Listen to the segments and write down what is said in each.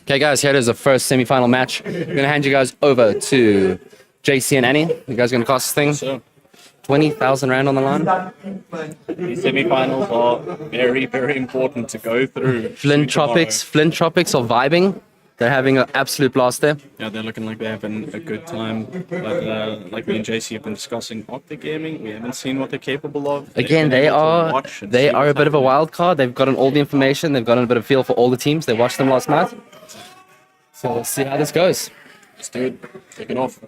Okay, guys, here it is, the first semi-final match. I'm going to hand you guys over to JC and Annie. You guys going to cast this thing? 20,000 Rand on the line. These semi-finals are very, very important to go through. Flint Tropics are vibing. They're having an absolute blast there. Yeah, they're looking like they're having a good time. But like me and JC have been discussing Octa Gaming, we haven't seen what they're capable of. Again, they are a bit of a wild card. They've gotten all the information. They've gotten a bit of feel for all the teams. They watched them last night. So we'll see how this goes. Let's do it. Take it off.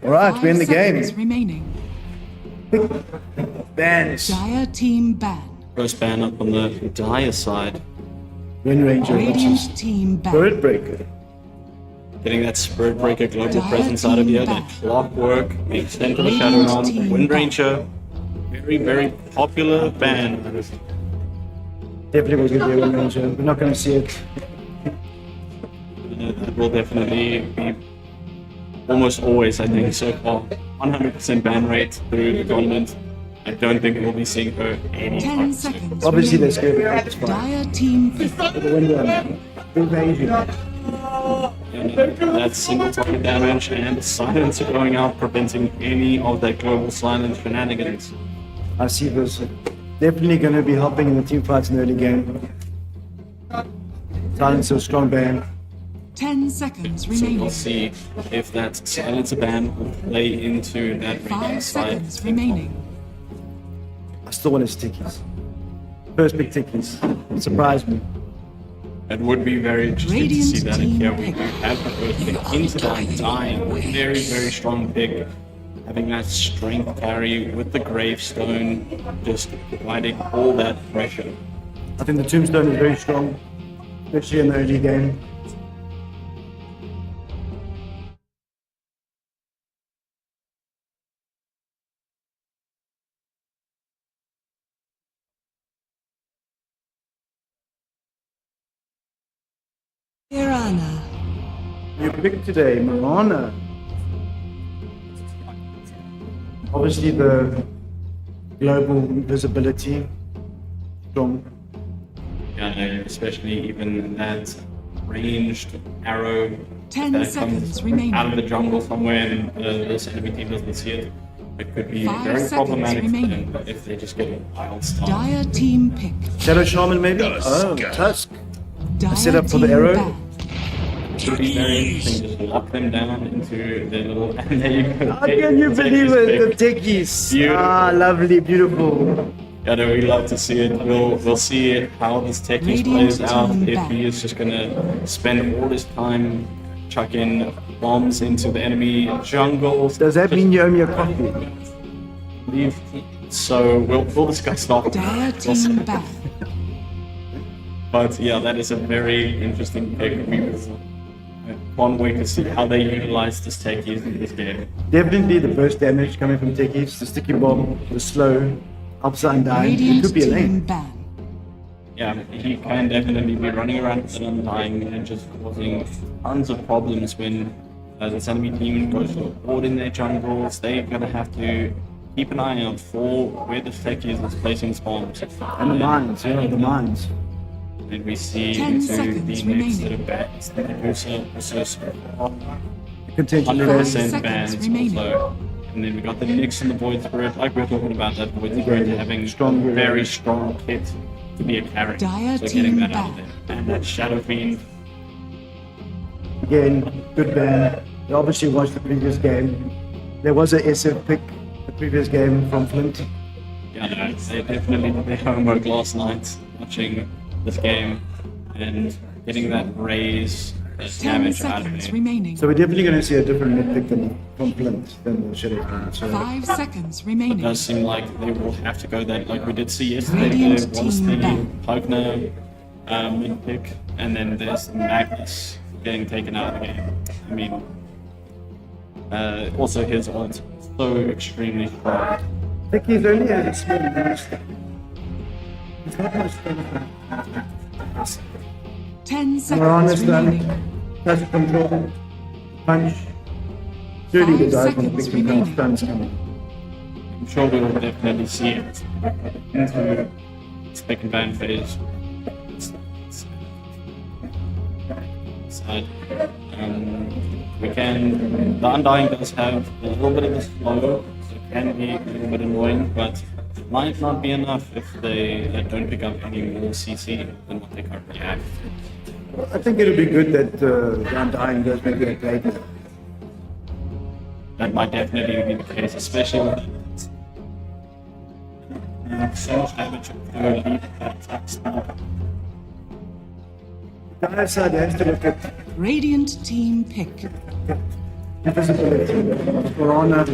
All right, we're in the game. Remaining. Bans. Dire team ban. First ban up on the Dire side. Wind Ranger. Radiant team ban. Bird Breaker. Getting that Spirit Breaker global presence out of here, that Clockwork, the extent of the Shadow Realm, Wind Ranger. Very, very popular ban. Definitely will give you a Wind Ranger. We're not going to see it. That will definitely be almost always, I think, so far. 100% ban rate through the tournament. I don't think we'll be seeing her any 10 seconds. Obviously, they're scared of the Dire team the window. Big Ranger. That single target damage and the silencer going out, preventing any of that global silence shenanigans. I see this definitely going to be helping in the team fights in the early game. Silencer, strong ban. 10 seconds So remaining. we'll see if that silencer ban will play into that 5 radiant side. seconds remaining. I still want his tickies. First big tickies. It surprised me. It would be very interesting to see that in here. We do have the first pick into that dying. Very, very strong pick. Having that strength carry with the gravestone, just providing all that pressure. I think the tombstone is very strong, especially in the early game. Mirana. Your pick today, Marana. Obviously the global visibility, strong. Yeah, especially even that ranged arrow 10 that seconds comes remaining. out of the jungle somewhere and this enemy team doesn't see it. It could be 5 very seconds problematic for remaining. them if they just get a wild start. Dire team pick. Shadow Shaman maybe? Oh, Tusk. Dire set up for the team arrow. ban. It would be very interesting to just lock them down into their little... And there you go. How can you believe it? The techies. Beautiful. Ah, lovely, beautiful. Yeah, no, we love to see it. We'll see how this Techies Radiant plays out. team If back. he is just gonna spend all his time chucking bombs into the enemy jungles. Does that mean you owe me a coffee? So we'll discuss it after. Dire We'll see. team ban. But yeah, that is a very interesting pick. One way to see how they utilize this Techies in this game. Definitely the burst damage coming from techies, the sticky bomb, the slow, upside and down. It Radiant could be a team lane. ban. Yeah, he can definitely be running around with an undying and just causing tons of problems when this enemy team goes to board in their jungles. They're gonna have to keep an eye out for where the Techies is placing spawns. And the mines, yeah, the mines. And we see 10 into seconds the next remaining. set of bans. The Medusa also Contention 100% seconds bans remaining. also. And then we got the Nyx and the Void Spirit, like we were talking about that Void Spirit having Strong, a very strong kit to be a carry. Dire So getting team that out of back. there. And that Shadow Fiend, Again, good ban. They obviously watched the previous game. There was a SF pick the previous game from Flint. yeah, no, they definitely did their homework last night watching this game and getting that raise 10 damage out of seconds it. remaining. So we're definitely going to see a different mid pick from Flint than the Shadow Clan. So 5 seconds It remaining. does seem like they will have to go that, like we did see yesterday. Radiant There was team the back. Pugner mid pick, and then there's the Magnus getting taken out of the game. I mean, also his ult so extremely strong. I think he's only a small boost. He's not much better. 10 Morana's seconds done. remaining. Touch control. Punch. Surely the 5 guy's going to seconds pick some kind of remaining. stuns coming. I'm sure we will definitely see it into spec and ban phase. Side. We can. The Undying does have a little bit of a slow, so it can be a little bit annoying, but it might not be enough if they don't pick up any more CC than what they currently have. I think it'll be good that the Undying does maybe a play. That might definitely be the case, especially with so much damage to lead that attack style. The other side has to look at Radiant team pick. invisibility. Morana,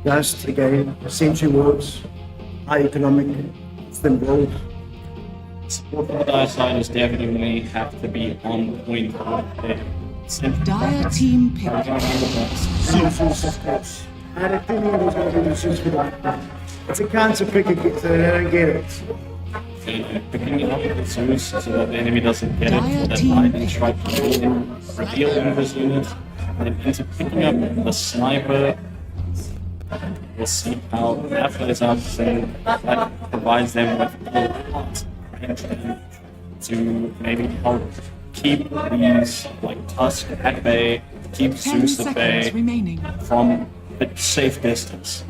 Dust again, Sentry Wards, high economic, thin gold. Support from the dire side is definitely have to be on point with their center. Dire team pick. I had a feeling it was going to be issues for that. It's a counter pick again, so they don't get it. Picking it up with Zeus so that the enemy doesn't get it Dire for that team lightning pick. strike reveal in his unit. And then into picking up the sniper. We'll see how that plays out, and that provides them with a lot range to maybe help keep these like Tusk at bay, keep 10 Zeus at seconds bay remaining. from a safe distance.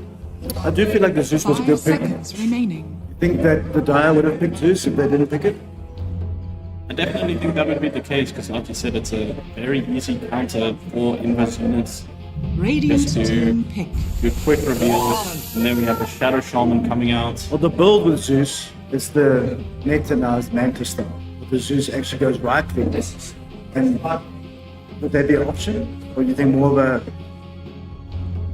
I do feel like the Zeus was a 5 good pick. seconds remaining. I think that the Dire would have picked Zeus if they didn't pick it. I definitely think that would be the case because, like you said, it's a very easy counter for inverse units. Radiant Just to team pick. do quick reveals, and then we have the Shadow Shaman coming out. Well, the build with Zeus is the meta now is Manta style. But the Zeus actually goes right there. And would that be an option? Or do you think more of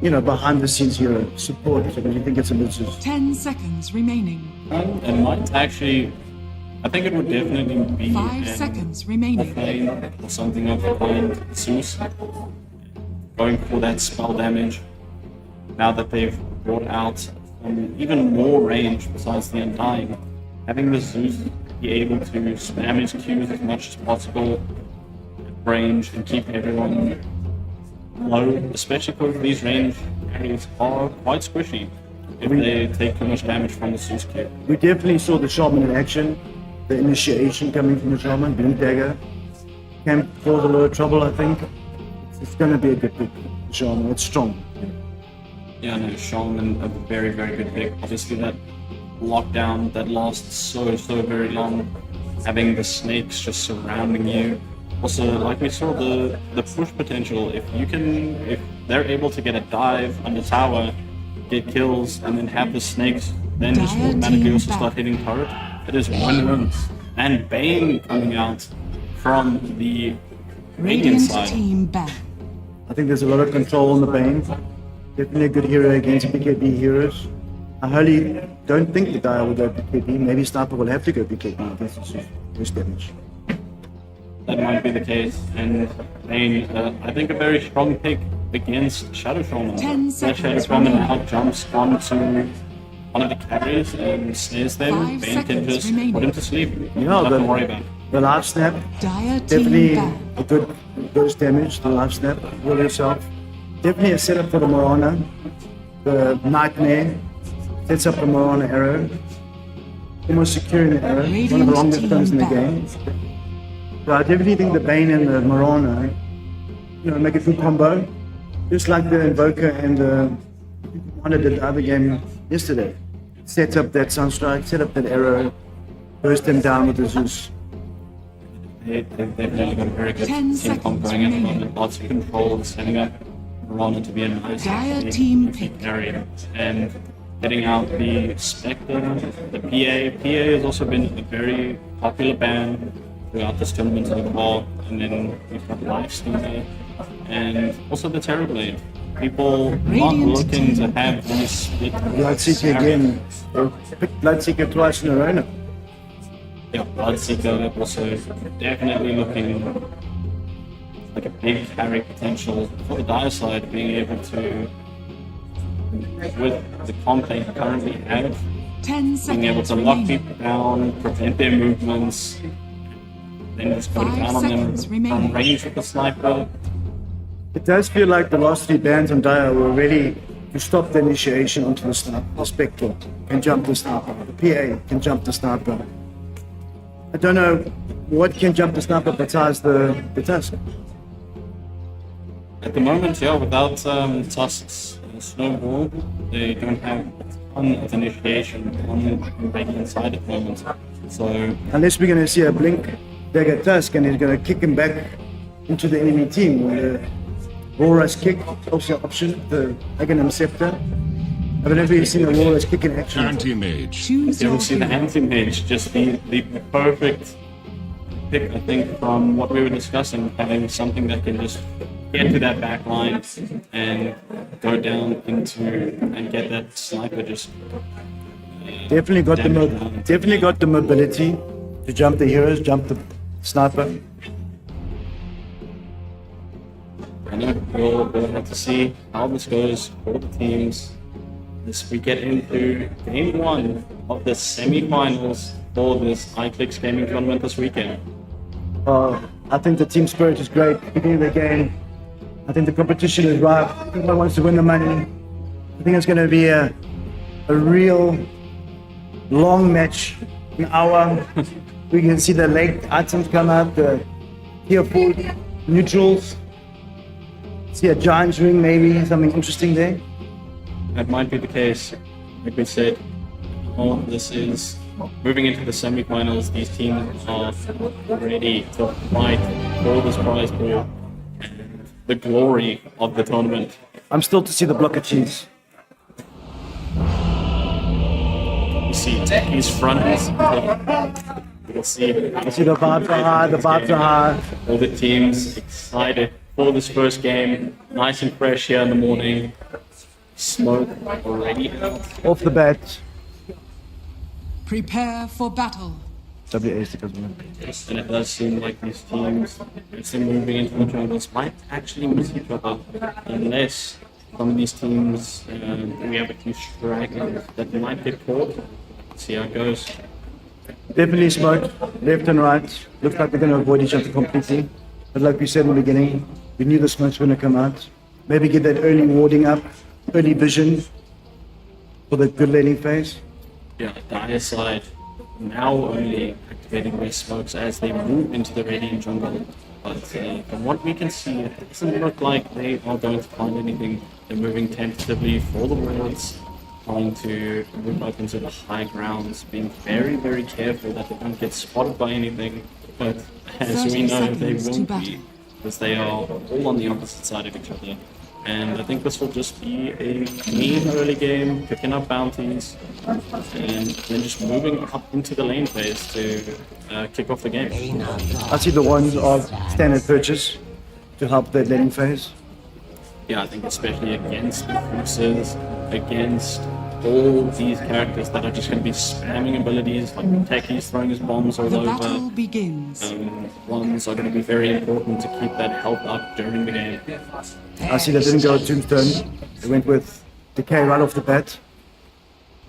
a, behind the scenes hero support? Or do you think it's a bit Zeus? 10 seconds remaining. It might actually, I think it would definitely be 5 seconds remaining. lane or something of the kind. Zeus going for that spell damage. Now that they've brought out even more range besides the Undying, having the Zeus be able to spam his Qs as much as possible, range, and keep everyone low, especially because these range carries are quite squishy if they take too much damage from the Zeus Q. We definitely saw the Shaman in action. The initiation coming from the Shaman, Blink Dagger. Can cause a lot of trouble, I think. It's going to be a good pick, the Shaman. It's strong. Yeah, no, Shaman, a very, very good pick. Obviously, that lockdown that lasts so very long, having the snakes just surrounding you. Also, like we saw, the push potential. If they're able to get a dive on the tower, get kills, and then have the snakes, then just Dire automatically team also back. start hitting turret. It is win-win. And Bane coming out from the Radiant Radiant side. team back. I think there's a lot of control on the Bane. Definitely a good hero against BKB heroes. I wholly don't think the Dire will go BKB. Maybe Sniper will have to go BKB against the Zeus. Worst damage. That might be the case, and Bane, I think a very strong pick against Shadow Shaman. 10 That Shadow seconds Shaman remaining. now jumps onto one of the carriers and snares them. 5 Bane can seconds just remaining. put him to sleep. Yeah, Nothing to worry about. the life snap, Dire team definitely back. a good burst damage. The life snap, heal yourself. Definitely a setup for the Morana. The Nightmare sets up the Morana arrow. Almost securing the arrow. One of the Radiant longest team turns in the back. game. So I definitely think the Bane and the Morana, make a good combo. Just like the Invoker and the one that did the other game yesterday. Set up that Sunstrike, set up that arrow, burst them down with the Zeus. They've definitely got a very good 10 team comp seconds going at the remaining. moment. Lots of control, setting up Morana to be a nice Dire team keep pick. carrying, and getting out the Spectre, the PA. PA has also been a very popular ban throughout this tournament so far. And then we've got Lifestealer and also the Terrorblade. People not Radiant looking to team. have these split. Bloodseeker again. Picked Bloodseeker twice in a row now. Yeah, Bloodseeker also definitely looking like a big carry potential for the Dire side, being able to, with the comp they currently have, 10 being able seconds to lock remaining. people down, prevent their movements, then just put it 5 down on them seconds remaining. from range with the sniper. It does feel like the last 3 bans on Dire were ready to stop the initiation onto the sniper. The Spectre can jump the sniper. The PA can jump the sniper. I don't know what can jump the sniper besides the Tusk. At the moment, yeah, without Tusks and Snowball, they don't have a ton of initiation on the Radiant side at the moment. So Unless we're going to see a Blink Dagger Tusk and he's going to kick him back into the enemy team. The Walrus kick, also an option, the Aghanim Scepter. I don't know if you've seen a Walrus kick in action. Anti-mage. Choose you your will see the hero. anti-mage just be the perfect pick, I think, from what we were discussing, having something that can just get to that back line and go down into and get that sniper just Definitely got the mobility to jump the heroes, jump the sniper. I know we'll have to see how this goes for the teams as we get into game 1 of the semi-finals for this Iclix gaming tournament this weekend. I think the team spirit is great. Beginning of the game, I think the competition is ripe. Everyone wants to win the money. I think it's going to be a real long match, an hour. We can see the late items come out, the tier 4 neutrals. See a giant's ring, maybe something interesting there. That might be the case. Like we said, all this is moving into the semi-finals. These teams are ready to fight for this prize pool and the glory of the tournament. I'm still to see the block of cheese. You see Techie's front is you'll see See the vibes are high, the vibes are high. all the teams excited for this first game. Nice and fresh here in the morning. Smoke already out. Off the bat. Prepare for battle. WA stickers. And it does seem like these teams, as they're moving into the jungles, might actually miss each other unless some of these teams, we have a few stragglers that might get caught. Let's see how it goes. Definitely smoke, left and right. Looks like they're going to avoid each other completely. But like we said in the beginning, we knew the smoke's going to come out. Maybe get that early warding up, early vision for the good laning phase. Yeah, Dire side now only activating their smokes as they move into the Radiant jungle. But from what we can see, it doesn't look like they are going to find anything. They're moving tentatively for the wards, trying to move up into the high grounds, being very, very careful that they don't get spotted by anything. But as 30 we know, they seconds to won't battle. be, because they are all on the opposite side of each other. And I think this will just be a clean early game, picking up bounties, and then just moving up into the lane phase to kick off the game. I see the ones of standard purchase to help that laning phase. Yeah, I think especially against the forces, against all these characters that are just going to be spamming abilities, like Techie's throwing his bombs all The over. battle begins. Ones are going to be very important to keep that health up during the game. I see they didn't go with Tombstone. They went with Decay right off the bat.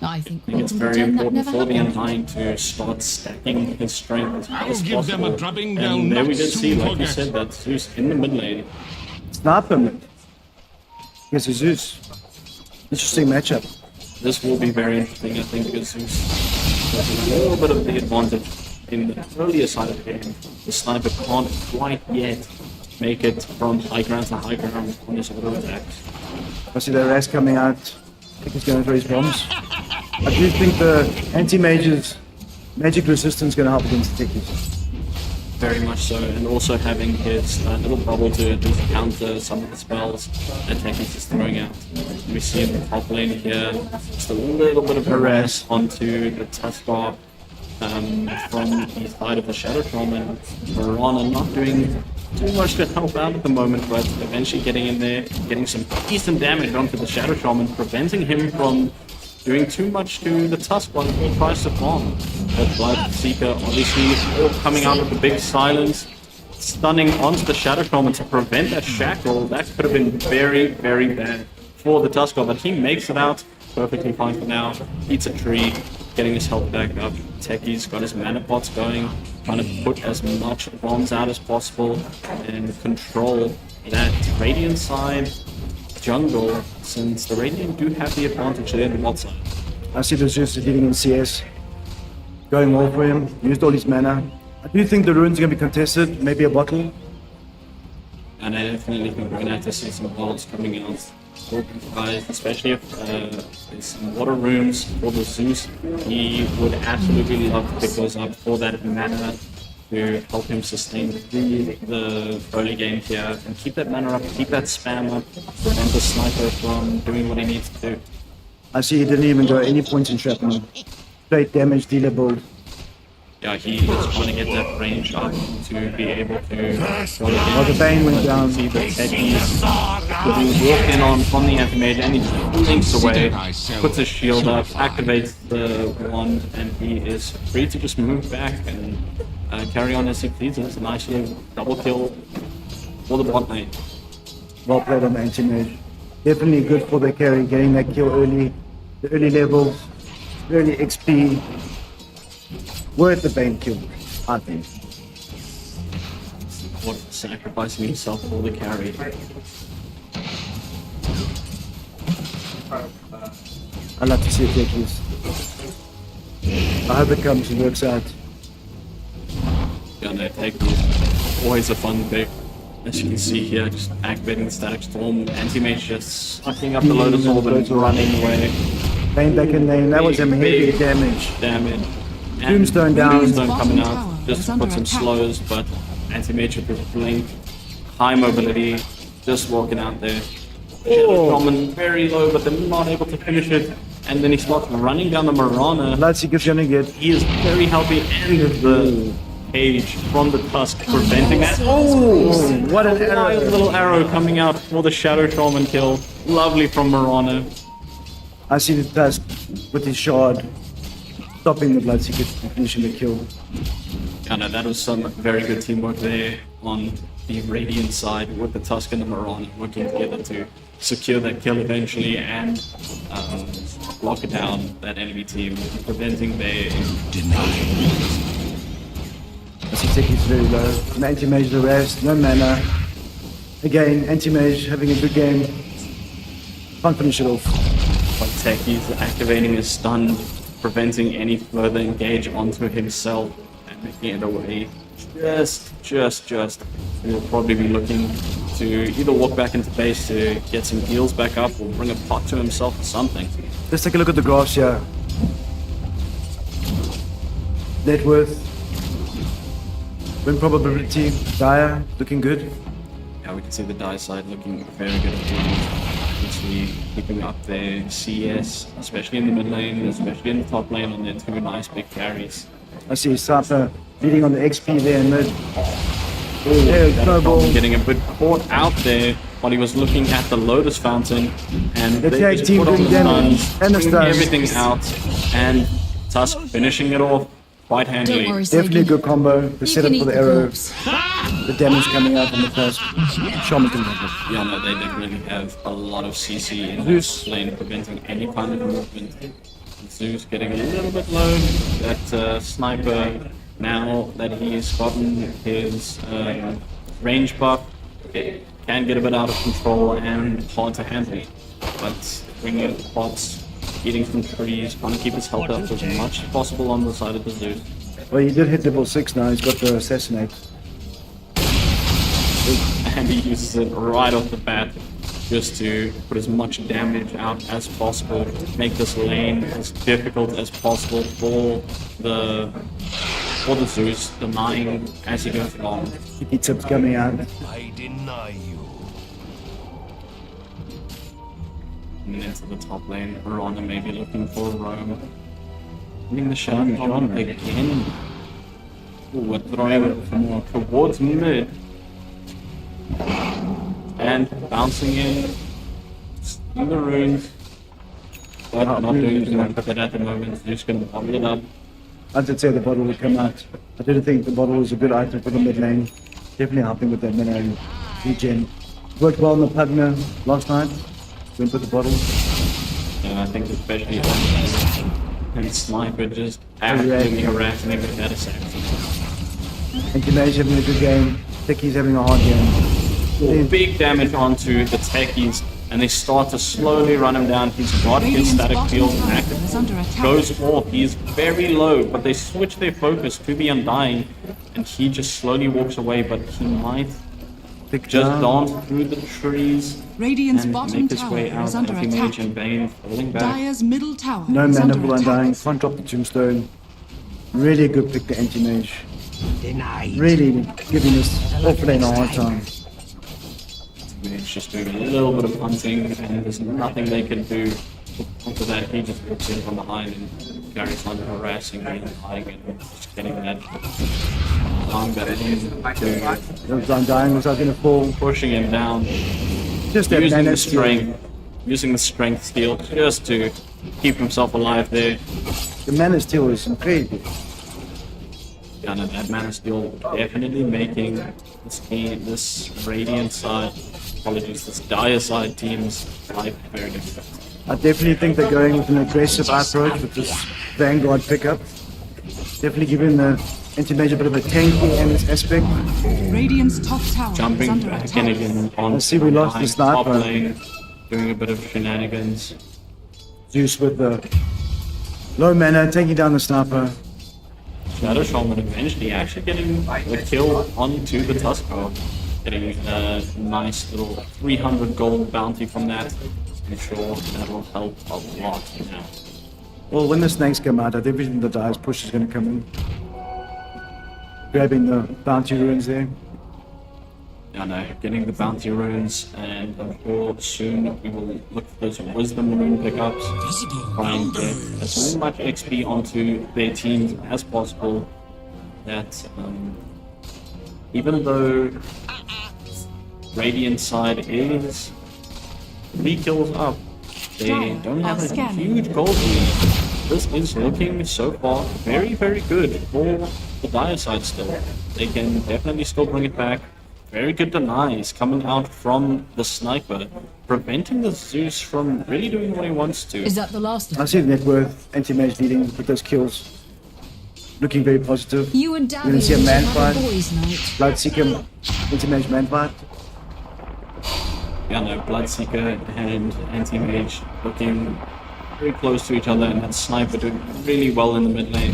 I think I think it's very important for the Undying to start stacking his strength as well as give them a possible. drubbing they'll And there we not did see, soon like you forget. said, that Zeus in the mid lane. Sniper mid. Here's Zeus. Interesting matchup. This will be very interesting, I think, because Zeus has a little bit of the advantage in the earlier side of the game. The sniper can't quite yet make it from high ground to high ground on his auto attacks. I see the Raz coming out. I think he's going to throw his bombs. I do think the anti-mage's magic resistance is going to help against the techies. Very much so, and also having his little bubble to at least counter some of the spells that Techie's is throwing out. We see in the top lane here, just a little bit of harass onto the Tuskar. from the side of the Shadow Shaman. Marana not doing too much to help out at the moment, but eventually getting in there, getting some decent damage onto the Shadow Shaman, preventing him from doing too much to the Tusk while he tries to farm. But Blood Seeker obviously all coming out with the big silence, stunning onto the Shadow Shaman to prevent that shackle. That could have been very, very bad for the Tusker, but he makes it out perfectly fine for now. Eats a tree, getting his health back up. Techie's got his mana pots going, trying to put as much bombs out as possible and control that Radiant side jungle, since the Radiant do have the advantage there in the bot side. I see the Zeus is leading in CS. Going well for him, used all his mana. I do think the runes are going to be contested, maybe a bottle. And I definitely think we're going to have to see some bottles coming out. Guys, especially if there's some water rooms for the Zeus, he would absolutely love to pick those up for that mana to help him sustain through the early game here and keep that mana up, keep that spam up, prevent the sniper from doing what he needs to do. I see he didn't even go any points in shrapnel. Straight damage dealer build. Yeah, he is trying to get that range up to be able to Oh, the Bane went down. See the Teddy's walk in on from the anti-mage and he blinks away, puts his shield up, activates the wand, and he is free to just move back and carry on as he pleases. A nice little double kill for the bot lane. Well played on the anti-mage. Definitely good for the carry, getting that kill early. The early levels, early XP. Worth the Bane kill, I think. What, sacrificing himself for the carry. I'd love to see it take this. I hope it comes and works out. Yeah, no, take this. Always a fun pick. As you can see here, just activating the Static Storm, Anti-Mage just sucking up the Lotus Orb and running away. Bane back in lane, that was a heavy Big damage. And Tombstone down. Tombstone coming out, just to put some slows, but Anti-Mage with his blink, high mobility, just walking out there. Shadow Shaman very low, but they're not able to finish it. And then he starts running down the Marana. Bloodseeker's gonna get. He is very healthy, and the cage from the Tusk preventing that. Oh, what an Nice arrow! little arrow coming out for the Shadow Shaman kill. Lovely from Marana. I see the Tusk with his shard, stopping the Bloodseeker from finishing the kill. Yeah, no, that was some very good teamwork there on the Radiant side with the Tusk and the Marana working together to secure that kill eventually and lock it down, that enemy team, preventing their I see Techi's very low. An anti-mage the rest, no mana. Again, anti-mage having a good game. Can't finish it off. But Techie's activating his stun, preventing any further engage onto himself and making it away. Just. He'll probably be looking to either walk back into base to get some heals back up or bring a pot to himself or something. Let's take a look at the graphs here. Net worth, win probability, Dire, looking good. Yeah, we can see the die side looking very good. Obviously keeping up their CS, especially in the mid lane, especially in the top lane on their two nice big carries. I see Sapa leading on the XP there in mid. There, snowball. Getting a bit caught out there while he was looking at the Lotus Fountain, and The they tag just team put on doing the damage, stuns, and the bringing stuns. everything out, and Tusk finishing it off quite Don't handily. worry, Definitely a Sagi. good combo. The You setup can for eat the the arrow, corpse. the damage coming out from the first. Shaman can have it. Yeah, no, they definitely have a lot of CC in this lane, preventing any kind of movement. Zeus getting a little bit low. That sniper, now that he's gotten his range buff, it can get a bit out of control and hard to handle. But bringing in pots, eating some trees, trying to keep his health up as much as possible on the side of the Zeus. Well, he did hit level 6 now. He's got the assassinate. And he uses it right off the bat just to put as much damage out as possible, make this lane as difficult as possible for the Zeus, denying as he goes along. He tips coming out. I deny you. And then into the top lane, Marana maybe looking for a roam. Getting the Shadow Shaman again. Ooh, we're throwing more towards mid. And bouncing in the runes. But not doing too much with it at the moment. Just gonna bottle it up. I did say the bottle would come out. I didn't think the bottle was a good item for the mid lane. Definitely helping with that mana and regen. Worked well in the Pugna last night. Went with the bottle. Yeah, I think especially and Sniper just absolutely harassing him with that assassin. And Gimage having a good game. Techie's having a hard game. Big damage onto the techies, and they start to slowly run him down. He's got his static field active. Goes off. He's very low, but they switch their focus to the Undying, and he just slowly walks away. But he might just dance through the trees Radiant's and bottom make his tower way out. is under Anti-Mage attack. and Bane falling back. Dire's middle tower No is mana under for attack. Undying. Can't drop the Tombstone. Really a good pick, the Anti-Mage. Really giving this offlane a hard time. It's just doing a little bit of hunting, and there's nothing they can do. After that, he just walks in from behind and carries on harassing me and hiding and just getting that long that into Those Undying was going to fall. pushing him down, Just that using mana the steal. strength steal just to keep himself alive there. The mana steal is incredible. And that mana steal definitely making this team, this Radiant side, apologies, this Dire side team's life very difficult. I definitely think they're going with an aggressive approach with this Vanguard pickup. Definitely giving the Anti-Mage a bit of a tanky in this aspect. Radiant's top tower is Jumping under back attack. in again on I see we lost the top sniper. lane, doing a bit of shenanigans. Zeus with the low mana, taking down the sniper. Shadow Shaman eventually actually getting the kill onto the Tusker, getting a nice little 300 gold bounty from that. I'm sure that will help a lot now. Well, when the snakes come out, I think the Dire's push is going to come in. Grabbing the bounty ruins there. I know, getting the bounty runes, and I'm sure soon we will look for those wisdom rune pickups, try and get as much XP onto their teams as possible. That even though Radiant side is 3 kills up, they don't have a huge gold lead. This is looking so far very, very good for the Dire side still. They can definitely still bring it back. Very good denies coming out from the sniper, preventing the Zeus from really doing what he wants to. Is that the last I of see the net worth, Anti-Mage leading with those kills. Looking very positive. you and You're Davy gonna see a should man have a fight. boys' night? Bloodseeker, Anti-Mage man fight. Yeah, no, Bloodseeker and Anti-Mage looking very close to each other, and that sniper doing really well in the mid lane.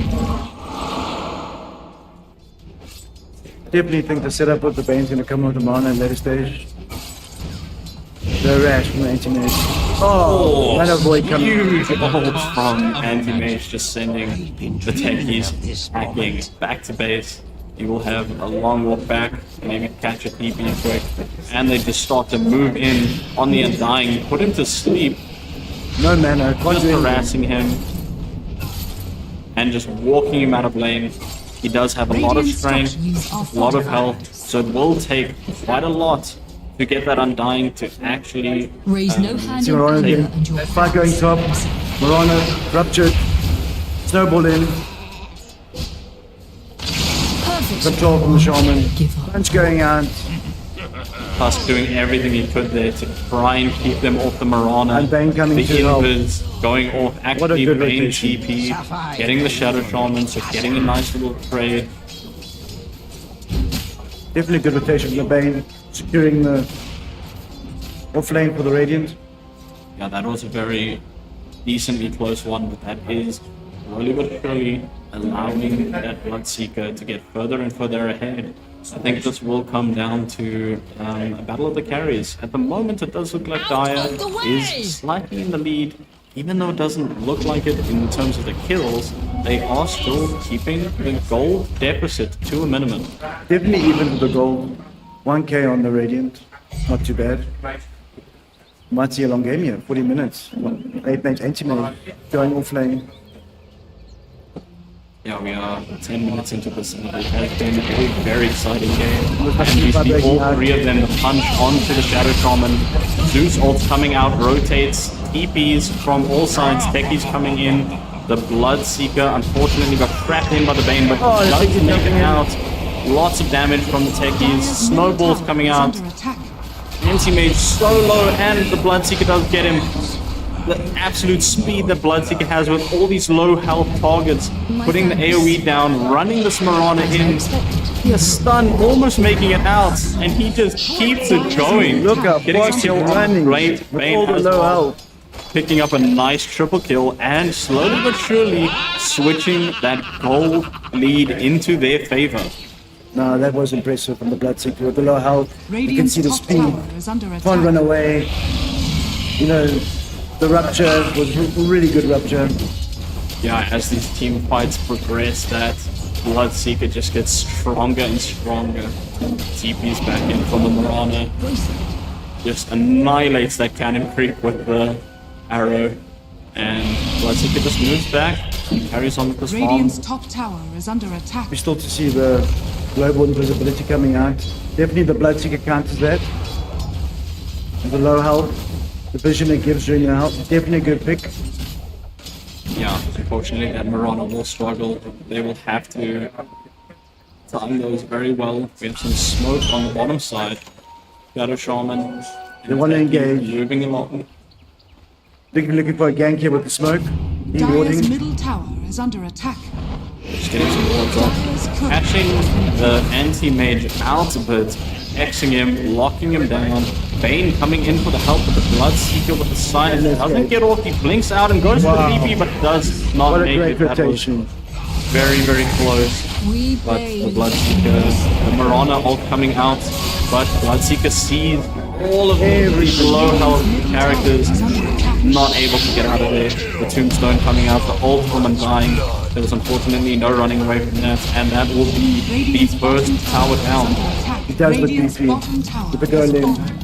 Definitely think the setup with the Bane's going to come with the mana at later stage. The rash from the Anti-Mage. Oh, mana void coming. Huge bolts from Anti-Mage, just sending the techies hacking back to base. You will have a long walk back, maybe catch a TP quick, and they just start to move in on the Undying, put him to sleep, No mana, can't just do anything. harassing him, and just walking him out of lane. He does have a lot of strength, a lot of health, so it will take quite a lot to get that Undying to actually Raise no hand See in Morana anger again. and your Fight going top. Morana, ruptured. Snowball in. perfect. Control from the Shaman. Give up. Punch going out. Tusk doing everything he could there to try and keep them off the Mirana. And Bane coming the to help. Invis going off, What a actually good Bane rotation. TP, getting the Shadow Shaman, so getting a nice little trade. Definitely good rotation from the Bane. Securing the off lane for the Radiant. Yeah, that was a very decently close one, but that is slowly but surely allowing that Bloodseeker to get further and further ahead. I think this will come down to a battle of the carries. At the moment, it does look like Dire of the way! is slightly in the lead. Even though it doesn't look like it in terms of the kills, they are still keeping the gold deficit to a minimum. Definitely even with the gold. 1k on the Radiant. Not too bad. Might see a long game here. 40 minutes. 8 mage Anti-Mage going off lane. Yeah, we are 10 minutes into this, and it has been a very exciting game. And we see all three of them punch onto the Shadow Shaman. Zeus ult coming out, rotates, TPs from all sides, Techies coming in. The Bloodseeker unfortunately got trapped in by the Bane, but does make it out. Lots of damage from the Techies, snowballs coming out. Under attack. Anti-Mage so low, and the Bloodseeker does get him. The absolute speed that Bloodseeker has with all these low health targets, putting the AoE down, running the Smarana in, he is stunned, almost making it out, and he just keeps it going. Look how Getting a fast kill he's on running Bane with all the as low well. health. Picking up a nice triple kill and slowly but surely switching that gold lead into their favor. No, that was impressive from the Bloodseeker with the low health. You can Radiant's see the top speed. tower is under Can't attack. run away. You know, the rupture was really good rupture. Yeah, as these team fights progress, that Bloodseeker just gets stronger and stronger. TP's back in from the Marana. Just annihilates that cannon creep with the arrow. And Bloodseeker just moves back and carries on with this farm. Radiant's top tower is under attack. We still to see the global invisibility coming out. Definitely the Bloodseeker counters that. And the low health, the vision it gives during the health, definitely a good pick. Yeah, unfortunately that Marana will struggle. They will have to time those very well. We have some smoke on the bottom side. Shadow Shaman. They want to engage. Moving along. Looking for a gank here with the smoke. Dyer's Rewarding. middle tower is under attack. Just getting some wards off. Dyer's cook. Catching the anti-mage out a bit, Xing him, locking him down. Bane coming in for the help with the Bloodseeker with the sign. Doesn't get off, he blinks out and goes for the DP, but does not What a make great it. That was rotation. very, very close. We But the bathe. Bloodseeker, the Marana ult coming out, but Bloodseeker sees all of these low health characters not able to get out of there. The Tombstone coming out, the ult from Undying. There was unfortunately no running away from that, and that will be the first tower down. He does look Radiant's beefy. bottom tower With the girl is in. fallen.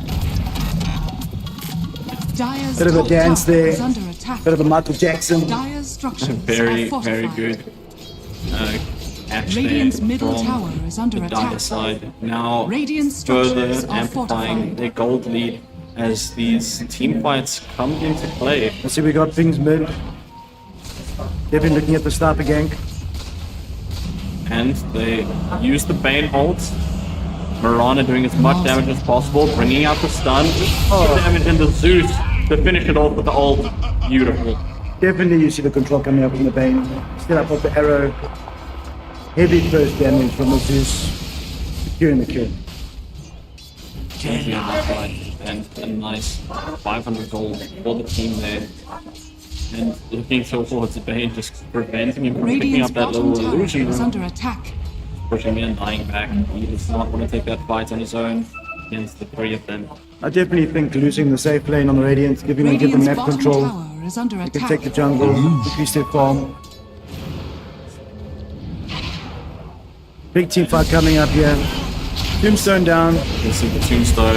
Dyer's Bit of a top dance tower there. is under attack. Bit of a Michael Jackson. Dyer's structures Very, are very fortified. good catch Radiant's there middle from tower is under the attack. Dire side. Now Radiant further structures are amplifying fortified. their gold lead as these team fights come into play. I see we got things mid. They've been looking at the sniper gank. And they use the Bane ult. Marana doing as much damage as possible, bringing out the stun. Damage into Zeus to finish it off with the ult. Beautiful. Definitely you see the control coming up from the Bane. Still up with the arrow. Heavy first damage from the Zeus. Securing the kill. And a nice 500 gold for the team there. And looking towards Bane, just preventing him from picking Radiant's up that bottom little tower illusion is room. under attack. Pushing in, dying back. He does not want to take that fight on his own against the three of them. I definitely think losing the safe lane on the Radiant, give them Radiant's map bottom control. tower is under They can attack. take the jungle, increase their farm. Big team fight coming up here. Tombstone down. You can see the Tombstone.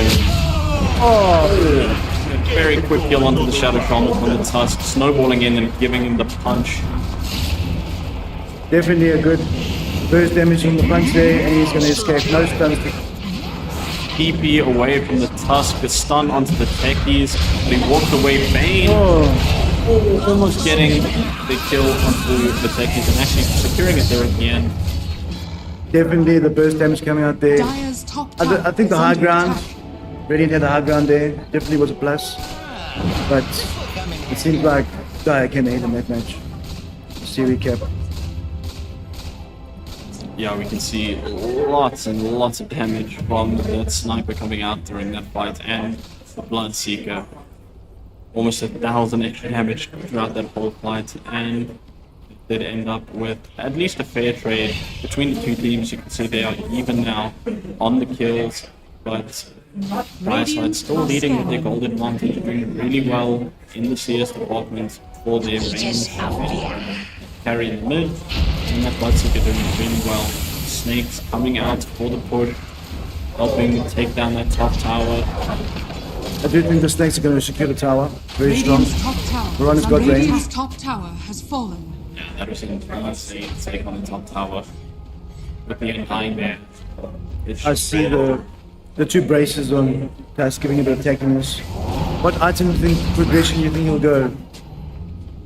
A very quick kill onto the Shadow Shaman from the Tusk, snowballing in and giving him the punch. Definitely a good burst damaging the punch there, and he's going to escape. No stuns. TP away from the Tusk, the stun onto the Techies, but he walks away. Bane almost getting the kill onto the Techies and actually securing it there at the end. Definitely the burst damage coming out there. Dyer's top tower I think the is high under ground, attack. Radiant had the high ground there. Definitely was a plus. But it seems like Dyer came ahead in that match. See recap. Yeah, we can see lots and lots of damage from that sniper coming out during that fight and the Bloodseeker. Almost 1,000 extra damage throughout that whole fight, and it did end up with at least a fair trade between the two teams. You can see they are even now on the kills, but Fireside still leading with their gold advantage, doing really well in the CS department for their range. Carry in mid, and that Bloodseeker doing really well. Snakes coming out for the push, helping take down that top tower. I do think the Snakes are going to secure the tower. Very strong. Radiant's top tower Verona's is got under range. Radiant's top tower has fallen. that was in they take on the top tower with the undying there. I see the two braces on Task giving a bit of tankiness. What item do you think progression you think he'll go?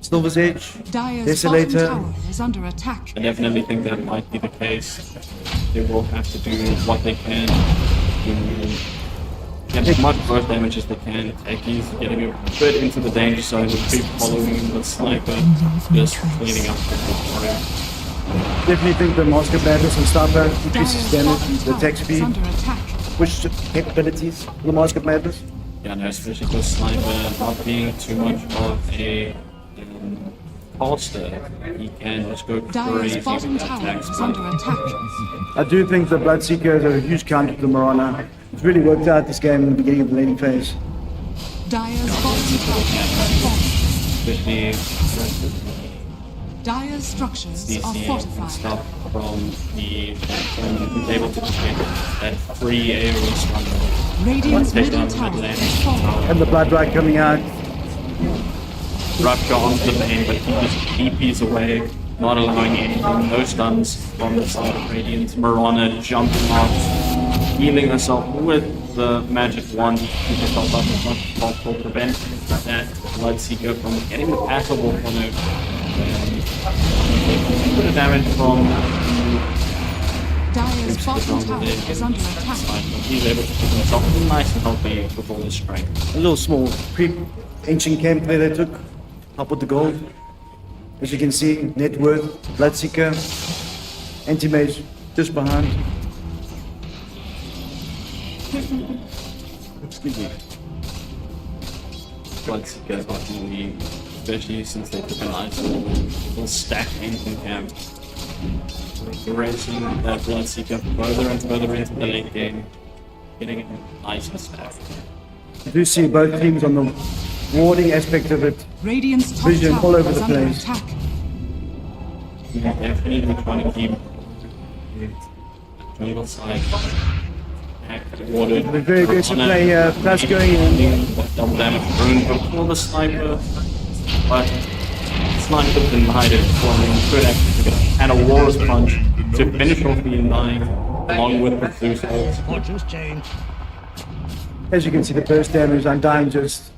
Silver's Edge? Dire's bottom Desolator? tower is under attack. I definitely think that might be the case. They will have to do what they can to get as much burst damage as they can. He's getting a bit into the danger zone with keep following the sniper, just cleaning up for him. Definitely think the Mask of Madness and Sniper increases Dire's damage, bottom the tower attack is speed, under attack. which capabilities for the Mask of Madness. Yeah, no, especially with sniper not being too much of a caster, he can just go Dire's crazy bottom with tower attacks. is under attack. I do think the Bloodseeker is a huge counter to the Marana. It's really worked out this game in the beginning of the laning phase. Dire's bottom tower is falling. Especially Dire's structures are CC and fortified. stuff from the he's able to just get that free AoE stun. Radiant's Take middle down tower mid lane. is falling. And the Blood Rite coming out. Rupture onto the lane, but he just DPs away, not allowing anything. No stuns from the side of Radiant. Mirana jumping off, healing herself with the magic wand to keep herself up as much as possible, prevent that Bloodseeker from getting the passable from her. A bit of damage from Dire's bottom tower is under attack. He's able to keep himself nice and healthy with all his strength. A little small ancient camp there they took. Help with the gold. As you can see, net worth, Bloodseeker, anti-mage just behind. Excuse me. Bloodseeker is definitely, especially since they took an ice will stack anything camp. Racing that Bloodseeker further and further into the late game, getting a nice stack. You do see both teams on the warding aspect of it. Radiant's top Vision all tower over is the under place. attack. Yeah, definitely trying to keep jungle side watered. The very aggressive play here, Plus going in. Double damage rune before the sniper, but sniper denied it for him. Good actually took it. And a Walrus Punch to finish off the Undying along with the Zeus ult. As you can see, the burst damage, Undying just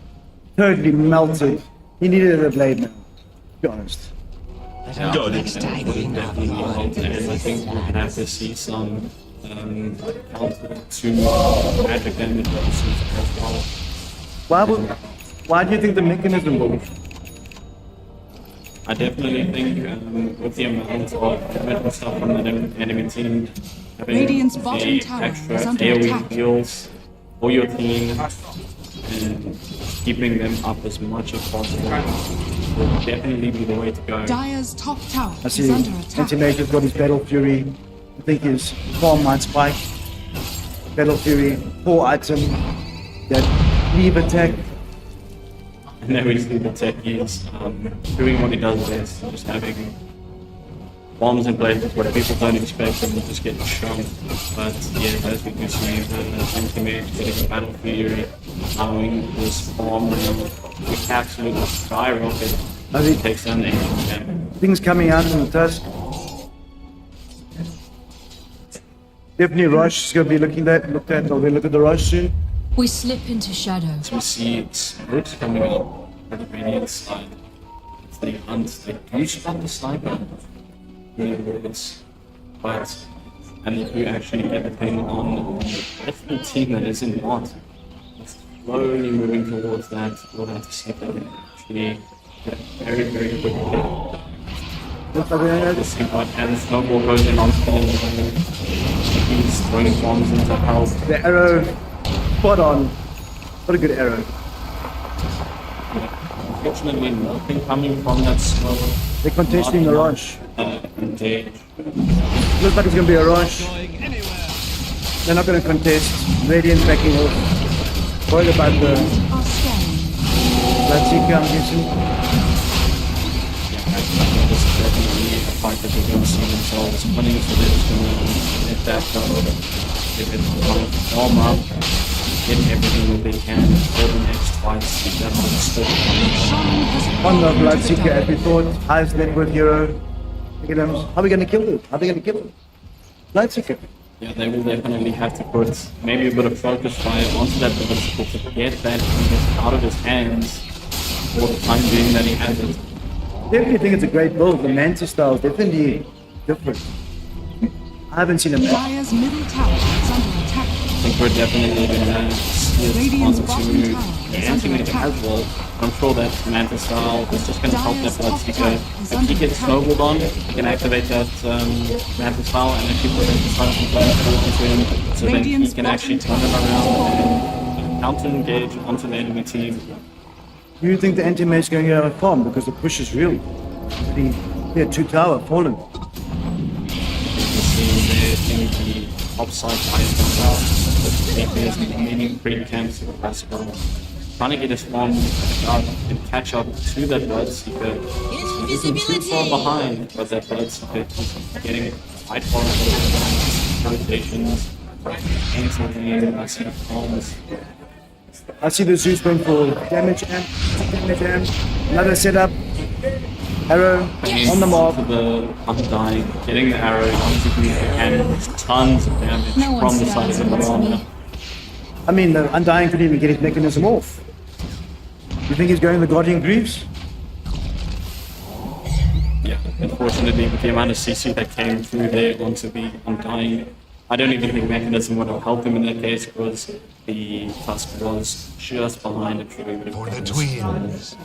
totally melted. He needed a blade now, to be honest. Yeah, definitely ult, and I think we're gonna have to see some counter to magic damage as well. Why do you think the mechanism works? I definitely think with the amount of damage and stuff from the enemy team, having Radiant's bottom the tower extra is under AoE attack. heals for your team and keeping them up as much as possible will definitely be the way to go. Dire's top tower I is see under attack. anti-mage has got his Battle Fury. I think his Calm Mind Spike. Battle Fury, 4 item. That leave attack. And then we see the techies doing what he does best, just having bombs in places where people don't expect them to just get shown. But yeah, as we can see, the anti-mage getting a Battle Fury, allowing this bomb to absolutely skyrocket. I think Takes down the enemy. things coming out from the Tusk. Definitely Rush is going to be looked at. I'll look at the Rush soon. We slip into shadow. So we see Roots coming up at the Radiant side. It's the hunt, they do spot the sniper in the woods, but and they do actually get the thing on the team that is in want. It's slowly moving towards that. We'll have to see if they can actually get very, very quickly. This thing and the snowball goes in on Spawn. He's throwing bombs into help. The arrow, spot on. What a good arrow. Unfortunately, nothing coming from that snow. They're contesting the Rush. Engage. Looks like it's going to be a Rush. They're not going to contest. Radiant backing off. Worried about the Are strong. Bloodseeker, I'm guessing. This is definitely a fight that they're going to see themselves winning, so they're just going to hit that give it warm up, get everything that they can for the next fights. That's what it's still Shaman has On the fallen into Bloodseeker, the as we thought, highest net worth hero. Look at them. How are we going to kill it? How are they going to kill it? Bloodseeker. Yeah, they will definitely have to put maybe a bit of focus fire onto that Bloodseeker to get that out of his hands for the time being that he has it. Definitely think it's a great build. The Manta style is definitely different. I haven't seen a match. Dire's middle tower is under attack. I think we're definitely gonna switch Radiant's onto bottom tower the is under anti-meta attack. as well. I'm sure that Manta style is just gonna help that Dire's top Bloodseeker. tower is If he under gets attack. snowballed on, he can activate that Manta style and actually put it start to play onto him, so then he Radiant's can actually turn it around and counter-engage onto the enemy team. Do you think the anti-mage is going to get out of farm because the push is real? He had 2 tower fallen. You can see there in the upside bias now, that there's many pre-camps across the world. Trying to get his farm out and catch up to that Bloodseeker. He's too far behind, but that Bloodseeker is getting quite far ahead of rotations, entering the farms. I see the Zeus going for damage and another setup. Arrow on the mark. To the Undying, getting the arrow easily and tons of damage No one from the side of the stands against Mirana. me. I mean, the Undying couldn't even get his mechanism off. You think he's going the Guardian Greaves? Yeah, unfortunately, with the amount of CC that came through there onto the Undying, I don't even think Mechanism would have helped him in that case because the Tusk was just behind it. For the twins.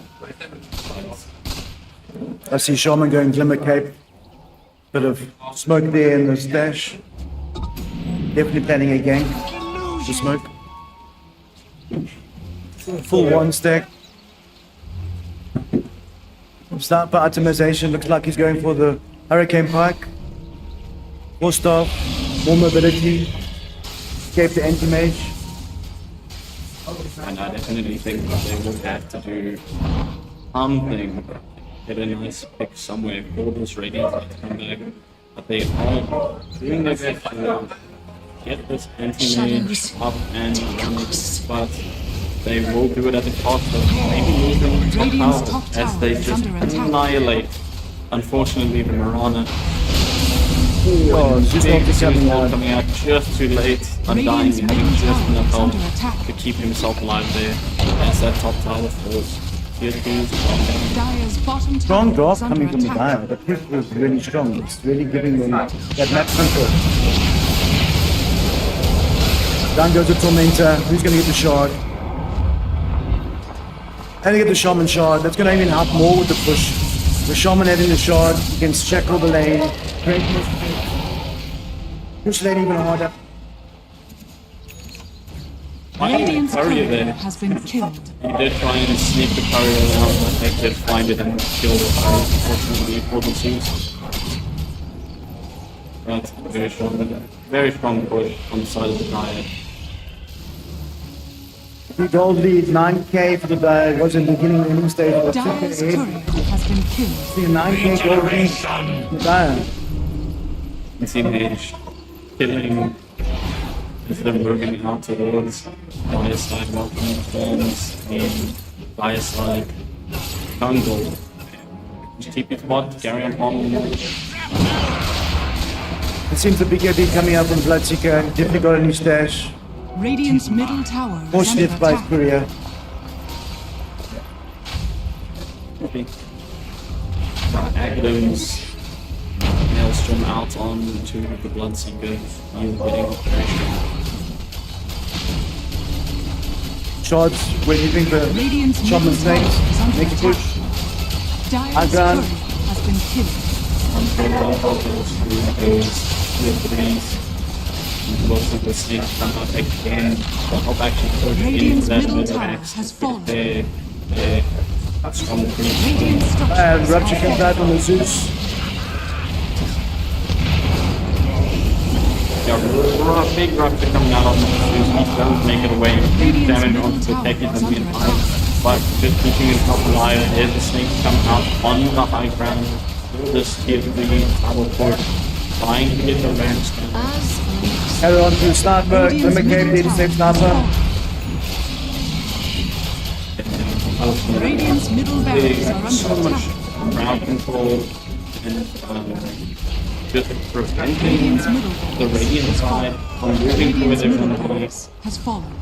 I see Shaman going Glimmer Cape. Bit of smoke there in the stash. Definitely planning a gank. The smoke. Full 1 stack. Sniper itemization looks like he's going for the Hurricane Pike. 4 staff, more mobility. Escape the anti-mage. And I definitely think that they would have to do something. Get a nice pick somewhere for this Radiant to come back. But they are doing their best to get this anti-mage up and running. But they will do it at the cost of maybe losing top Radiant's tower top as tower they is just under attack. annihilate, unfortunately, the Mirana. Oh, Big just not Zeus coming ball out. coming out just too late, Undying, Radiant's having middle just tower enough is health under attack. to keep himself alive there as that top tower falls. Tier 2's gone down. Dire's bottom Strong tower drop is under coming from the attack. Dire. The push was really strong. It's really giving them that map control. Down goes the Tormentor. Who's going to get the shard? And they get the Shaman shard. That's going to even help more with the push. The Shaman having the shard, you can shackle the lane, create more space, push lane even harder. Radiant's Courier courier there. has been killed. He did try and sneak the courier around, but they did find it and kill the courier, unfortunately, for the Zeus. But very strong push on the side of the Dire. The gold lead, 9k for the Dire. It was in the beginning of the inning stage, but Dire's 6k. courier has been killed. See a 9k gold lead for the Dire. You see Mage killing as they're moving out towards Dire side, welcoming forms in Dire side jungle. TP spot, carry on bombing. It seems the BKB coming up from Bloodseeker. Definitely got a new stash. Radiant's middle tower is Forced under it by his attack. courier. Agdam's Maelstrom out on to the Bloodseeker. He's getting pressure. Shards, where do you think the Radiant's middle Shaman tower snakes is under make a attack. push? Dire's Agran. courier has been killed. Bloodseeker snakes come out again. The help actually push into Radiant's that middle mid tower max. has fallen. They're strong creep. Radiant structures And are Rupture comes out on the Zeus. Yeah, big rupture coming out on the Zeus. He does make it away. Huge damage onto the Tekis and being high. But just keeping himself alive, there's the snakes come out on the high ground. This tier 3 tower port. Trying to get the ramps down. Arrow on to Sniper. Radiant's Glimmer Cape, middle there to tower save has Sniper. fallen. Radiant's middle barracks are So under much attack. ground control and just preventing the Radiant side from moving to where Radiant's they're middle going to be. barracks has fallen.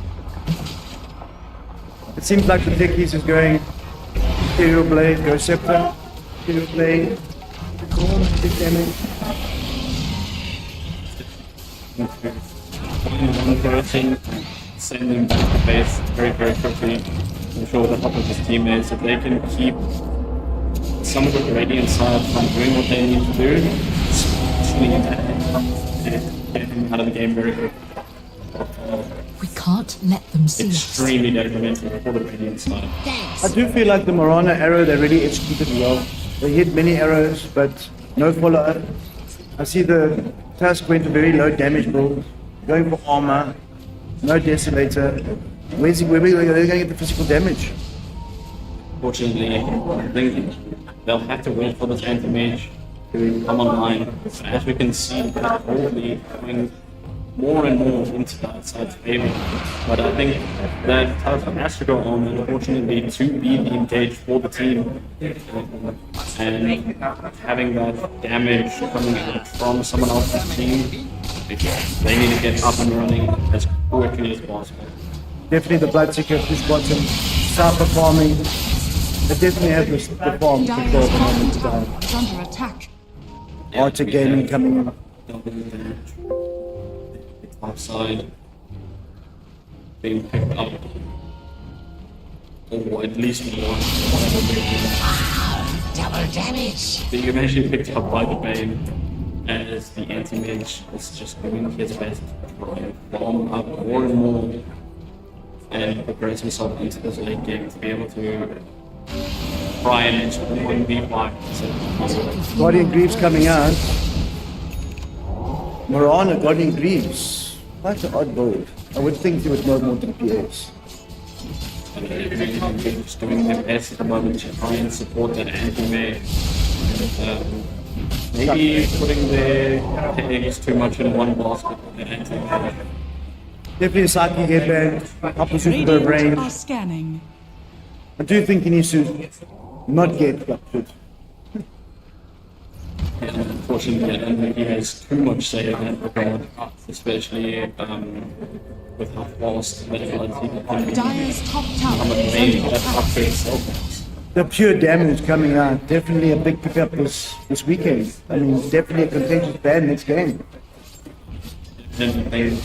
It seems like the techies is going Imperial Blade, go Scepter, Imperial Blade, Corn, big damage. One person, send them back to base very, very quickly. I'm sure with the help of his teammates, if they can keep some of the Radiant side from doing what they need to do, especially get him out of the game very quickly. We can't let them see us. Extremely detrimental for the Radiant side. I do feel like the Morana arrow, they really executed well. They hit many arrows, but no follow-up. I see the Tusk went to very low damage build, going for armor, no Desolator. Where are they going to get the physical damage? Fortunately, I think they'll have to wait for this anti-mage to come online. As we can see, they're probably going more and more into that side's favor. But I think that Tusk has to go on, unfortunately, to be the engaged for the team. And having that damage coming out from someone else's team, they need to get up and running as quickly as possible. Definitely the Bloodseeker, push bottom, start performing. They definitely have the farm control Dire's for bottom moment to tower time. is under attack. Archer Gaming coming in. Double damage. The top side being picked up. Or at least one. Double damage. Being eventually picked up by the Bane as the anti-mage is just doing his best to try and bomb up more and more and progress himself into this late game to be able to try and 1v5. Guardian Greaves coming out. Morana, Guardian Greaves. Quite an odd build. I would think they would know more DPS. Just doing their best at the moment to try and support that anti-mage. Maybe putting their eggs too much in one basket with the anti-mage. Definitely a Saki headband, up to super Radiant range. are scanning. I do think he needs to not get fluctuated. And unfortunately, I don't think he has too much say in that regard, especially with how fast that Bloodseeker can be. Dire's top tower How much is range under that attack. upgrade itself has. The pure damage coming out, definitely a big pickup this weekend. I mean, definitely a contentious ban next game. And I think,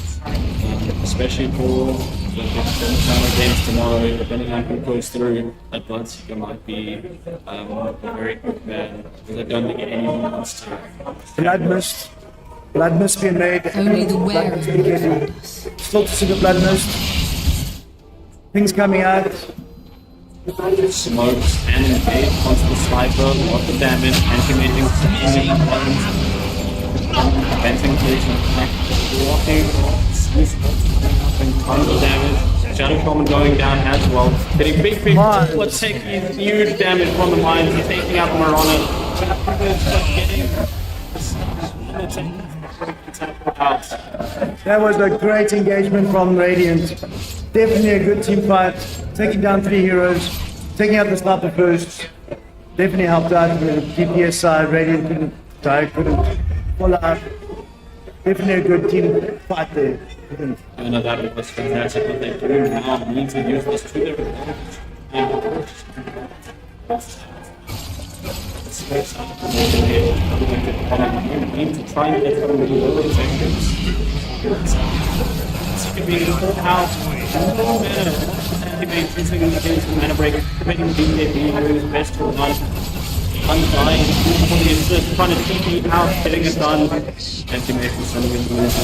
especially for the final games tomorrow, depending on who goes through, that Bloodseeker might be a very good ban, because I don't think anyone wants to. Blood mist being made. Only the Blood wearer mist can being defend made. us. Still to see the blood mist. Things coming out. Smokes and engage onto the sniper, lot of damage, anti-maging, preventing collision, blocking, tons of damage. Shadow Shaman going down as well. Getting big Mines. let's take huge damage from the mines. He's taking out Marana. That was a great engagement from Radiant. Definitely a good team fight. Taking down 3 heroes. Taking out the sniper first. Definitely helped out with the DPS side. Radiant couldn't die, couldn't follow up. Definitely a good team fight there. I know that was fantastic, but they do now need to use this to their advantage. Need to try and get them with lower objectives. This could be a full house, no mana, activate using the mana break, making BKB doing his best to run. Undying, he's just trying to TP out, getting it done. Anti-mage is sending his moves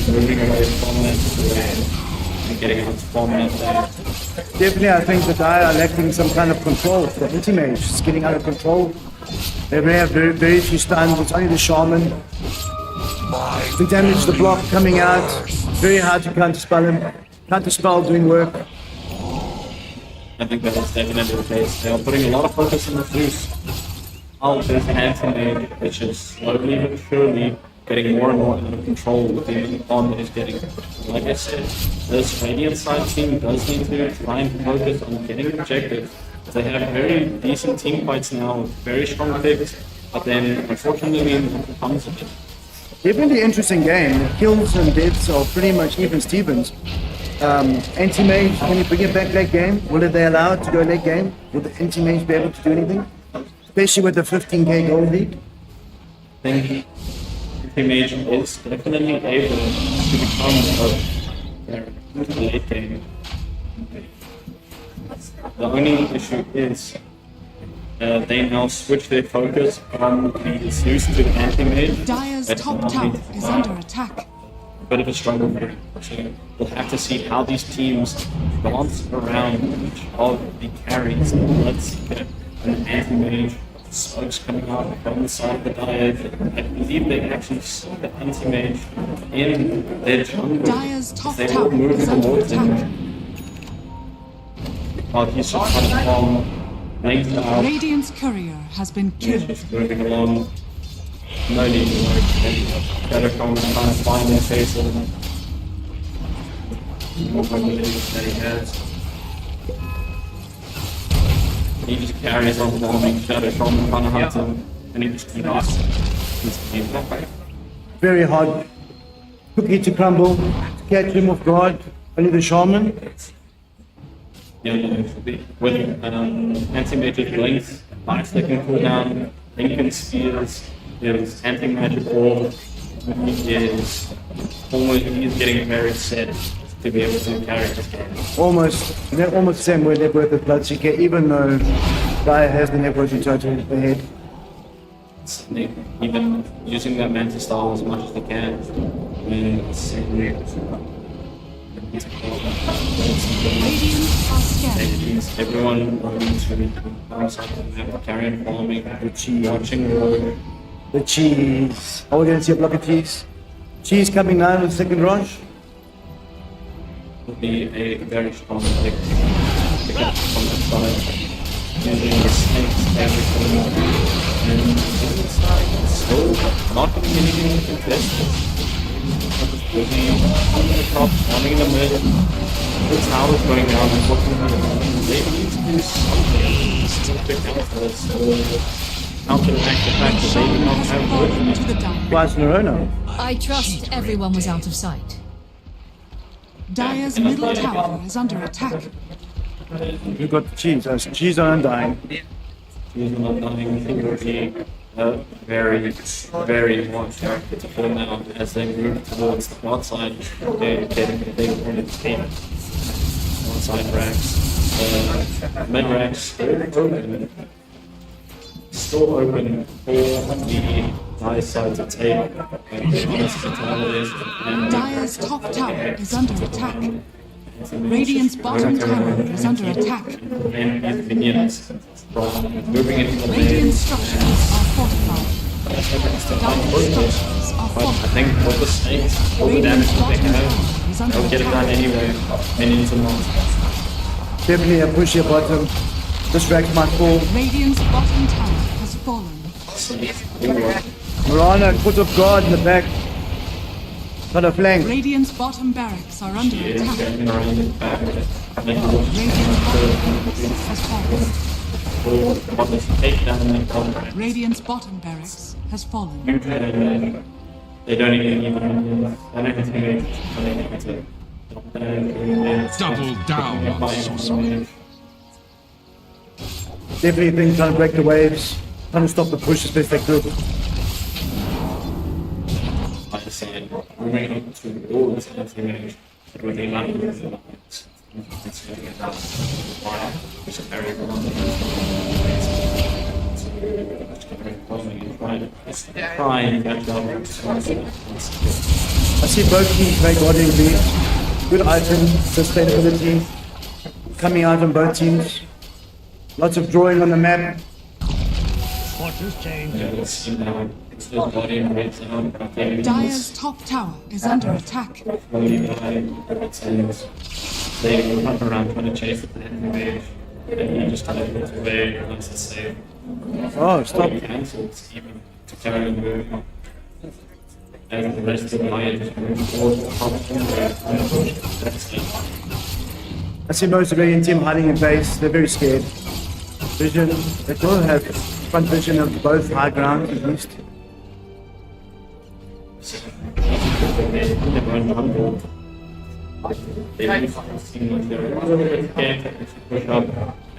moving away from it and getting out from it there. Definitely, I think the Dire are lacking some kind of control. The anti-mage is getting out of control. They may have very few stuns. It's only the shaman. The damage, the block coming out. Very hard to counterspell him. Counterspell doing work. I think that is definitely the case. They are putting a lot of focus on the Zeus. How this anti-mage, which is slowly but surely getting more and more out of control with the amount of bomb that it's getting. Like I said, this Radiant side team does need to try and focus on getting objectives. They have very decent team fights now, very strong picks, But then, unfortunately, nothing comes of it. Definitely interesting game. The kills and deaths are pretty much even Stevens. Anti-mage, can you bring it back late game? Will they allow it to go late game? Will the anti-mage be able to do anything? Especially with the 15k gold lead? I think Mage is definitely able to become a late game. The only issue is they now switch their focus from the Zeus to the anti-mage. Dire's That's top now tower is under attack. a bit of a struggle for them. So we'll have to see how these teams dance around each of the carries. Let's get an anti-mage. Smokes coming out from the side of the dive. I believe they actually see the anti-mage in their jungle. Dire's top They all tower move is under towards attack. him. But he's just kind of making out. Radiant's courier has been killed. Just moving along. No need to worry. Better come trying to find their faces. More abilities that he has. He just carries on bombing Shadow from trying to hunt him, and he just keeps his team back. Very hard cookie to crumble, to catch him off guard. Only the shaman. Yeah, with anti-magic links, 5 second cooldown, Lincoln Spears, his anti-magic ball, he's getting very set to be able to carry this game. Almost the same way net worth as Bloodseeker, even though Dire has the net worth in total ahead. Even using that Manta style as much as they can. Radiant are scared. Everyone needs to be outside the map, carrying, farming, watching water. The cheese. Oh, we didn't see a block of cheese. Cheese coming down with the second rush. Will be a very strong pick up from that side. Using the snakes, everything. And it's still not getting anything to contest this. Looking on the top, running in the middle. The tower's going down and looking at it. They need to do something to counter this. Counteract the fact that they do not have Fallen to wood. the dire. Twice in a row now. I trust everyone was out of sight. Dire's middle tower is under attack. We've got the cheese. Cheese on undying. He's not dying. I think it would be a very, very hard character to pull now as they move towards the bot side. They want to take one side racks. Mid racks still open for the high side to take. Dire's top tower is under attack. Radiant's bottom tower is under attack. And his minions from moving into the Radiant base. structures are fortified. Dire's structures are But I fortified. think with the snakes, all the damage Radiant's that they bottom have, tower is under they'll get it done attack. anyway. Minions and not. Definitely a push here bottom. Distract might fall. Radiant's bottom tower has fallen. Mirana, foot of guard in the back. Got a flank. Radiant's bottom barracks are under Is attack. getting around the back. Radiant's bottom barracks has fallen. Want to take down that contract. Radiant's bottom barracks has fallen. They don't even need them. I don't think Double down, sorcerer. Definitely think trying to break the waves. Trying to stop the push as best they could. I just said, moving up to the doors and everything, it would be like it's going to get out. Just very try and catch up. I see both teams make ordering beats. Good item, sustainability. Coming out on both teams. Lots of drawing on the map. Dire's top tower is under attack. They run around trying to chase the enemy, and you just kind of move away once it's safe. Oh, stop. Cancels even to carry the move. And the rest of the line just move towards the top of the I see most of the Radiant team hiding in base. They're very scared. Vision, they don't have front vision of both high ground at least. Push up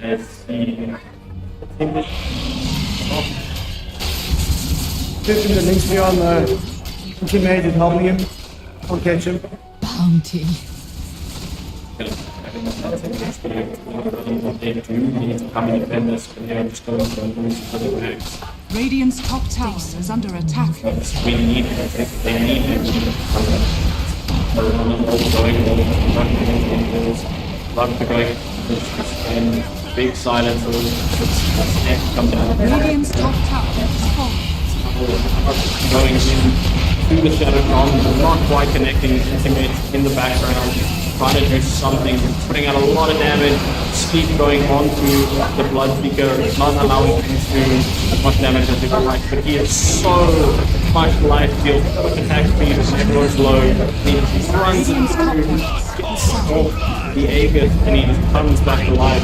as he Fishing the links beyond the teammate is helping him. Can't catch him. Bounty. Radiant's top tower is under attack. they need and big silence come down. Radiant's top tower is falling. Going in through the shadow column, not quite connecting his teammates in the background, trying to do something, putting out a lot of damage, Sleep going onto the Blood Seeker, not allowing him to do as much damage as he would like, but he has so much life steal, so much attack speed, and everyone's low, he runs into the Aegis and he just comes back to life.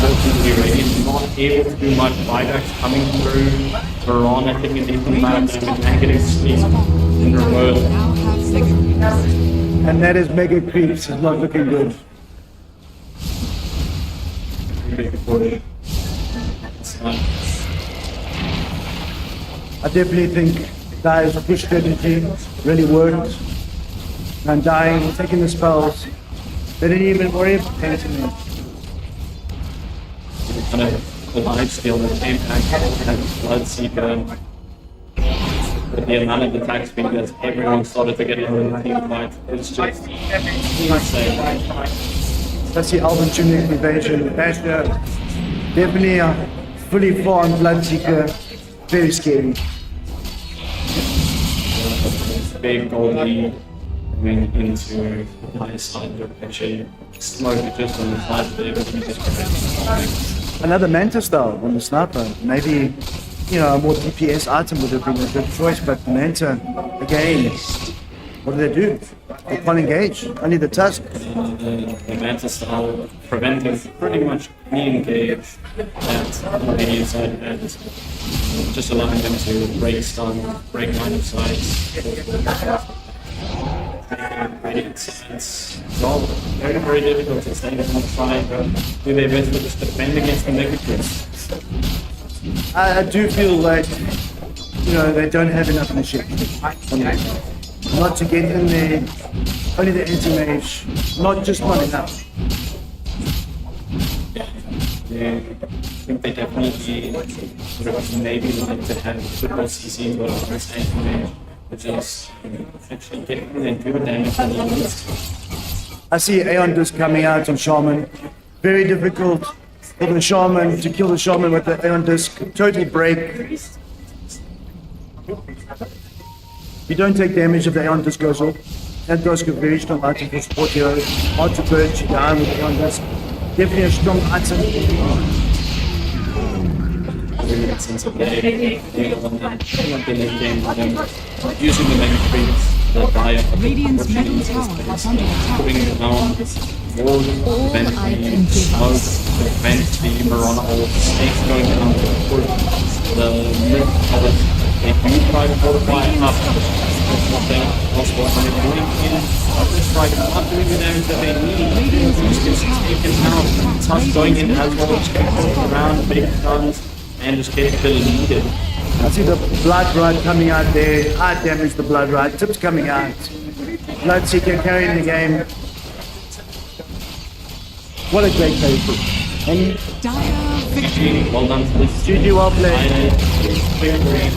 Unfortunately, Radiant's not able to do much. Buybacks coming through. Verona taking a decent amount of damage and getting Sleep in reverse. Now have victory. And that is mega creeps. It's not looking good. I definitely think Dyer's push strategy really worked. And dying, taking the spells. They didn't even worry about painting it. Kind of the life steal that came back and Blood Seeker. With the amount of attack speed that everyone started to get into the team fight, it's just insane. That's the Alvin Tunic invasion. Basher, definitely a fully formed Bloodseeker. Very scary. Big gold lead going into the high side direction. Smoke just on the side there, but he just Another Mantis though on the sniper. Maybe, you know, a more DPS item would have been a good choice, but Manta, again, what do they do? They can't engage. Only the Tusk. the Manta style preventing pretty much any engage that the side and just allowing them to break stun, break line of sight. It's all very, very difficult to stay on the side, do their best to just defend against the negatives. I do feel like, you know, they don't have enough initiative. Not to get in there, only the anti-mage, not just not enough. Yeah, I think they definitely would have maybe like to have football CC but on the same way, which is actually getting them do the damage that they need. I see Aeon Disc coming out on Shaman. Very difficult for the Shaman to kill the Shaman with the Aeon Disc. Total break. You don't take damage if the Aeon Disc goes off. That goes to a very strong item for support heroes. Hard to purge you down with the Aeon Disc. Definitely a strong item. Really sense of play, the late game with them using the mega creeps, the dire, Radiant's middle tower is under attack. putting it down, wall, prevent the smoke, prevent the Marana ult, snakes going down to push the mid cover. They do try to fortify up, that's what they also want to do in. Just try to not doing the damage that they need. Just taken out, Tusk going in as well, just going around, big guns, and just getting the needed. I see the Blood Ride coming out there. Hard damage the Blood Ride. Tips coming out. Bloodseeker carrying the game. What a great play. And Dire victory. Well done to this GG, well played. Victory.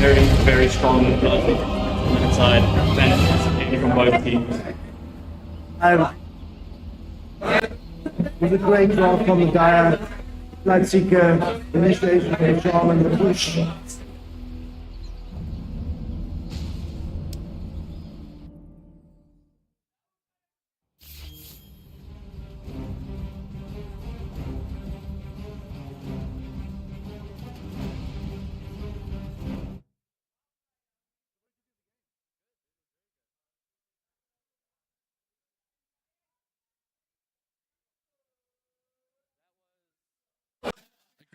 Very, very strong blood on that side. Fantastic from both teams. It was a great draw from the Dire. Bloodseeker, initiation from the Shaman, the push.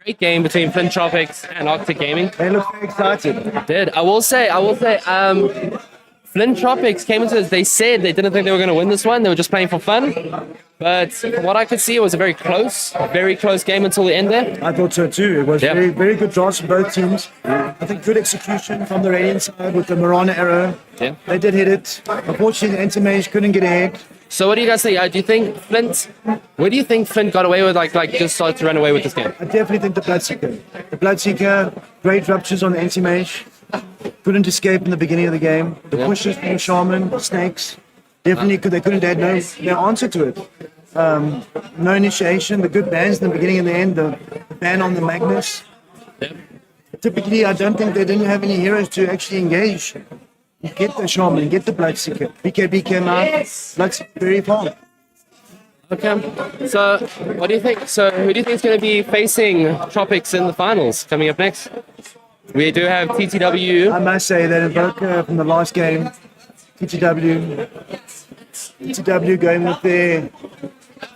great game between Flint Tropics and Arctic Gaming. They look very excited. Did I will say, Flint Tropics came into this. They said they didn't think they were going to win this one. They were just playing for fun. But from what I could see, it was a very close game until the end there. I thought so too. It was very, very good draws from both teams. I think good execution from the Radiant side with the Marana arrow. Yeah. They did hit it. Unfortunately, the Anti-Mage couldn't get ahead. So what do you guys think? Do you think Flint? Where do you think Flint got away with? Like just started to run away with this game? I definitely think the Bloodseeker. The Bloodseeker, great ruptures on the Anti-Mage. Couldn't escape in the beginning of the game. The pushes from the Shaman, the Snakes, definitely they couldn't add no answer to it. No initiation, the good bans in the beginning and the end, the ban on the Magnus. Typically, I don't think they didn't have any heroes to actually engage. Get the Shaman, get the Bloodseeker. BKB came out, Bloodseeker very far. Okay. So what do you think? So who do you think is going to be facing Tropics in the finals coming up next? We do have TTW. I must say that Invoker from the last game, TTW going with their,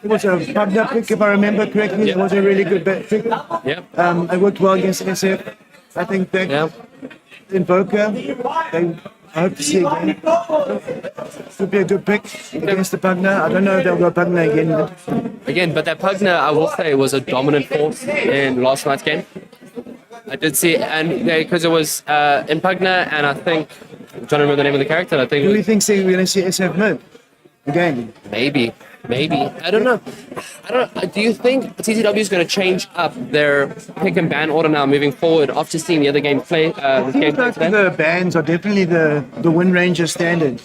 it was a Pugna pick if I remember correctly. It was a really good pick. Yep. It worked well against SF. I think that Invoker, I hope to see again. Could be a good pick against the Pugna. I don't know if they'll go Pugna again. But that Pugna, I will say, was a dominant force in last night's game. I did see, and because it was in Pugna, and I think I'm trying to remember the name of the character. I think. Do we think we're going to see SF mid again? Maybe. I don't know. Do you think TTW is going to change up their pick and ban order now moving forward after seeing the other game play? The bans are definitely the Wind Ranger standard.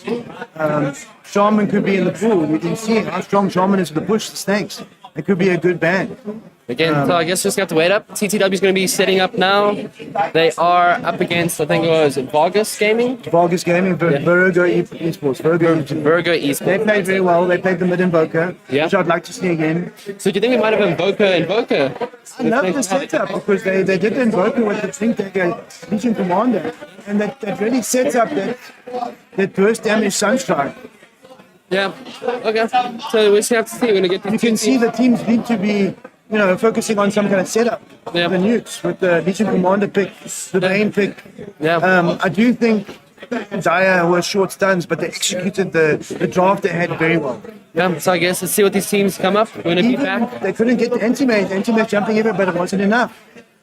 Shaman could be in the pool. You can see how strong Shaman is with the push the Snakes. It could be a good ban. Again, so I guess just have to wait up. TTW is going to be setting up now. They are up against, I think it was Vargas Gaming. Virgo Esports. Virgo Esports. They played very well. They played the mid Invoker, which I'd like to see again. So do you think we might have Invoker? I love the setup because they did the Invoker with the Think Taker Legion Commander, and that really sets up that burst damage Sunstrike. Yeah. Okay. So we just have to see. We're going to get. You can see the teams need to be, focusing on some kind of setup. Yeah. The nukes with the Legion Commander pick, the main pick. Yeah. I do think Zaya was short stuns, but they executed the draft they had very well. Yeah. So I guess let's see what these teams come up. We're going to be back. They couldn't get the Anti-Mage jumping everywhere, but it wasn't enough.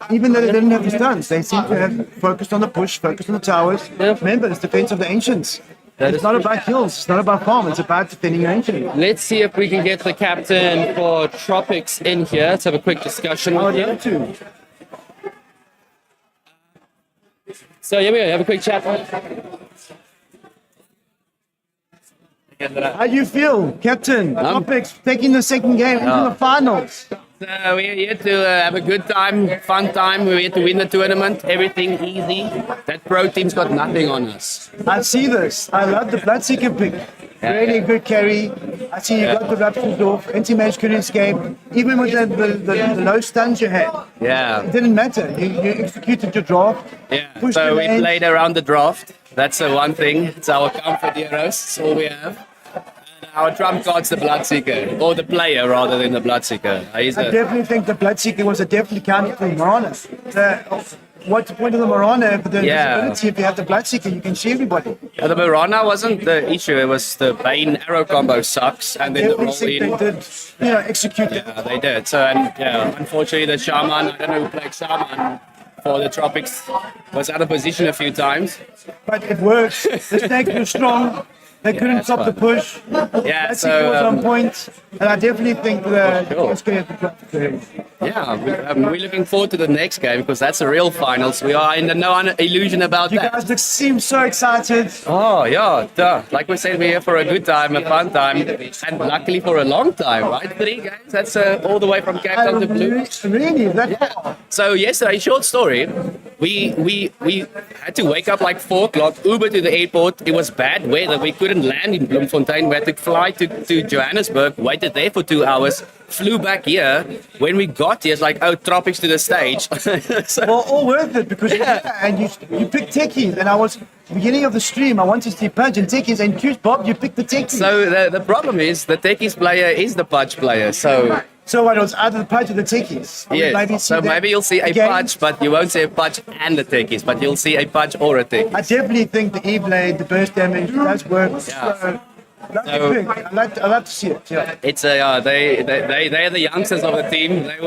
Even though they didn't have the stuns, they seemed to have focused on the push, focused on the towers. Yeah. Remember, it's defense of the Ancients. It's not about kills, it's not about farm, it's about defending your Ancient. Let's see if we can get the captain for Tropics in here to have a quick discussion with you. Too. So here we go, have a quick chat. How do you feel, Captain? Tropics taking the second game into the finals. We're here to have a good time, fun time. We're here to win the tournament. Everything easy. That pro team's got nothing on us. I see this. I love the Bloodseeker pick. Really good carry. I see you got the ruptures off. Anti-Mage couldn't escape. Even with the low stuns you had. Yeah. It didn't matter. You executed your draft. Yeah. Pushed So the we lane. played around the draft. That's the one thing. It's our comfort heroes. That's all we have. Our trump card's the Bloodseeker, or the player rather than the Bloodseeker. I definitely think the Bloodseeker was a definitely counter to the Marana. What's the point of the Marana? The visibility, if you have the Bloodseeker, you can see everybody. The Marana wasn't the issue. It was the Bane arrow combo sucks, and then the roll Everything in. they did, execute it. Yeah, they did. So, unfortunately, the Shaman, I don't know who played Shaman for the Tropics, was out of position a few times. But it worked. The Snakes were strong. They couldn't stop the push. Yeah, Bloodseeker so, was on point. And I definitely think it's going to have to we're looking forward to the next game because that's the real finals. We are in no illusion about You that. guys seem so excited. Oh, yeah, duh. Like we said, we're here for a good time, a fun time, and luckily for a long time, right? 3 games, that's all the way from Cape Town to Blue. Really? That So yesterday, short story, we had to wake up like 4 o'clock, Uber to the airport. It was bad weather. We couldn't land in Bloemfontein. We had to fly to Johannesburg, waited there for 2 hours, flew back here. When we got here, it's like, oh, Tropics to the stage. So, Well, all worth it because and you picked techies, and I was beginning of the stream. I wanted to see Pudge and techies, and Bob, you picked the techies. so the problem is the techies player is the Pudge player. So So what, it was either the punch or the techies? Yes. So maybe you'll see a again. punch, but you won't see a punch and the techies, but you'll see a punch or a techie. I definitely think the E-blade, the burst damage, does work. Yeah. I'd like to see it. Yeah. It's they're the youngsters of the team. They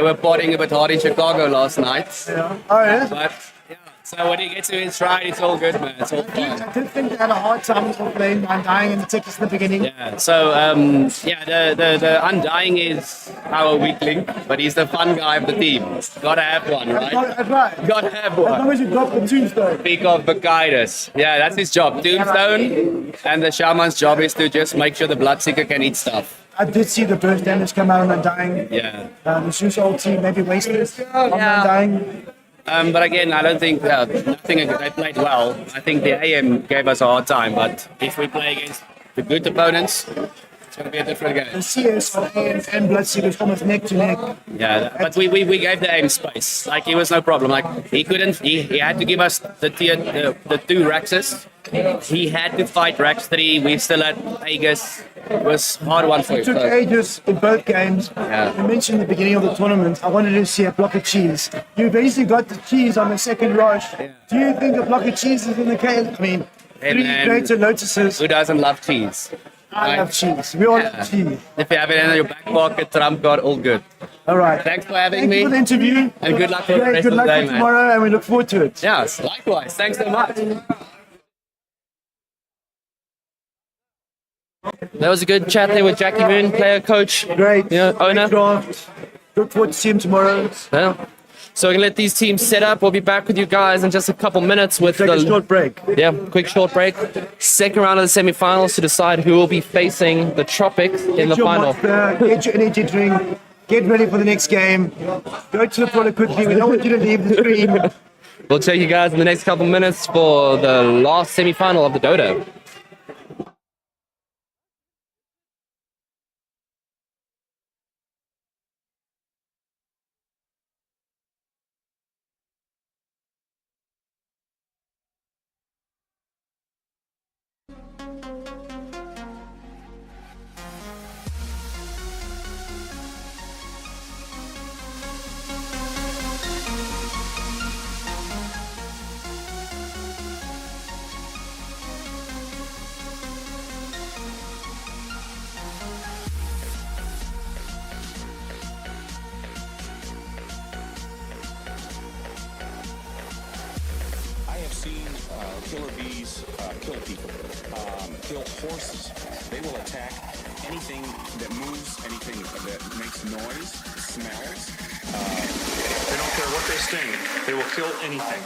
were partying a bit hard in Chicago last night. Oh, yeah. But yeah, so when he gets to his stride, it's all good, man. It's all fun. I did think they had a hard time with playing Undying and the tickets in the beginning. Yeah. So the Undying is our weak link, but he's the fun guy of the team. Gotta have one, right? That's right. Gotta have As long one. as you drop the tombstone. Speak of Bacchidus. Yeah, that's his job. Tombstone, and the shaman's job is to just make sure the Bloodseeker can eat stuff. I did see the burst damage come out on Undying. Yeah. The Zeus ulti maybe wasted on Undying. But again, I don't think nothing. They played well. I think the AM gave us a hard time. But if we play against the good opponents, it's going to be a different The game. CS and Bloodseekers almost neck to neck. Yeah, but we gave the AM space. Like, it was no problem. Like, he couldn't. He had to give us the two Raxes. He had to fight Rax 3. We still had Aegis. It was a hard one for him. It took So, ages in both games. Yeah. You mentioned at the beginning of the tournament, I wanted to see a block of cheese. You basically got the cheese on the second rush. Do you think a block of cheese is in the case? I mean, Hey, 3 man. greater lotuses. who doesn't love cheese? I love cheese. We all love cheese. If you have it in your back pocket, trump card, all good. All right. Thanks for having Thank me. you for the interview. And good luck for the Great, rest good of the luck day, for man. tomorrow, and we look forward to it. Yes, likewise. Thanks so much. That was a good chat there with Jackie Moon, player, coach, Great. owner. Great draft. Look forward to seeing him tomorrow. Yeah. So we're gonna let these teams set up. We'll be back with you guys in just a couple minutes with Take a the short break. quick short break. Second round of the semifinals to decide who will be facing the Tropics in the Get your final. monster, get your energy drink, get ready for the next game. Go to the toilet quickly. We don't want you to leave the screen. We'll check you guys in the next couple minutes for the last semifinal of the Dodo. I have seen killer bees kill people, kill horses. They will attack anything that moves, anything that makes noise, smells. They don't care what they sting. They will kill anything.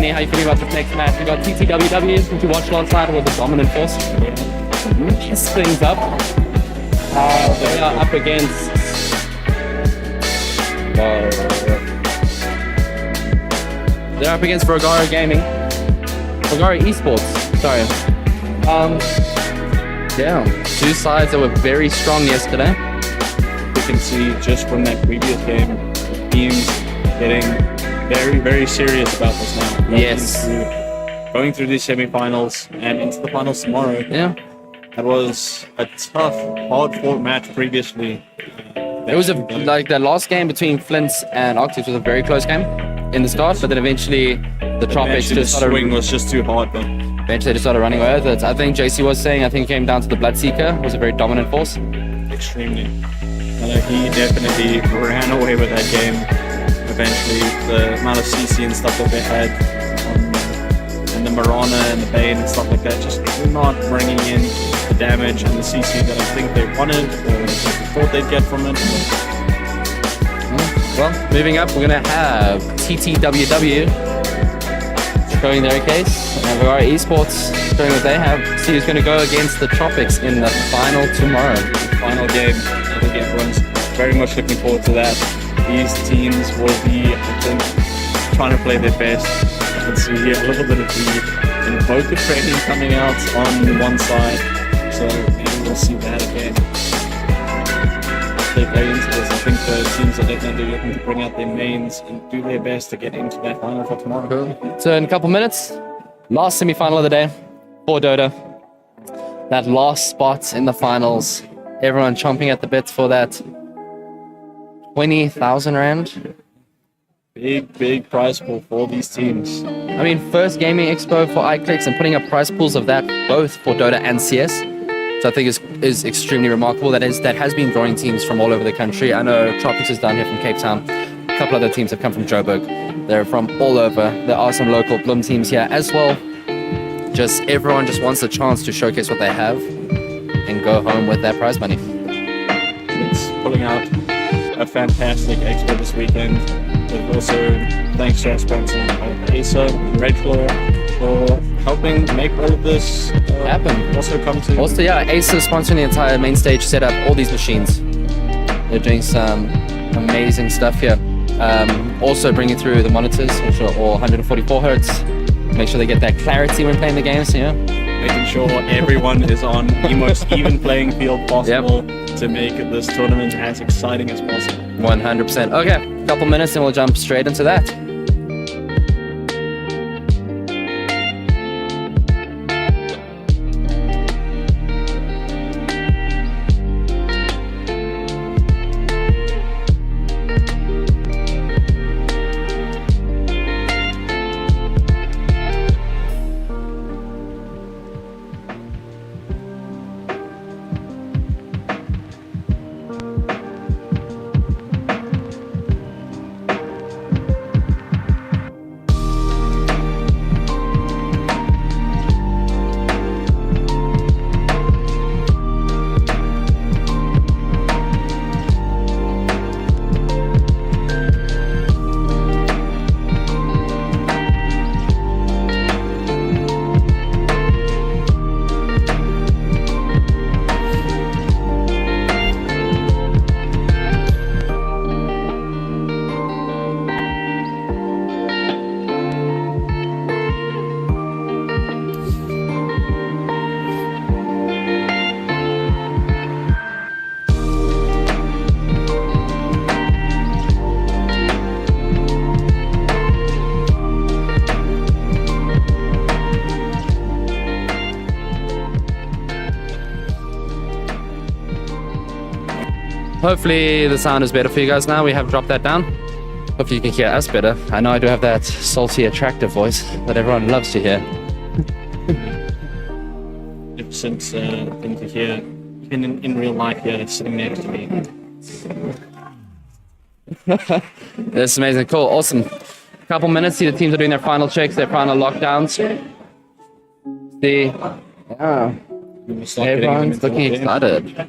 Danny, how you feeling about this next match? We got TTWW, which you watched last night, was a dominant force. Mess things up. They are up against. They're up against Vergara Gaming. Vergara Esports, sorry. Yeah, two sides that were very strong yesterday. You can see just from that previous game, the teams getting very, very serious about this now. Going through these semi-finals and into the finals tomorrow. Yeah. That was a tough, hard-fought match previously. It was like the last game between Flint's and Octix was a very close game in the start, but then eventually the Tropics the just started. swing was just too hard, but Eventually they just started running away with it. I think JC was saying, I think it came down to the Bloodseeker, was a very dominant force. extremely. He definitely ran away with that game. Eventually, the amount of CC and stuff that they had, and the Marana and the Bane and stuff like that, just not bringing in the damage and the CC that I think they wanted or thought they'd get from it. Well, moving up, we're going to have TTWW showing their case, and Vergara Esports showing what they have. See who's going to go against the Tropics in the final tomorrow. Final game. I think everyone's very much looking forward to that. These teams will be, I think, trying to play their best. I can see here a little bit of the Invoker training coming out on one side, so maybe we'll see that again. They play into this. I think the teams are definitely looking to bring out their mains and do their best to get into that final for tomorrow. Cool. So in a couple minutes, last semi-final of the day for Dota. That last spot in the finals. Everyone chomping at the bits for that 20,000 rand. Big prize pool for these teams. I mean, first gaming expo for Iclix and putting up prize pools of that both for Dota and CS. So I think is extremely remarkable. That has been drawing teams from all over the country. I know Tropics is down here from Cape Town. A couple other teams have come from Joburg. They're from all over. There are some local Bloom teams here as well. Just everyone just wants a chance to showcase what they have and go home with their prize money. It's pulling out a fantastic expo this weekend. But also thanks to our sponsor Acer and Redflow for helping make all of this happen. Also come to. Also, yeah, Acer sponsoring the entire main stage setup, all these machines. They're doing some amazing stuff here. Also bringing through the monitors, which are all 144 hertz. Make sure they get that clarity when playing the games, yeah. Making sure everyone is on the most even playing field possible to make this tournament as exciting as possible. 100%. Okay, a couple minutes and we'll jump straight into that. Hopefully the sound is better for you guys now. We have dropped that down. Hopefully you can hear us better. I know I do have that salty, attractive voice that everyone loves to hear. Since thing to hear, even in real life here, sitting next to me. That's amazing. Cool. Awesome. Couple minutes. See the teams are doing their final checks, their final lockdowns. Everyone's looking excited.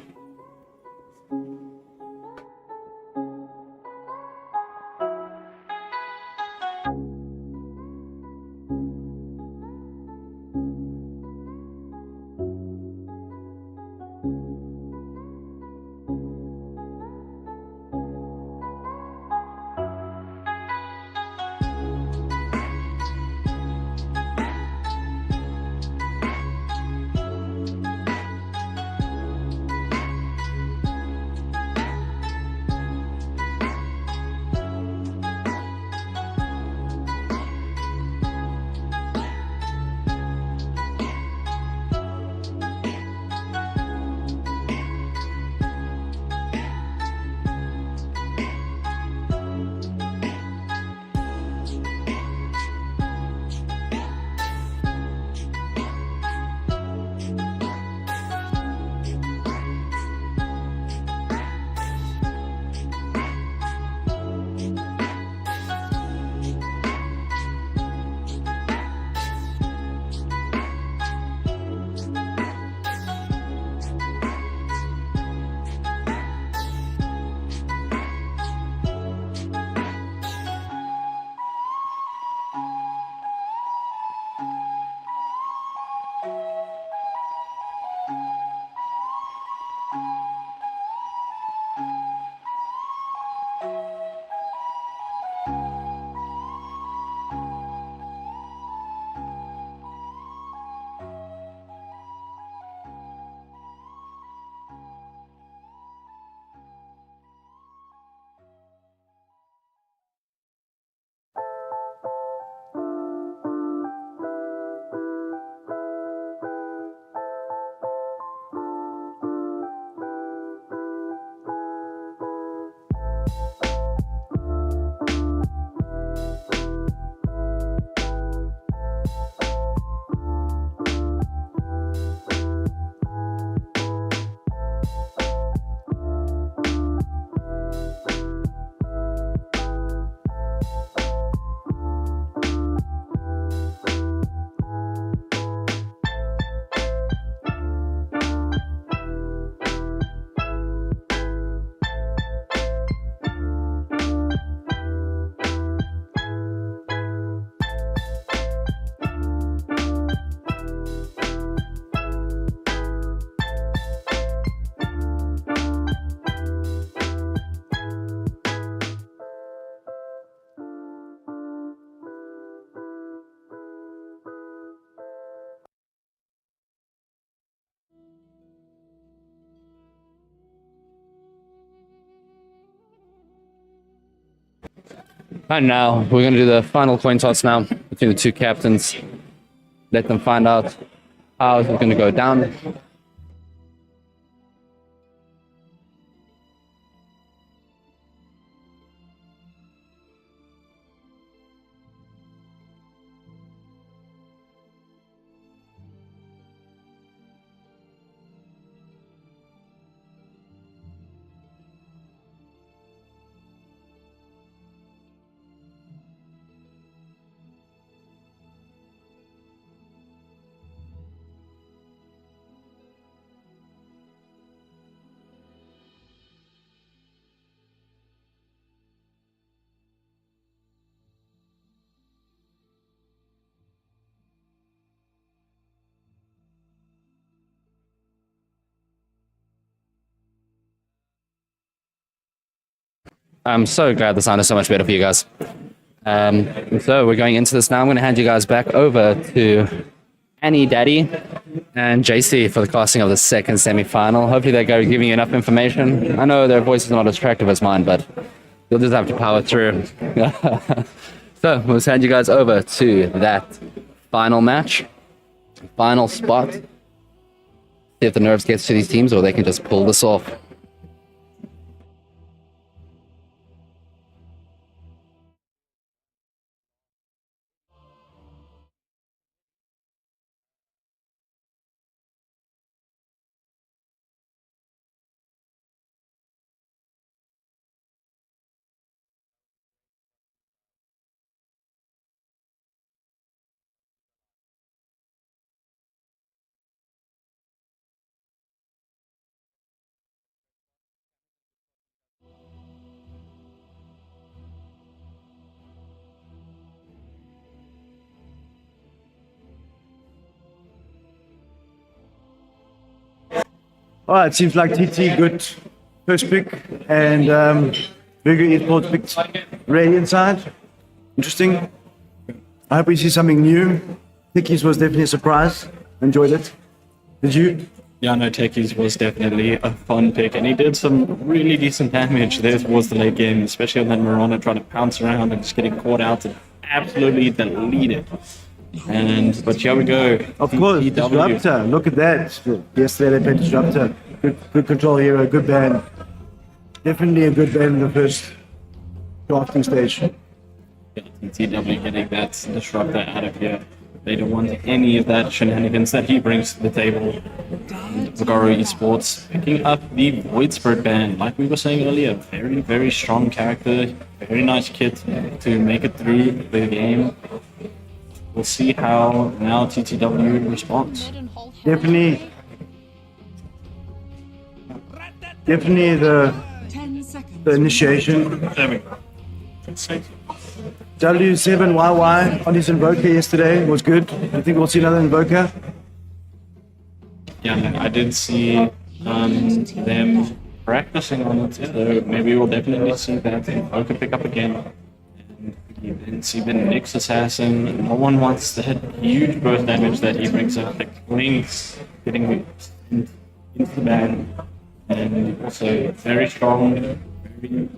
And now we're going to do the final coin toss now between the two captains. Let them find out how it's going to go down. I'm so glad the sound is so much better for you guys. So we're going into this now. I'm going to hand you guys back over to Annie, Daddy, and JC for the casting of the second semi-final. Hopefully they're giving you enough information. I know their voice is not as attractive as mine, but you'll just have to power through. So we'll hand you guys over to that final match, final spot. See if the nerves gets to these teams or they can just pull this off. All right, seems like TT good first pick, and Bigger Esports picked Radiant side. Interesting. I hope we see something new. Tickies was definitely a surprise. Enjoyed it. Did you? Yeah, no, Techies was definitely a fun pick, and he did some really decent damage there towards the late game, especially on that Marana trying to pounce around and just getting caught out and absolutely deleted. But here we go. Of course, TTW. Disruptor. Look at that. Yesterday they played Disruptor. Good control hero, good ban. Definitely a good ban in the first drafting stage. Yeah, TTW getting that Disruptor out of here. They don't want any of that shenanigans that he brings to the table. And Vagaro Esports picking up the Void Spirit ban. Like we were saying earlier, very, very strong character. Very nice kit to make it through the game. We'll see how now TTW responds. Definitely the 10 seconds. the initiation. There we go. W7YY on his Invoker yesterday was good. I think we'll see another Invoker. Yeah, I did see them practicing on it, so maybe we'll definitely see that Invoker pick up again. And we then see the Nyx Assassin. No one wants that huge burst damage that he brings up. The Wings getting into the ban. And also very strong, very,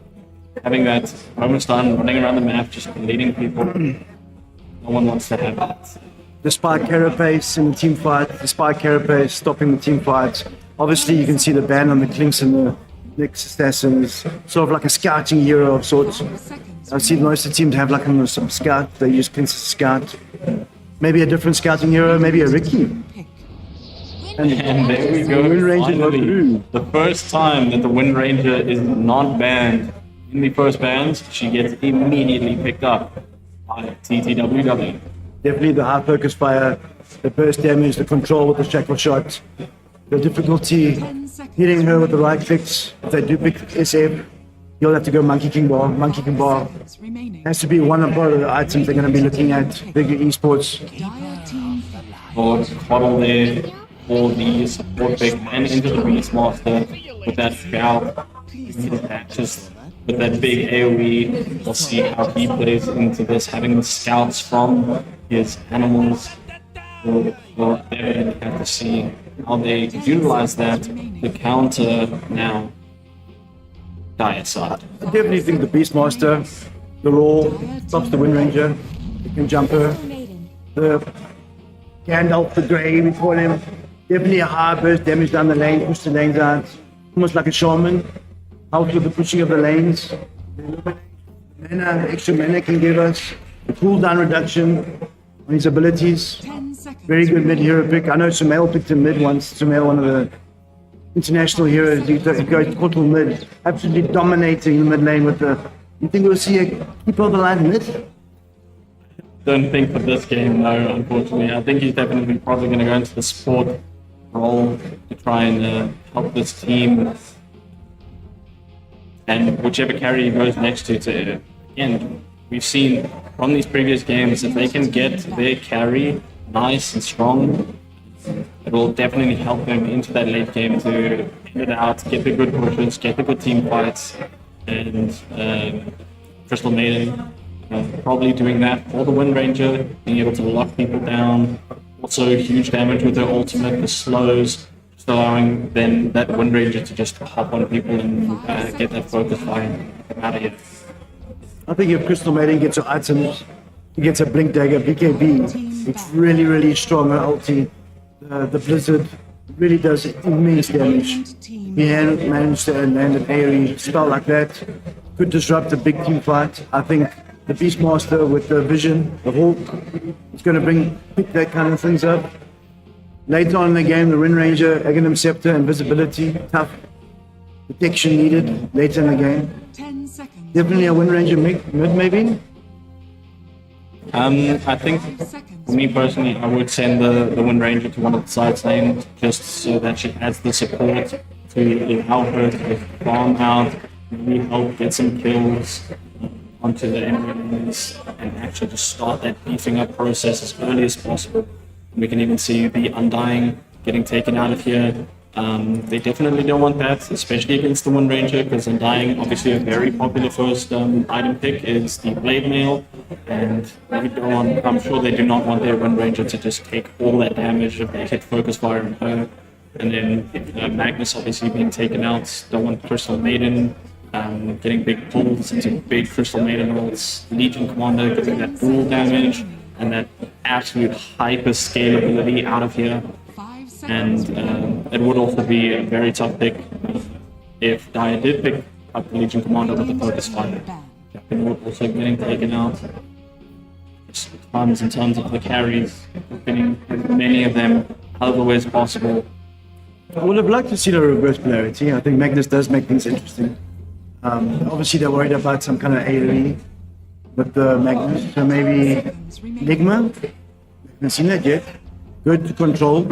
having that moment stun, running around the map, just leading people. No one wants to have that. Despite Carapace in the team fight, despite Carapace stopping the team fights, obviously you can see the ban on the Clinks and the Nyx Assassins, sort of like a scouting hero of sorts. I've seen most of the teams have like some scout, they use Clinks as a scout. Maybe a different scouting hero, maybe a Ricky. And there we go. Wind Ranger got Finally, through. the first time that the Wind Ranger is not banned in the first bans, she gets immediately picked up by TTWW. Definitely the high focus fire, the burst damage, the control with the shackle shot, the difficulty hitting her with the right clicks. If they do pick SF, you'll have to go Monkey King Bar. Monkey King Bar Remaining. has to be one of the items they're going to be looking at. Bigger esports. Dire team. Or Coddle there for the support pick and into the Beastmaster with that scout. Just with that big AoE, we'll see how he plays into this, having the scouts from his animals. We'll definitely have to see how they utilize that to counter now Dire side. I definitely think the Beastmaster the Law stops the Wind Ranger. He can jump her. The Gandalf the Grey, we call him. Definitely a high burst damage down the lane, push the lanes out. Almost like a shaman. Helps with the pushing of the lanes. Mana, extra mana can give us. The cooldown reduction on his abilities. 10 seconds. Very good mid hero pick. I know Sumail picked him mid once. Sumail, one of the international heroes. He goes total mid. Absolutely dominating the mid lane with the... You think we'll see a keeper of the line mid? Don't think for this game, no, unfortunately. I think he's definitely probably going to go into the support role to try and help this team. And whichever carry he goes next to, again, we've seen from these previous games, if they can get their carry nice and strong, it will definitely help them into that late game to end it out, get the good pushes, get the good team fights, and Crystal Maiden probably doing that for the Wind Ranger, being able to lock people down. Also huge damage with their ultimate, the slows, just allowing then that Wind Ranger to just hop on people and get that focus fire and get out of here. I think if Crystal Maiden gets her items, he gets a Blink Dagger, BKB, it's really, really strong. Her ulti, the Blizzard, really does immense damage. He managed to land an AoE spell like that. Could disrupt a big team fight. I think the Beastmaster with the Vision, the Hawk, is going to pick that kind of things up. Later on in the game, the Wind Ranger, Aghanim Scepter, Invisibility, tough protection needed later in the game. 10 seconds. Definitely a Wind Ranger mid, maybe. I think, for me personally, I would send the Wind Ranger to one of the side lanes just so that she has the support to allow her to farm out, really help get some kills onto the enemies, and actually just start that beefing up process as early as possible. We can even see the Undying getting taken out of here. They definitely don't want that, especially against the Wind Ranger, because Undying, obviously a very popular first item pick, is the Blade Mail, and we don't want, I'm sure they do not want their Wind Ranger to just take all that damage if they hit focus fire on her. And then Magnus obviously being taken out, don't want Crystal Maiden getting big pulls into big Crystal Maiden rolls, Legion Commander getting that dual damage, and that absolute hyper scalability out of here. And it would also be a very tough pick if Daya did pick up the Legion Commander with the focus fire. Captain would also getting taken out. Just tons and tons of the carries, getting as many of them out of the way as possible. I would have liked to see the reverse polarity. I think Magnus does make things interesting. Obviously, they're worried about some kind of AoE with the Magnus, so maybe Enigma. Haven't seen that yet. Good control,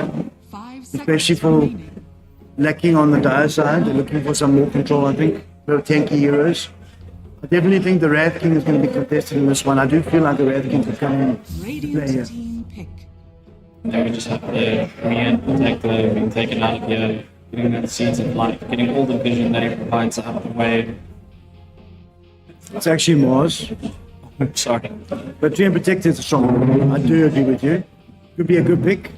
especially for lacking on the Dire side. They're looking for some more control, I think. Very tanky heroes. I definitely think the Wrath King is going to be contested in this one. I do feel like the Wrath King could come in to play here. They would just have to protect being taken out of here, getting that Seeds of Light, getting all the vision that he provides out of the way. It's actually Mars. Sorry. But Tree and Protector is a strong one. I do agree with you. Could be a good pick.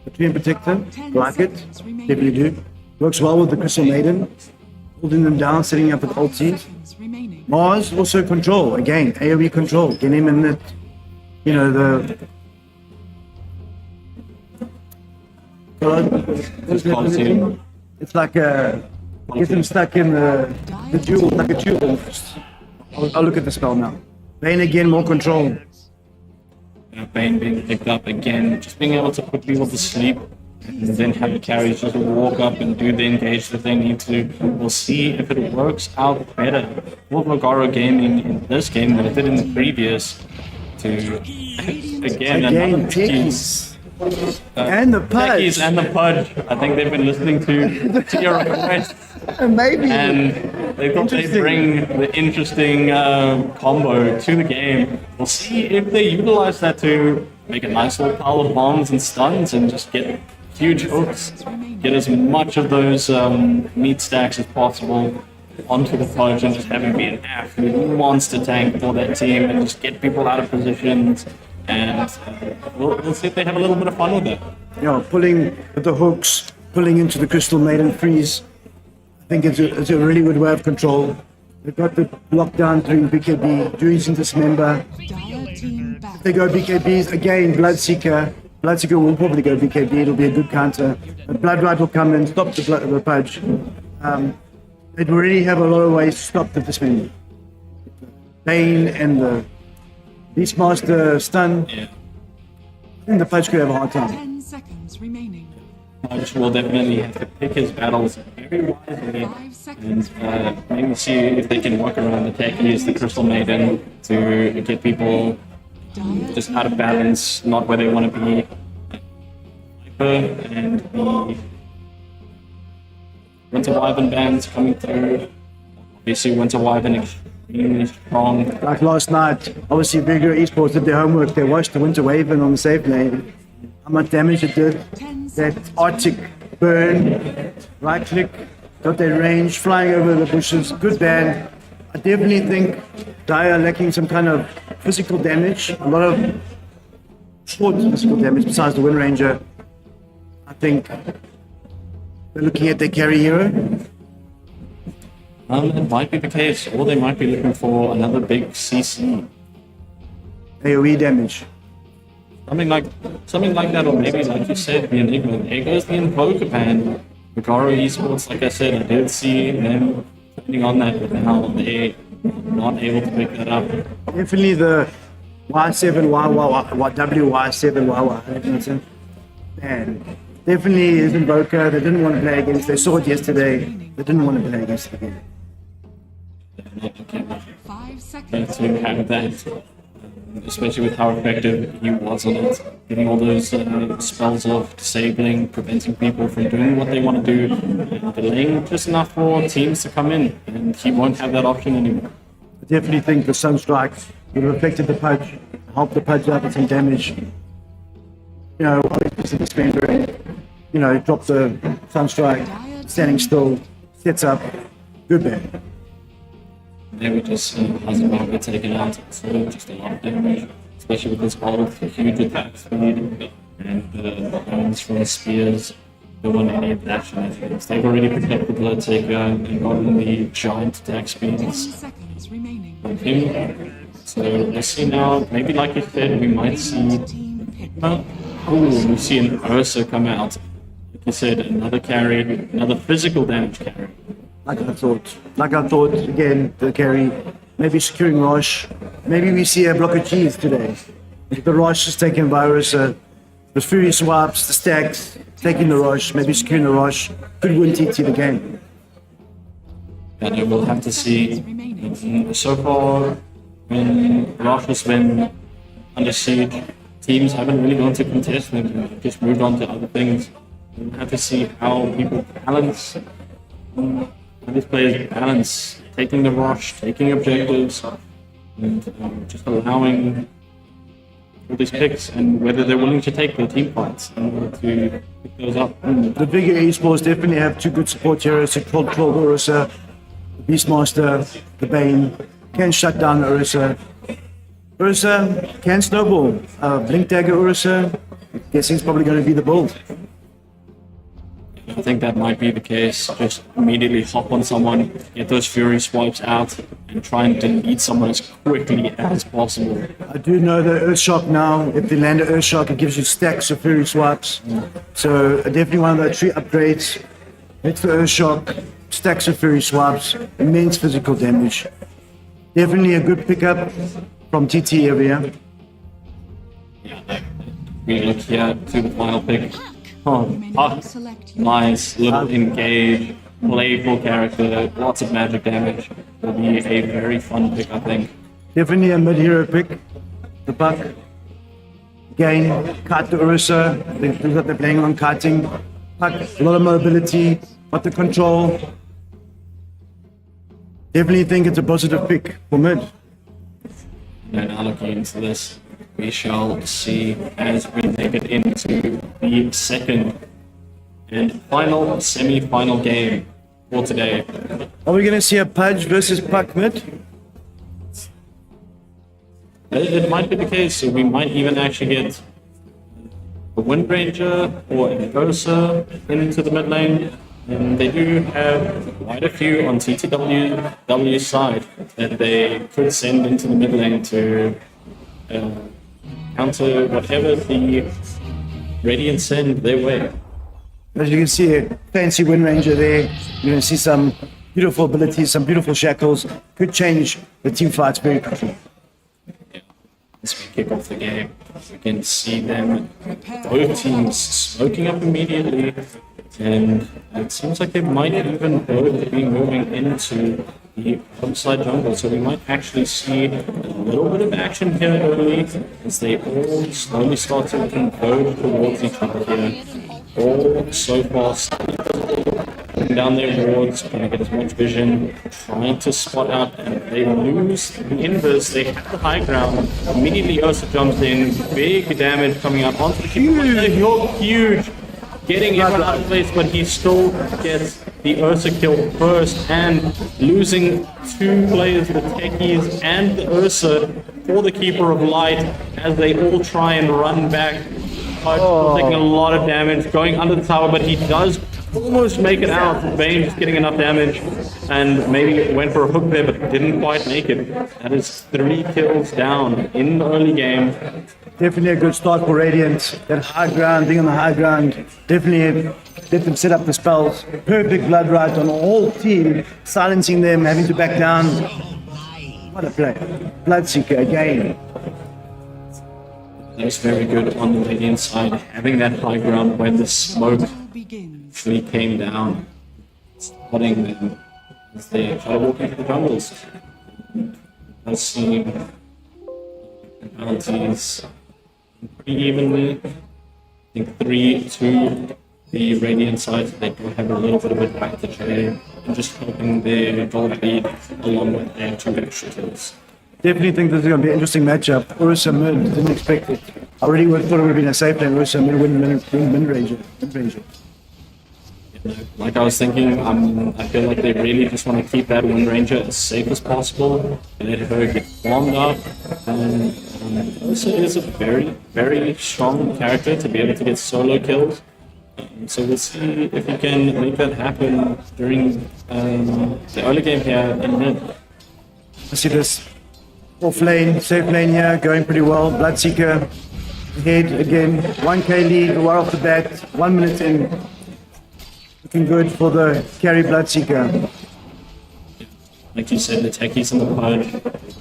The Tree and Protector, like it. Definitely do. Works well with the Crystal Maiden. Holding them down, setting up with ulti. Mars also control. Again, AoE control. Get him in the, the... It's like get them stuck in the duel, like a duel almost. I'll look at the spell now. Bane again, more control. Bane being picked up again, just being able to put people to sleep, and then have the carries just walk up and do the engage that they need to. We'll see if it works out better for Mogaro Gaming in this game than it did in the previous. To again Techies. And the Pudge. Techies and the Pudge. I think they've been listening to your request. Maybe. And they thought they'd bring the interesting combo to the game. We'll see if they utilize that to make a nice little pile of bombs and stuns and just get huge hooks. Get as much of those meat stacks as possible onto the Pudge and just have him be an absolute monster tank for that team and just get people out of positions. And we'll see if they have a little bit of fun with it. Pulling with the hooks, pulling into the Crystal Maiden freeze. I think it's a really good way of control. They've got the lockdown through BKB, Juice and Dismember. Dire team back. If they go BKBs, again, Bloodseeker. Bloodseeker will probably go BKB, it'll be a good counter. But Bloodright will come and stop the Pudge. They'd already have a lot of ways to stop the Dismember. Bane and the Beastmaster stun. Yeah. I think the Pudge could have a hard time. 10 seconds remaining. Pudge will definitely have to pick his battles very wisely 5 seconds. and maybe see if they can work around the tech, use the Crystal Maiden to get people Dire just out of balance, not where they want to be. And the Winter Wyvern bands coming through. Obviously, Winter Wyvern extremely strong. Like last night, obviously Vigor Esports did their homework. They watched the Winter Waven on the safe lane. How much damage it did. 10 That seconds. Arctic burn, right click, got their range, flying over the bushes, good band. I definitely think Dire lacking some kind of physical damage, a lot of short physical damage besides the Wind Ranger. I think they're looking at their carry hero. It might be the case, or they might be looking for another big CC. AoE damage. Something like that, or maybe, like you said, the Enigma. There goes the Invoker band. Vigoro Esports, like I said, I did see them putting on that, but now they're not able to pick that up. Definitely the Y7, WY7, YY. And definitely is Invoker. They didn't want to play against. They saw it yesterday. They didn't want to play against it again. They're not looking 5 seconds. to have that, especially with how effective he was on it, getting all those spells of disabling, preventing people from doing what they want to do, and delaying just enough for teams to come in, and he won't have that option anymore. I definitely think the Sunstrike would have affected the Pudge, helped the Pudge out with some damage. You know, obviously the Spender, you know, drop the Sunstrike, standing still, sets up, good band. They were just Hazard taken out, so just a lot of damage, especially with this old huge attack speed and the bones from the spears. Don't want any of that shenanigans. They've already picked up the Bloodseeker and gotten the giant attack 10 speeds seconds remaining. of him. So let's see now, maybe like you said, we might see Team pick. we see an Ursa come out. Like you said, another carry, another physical damage carry. Like I thought, again, the carry, maybe securing Rosh. Maybe we see a block of cheese today. The Rosh is taken by Ursa. The Fury swaps, the stacks, taking the Rosh, maybe securing the Rosh. Could win TT the game. And we'll have to see. So far, when Rosh has been under siege, teams haven't really gone to contest them, they've just moved on to other things. We'll have to see how people balance, how these players balance taking the Rosh, taking objectives, and just allowing all these picks, and whether they're willing to take their team fights in order to pick those up. The bigger esports definitely have two good support heroes to control Ursa. The Beastmaster, the Bane, can shut down Ursa. Ursa can snowball. Blink Dagger Ursa, guessing it's probably going to be the build. I think that might be the case. Just immediately hop on someone, get those Fury swipes out, and try and delete someone as quickly as possible. I do know the Earthshock now. If they land an Earthshock, it gives you stacks of Fury swipes. So definitely one of the tree upgrades. Hits the Earthshock, stacks of Fury swipes, immense physical damage. Definitely a good pickup from TT area. We look here to the final pick. Oh, May ah, now select your nice little engage, playful character, lots of magic damage. Will be a very fun pick, I think. Definitely a mid-hero pick. The Buck. Again, cut the Ursa. They've got they're playing on cutting. Puck, a lot of mobility, but the control. Definitely think it's a positive pick for mid. And now looking into this, we shall see as we make it into the second and final semi-final game for today. Are we going to see a Pudge versus Puck mid? It might be the case, so we might even actually get a Wind Ranger or an Ursa into the mid lane. And they do have quite a few on TTW's side that they could send into the mid lane to counter whatever the Radiant send their way. As you can see, a fancy Wind Ranger there. You're going to see some beautiful abilities, some beautiful shackles. Could change the team fights very quickly. As we kick off the game, we can see them, both teams smoking up immediately, and it seems like they might even both be moving into the outside jungle, so we might actually see a little bit of action here early as they all slowly start to converge towards each other here. All so fast, putting down their wards, trying to get as much vision, trying to spot out, and they lose the inverse. They have the high ground. Immediately Ursa jumps in, big damage coming up onto the keeper. Huge, getting everyone out of place, but he still gets the Ursa kill first, and losing two players, the Techies and the Ursa, for the Keeper of Light as they all try and run back. Taking a lot of damage, going under the tower, but he does almost make it out. Bane just getting enough damage, and maybe went for a hook there, but didn't quite make it. That is 3 kills down in the early game. Definitely a good start for Radiant. That high ground, being on the high ground, definitely let them set up the spells. Perfect blood right on the whole team, silencing them, having to back down. What a play. Bloodseeker again. That was very good on the Radiant side, having that high ground when the smoke actually came down, spotting them as they try to walk into the jungles. Does seem the bounties pretty evenly. I think 3-2 the Radiant side. They do have a little bit of advantage there, and just helping their gold lead along with their 2 extra kills. Definitely think this is going to be an interesting matchup. Ursa mid, didn't expect it. I already thought it would have been a safe lane. Ursa mid, win Ranger. Like I was thinking, I feel like they really just want to keep that Wind Ranger as safe as possible, let her get warmed up, and Ursa is a very, very strong character to be able to get solo kills. So we'll see if he can make that happen during the early game here in mid. I see this off lane, safe lane here, going pretty well. Bloodseeker ahead again, 1k lead right off the bat, 1 minute in. Looking good for the carry Bloodseeker. Like you said, the techies and the Pudge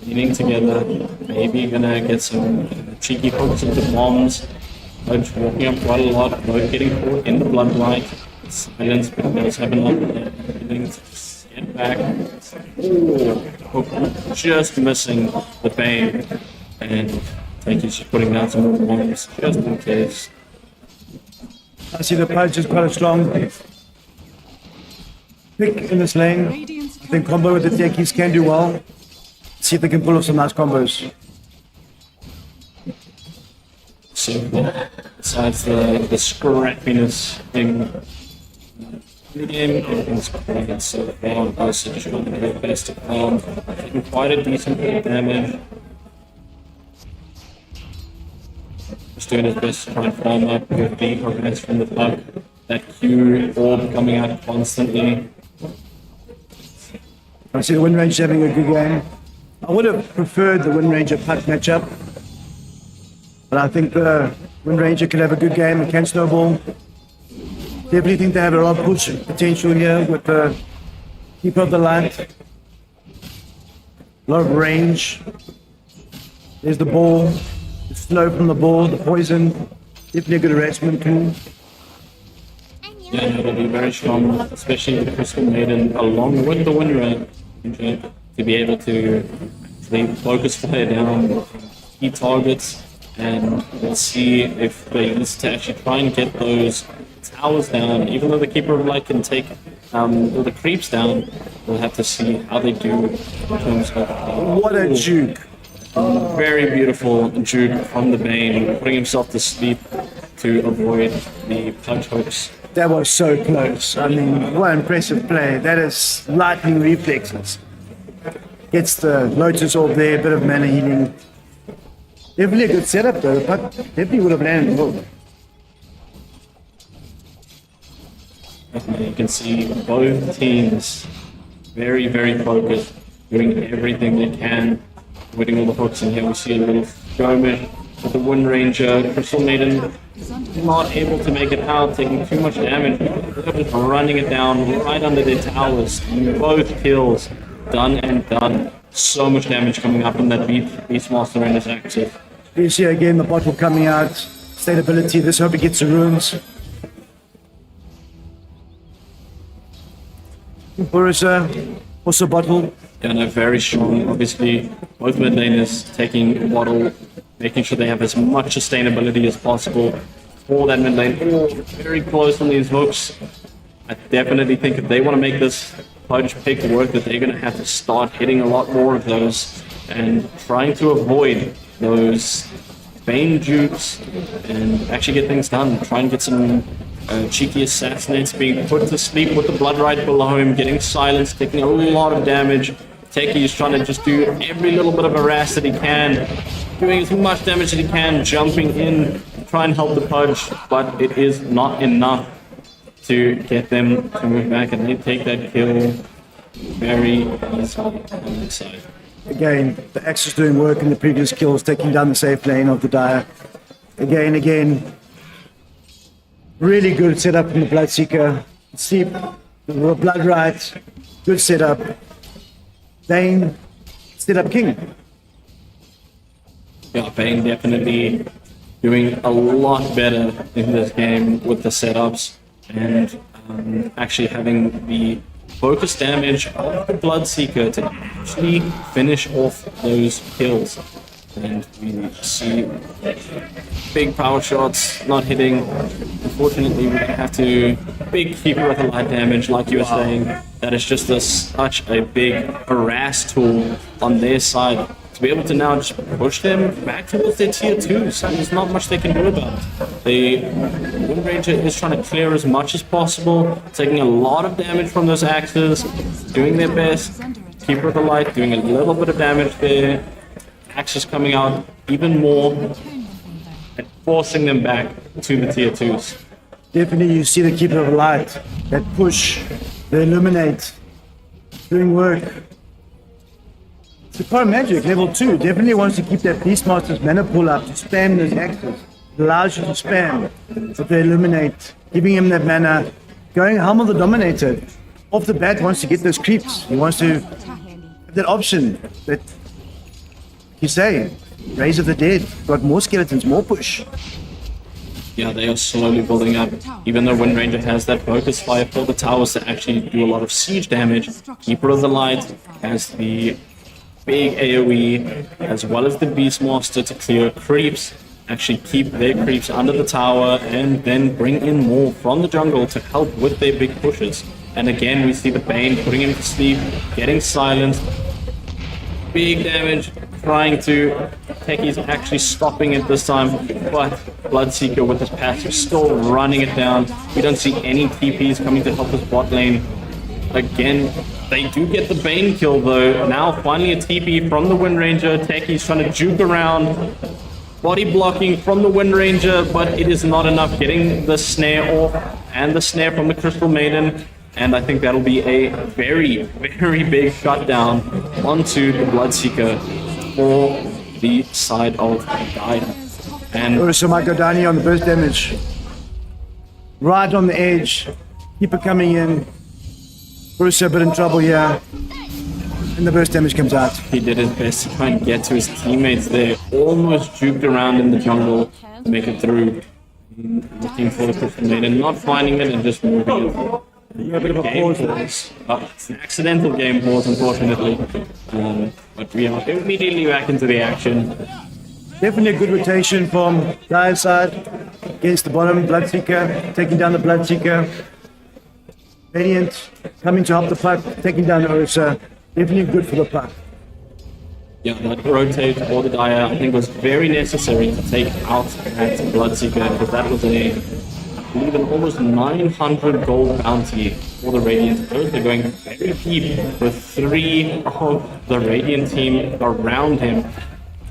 leaning together, maybe gonna get some cheeky hooks into bombs. Pudge walking up quite a lot, both getting caught in the bloodlight. Silence, but does have enough to get back. Hook just missing the Bane, and Techies just putting down some more bombs just in case. I see the Pudge is quite a strong pick in this lane. I think combo with the techies can do well. See if they can pull off some nice combos. So, besides the scrappiness in the game, everything's quiet so far. Also, just trying to do their best to farm, taking quite a decent bit of damage. Just doing his best to try and farm up with the harass from the puck. That Q orb coming out constantly. I see the Wind Ranger having a good game. I would have preferred the Wind Ranger puck matchup, but I think the Wind Ranger can have a good game. It can snowball. Definitely think they have a lot of push potential here with the Keeper of the Light. A lot of range. There's the ball, the slow from the ball, the poison. Definitely a good harassment tool. Yeah, it'll be very strong, especially the Crystal Maiden, along with the Wind Ranger, to be able to actually focus fire down key targets, and we'll see if they use to actually try and get those towers down. Even though the Keeper of Light can take all the creeps down, we'll have to see how they do in terms of... What a juke! Very beautiful juke from the Bane, putting himself to sleep to avoid the punch hooks. That was so close. I mean, what an impressive play. That is lightning reflexes. Gets the Lotus orb there, a bit of mana healing. Definitely a good setup though. The puck definitely would have landed the hook. You can see both teams very, very focused, doing everything they can, winning all the hooks. And here we see a little skirmish with the Wind Ranger. Crystal Maiden not able to make it out, taking too much damage. They're just running it down right under their towers. Both kills done and done. So much damage coming up in that Beastmaster and his axis. You see again the bottle coming out. Stability. This hope he gets the runes. Burisa, also bottle. Yeah, no, very strong. Obviously, both mid laners taking bottle, making sure they have as much sustainability as possible for that mid lane. Oh, very close on these hooks. I definitely think if they want to make this Pudge pick work, that they're going to have to start hitting a lot more of those and trying to avoid those Bane jukes and actually get things done. Try and get some cheeky assassinates being put to sleep with the blood right below him, getting silenced, taking a lot of damage. Teki is trying to just do every little bit of harass that he can, doing as much damage as he can, jumping in, try and help the Pudge, but it is not enough to get them to move back, and they take that kill very easily on this side. Again, the X is doing work in the previous kills, taking down the safe lane of the Dire. Again. Really good setup from the Bloodseeker. Sleep, the Blood Right, good setup. Bane, setup King. Yeah, Bane definitely doing a lot better in this game with the setups and actually having the focus damage of the Bloodseeker to actually finish off those kills. And we see big power shots not hitting. Unfortunately, we have to big keeper with a light damage, like you were saying. That is just such a big harass tool on their side. To be able to now just push them back towards their tier 2s, there's not much they can do about it. The Wind Ranger is trying to clear as much as possible, taking a lot of damage from those axes, doing their best. Keeper of the light doing a little bit of damage there. Axes coming out even more and forcing them back to the tier 2s. Definitely you see the Keeper of Light, that push, the Illuminate, doing work. Super Magic, level 2, definitely wants to keep that Beastmaster's mana pool up, to spam those axes. It allows you to spam with the Illuminate, giving him that mana, going Helm of the Dominator. Off the bat wants to get those creeps, he wants to have that option that you say, Raise of the Dead, got more skeletons, more push. Yeah, they are slowly building up. Even though Wind Ranger has that focus fire for the towers to actually do a lot of siege damage, Keeper of the Light has the big AoE, as well as the Beastmaster to clear creeps, actually keep their creeps under the tower, and then bring in more from the jungle to help with their big pushes. And again, we see the Bane putting him to sleep, getting silenced, big damage, trying to, Teki's actually stopping it this time, but Bloodseeker with his passive still running it down. We don't see any TPs coming to help his bot lane. Again, they do get the Bane kill though. Now finally a TP from the Wind Ranger. Teki's trying to juke around, body blocking from the Wind Ranger, but it is not enough, getting the snare off and the snare from the Crystal Maiden. And I think that'll be a very, very big shutdown onto the Bloodseeker for the side of Dire. And Ursa Magodani on the burst damage. Right on the edge. Keeper coming in. Ursa a bit in trouble here. And the burst damage comes out. he did his best to try and get to his teammates there. Almost juked around in the jungle to make it through. Looking for the Crystal Maiden, not finding it and just moving it. A bit of a pause there. It's an accidental game pause, unfortunately. But we are immediately back into the action. Definitely a good rotation from Dire's side against the bottom. Bloodseeker, taking down the Bloodseeker. Radiant coming to help the puck, taking down the Ursa. Definitely good for the puck. Yeah, that rotate for the Dire, I think, was very necessary to take out that Bloodseeker, because that was I believe an almost 900 gold bounty for the Radiant. They're going very deep with 3 of the Radiant team around him.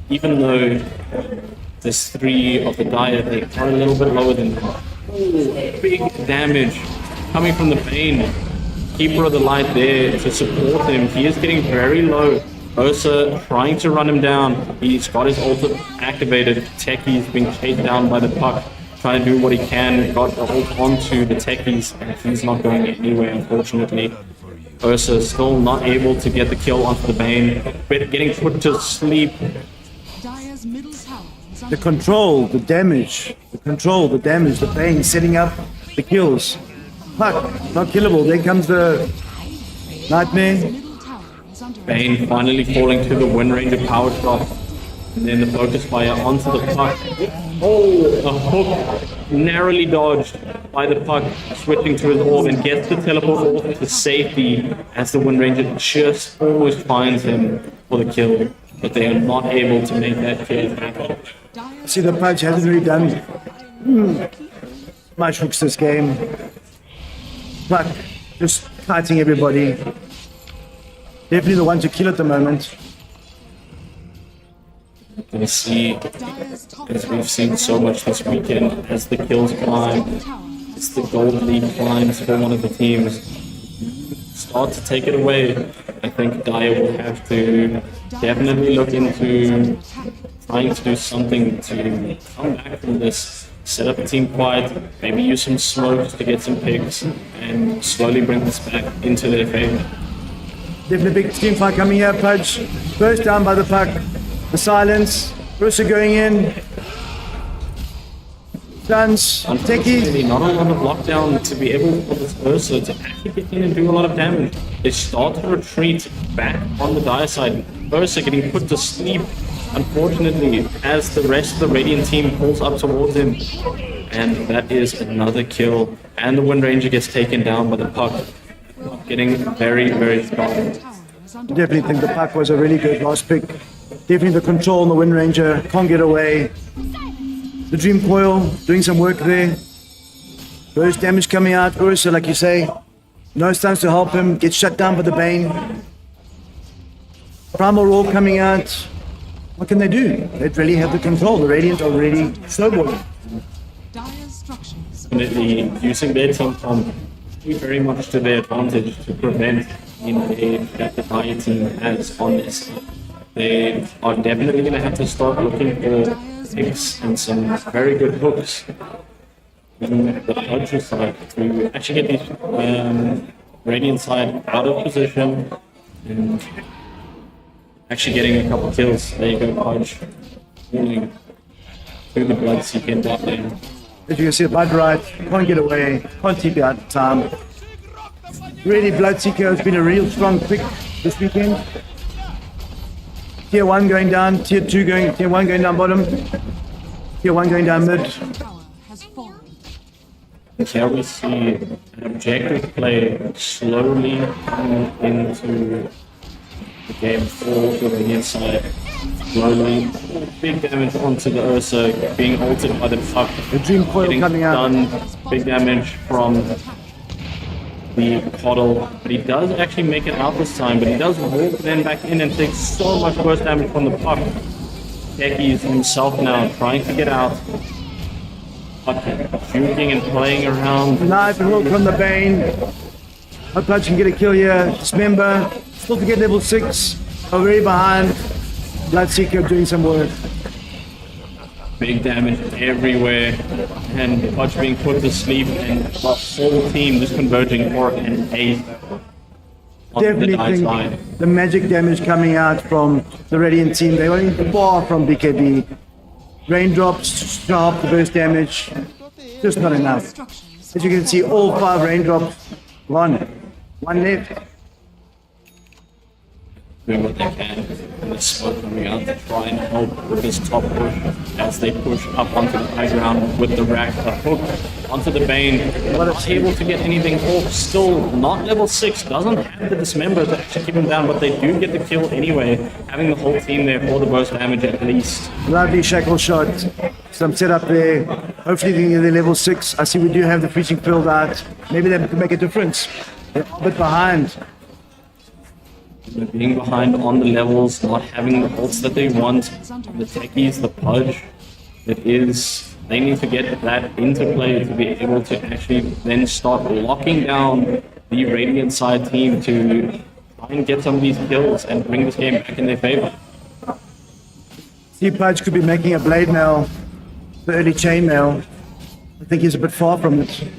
Even though there's 3 of the Dire, they are a little bit lower than him. Ooh, big damage coming from the Bane. Keeper of the Light there to support him. He is getting very low. Ursa trying to run him down. He's got his ult activated. Techie's being chased down by the puck. Trying to do what he can. Got the ult onto the Techies, and he's not going anywhere, unfortunately. Ursa still not able to get the kill onto the Bane. But getting put to sleep. Dire's middle tower is The under control, the damage, the Bane setting up the kills. Fuck, not killable. There comes the Nightmare. middle tower is under Bane finally falling to the Wind Ranger power shot. And then the focus fire onto the puck. Oh, a hook narrowly dodged by the puck, switching to his orb and gets the teleport off to safety as the Wind Ranger just always finds him for the kill. But they are not able to make that kill happen. See, the Pudge hasn't really done much hooks this game. Fuck, just fighting everybody. Definitely the one to kill at the moment. Gonna see, Dire's top as tower we've seen so much this weekend, as the kills climb, tower as the gold lead climbs for one of the teams, start to take it away. I think Dire will have to definitely look into trying to do something to come back from this. Set up a team quiet, maybe use some smokes to get some picks, and slowly bring this back into their favor. Definitely big team fight coming here, Pudge. First down by the puck. The silence. Ursa going in. Stuns. Techie. Unfortunately, not a lot of lockdown to be able for this Ursa to actually get in and do a lot of damage. They start to retreat back on the Dire side. Ursa getting put to sleep, unfortunately, as the rest of the Radiant team pulls up towards him. And that is another kill. And the Wind Ranger gets taken down by the puck. Getting very, very strong. is under Definitely think the puck was a really good last pick. Definitely the control on the Wind Ranger. Can't get away. The Dream Coil doing some work there. Burst damage coming out. Ursa, like you say, no stuns to help him. Gets shut down by the Bane. Primal Roar coming out. What can they do? They really have the control. The Radiant are already snowballing. Dire's structures Definitely using their team comp very much to their advantage to prevent the invade that the Dire team has on this. They are definitely going to have to start looking for picks and some very good hooks on the Pudge side to actually get these Radiant side out of position and actually getting a couple kills. There you go, Pudge. Falling through the Bloodseeker in bot lane. As you can see, Bud right, can't get away, can't keep it out of time. Really, Bloodseeker has been a real strong pick this weekend. Tier 1 going down, Tier 2 going, Tier 1 going down bottom, Tier 1 going down mid. tower has fallen. Here we see an objective play slowly coming into the game for the Radiant side. Slowly, big damage onto the Ursa, being altered by the puck. The Dream Coil Getting coming out. done, big damage from the Coddle, but he does actually make it out this time, but he does walk then back in and takes so much worse damage from the puck. Techie is himself now trying to get out. Puck juking and playing around. Knife and hook from the Bane. Hope Pudge can get a kill here. Dismember, still to get level 6. Very behind. Bloodseeker doing some work. Big damage everywhere, and Pudge being put to sleep, and the whole team just converging for an ace. On the Definitely Dire think side. the magic damage coming out from the Radiant team. They were far from BKB. Raindrops, sharp, the burst damage. Just not enough. Structures As you can see, all 5 raindrops gone. One left. Doing what they can, and the smoke coming out to try and help with this top push as they push up onto the high ground with the rack, the hook onto the Bane. Not able to get anything off, still not level 6, doesn't have the Dismember to actually keep him down, but they do get the kill anyway, having the whole team there for the burst damage at least. Lovely shackle shot. Some setup there. Hopefully they can get their level 6. I see we do have the freezing field out. Maybe they can make a difference. They're a bit behind. Being behind on the levels, not having the ults that they want, the techies, the Pudge, it is they need to get that into play to be able to actually then start locking down the Radiant side team to try and get some of these kills and bring this game back in their favor. See, Pudge could be making a blade mail, the early chain mail. I think he's a bit far from it.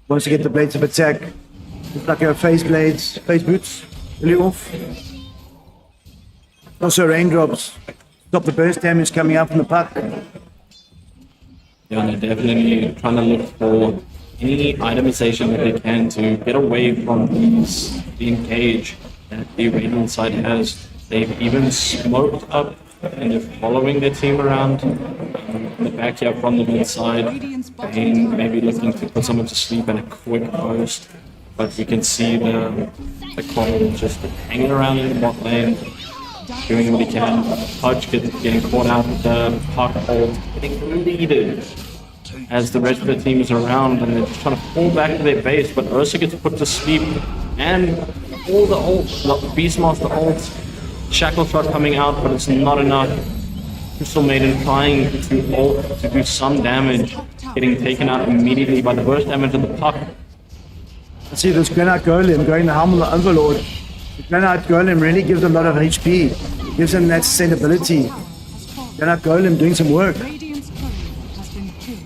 Wants to get the blades of attack. It's like a phase blades, phase boots, really off. Also raindrops. Stop the burst damage coming out from the puck. Yeah, they're definitely trying to look for any itemization that they can to get away from the engage that the Radiant side has. They've even smoked up and they're following their team around the back here from the mid side. And maybe looking to put someone to sleep in a quick post. But you can see the Cole just hanging around in the bot lane, doing what he can. Pudge getting caught out with the puck hold, getting leaded as the rest of the team is around and they're just trying to fall back to their base, but Ursa gets put to sleep and all the ults, Beastmaster ults, Shackle Shot coming out, but it's not enough. Crystal Maiden trying to ult to do some damage, getting taken out immediately by the burst damage of the puck. I see this Granite Golem going to Helm of the Overlord. The Granite Golem really gives them a lot of HP, gives them that sustainability. Granite Golem doing some work. Radiant's courier has been killed.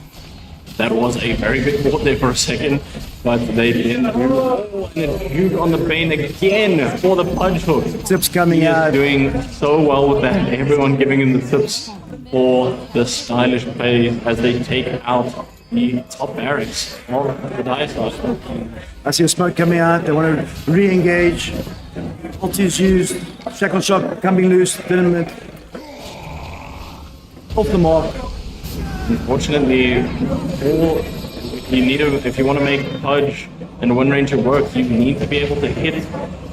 That was a very big ward there for a second, but they didn't. Oh, and then huge on the Bane again for the Pudge hook. Tips coming He is out. doing so well with that. Everyone giving him the tips for the stylish play as they take out the top barracks of the Dice. I see a smoke coming out. They want to re-engage. Ult is used. Shackle Shot coming loose. Dynamite. Off the mark. Unfortunately, if you want to make Pudge and Wind Ranger work, you need to be able to hit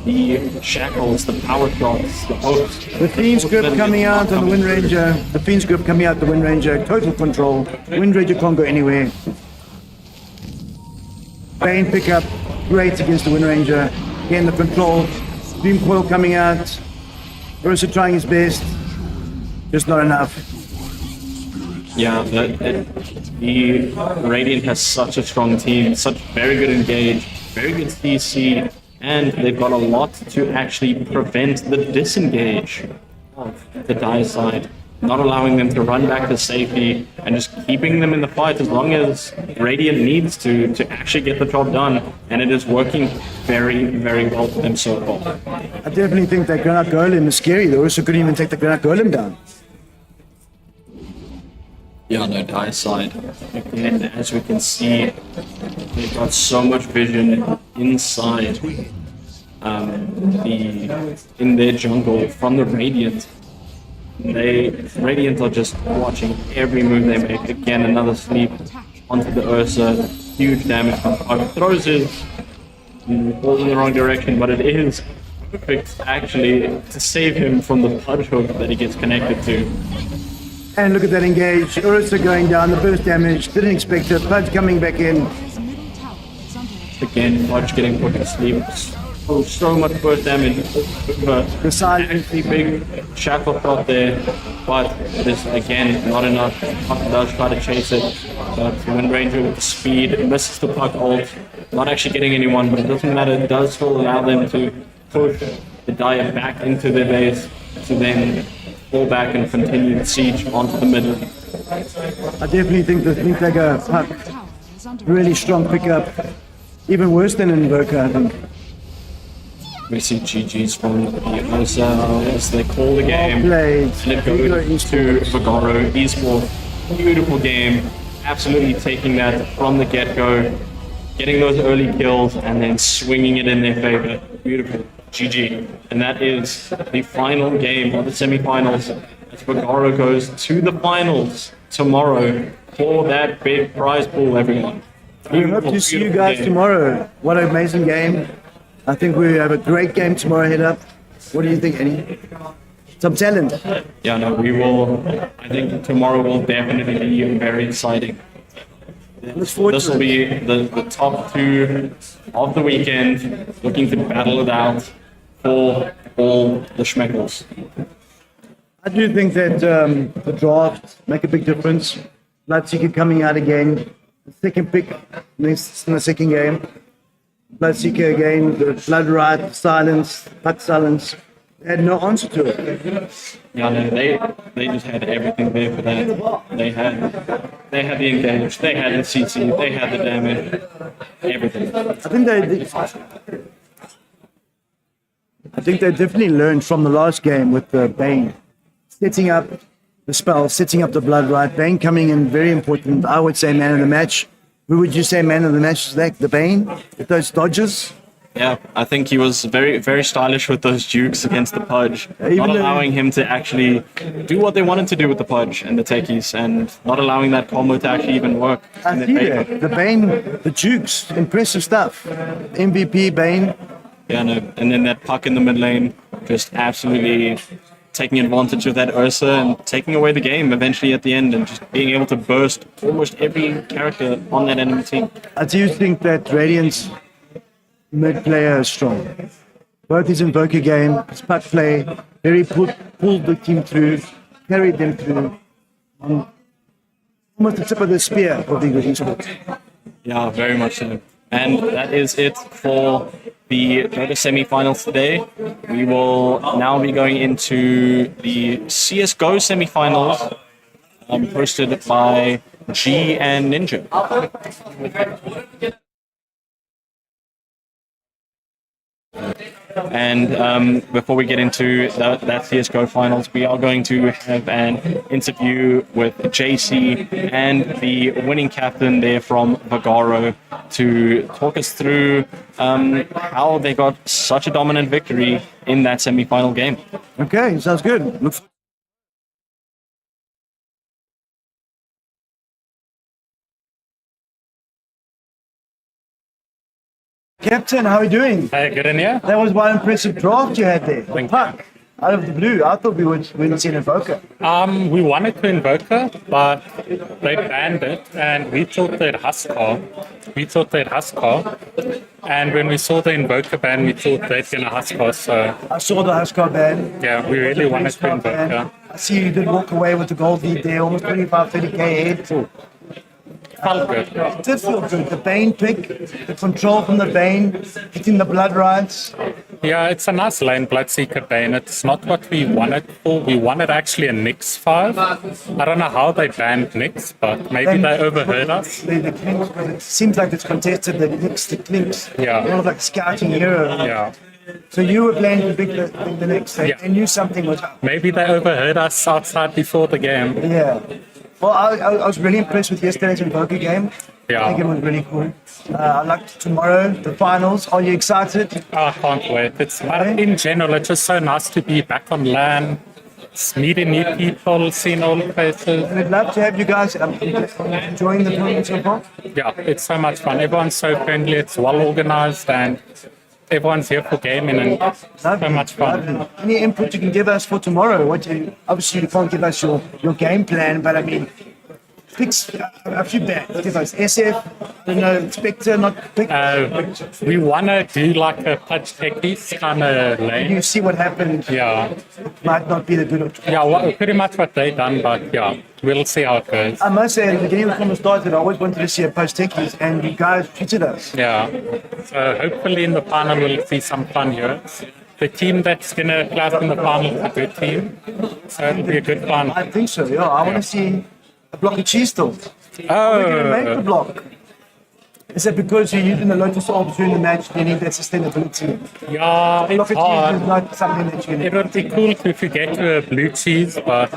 the shackles, the power shots, the hooks. The Fiend's Grip coming out on the Wind Ranger. The Fiend's Grip coming out the Wind Ranger. Total control. Wind Ranger can't go anywhere. Bane pickup. Great against the Wind Ranger. Again, the control. Beam Coil coming out. Ursa trying his best. Just not enough. Yeah, the Radiant has such a strong team, such very good engage, very good CC, and they've got a lot to actually prevent the disengage of the Die side, not allowing them to run back to safety and just keeping them in the fight as long as Radiant needs to actually get the job done, and it is working very, very well for them so far. I definitely think that Granite Golem is scary. They also couldn't even take the Granite Golem down. Yeah, no, Die side. Again, as we can see, they've got so much vision inside in their jungle from the Radiant. Radiant are just watching every move they make. Again, another sleep onto the Ursa. Huge damage from Pug. Throws it, falls in the wrong direction, but it is perfect actually to save him from the Pudge hook that he gets connected to. And look at that engage. Ursa going down, the burst damage. Didn't expect it. Pudge coming back in. His middle tower is under attack. Again, Pudge getting put to sleep. So much burst damage. The side. Actually big shackle shot there, but it is again not enough. Puck does try to chase it, but Wind Ranger with the speed misses the Puck ult. Not actually getting anyone, but it doesn't matter. It does still allow them to push the Dire back into their base to then fall back and continue the siege onto the middle. I definitely think the Blink Dagger Puck, Tower is under really strong pickup. Even worse than Invoker, I think. We see GG's from the Ursa as they call the game. Played. And it goes to Vigoro Esports. Beautiful game. Absolutely taking that from the get-go. Getting those early kills and then swinging it in their favor. Beautiful. GG. And that is the final game of the semi-finals as Vigoro goes to the finals tomorrow for that big prize pool, everyone. We hope to see you guys tomorrow. What an amazing game. I think we have a great game tomorrow head up. What do you think, Annie? Some talent. Yeah, no, we will. I think tomorrow will definitely be very exciting. Look forward This to will it. be the top two of the weekend, looking to battle it out for all the schmeckles. I do think that the draft make a big difference. Bloodseeker coming out again. The second pick next in the second game. Bloodseeker again, the Blood Right, Silence, Puck Silence. They had no answer to it. Yeah, no, they just had everything there for that. They had the engage, they had the CC, they had the damage, everything. I think they definitely learned from the last game with the Bane. Setting up the spell, setting up the Blood Right. Bane coming in, very important. I would say man of the match. Who would you say man of the match is that? The Bane? With those dodges? Yeah, I think he was very, very stylish with those dukes against the Pudge, not allowing him to actually do what they wanted to do with the Pudge and the techies, and not allowing that combo to actually even work. I see that. The Bane, the Dukes, impressive stuff. MVP, Bane. Yeah, no, and then that puck in the mid lane, just absolutely taking advantage of that Ursa and taking away the game eventually at the end, and just being able to burst almost every character on that enemy team. I do think that Radiant's mid player is strong. Both his Invoker game, his puck play, very pulled the team through, carried them through. Almost the tip of the spear of the English esports. Yeah, very much so. And that is it for the Dota semi-finals today. We will now be going into the CSGO semi-finals, hosted by G and Ninja. And before we get into that CSGO finals, we are going to have an interview with JC and the winning captain there from Vagaro to talk us through how they got such a dominant victory in that semi-final game. Okay, sounds good. Captain, how are you doing? Hey, good in here? That was one impressive draft you had there. Puck, out of the blue. I thought we would see an Invoker. We wanted to Invoker, but they banned it, and we thought they'd Huskar. And when we saw the Invoker ban, we thought they'd gonna Huskar, so... I saw the Huskar ban. Yeah, we really wanted to Invoker. I see you did walk away with the gold lead there, almost 25, 30k ahead. Ooh. Felt good. It did feel good. The Bane pick, the control from the Bane, hitting the Blood Rides. Yeah, it's a nice lane, Bloodseeker Bane. It's not what we wanted for. We wanted actually a Nyx 5. I don't know how they banned Nyx, but maybe they overheard us. The Clinks, but it seems like it's contested, the Nyx, the Clinks. Yeah. More like scouting hero. Yeah. So you were planning to pick the Nyx, Yeah. and knew something was up. Maybe they overheard us outside before the game. Yeah. Well, I was really impressed with yesterday's Invoker game. Yeah. I think it was really cool. I like tomorrow, the finals. Are you excited? Oh, I can't wait. In general, it's just so nice to be back on LAN, meeting new people, seeing old faces. I'd love to have you guys enjoying the tournament so far. Yeah, it's so much fun. Everyone's so friendly, it's well organized, and everyone's here for gaming, and it's so much fun. Lovely. Any input you can give us for tomorrow? Obviously, you can't give us your game plan, but I mean, picks a few bets. Give us SF, Spectre, not pick. We want to do like a Pudge Techies kind of lane. You see what happened. Yeah. Might not be the good. Yeah, pretty much what they done, but yeah, we'll see how it goes. I must say, at the beginning when it started, I always wanted to see a post techies, and you guys treated us. Yeah. So hopefully in the final we'll see some fun heroes. The team that's going to clash in the final is a good team, so it'll be a good fun. I think so, yeah. I want to see a block of cheese still. Oh. We're going to make the block. Is it because you're using the Lotus Orb during the match, you need that sustainability? Yeah, it's Block of cheese is hard. not something that you It would be cool if you get to a blue cheese, but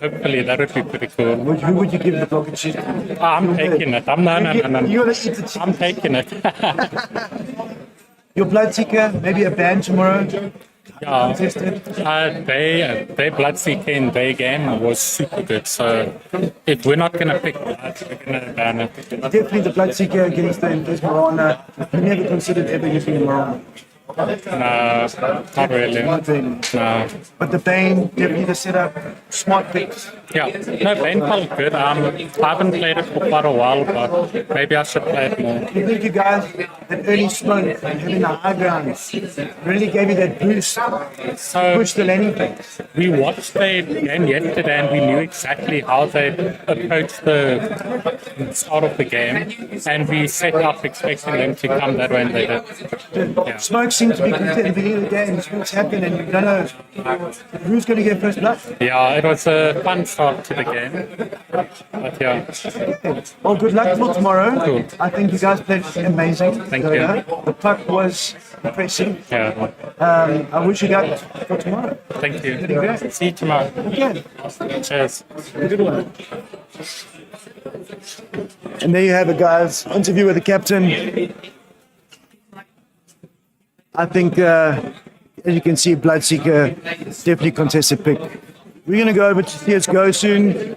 hopefully that would be pretty cool. Who would you give the block of cheese to? I'm taking it. No. You're going to eat the cheese. I'm taking it. Your Bloodseeker, maybe a ban tomorrow. Yeah. Tested. Their Bloodseeker in their game was super good, so if we're not going to pick that, we're going to ban it. Definitely the Bloodseeker against the Morana. You never considered ever using a Morana. No, not really. Not really. No. But the Bane, definitely the setup. smart picks. Yeah, no, Bane felt good. I haven't played it for quite a while, but maybe I should play it more. I think you guys, that early smoke and having the high ground really gave you that boost to So push the landing phase. we watched their game yesterday and we knew exactly how they approached the start of the game, and we set up expecting them to come that way, and they did. Yeah. Smoke seemed to be at the beginning of the game. Smokes happen and you don't know who's going to get first blood. Yeah, it was a fun start to the game. But yeah, Well, good luck for tomorrow. Cool. I think you guys played amazing. Thank you. The puck was impressive. yeah. I wish you guys for tomorrow. Thank you. great. See you tomorrow. Okay. Cheers. Good one. And there you have it, guys. Interview with the captain. I think, as you can see, Bloodseeker definitely contested pick. We're going to go over to CSGO soon.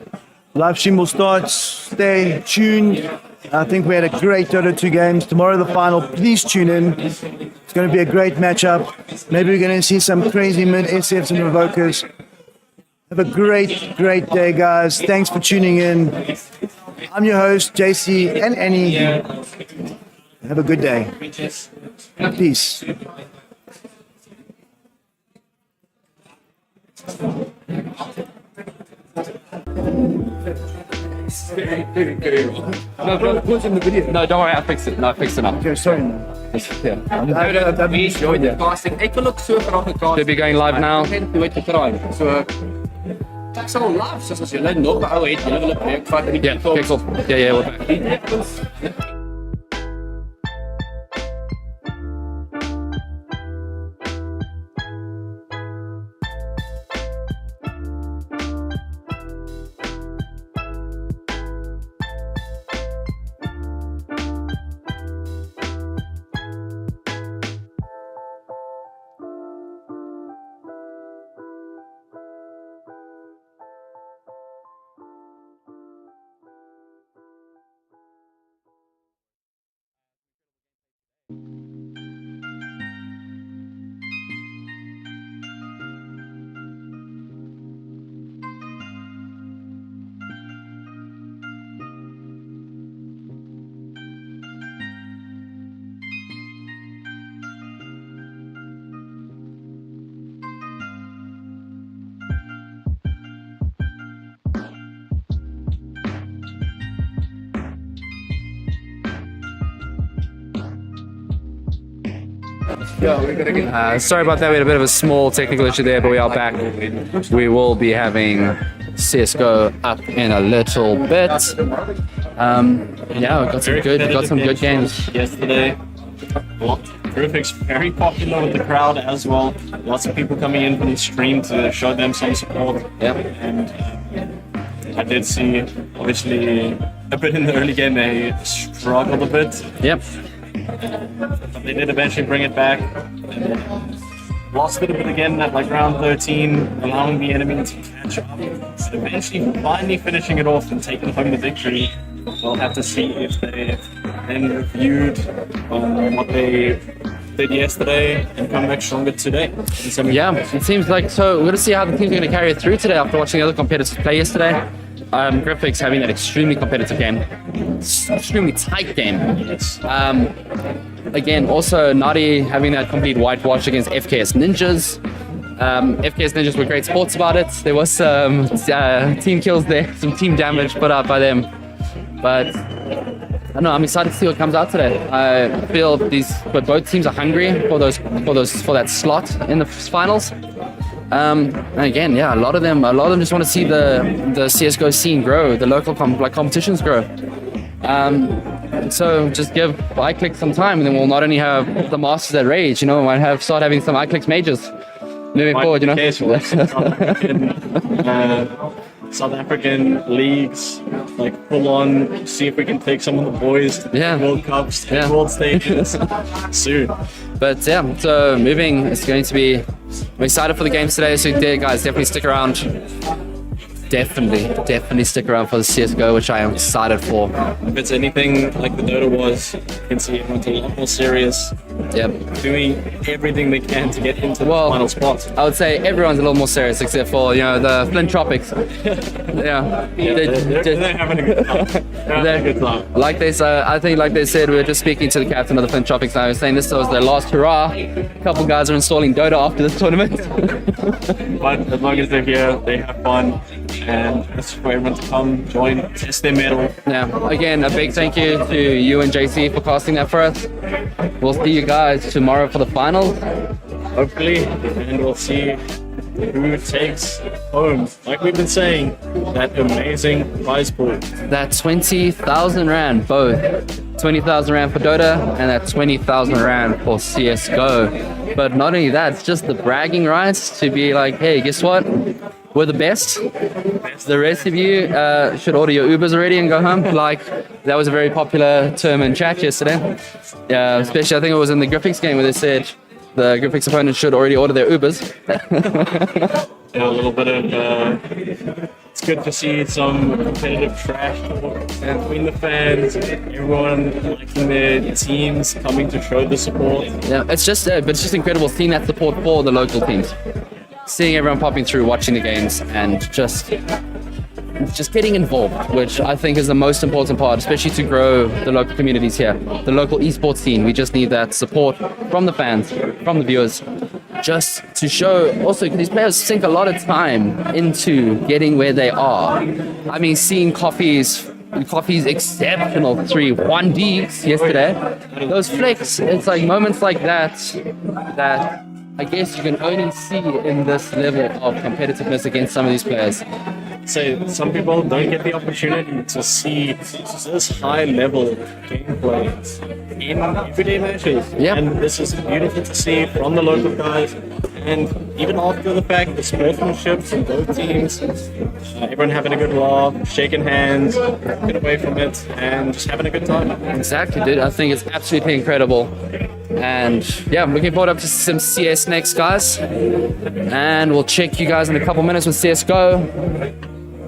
Live stream will start. Stay tuned. I think we had a great Dota 2 games. Tomorrow the final. Please tune in. It's going to be a great matchup. Maybe we're going to see some crazy mid SFs and Revokers. Have a great, great day, guys. Thanks for tuning in. I'm your host, JC and Annie. Have a good day. Peace. No, don't worry, I fixed it. No, I fixed it up. Okay, sorry, man. Yeah. We enjoyed the casting. Ek wil ook so graag 'n kans. Should be going live now. Nooit getraai. So ek sal live soos as julle nog 'n ou het, julle wil 'n breek vat in die Yeah, okay, cool. Yeah, we're back. Sorry about that. We had a bit of a small technical issue there, but we are back. We will be having CS:GO up in a little bit. Yeah, we got some good games yesterday. Perfect's very popular with the crowd as well. Lots of people coming in from the stream to show them some support. Yeah. And I did see, obviously, a bit in the early game they struggled a bit. Yep. But they did eventually bring it back. And lost it a bit again at like round 13, allowing the enemy to catch up. But eventually, finally finishing it off and taking home the victory. We'll have to see if they then reviewed what they did yesterday and come back stronger today. Yeah, it seems like so. We're going to see how the teams are going to carry it through today after watching the other competitors play yesterday. Graphics having that extremely competitive game, extremely tight game. Again, also Nadi having that complete whitewash against FKS Ninjas. FKS Ninjas were great sports about it. There was some team kills there, some team damage put out by them. But I don't know, I'm excited to see what comes out today. I feel but both teams are hungry for that slot in the finals. And again, yeah, a lot of them just want to see the CS:GO scene grow, the local competitions grow. So just give Iclix some time, and then we'll not only have the Masters at Rage, we might start having some Iclix majors moving forward, South African leagues, like full on, see if we can take some of the boys to the World Cups, World Stages soon. But yeah, so moving, it's going to be, I'm excited for the games today, so guys, definitely stick around. Definitely stick around for the CS:GO, which I am excited for. If it's anything like the Dota was, you can see everyone's a lot more serious. Yep. doing everything they can to get into the final spot. I would say everyone's a little more serious except for, the Flint Tropics. Yeah. They're having a good time. They're having a good time. Like they said, I think like they said, we were just speaking to the captain of the Flint Tropics now. He was saying this was their last hurrah. A couple guys are installing Dota after this tournament. But as long as they're here, they have fun. And it's for everyone to come, join, test their metal. Yeah. Again, a big thank you to you and JC for casting that for us. We'll see you guys tomorrow for the finals. Hopefully, and we'll see who takes home. Like we've been saying, that amazing prize pool. That 20,000 Rand, both. 20,000 Rand for Dota and that 20,000 Rand for CSGO. But not only that, it's just the bragging rights to be like, hey, guess what? We're the best. The rest of you should order your Ubers already and go home. Like, that was a very popular term in chat yesterday. Yeah, especially I think it was in the Graphics game where they said the Graphics opponent should already order their Ubers. A little bit of it's good to see some competitive trash talk between the fans, everyone liking their teams, coming to show the support. Yeah, it's just incredible seeing that support for the local teams. Seeing everyone popping through, watching the games, and just getting involved, which I think is the most important part, especially to grow the local communities here, the local esports scene. We just need that support from the fans, from the viewers, just to show also, because these players sink a lot of time into getting where they are. I mean, seeing Coffee's exceptional 1Ds yesterday, those flicks, it's like moments like that I guess you can only see in this level of competitiveness against some of these players. So some people don't get the opportunity to see this high level gameplay in everyday matches. Yep. And this is beautiful to see from the local guys. And even after the fact, the sportsmanship from both teams, everyone having a good laugh, shaking hands, get away from it, and just having a good time. Exactly, dude. I think it's absolutely incredible. And yeah, I'm looking forward to some CS next, guys. And we'll check you guys in a couple minutes with CSGO.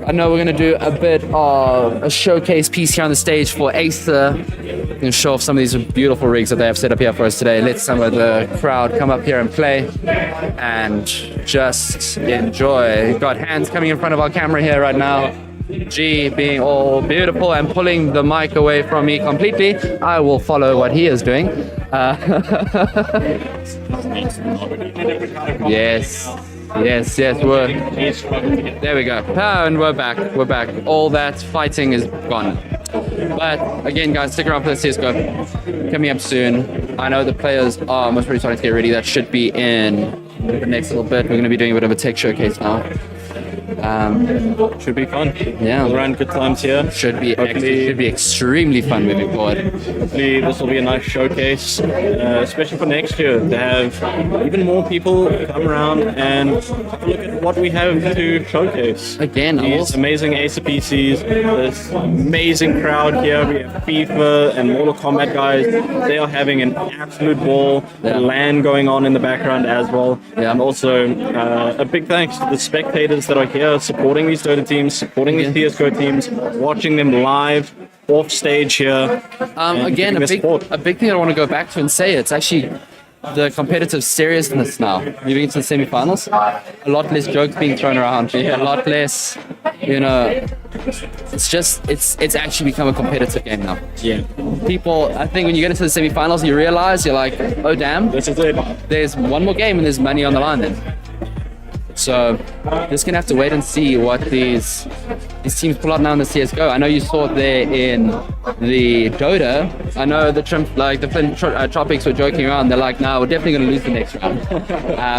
I know we're going to do a bit of a showcase piece here on the stage for Acer. We're going to show off some of these beautiful rigs that they have set up here for us today. Let some of the crowd come up here and play and just enjoy. We've got Hands coming in front of our camera here right now. G being all beautiful and pulling the mic away from me completely. I will follow what he is doing. Yes, there we go. And we're back. All that fighting is gone. But again, guys, stick around for the CSGO. Coming up soon. I know the players are most probably starting to get ready. That should be in the next little bit. We're going to be doing a bit of a tech showcase now. Should be fun. Yeah. All around good times here. Should be extremely fun moving forward. Hopefully this will be a nice showcase, especially for next year, to have even more people come around and have a look at what we have to showcase. Again, these amazing Acer PCs, this amazing crowd here. We have FIFA and Mortal Kombat guys. They are having an absolute ball. The LAN going on in the background as well. Yeah. And also a big thanks to the spectators that are here supporting these Dota teams, supporting these CSGO teams, watching them live, off stage here. Again, a big thing I want to go back to and say, it's actually the competitive seriousness now. Moving into the semi-finals, a lot less jokes being thrown around, a lot less, it's actually become a competitive game now. Yeah. People, I think when you get into the semi-finals, you realize, you're like, oh damn, this is it. There's one more game and there's money on the line then. So just gonna have to wait and see what these teams pull out now in the CSGO. I know you saw it there in the Dota. I know the Flint Tropics were joking around. They're like, "No, we're definitely gonna lose the next round."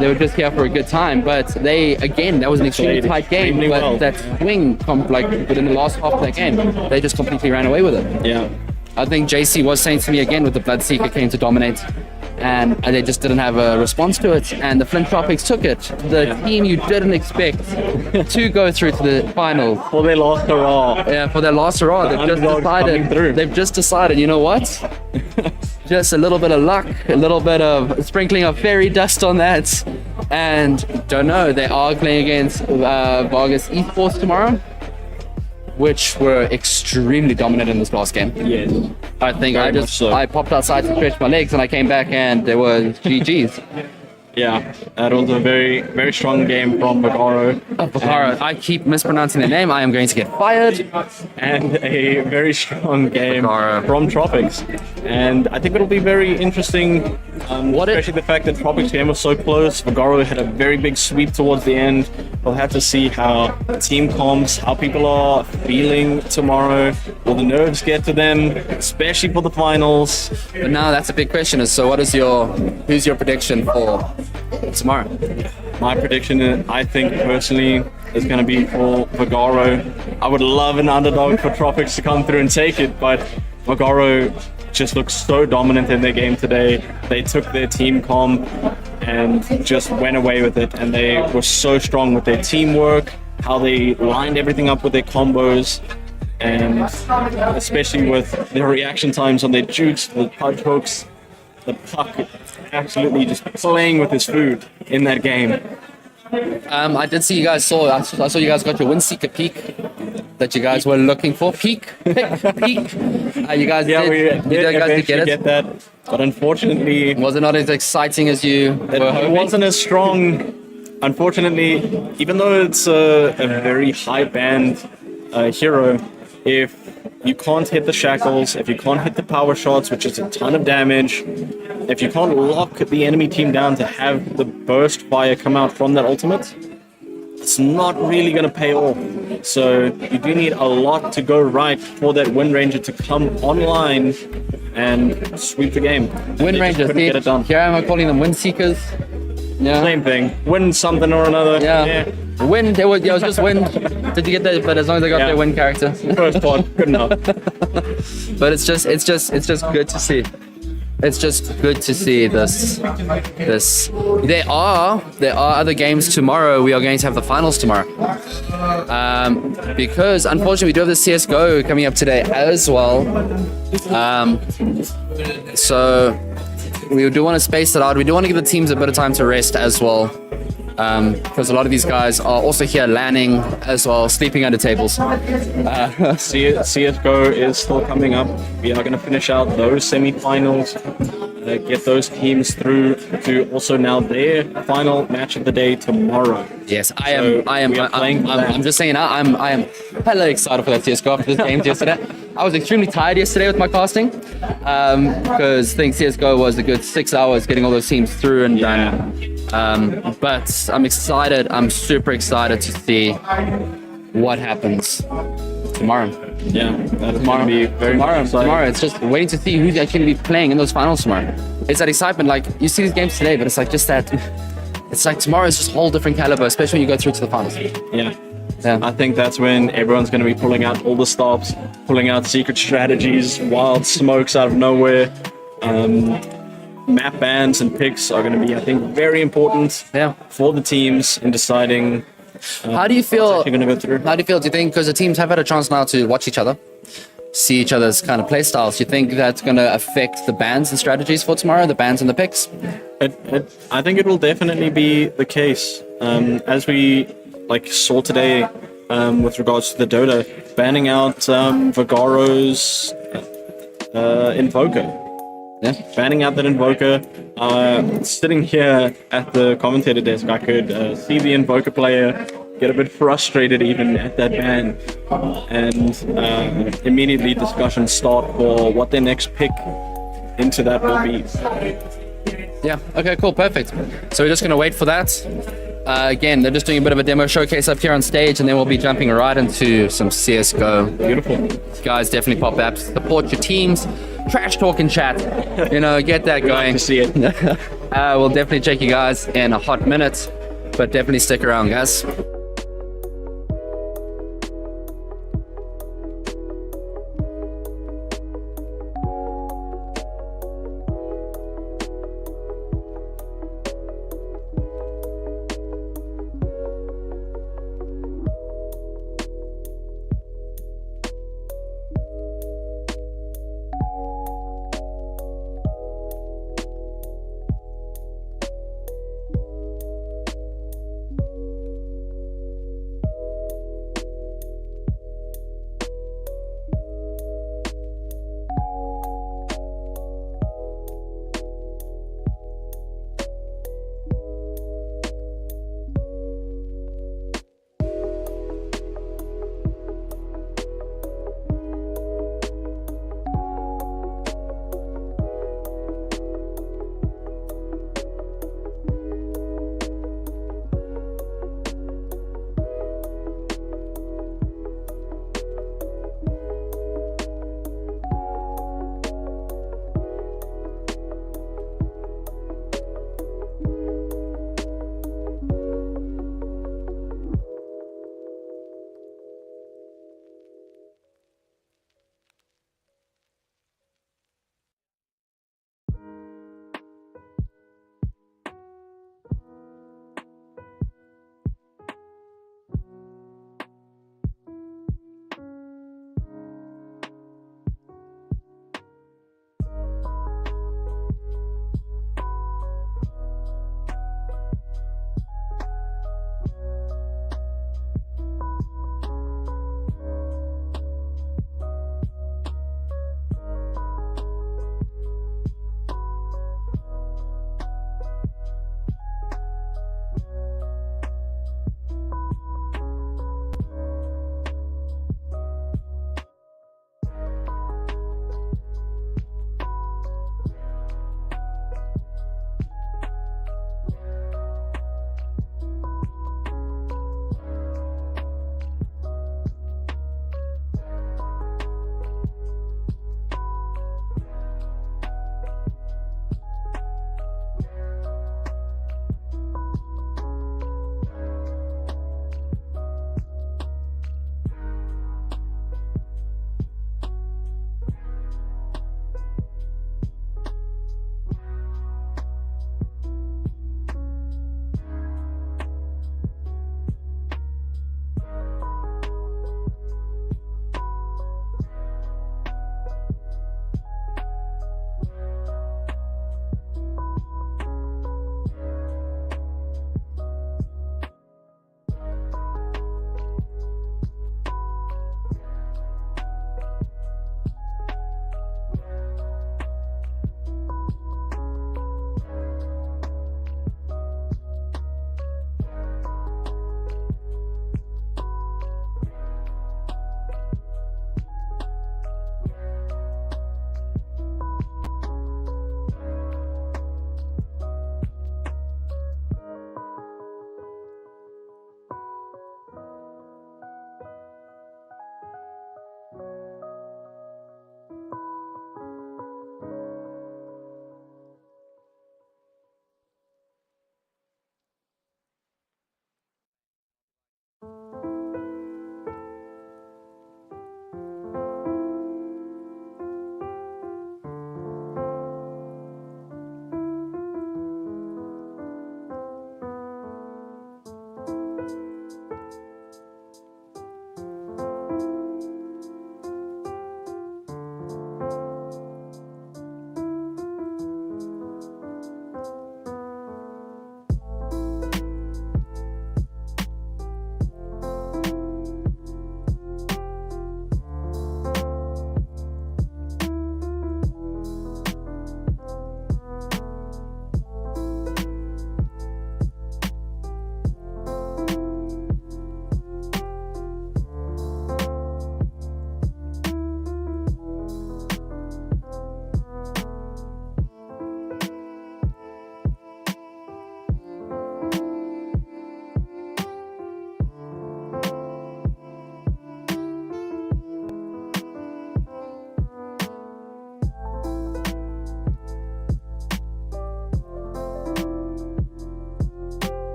They were just here for a good time, but that was an extremely tight game. But that swing from within the last half of that game, they just completely ran away with it. Yeah. I think JC was saying to me again with the Bloodseeker came to dominate. And they just didn't have a response to it, and the Flint Tropics took it. The team you didn't expect to go through to the final. For their last hurrah. Yeah, for their last hurrah. They've just decided, you know what? Just a little bit of luck, a little bit of sprinkling of fairy dust on that. And don't know, they are playing against Vargas Esports tomorrow. which were extremely dominant in this last game. Yes. I think Very much so. I popped outside to stretch my legs and I came back and there was GG's. Yeah, that was a very, very strong game from Vagaro. Bakara, I keep mispronouncing their name. I am going to get fired. And a very strong game Vagaro. from Tropics. And I think it'll be very interesting, especially the fact that Tropics' game was so close. Vagaro had a very big sweep towards the end. We'll have to see how team comps, how people are feeling tomorrow. Will the nerves get to them, especially for the finals? But now that's a big question. Is so who's your prediction for tomorrow? My prediction, I think personally, is going to be for Vagaro. I would love an underdog for Tropics to come through and take it, but Vagaro just looks so dominant in their game today. They took their team comp and just went away with it, and they were so strong with their teamwork, how they lined everything up with their combos, and especially with their reaction times on their jukes, the punch hooks, the puck absolutely just playing with his food in that game. I did see you guys I saw you guys got your Windseeker peak that you guys were looking for. Peak. You guys did get that, but unfortunately, was it not as exciting as you were hoping? It wasn't as strong. Unfortunately, even though it's a very high band hero, if you can't hit the shackles, if you can't hit the power shots, which is a ton of damage, if you can't lock the enemy team down to have the burst fire come out from that ultimate, it's not really going to pay off. So you do need a lot to go right for that Wind Ranger to come online and sweep the game. Wind Ranger, couldn't get it done. Here am I calling them Wind Seekers. Yeah. Same thing. Win something or another. Yeah. Wind. It was just wind. Did you get that? But as long as I got their wind character. First one, good enough. But it's just good to see. It's just good to see this. There are other games tomorrow. We are going to have the finals tomorrow. Because unfortunately we do have the CS:GO coming up today as well. So we do want to space it out. We do want to give the teams a bit of time to rest as well. Because a lot of these guys are also here landing as well, sleeping under tables. CSGO is still coming up. We are going to finish out those semi-finals, get those teams through to also now their final match of the day tomorrow. Yes, I'm just saying, I am hella excited for that CSGO after this game yesterday. I was extremely tired yesterday with my casting because I think CSGO was a good 6 hours getting all those teams through and done. But I'm excited. I'm super excited to see what happens tomorrow. Yeah, that's going to be very exciting. Tomorrow, it's just waiting to see who's actually going to be playing in those finals tomorrow. It's that excitement. Like you see these games today, but it's like just that. It's like tomorrow is just a whole different caliber, especially when you go through to the finals. Yeah. I think that's when everyone's going to be pulling out all the stops, pulling out secret strategies, wild smokes out of nowhere. Map bans and picks are going to be, I think, very important for the teams in deciding how do you feel? Going to go through. How do you feel? Do you think, because the teams have had a chance now to watch each other, see each other's kind of play styles, do you think that's going to affect the bans and strategies for tomorrow, the bans and the picks? I think it will definitely be the case. As we saw today with regards to the Dota, banning out Vagaro's Invoker. Yeah, banning out that Invoker. Sitting here at the commentator desk, I could see the Invoker player get a bit frustrated even at that ban, and immediately discussions start for what their next pick into that will be. Yeah, okay, cool, perfect. So we're just going to wait for that. Again, they're just doing a bit of a demo showcase up here on stage, and then we'll be jumping right into some CSGO. Beautiful. Guys, definitely pop apps, support your teams, trash talk and chat, get that going. Like to see it. We'll definitely check you guys in a hot minute, but definitely stick around, guys.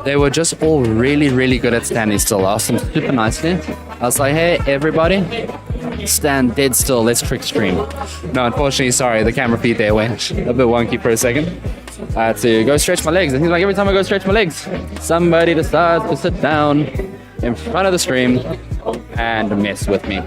They were just all really, really good at standing still. I asked them super nicely. I was like, hey, everybody, stand dead still. Let's trick stream. No, unfortunately, sorry, the camera feed there went a bit wonky for a second. I had to go stretch my legs. And he's like, every time I go stretch my legs, somebody decides to sit down in front of the stream and mess with me.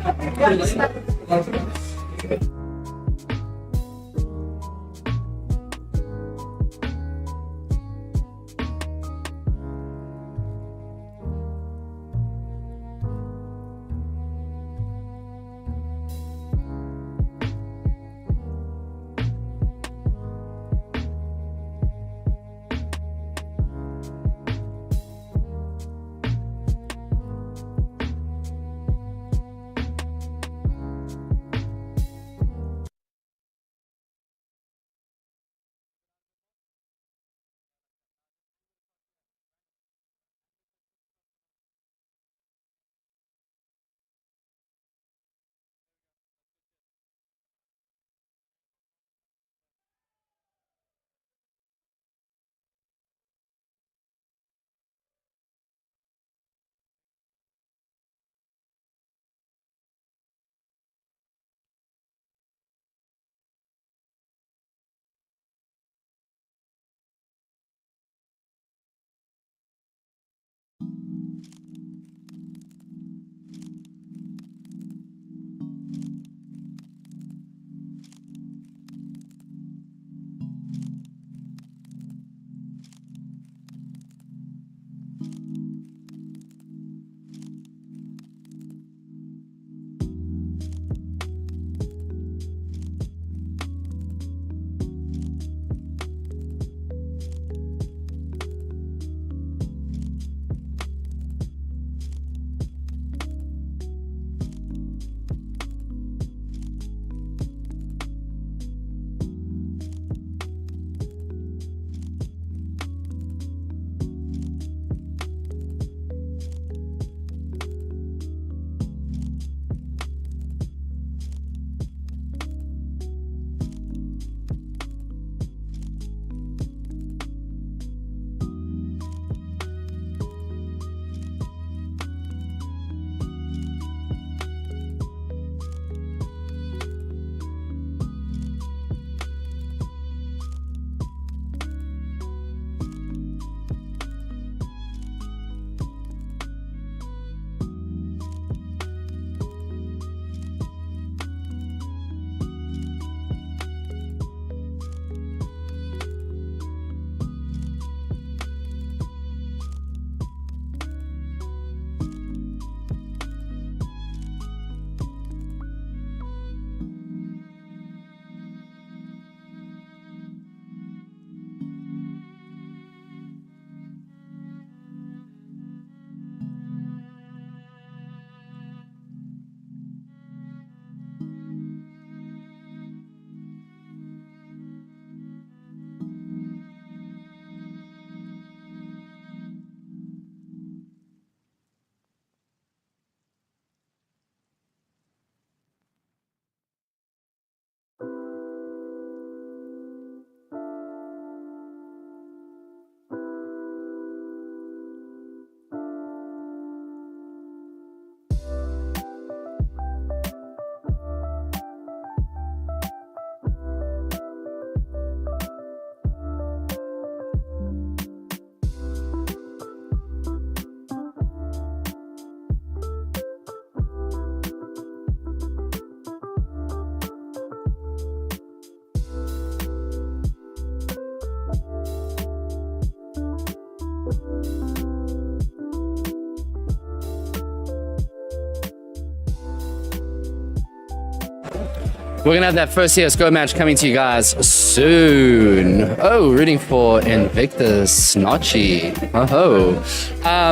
We're gonna have that first CS:GO match coming to you guys soon. Oh, rooting for Invictus Notchy. Oh,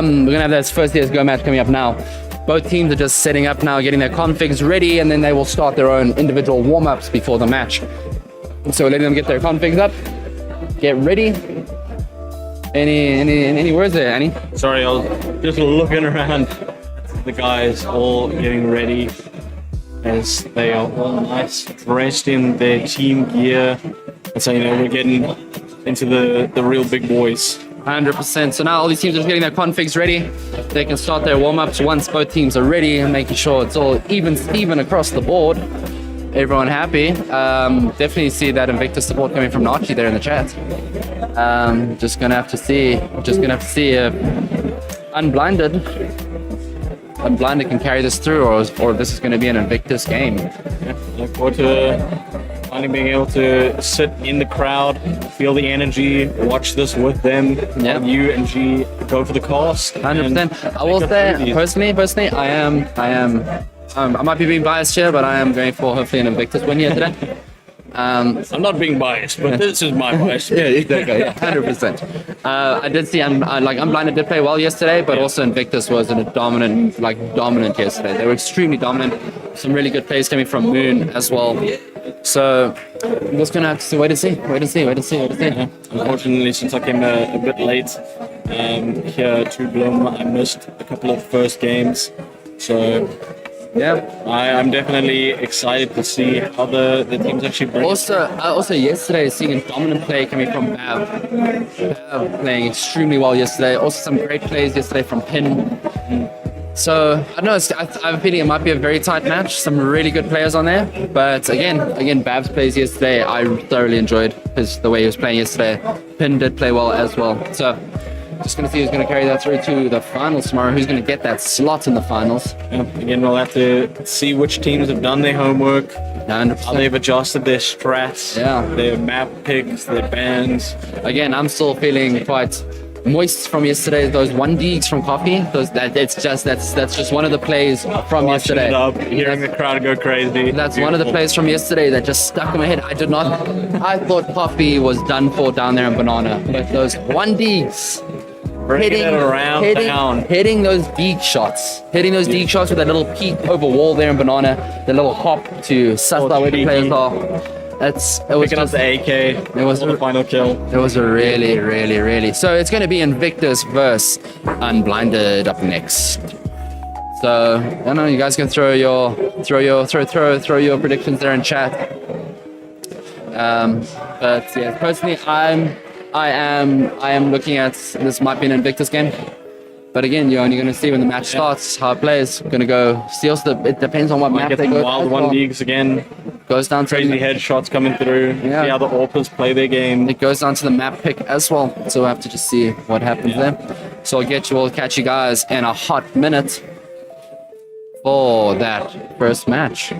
we're gonna have that first CS:GO match coming up now. Both teams are just setting up now, getting their configs ready, and then they will start their own individual warm-ups before the match. So letting them get their configs up, get ready. Any words there, Annie? Sorry, I was just looking around. The guys all getting ready as they are all nice, dressed in their team gear. And so, we're getting into the real big boys. 100%. So now all these teams are just getting their configs ready. They can start their warm-ups once both teams are ready and making sure it's all even across the board. Everyone happy. Definitely see that Invictus support coming from Nachi there in the chat. Just gonna have to see if Unblinded can carry this through, or this is going to be an Invictus game. Yeah, look forward to finally being able to sit in the crowd, feel the energy, watch this with them. Yeah. You and G go for the cost. 100%. I will say, personally, I might be being biased here, but I am going for hopefully an Invictus win here today. I'm not being biased, but this is my bias. Yeah, exactly. Yeah, 100%. I did see Unblinded did play well yesterday, but also Invictus was in a dominant yesterday. They were extremely dominant. Some really good plays coming from Moon as well. So we're just gonna have to wait and see. Yeah. Unfortunately, since I came a bit late here to Bloom, I missed a couple of first games. So yeah, I'm definitely excited to see how the teams actually bring. Also yesterday, seeing a dominant play coming from Bav. Bav playing extremely well yesterday. Also some great plays yesterday from Pin. So I don't know. I have a feeling it might be a very tight match. Some really good players on there. But again, Bav's plays yesterday, I thoroughly enjoyed the way he was playing yesterday. Pin did play well as well. So just going to see who's going to carry that through to the finals tomorrow. Who's going to get that slot in the finals? Again, we'll have to see which teams have done their homework, 100%. how they've adjusted their strats, their map picks, their bans. Again, I'm still feeling quite moist from yesterday. Those 1Ds from Coffee. That's just one of the plays from Watching yesterday. it up, hearing the crowd go crazy. That's one of the plays from yesterday that just stuck in my head. I thought Coffee was done for down there in Banana, but those 1Ds. Hitting those deep shots with that little peek over wall there in Banana, the little hop to suss out where the players are. It was picking up the AK. It was the final kill. It was a really. So it's going to be Invictus versus Unblinded up next. So I don't know. You guys can throw your predictions there in chat. But yeah, personally, I am looking at this might be an Invictus game. But again, you're only going to see when the match starts how it plays. Going to go steals it depends on what map Get they some go. wild 1Ds again. Goes down to Crazy headshots coming through. Yeah. See how the Orpers play their game. It goes down to the map pick as well. So we'll have to just see what happens there. So we'll catch you guys in a hot minute for that first match.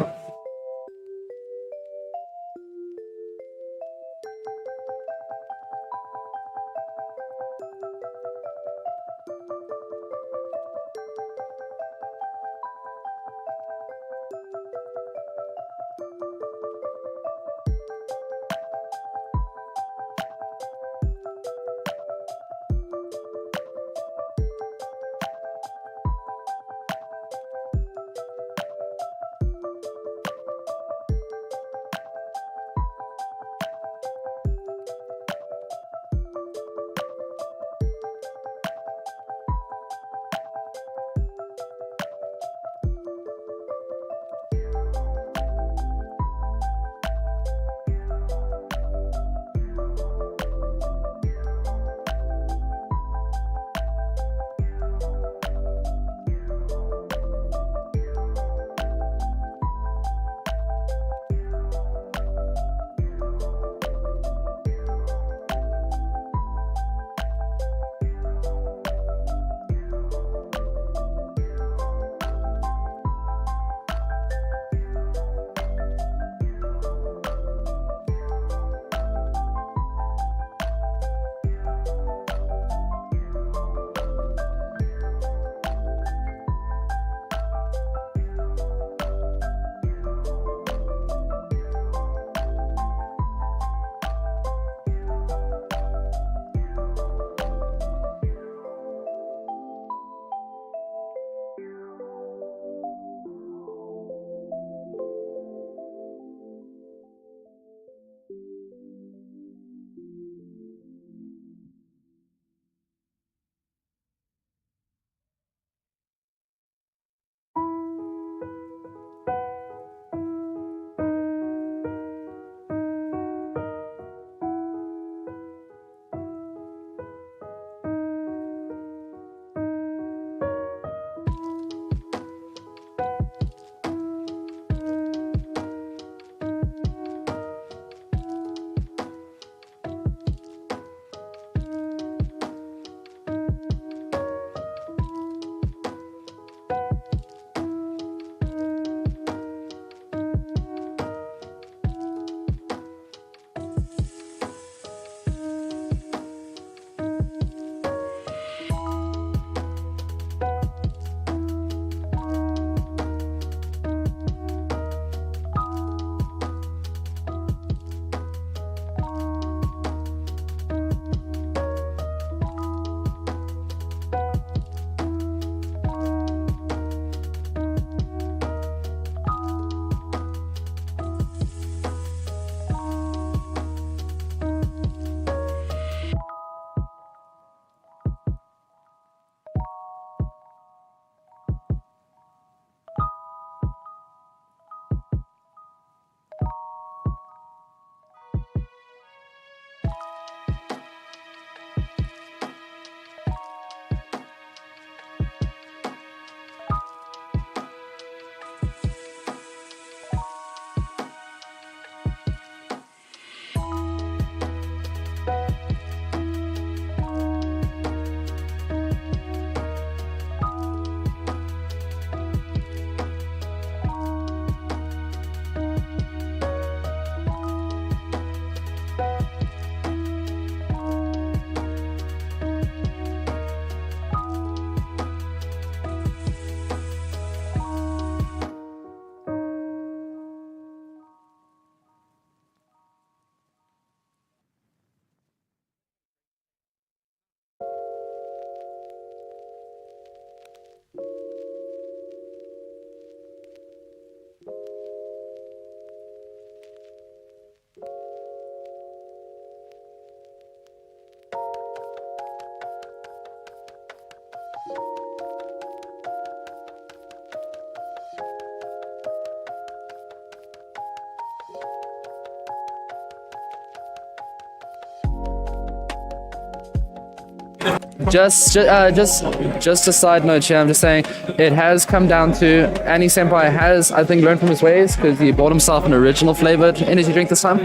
Just a side note here. I'm just saying it has come down to Annie Senpai has, I think, learned from his ways because he bought himself an original flavored energy drink this time.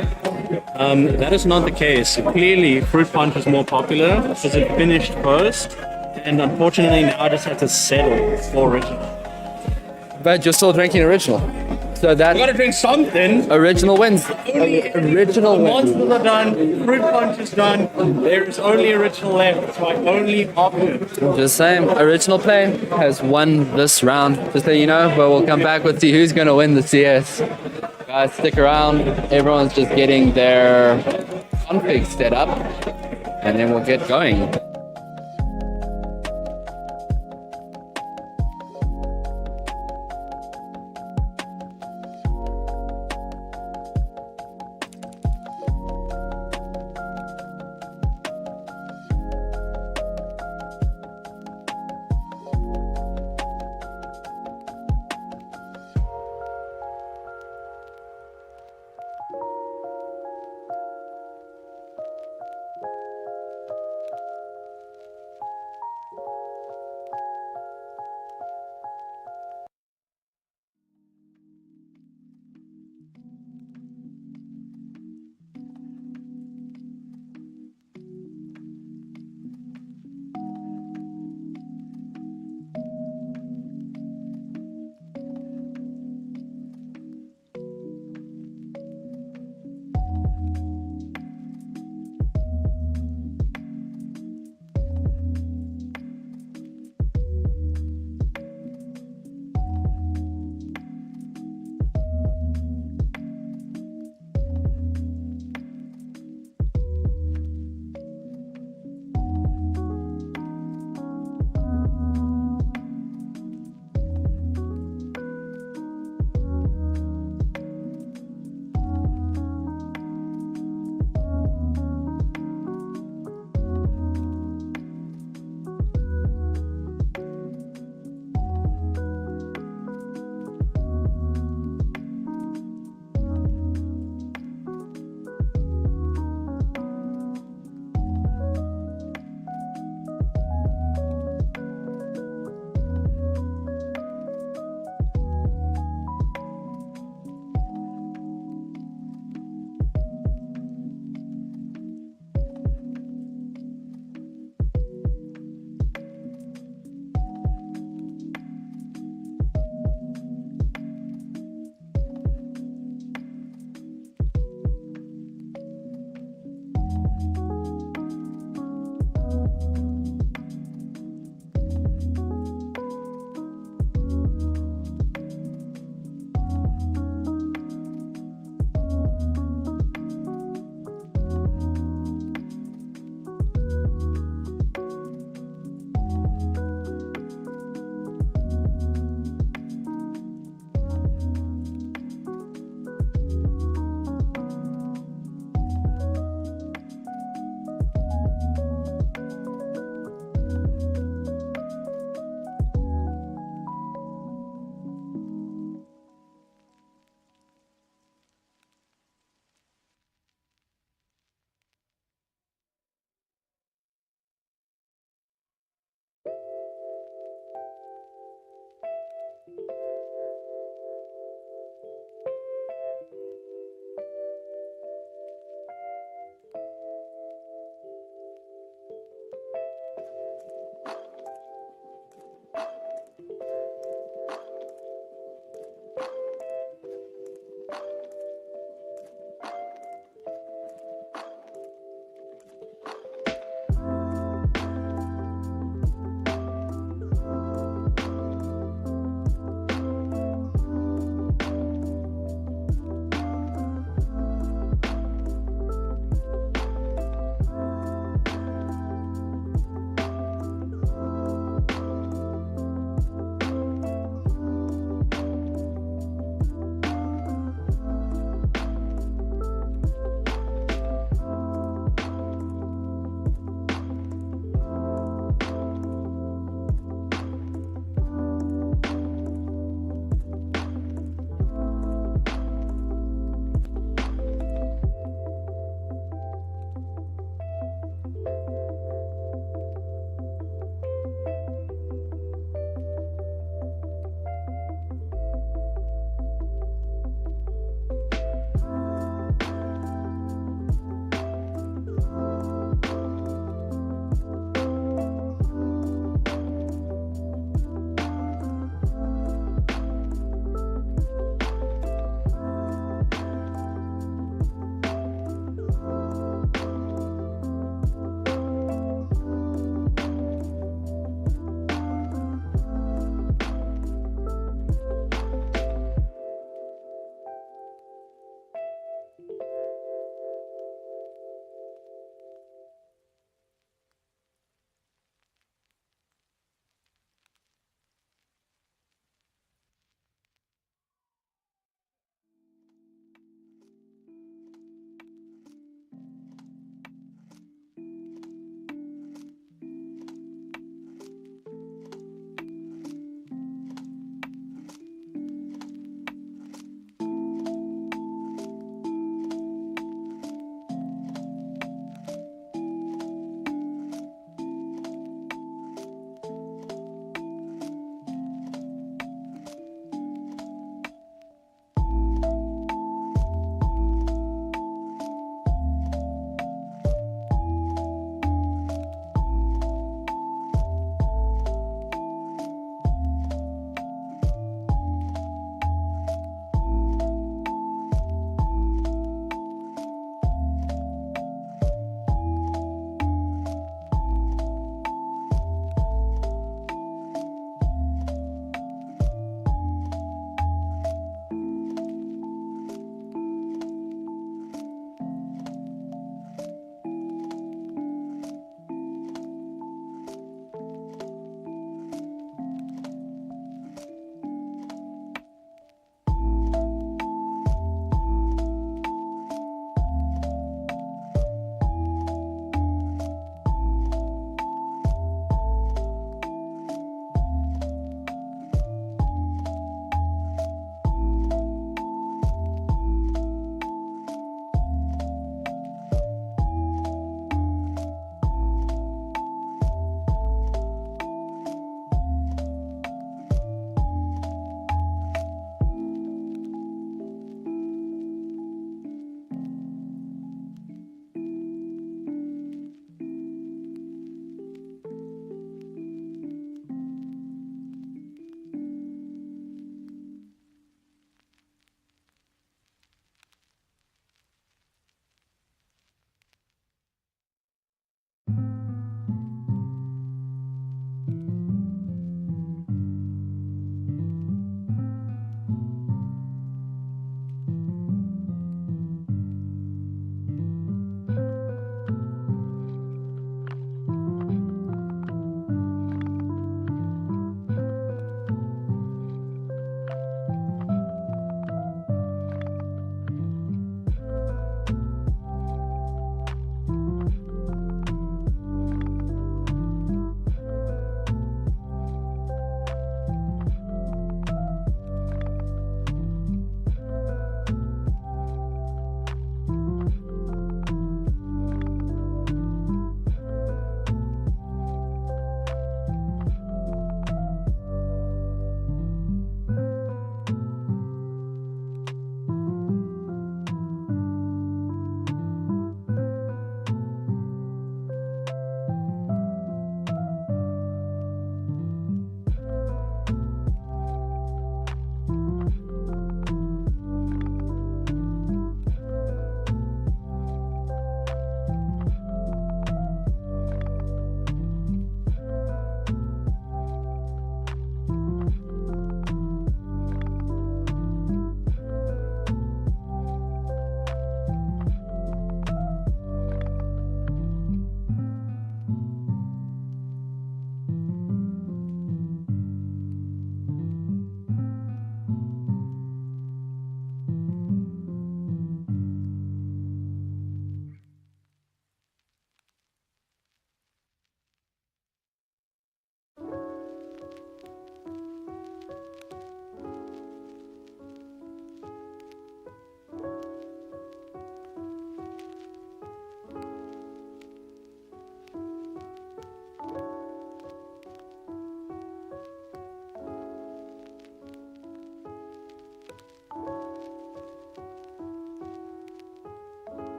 That is not the case. Clearly, Fruit Punch is more popular because it finished first, and unfortunately now I just have to settle for original. But you're still drinking original, so that I gotta drink something. original wins. Original wins. Monsters are done. Fruit Punch is done. There is only original left, so I only opt it. Just saying, original play has won this round. Just so you know, but we'll come back with see who's gonna win the CS. Guys, stick around. Everyone's just getting their config set up, and then we'll get going.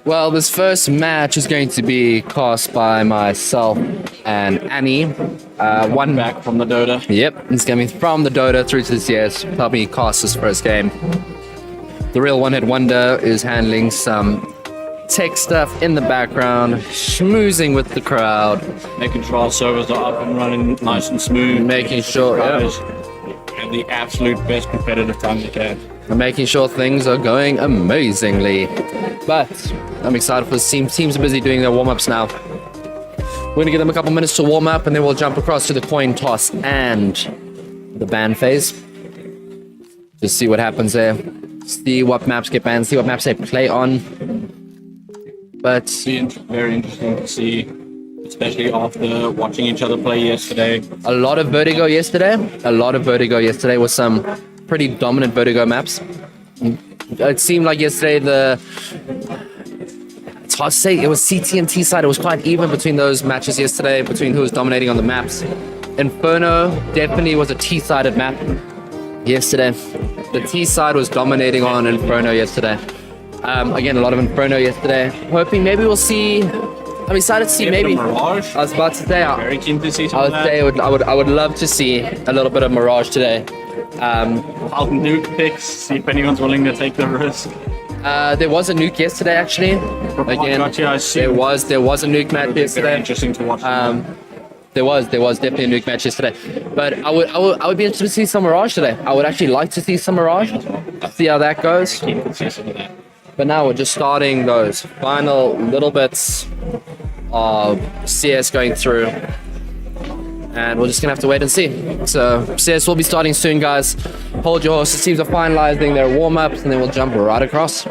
Well, this first match is going to be cast by myself and Annie. One Back from the Dota. Yep, it's coming from the Dota through to the CS. Help me cast this first game. The real one-hit wonder is handling some tech stuff in the background, schmoozing with the crowd, Making sure our servers are up and running nice and smooth. making sure, Guys have the absolute best competitive time they can. making sure things are going amazingly. But I'm excited for this team. Teams are busy doing their warm-ups now. We're gonna give them a couple minutes to warm up, and then we'll jump across to the coin toss and the ban phase. Just see what happens there. See what maps get banned. See what maps they play on. But Very interesting to see, especially after watching each other play yesterday. a lot of Vertigo yesterday. A lot of Vertigo yesterday with some pretty dominant Vertigo maps. It seemed like yesterday it's hard to say, it was CT and T side. It was quite even between those matches yesterday, between who was dominating on the maps. Inferno definitely was a T-sided map yesterday. The T side was dominating on Inferno yesterday. Again, a lot of Inferno yesterday. Hoping maybe we'll see. I'm excited to see maybe. Mirage. I was about to say. Very keen to see some I of would that. say I would love to see a little bit of Mirage today. I'll nuke picks, see if anyone's willing to take the risk. There was a nuke yesterday actually. Again, Gotcha, I see. there was a nuke match It'll be very yesterday. interesting to watch. There was definitely a nuke match yesterday. But I would be interested to see some Mirage today. I would actually like to see some Mirage. See how that goes. Keen to see some of that. But now we're just starting those final little bits of CS going through. And we're just gonna have to wait and see. So CS will be starting soon, guys. Hold your horses. Teams are finalizing their warm-ups, and then we'll jump right across.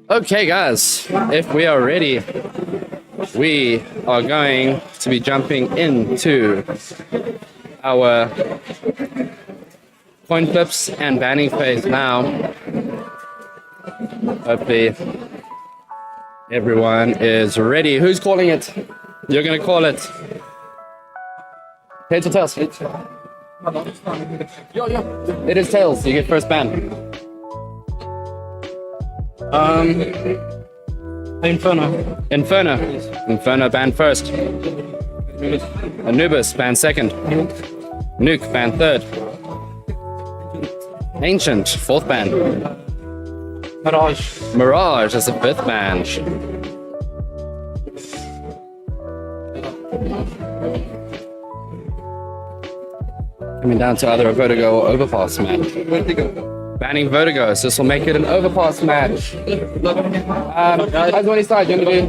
Okay, guys, if we are ready, we are going to be jumping into our coin flips and banning phase now. Hopefully, everyone is ready. Who's calling it? You're gonna call it. Heads or tails? It is tails. You get first ban. Inferno ban first. Anubis ban second. Nuke ban third. Ancient fourth ban. Mirage is the fifth ban. Coming down to either a Vertigo or Overpass match. Banning Vertigo, so this will make it an Overpass match. Guys, one side, you're gonna do.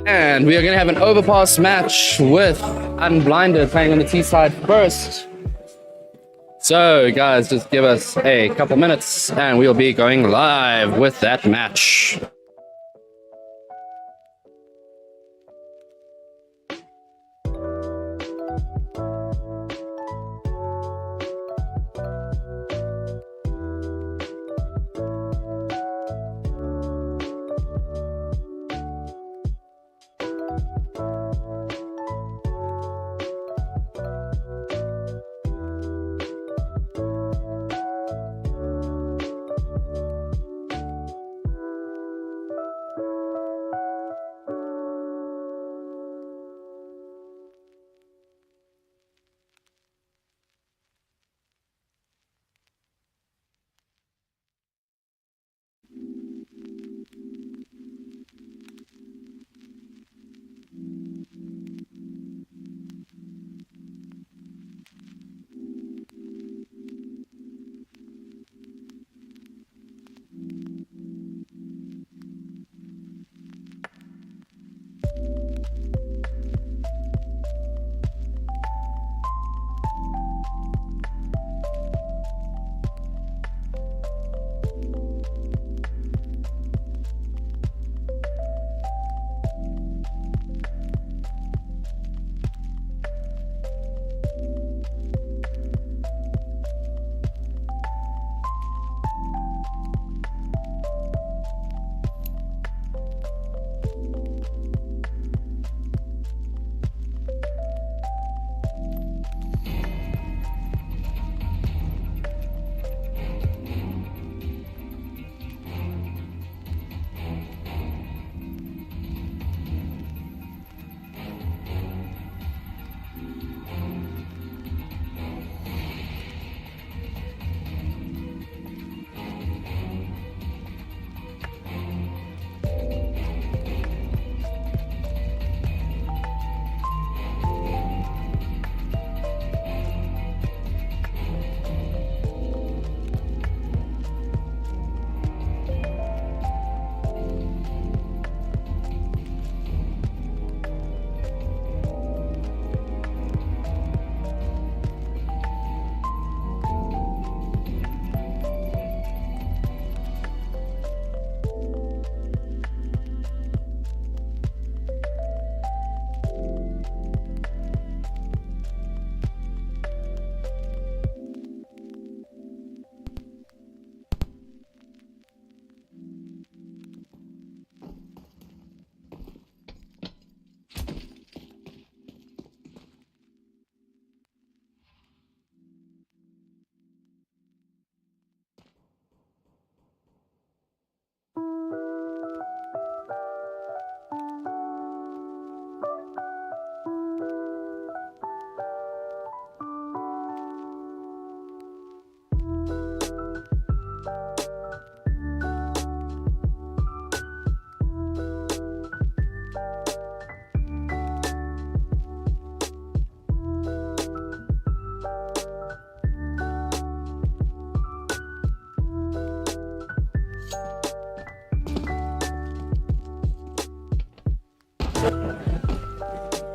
And we are gonna have an Overpass match with Unblinded playing on the T side first. So, guys, just give us a couple minutes and we'll be going live with that match.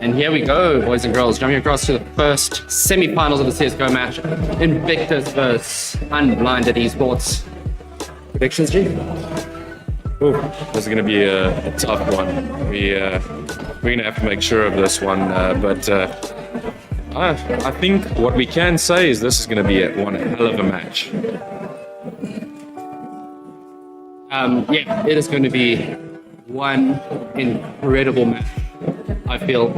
And here we go, boys and girls, jumping across to the first semi-finals of the CSGO match. Invictus versus Unblinded Esports. Predictions, G? Ooh, this is going to be a tough one. We're going to have to make sure of this one, but I think what we can say is this is going to be one hell of a match. Yeah, it is going to be one incredible match, I feel.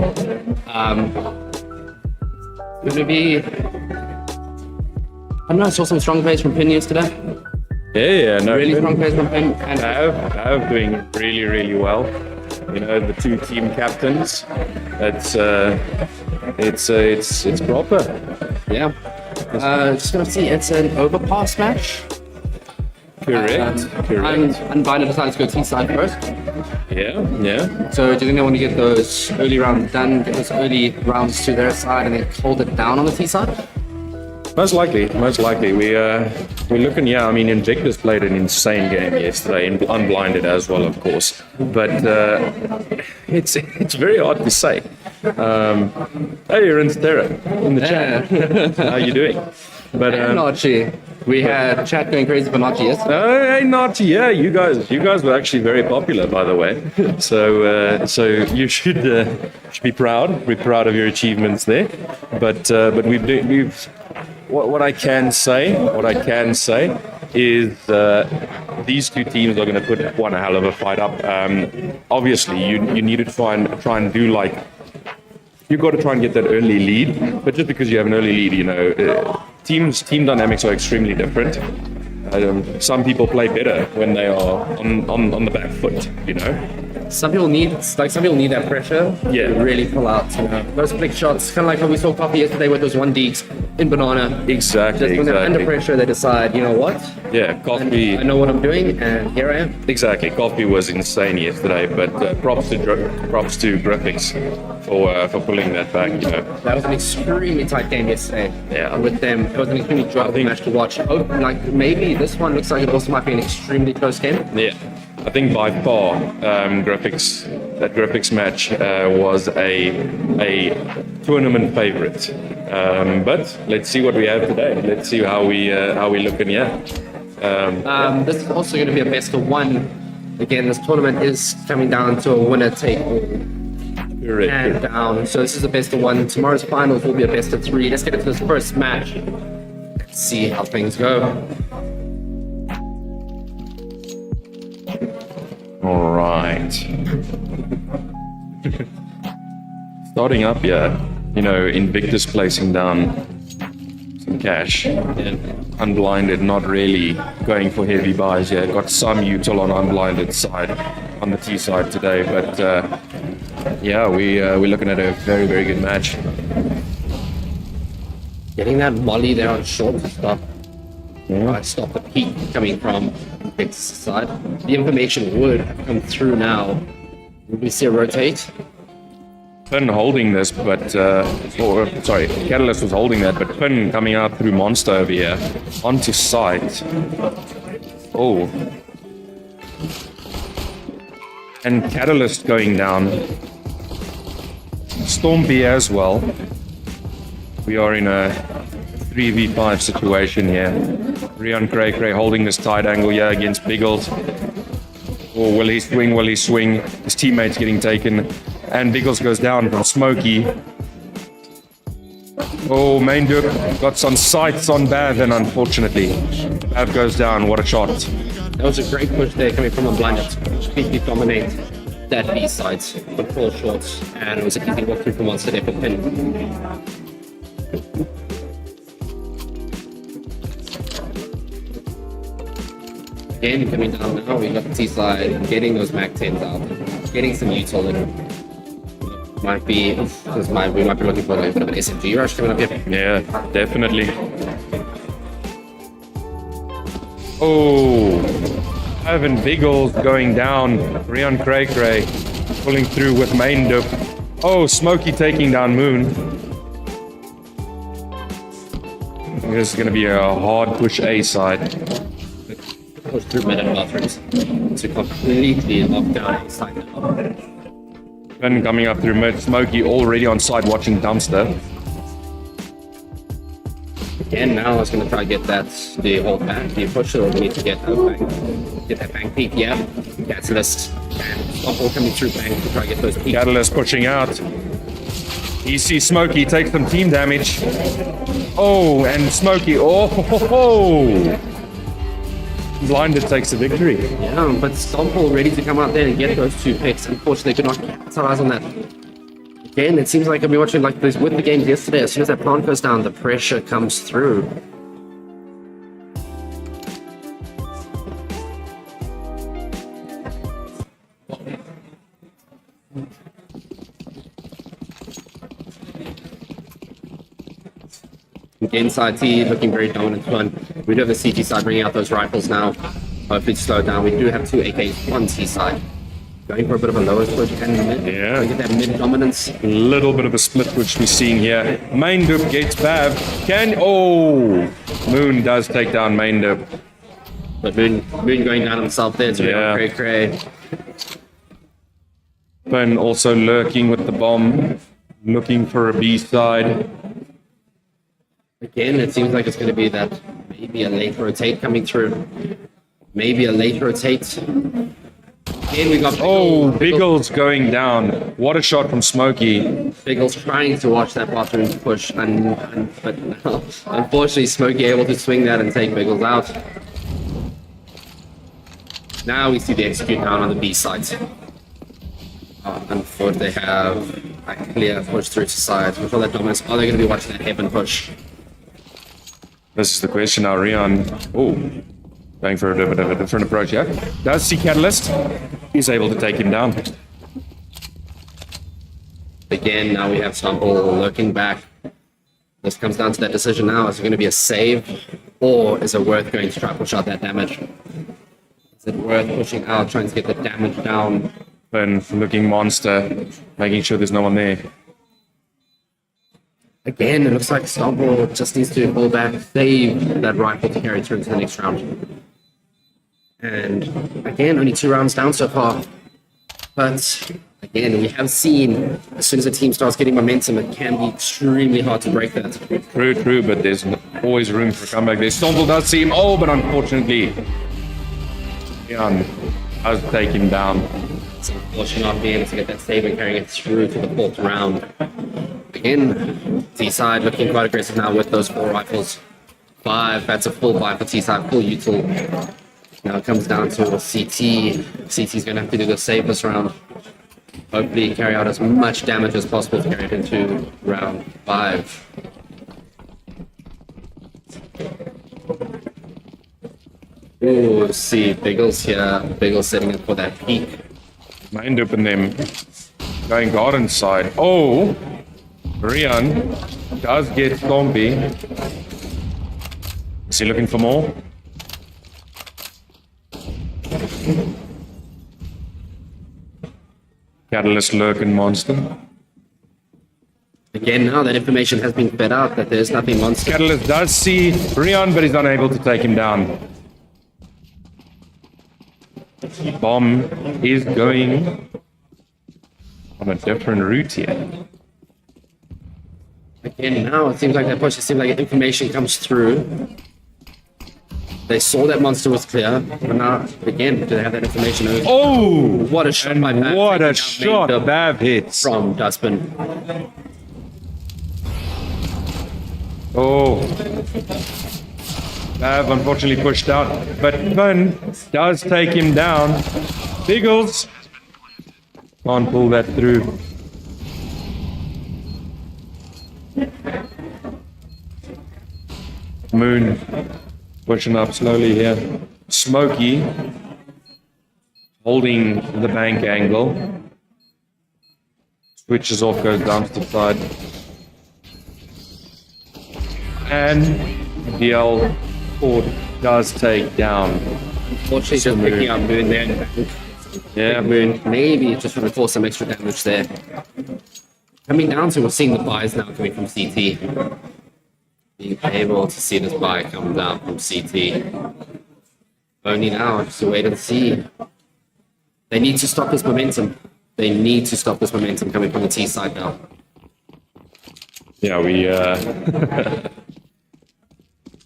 Going to be... I don't know, I saw some strong plays from Pin yesterday. Yeah, no. Really strong plays from Pin. And Have doing really, really well. You know, the two team captains. It's proper. yeah. Just going to see, it's an overpass match. Correct. Unblinded decided to go T-side first. Yeah. So do you think they want to get those early rounds done, get those early rounds to their side and then hold it down on the T-side? Most likely. We're looking. Yeah, I mean, Invictus played an insane game yesterday, unblinded as well, of course. But it's very hard to say. Hey, you're in the chat. How you doing? But Nachi. We had chat going crazy for Nachi, yes? Hey, Nachi. Yeah, you guys were actually very popular, by the way. So you should be proud. We're proud of your achievements there. But we've. What I can say is these two teams are going to put one hell of a fight up. Obviously, you need to try and do like you've got to try and get that early lead. But just because you have an early lead, you know, team dynamics are extremely different. Some people play better when they are on the back foot, you know. Some people need that pressure to really pull out, you know, those flick shots, kind of like how we saw Coffee yesterday with those 1Ds in Banana. Exactly. Just when they're under pressure, they decide, you know what? Yeah, Coffee. I know what I'm doing, and here I am. Exactly. Coffee was insane yesterday, but props to Graphics for pulling that back. You know, that was an extremely tight game yesterday. Yeah. With them, it was an extremely dramatic match to watch. Oh, like maybe this one looks like it also might be an extremely close game. Yeah. I think by far, graphics match was a tournament favorite. But let's see what we have today. Let's see how we looking. Yeah. This is also going to be a best of one. Again, this tournament is coming down to a winner take all. And down. So this is a best of one. Tomorrow's finals will be a best of three. Let's get into this first match. Let's see how things go. All right. Starting up, yeah. You know, Invictus placing down some cash. Unblinded, not really going for heavy buys yet. Got some util on Unblinded side, on the T side today, but yeah, we're looking at a very, very good match. Getting that molly there on short stop. Right, stop the peak coming from Invictus side. The information would have come through now. Would we see a rotate? Pin holding this, but Catalyst was holding that, but Pin coming out through Monster over here onto site. Oh, and Catalyst going down. Stormpy as well. We are in a 3v5 situation here. Rion Cray holding this tight angle here against Biggles. Oh, will he swing? His teammate's getting taken. And Biggles goes down from Smokey. Oh, Main Duke got some sights on Bav, and unfortunately, Bav goes down. What a shot. That was a great push there coming from Unblinded to completely dominate that B side, control shots, and it was a easy walk through from Monster there for Pin. Again, coming down now, we got the T side, getting those Mac 10s out, getting some util in. We might be looking for a bit of an SMG rush coming up here. Yeah, definitely. Oh, Ivan Biggles going down. Rion Cray pulling through with Main Dup. Oh, Smokey taking down Moon. This is going to be a hard push A side. Push through mid and bathrooms to completely lock down A side now. Then coming up through mid, Smokey already on side watching Dumpster. Again, now I was going to try to get the whole back. Do you push it or do you need to get that bank peak? Yeah. Catalyst and all coming through bank to try to get those peaks. Catalyst pushing out. You see Smokey take some team damage. Oh, and Smokey, Blinded takes the victory. Yeah, but Stomple ready to come out there and get those 2 picks. Unfortunately, they could not capitalize on that. Again, it seems like I've been watching like this with the games yesterday. As soon as that plant goes down, the pressure comes through. Inside T looking very dominant one. We do have the CT side bringing out those rifles now. Hopefully to slow it down. We do have 2 AKs, 1 T side. Going for a bit of a lower split and mid. Yeah. Get that mid dominance. A little bit of a split which we're seeing here. Main Dup gets Bav. Moon does take down Main Dup. But Moon going down himself there to Cray Cray. Ben also lurking with the bomb. Looking for a B side. Again, it seems like it's going to be that maybe a late rotate coming through. Maybe a late rotate. Again, we got Biggles going down. What a shot from Smokey. Biggles trying to watch that bathroom push, but unfortunately, Smokey able to swing that and take Biggles out. Now we see the execute down on the B side. And for they have a clear push through to side. With all that dominance, are they going to be watching that heaven push? This is the question now, Rian. Going for a bit of a different approach here. Does see Catalyst. He's able to take him down. Again, now we have Stumble looking back. This comes down to that decision now. Is it going to be a save? Or is it worth going to try to push out that damage? Is it worth pushing out, trying to get the damage down? And looking monster, making sure there's no one there. Again, it looks like Stumble just needs to pull back, save that rifle to carry through into the next round. And again, only 2 rounds down so far. But again, we have seen as soon as a team starts getting momentum, it can be extremely hard to break that. True, but there's always room for a comeback there. Stumble does see him, but unfortunately, Jan does take him down. It's unfortunate not being able to get that save and carrying it through to the 4th round. Again, T-side looking quite aggressive now with those 4 rifles. 5, that's a full buy for T-side, full util. Now it comes down to a CT. CT's going to have to do the save this round. Hopefully carry out as much damage as possible to carry it into round 5. Ooh, see, Biggles here. Biggles setting up for that peak. Mind open them. Going garden side. Rian does get Stompy. Is he looking for more? Catalyst lurking monster. Again, now that information has been fed out that there's nothing monster. Catalyst does see Rian, but he's unable to take him down. Bomb is going on a different route here. Again, now it seems like that push, it seems like information comes through. They saw that monster was clear, but now, again, do they have that information? What a shot by Bav. What a shot Bav hits. From Dustbin. Bav unfortunately pushed out, but Finn does take him down. Biggles can't pull that through. Moon pushing up slowly here. Smokey holding the bank angle. Switches off, goes down to the side. And DL Ford does take down. Unfortunately, just picking up Moon there. Yeah, Moon maybe just trying to cause some extra damage there. Coming down to, we're seeing the buys now coming from CT. Being able to see this buy come down from CT. Only now, just to wait and see. They need to stop this momentum. They need to stop this momentum coming from the T side now. Yeah,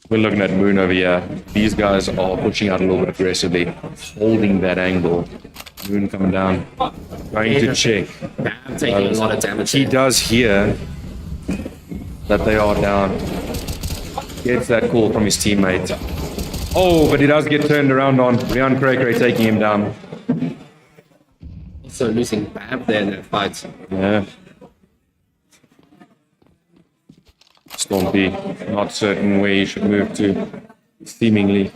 we're looking at Moon over here. These guys are pushing out a little bit aggressively, holding that angle. Moon coming down, going to check. Bam taking a lot of damage. He does hear that they are down. Gets that call from his teammate. Oh, but he does get turned around on. Rian Cray taking him down. Also losing Bab there in that fight. Yeah. Stompy, not certain where he should move to, seemingly.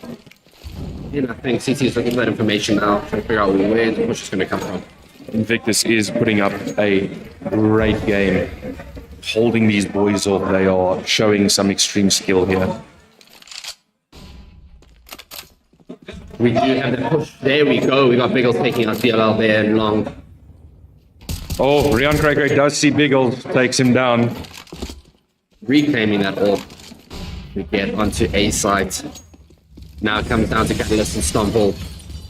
And I think CT is looking for that information now, trying to figure out where the push is going to come from. Invictus is putting up a great game, holding these boys off. They are showing some extreme skill here. We do have the push. There we go. We got Biggles taking out DLL there and long. Oh, Rian Cray does see Biggles, takes him down. Reclaiming that orb. We get onto A site. Now it comes down to Catalyst and Stumble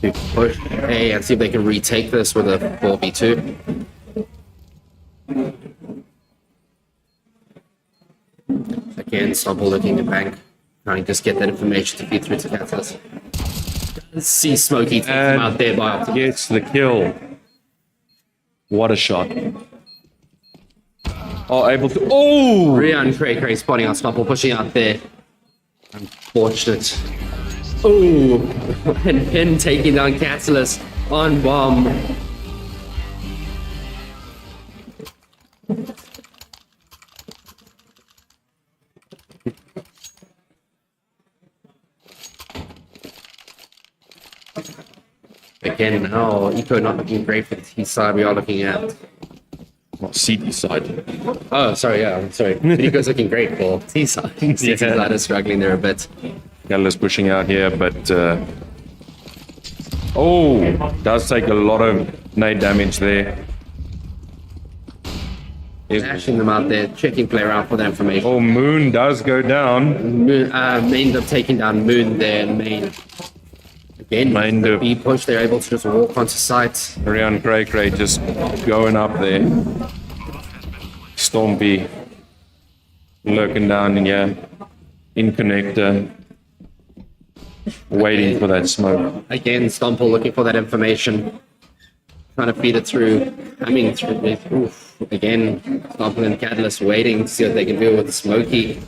to push A and see if they can retake this with a 4v2. Again, Stumble looking to bank, trying to just get that information to feed through to Catalyst. Does see Smokey take him out there by Optimus. Gets the kill. What a shot. Oh, able to. Oh! Rian Cray spotting out Stumble, pushing out there. Unfortunate. Oh! And Pin taking down Catalyst on bomb. Again, now Eco not looking great for the T side. We are looking at. CT side. Oh, sorry, yeah, I'm sorry. Eco's looking great for T side. CT side is struggling there a bit. Catalyst pushing out here, but. Oh! Does take a lot of nade damage there. Dashing them out there, checking play around for that information. Oh, Moon does go down. Moon, Main up taking down Moon there, and Main. Again, Main the B push, they're able to just walk onto site. Rian Cray just going up there. Stompy lurking down in here. In connector. Waiting for that smoke. Again, Stumble looking for that information. Trying to feed it through. Coming through. Oof. Again, Stumble and Catalyst waiting to see what they can do with Smokey.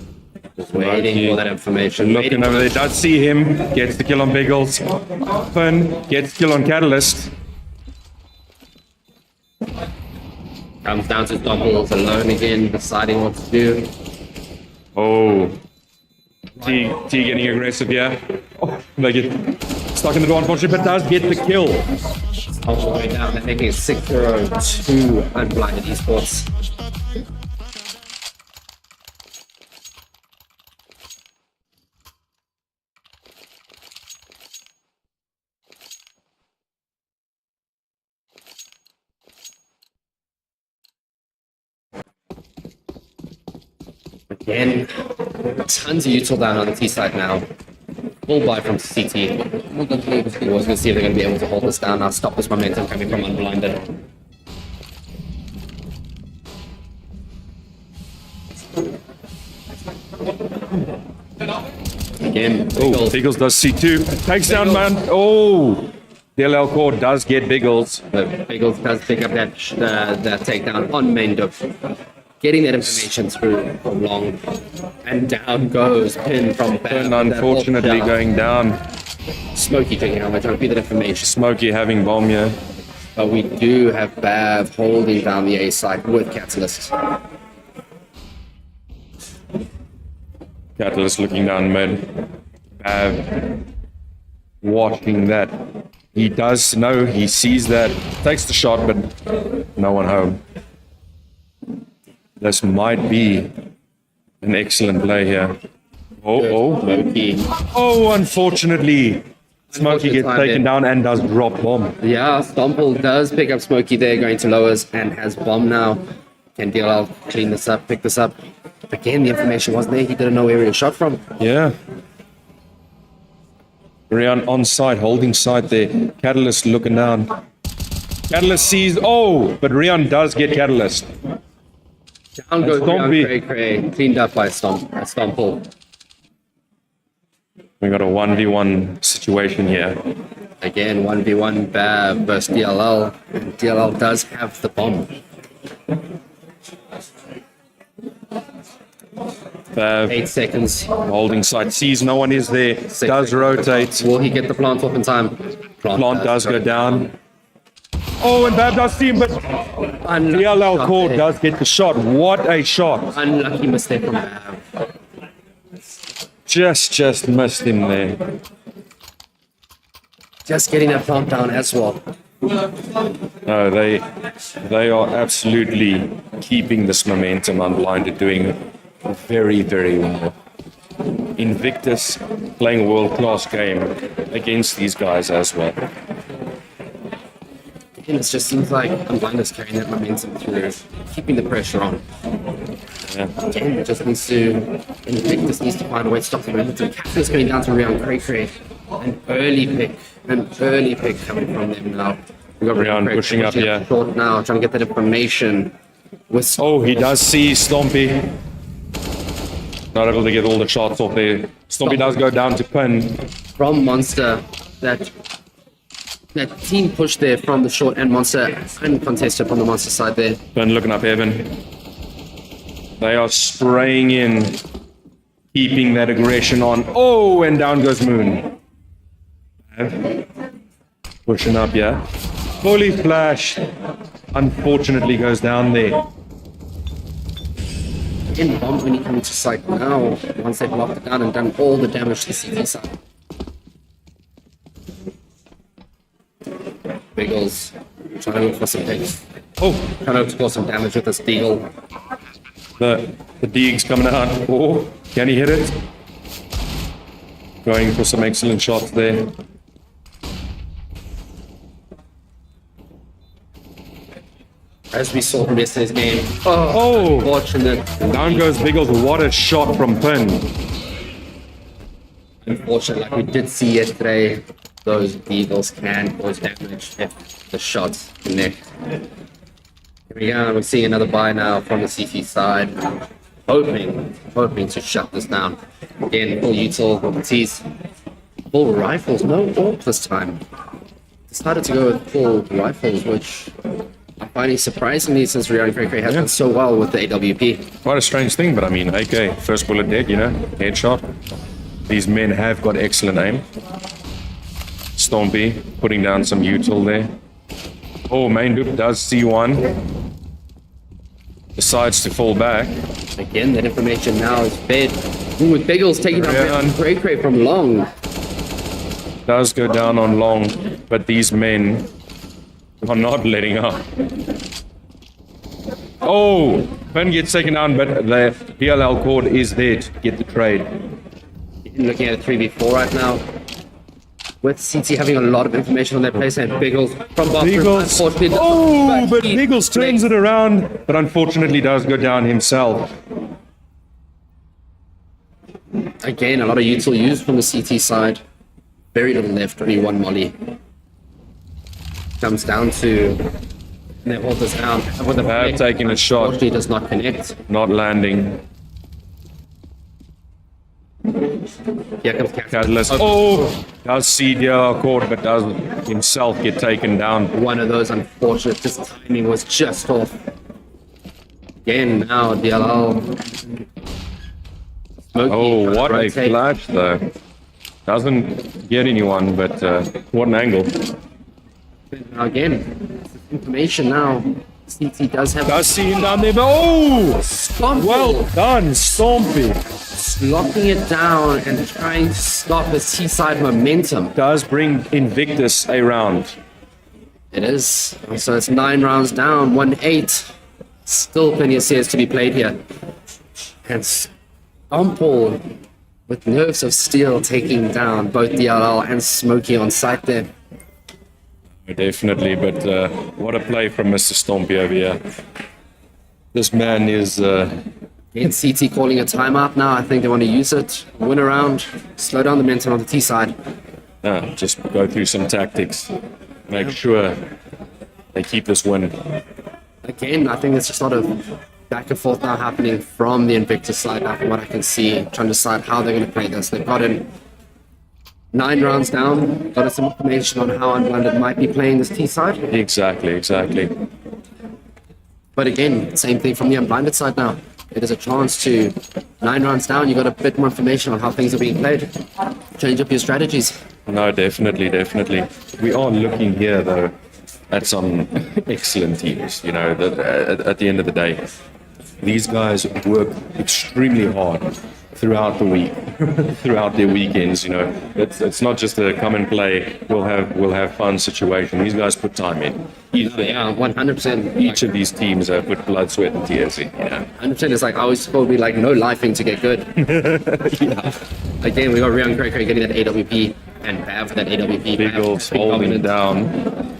Just waiting for that information. Looking over there, does see him. Gets the kill on Biggles. Finn gets kill on Catalyst. Comes down to Stumble alone again, deciding what to do. Oh. T getting aggressive here. Oh, they get stuck in the door, unfortunately, but does get the kill. All the way down, they're making it 6-0 to Unblinded Esports. Again, tons of util down on the T side now. Full buy from CT. We're going to see if they're going to be able to hold this down now, stop this momentum coming from Unblinded. Again, Oh, Biggles does C2. Takes down man. Oh! DLL core does get Biggles. But Biggles does pick up that takedown on main dub. Getting that information through from long. And down goes Pin from Pin unfortunately going down. Smokey taking out, trying to feed that information. Smokey having bomb here. But we do have Bav holding down the A side with Catalyst. Catalyst looking down mid. Bav watching that. He does know, he sees that. Takes the shot, but no one home. This might be an excellent play here. Smokey. Oh, unfortunately. Smokey gets taken down and does drop bomb. Yeah, Stumble does pick up Smokey there, going to lowers, and has bomb now. Can DLL clean this up, pick this up. Again, the information wasn't there. He didn't know where he was shot from. Yeah. Rian on side, holding side there. Catalyst looking down. Catalyst sees. Oh, but Rion does get Catalyst. Down goes Stompy. Cray Cray, cleaned up by Stomple. We got a 1v1 situation here. Again, 1v1 Bab versus DLL. And DLL does have the bomb. Bav 8 seconds. holding side, sees no one is there, does rotate. Will he get the plant off in time? Plant does go down. Oh, and Bav does see him, but Unlucky DLL shot core there. does get the shot. What a shot. Unlucky mistake from Bab. Just missed him there. Just getting that plant down as well. No, they are absolutely keeping this momentum. Unblinded, doing very, very well. Invictus playing a world-class game against these guys as well. And it just seems like Unblinded's carrying that momentum through, keeping the pressure on. Yeah. Again, it just needs to, Invictus needs to find a way to stop the momentum. Captain's going down to Rion Cray Cray. An early pick coming from them now. We got Rion pushing up here. Short now, trying to get that information. With Oh, he does see Stompy. Not able to get all the shots off there. Stompy does go down to pin. From Monster, that team push there from the short and Monster uncontested from the Monster side there. Pin looking up heaven. They are spraying in, keeping that aggression on. Oh, and down goes Moon. Pushing up, yeah. Fully flashed. Unfortunately goes down there. In bomb when he comes to site now, once they've locked it down and done all the damage to the CT side. Biggles trying to look for some picks. Oh, Trying to look for some damage with this deagle. the Deeg's coming out. Oh, can he hit it? Going for some excellent shots there. As we saw from yesterday's game. Oh, Unfortunate. down goes Biggles. What a shot from Pin. Unfortunate, like we did see yesterday, those Deagles can cause damage if the shots connect. Here we go, we're seeing another buy now from the CT side. Hoping to shut this down. Again, full util, T's, full rifles, no AWP this time. Decided to go with full rifles, which I'm finding surprisingly since Rion Cray Cray has done so well with the AWP. Quite a strange thing, but I mean, AK, first bullet dead, you know, headshot. These men have got excellent aim. Stompy putting down some util there. Oh, main dupe does see one. Decides to fall back. Again, that information now is fed. Ooh, with Biggles taking down Rion. Cray Cray from long. Does go down on long, but these men are not letting up. Oh, Pin gets taken down, but the DLL cord is there to get the trade. Looking at a 3v4 right now. With CT having a lot of information on their place and Biggles from bathroom. Biggles. Unfortunately, Oh, but he Biggles turns it around, but unfortunately does go down himself. Again, a lot of util used from the CT side. Very little left, only one molly. Comes down to... And that this down. With the Bab taking a shot. Unfortunately, does not connect. Not landing. Here comes Catalyst. Oh, does see DLL cord, but does himself get taken down. One of those unfortunate, this timing was just off. Again, now DLL. Smokey Oh, trying to what a rotate. flash though. Doesn't get anyone, but what an angle. Now again, information now. CT does have. Does see him down there, but oh! Stompy. Well done, Stompy. Locking it down and trying to stop the T-side momentum. Does bring Invictus a round. It is. So it's 9 rounds down, 1-8. Still plenty of CS to be played here. And Stomple with nerves of steel taking down both DLL and Smokey on site there. Definitely, but what a play from Mr. Stompy over here. This man is... Again, CT calling a timeout now. I think they want to use it, win a round, slow down the momentum on the T side. just go through some tactics. Make sure they keep this win. Again, I think there's just a lot of back and forth now happening from the Invictus side now, from what I can see, trying to decide how they're going to play this. They've gotten 9 rounds down, got us some information on how Unblinded might be playing this T side. Exactly. But again, same thing from the Unblinded side now. It is a chance to 9 rounds down, you got a bit more information on how things are being played. Change up your strategies. No, definitely. We are looking here, though, at some excellent teams. You know, at the end of the day, these guys work extremely hard throughout the week, throughout their weekends. You know, it's not just a come and play, we'll have fun situation. These guys put time in. Yeah, 100%. Each of these teams have put blood, sweat, and tears in. You know, 100%. It's like I was supposed to be like no lifing to get good. Yeah. Again, we got Rian Cray getting that AWP and Bav with that AWP. Biggles holding it down.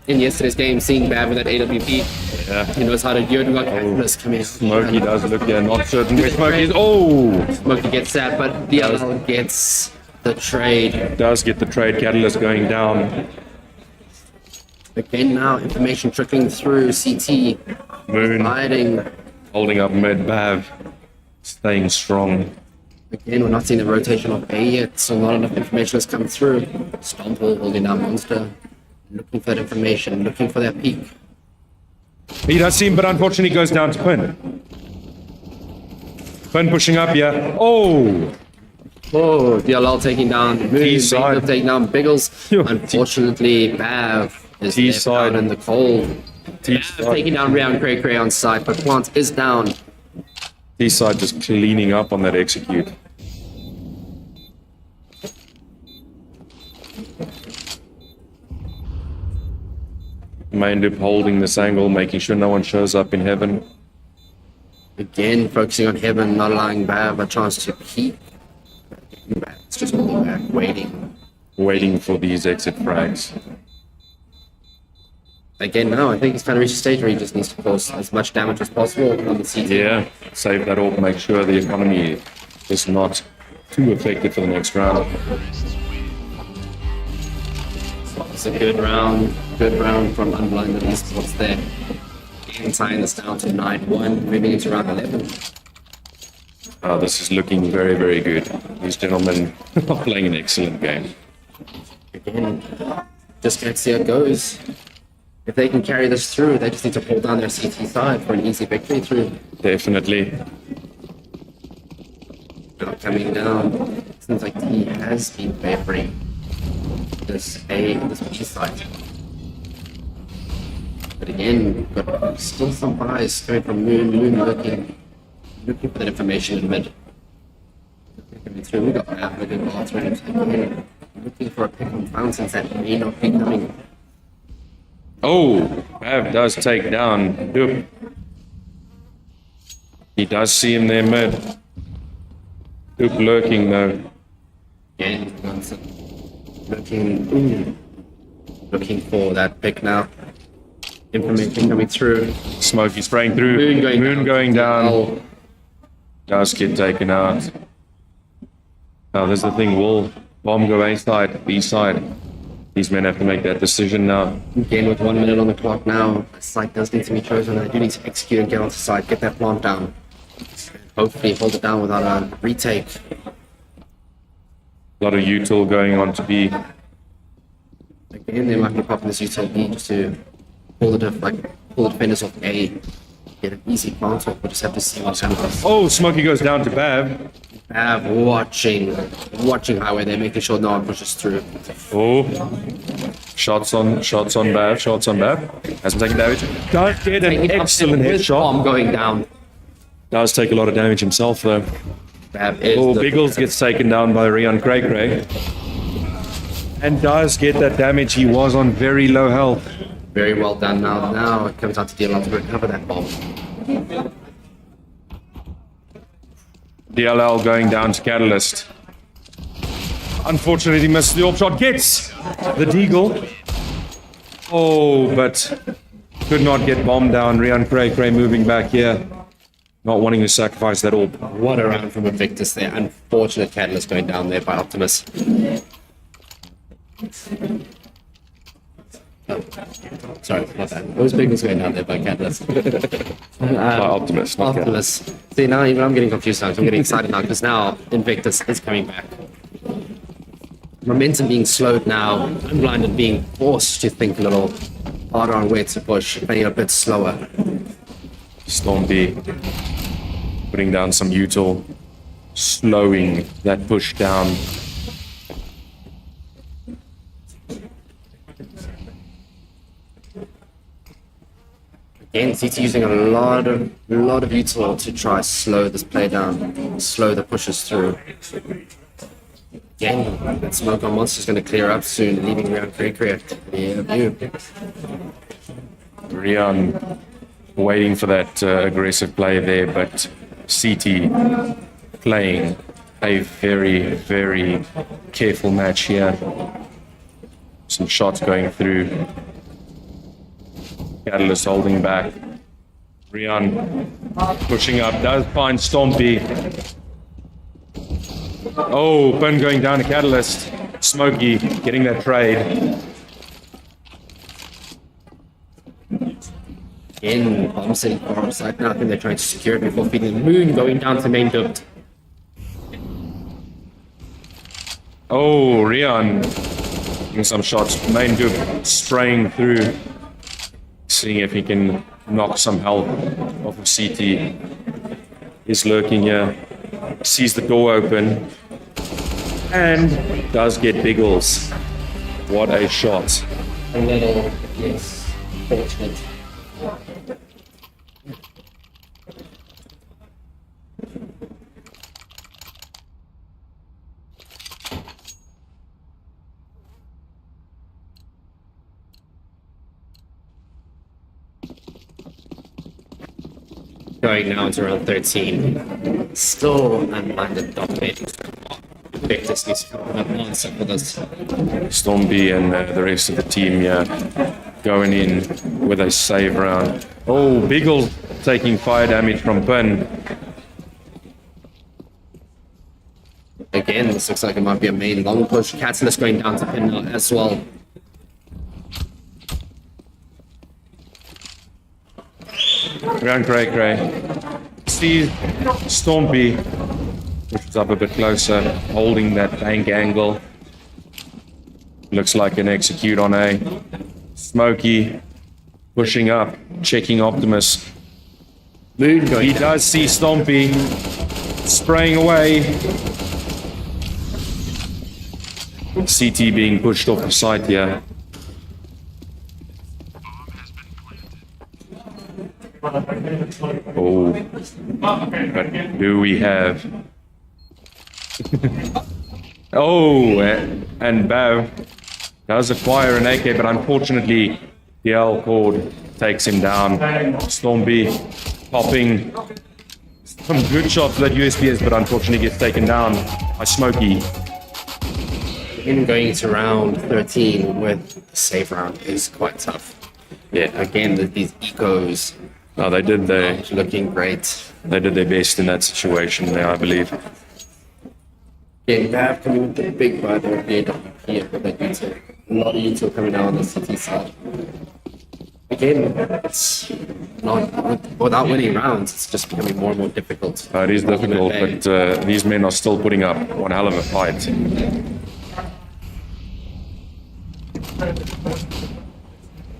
In yesterday's game, seeing Bav with that AWP, he knows how to do it. We got Catalyst coming in. Smokey does look here, not certain where Smokey is. Oh! Smokey gets that, but DLL gets the trade. Does get the trade. Catalyst going down. Again now, information trickling through. CT Moon hiding. holding up mid. Bav staying strong. Again, we're not seeing the rotation of A yet, so not enough information has come through. Stomple holding down Monster. Looking for that information, looking for that peak. He does seem, but unfortunately goes down to Pin. Pin pushing up here. Oh! Oh, DLL taking down Moon, T-side. taking down Biggles. Unfortunately, Bav is T-side. down in the cold. T-side. Bav taking down Rian Cray on side, but Plant is down. T-side just cleaning up on that execute. Main holding this angle, making sure no one shows up in heaven. Again, focusing on Heaven, not allowing Bav a chance to peek. It's just holding back, waiting. Waiting for these exit frags. Again, now I think he's kind of reached a stage where he just needs to cause as much damage as possible on the CT. Yeah, save that all, make sure the economy is not too affected for the next round. It's a good round from Unblinded Esports there. And tying this down to 9-1, moving into round 11. This is looking very, very good. These gentlemen are playing an excellent game. Again, just can't see how it goes. If they can carry this through, they just need to pull down their CT side for an easy victory through. Definitely. Now coming down, seems like T has been favoring this B side. But again, got still some buys coming from Moon looking for that information in the mid. Coming through, we got Matt with a good bathrooms. Again, looking for a pick on fountains that may not be coming. Oh, Bav does take down Doop. He does see him there mid. Doop lurking though. Again, looking for that pick now. Information coming through. Smokey spraying through. Moon going down. Does get taken out. Now there's the thing, will bomb go A side, B side? These men have to make that decision now. Again, with 1 minute on the clock now, the site does need to be chosen. They do need to execute and get onto site, get that plant down. Hopefully hold it down without a retake. A lot of util going on to B. Again, they might be popping this util B just to pull the defenders off A. Get an easy plant off, but just have to see what's happening. Oh, Smokey goes down to Bav. Bav watching highway there, making sure no one pushes through. Oh, shots on Bav. Hasn't taken damage. Does get an excellent headshot. Bomb going down. Does take a lot of damage himself though. Bav is Oh, the- Biggles gets taken down by Rian Cray. And does get that damage. He was on very low health. Very well done now. Now it comes out to DLL to recover that bomb. DLL going down to Catalyst. Unfortunately, he missed the AWP shot. Gets the deagle. Oh, but could not get bombed down. Rian Cray moving back here. Not wanting to sacrifice that AWP. What a round from Invictus there. Unfortunate Catalyst going down there by Optimus. Sorry, not that. Those Bengals going down there by Catalyst. Optimus, not Optimus. See, now even I'm getting confused now. I'm getting excited now because now Invictus is coming back. Momentum being slowed now. Unblinded being forced to think a little harder on where to push, playing a bit slower. Stormby putting down some util, slowing that push down. Again, CT using a lot of util to try slow this play down, slow the pushes through. Again, that smoke on Monster's going to clear up soon, leaving around correct. Yeah, view. Rian waiting for that aggressive play there, but CT playing a very, very careful match here. Some shots going through. Catalyst holding back. Rian pushing up, does find Stompy. Oh, Pun going down to Catalyst. Smokey getting that trade. In bottom city far upside now, I think they're trying to secure it before feeding the moon, going down to main duct. Oh, Rian getting some shots. Main dupe spraying through. Seeing if he can knock some help off of CT. He's lurking here. Sees the door open. And does get Biggles. What a shot. A little, yes, fortunate. Going now to around 13. Still unblinded, dominating. Victus needs to have an answer for this. Stormby and the rest of the team, going in with a save round. Oh, Biggle taking fire damage from Pun. Again, this looks like it might be a main long push. Catalyst going down to pin now as well. Round Cray. See Stormby, which is up a bit closer, holding that bank angle. Looks like an execute on A. Smokey pushing up, checking Optimus. Moon going He does see Stompy spraying away. CT being pushed off the side here. Oh, but who we have? Oh, and Bav does acquire an AK, but unfortunately, the L cord takes him down. Stormby popping some good shots with that USBS, but unfortunately gets taken down by Smokey. Him going to round 13 with the save round is quite tough. Yeah, Again, these ecos no, they did looking great. their best in that situation there, I believe. Yeah, Bav coming with the big brother of the AWP with that util. A lot of util coming down on the CT side. Again, it's not without winning rounds, it's just becoming more and more difficult. It is difficult, but these men are still putting up one hell of a fight.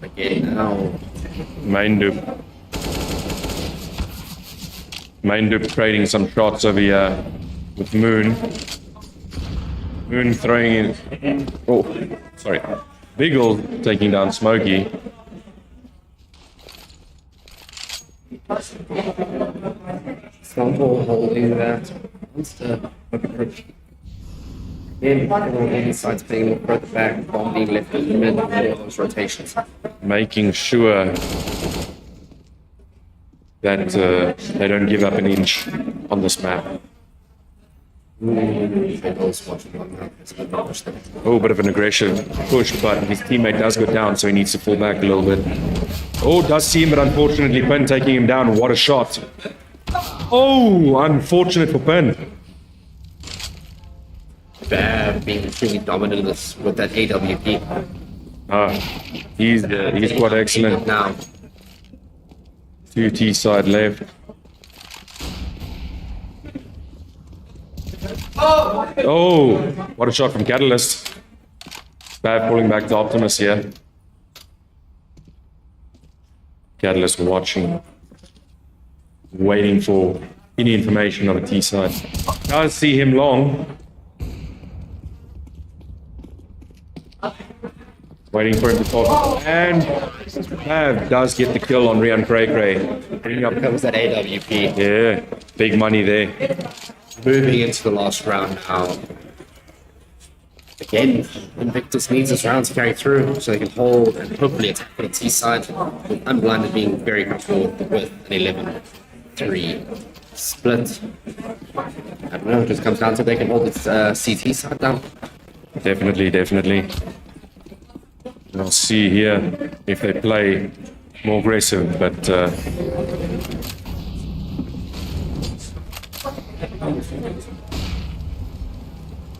Again, now Main dupe trading some shots over here with Moon. Moon throwing in. Oh, sorry. Biggle taking down Smokey. Stumble holding that. Again, on any sides playing further back, bomb being left in the middle of all those rotations. Making sure that they don't give up an inch on this map. Oh, bit of an aggressive push, but his teammate does go down, so he needs to fall back a little bit. Oh, does see him, but unfortunately, Pin taking him down. What a shot. Oh, unfortunate for Pin. Bad being truly dominant in this with that AWP. He's quite excellent. Now, 2 T side left. Oh, what a shot from Catalyst. Bad pulling back to Optimus here. Catalyst watching, waiting for any information on the T side. Does see him long. Waiting for him to talk. And Pav does get the kill on Rian Cray Cray. bringing up comes that AWP. Yeah, big money there. Moving into the last round now. Again, Invictus needs this round to carry through so they can hold and hopefully attack on the T side. With Unblinded being very comfortable with an 11-3 split. I don't know, it just comes down to they can hold its CT side down. Definitely. We'll see here if they play more aggressive, but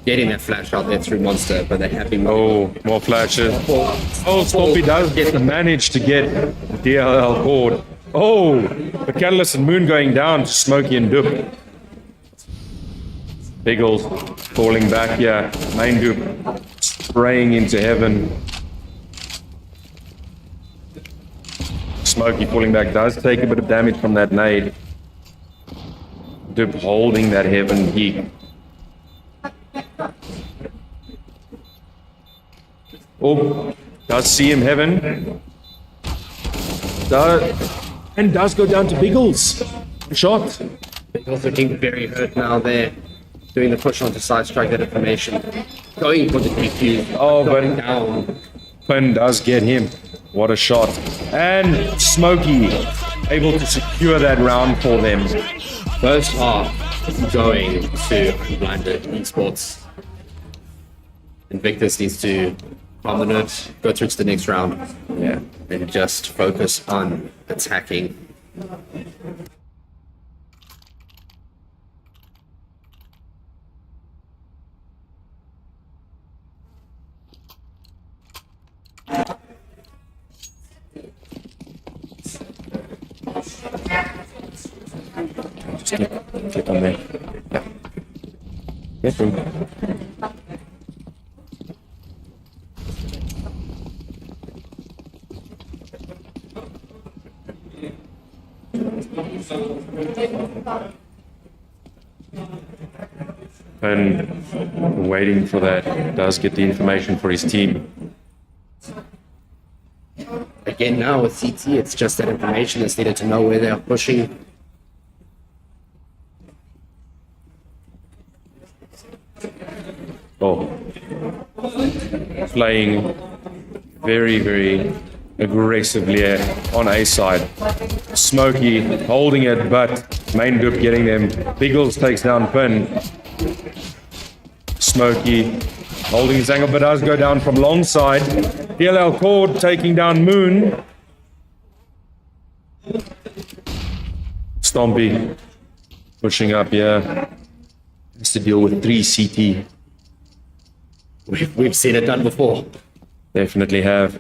Getting that flash out there through Monster, but they have been more flashes. Oh, Stompy does manage to get the DLL cord. Oh, but Catalyst and Moon going down to Smokey and Dupe. Biggles falling back here. Main Dupe spraying into heaven. Smokey falling back does take a bit of damage from that nade. Dupe holding that heaven peak. Oh, does see him heaven. Does go down to Biggles. Shot. Biggles looking very hurt now there. Doing the push on to side strike that information. Going for the DQ. Oh, going but down. Pin does get him. What a shot. And Smokey able to secure that round for them. First half going to Unblinded Esports. Invictus needs to dominate, go through to the next round. Yeah. And just focus on attacking. Just click on there. Yeah. Get through. And waiting for that, does get the information for his team. Again, now with CT, it's just that information that's needed to know where they are pushing. Oh, playing very aggressively on A side. Smokey holding it, but Main Dupe getting them. Biggles takes down Pin. Smokey holding his angle, but does go down from long side. DLL Cord taking down Moon. Stompy pushing up here. Has to deal with 3 CT. We've seen it done before. Definitely have.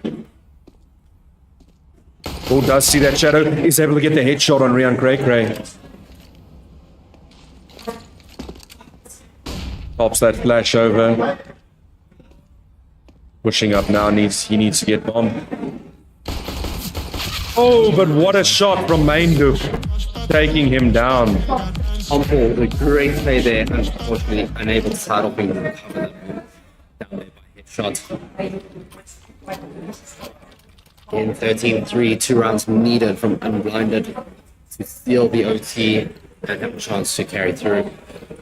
Oh, does see that shadow. Is able to get the headshot on Rian Cray Cray. Pops that flash over. Pushing up now. He needs to get bomb. Oh, but what a shot from Main Dupe. Taking him down. Humble, the great play there, unfortunately unable to start off and recover that down there by headshot. In 13-3, 2 rounds needed from Unblinded to steal the OT and have a chance to carry through.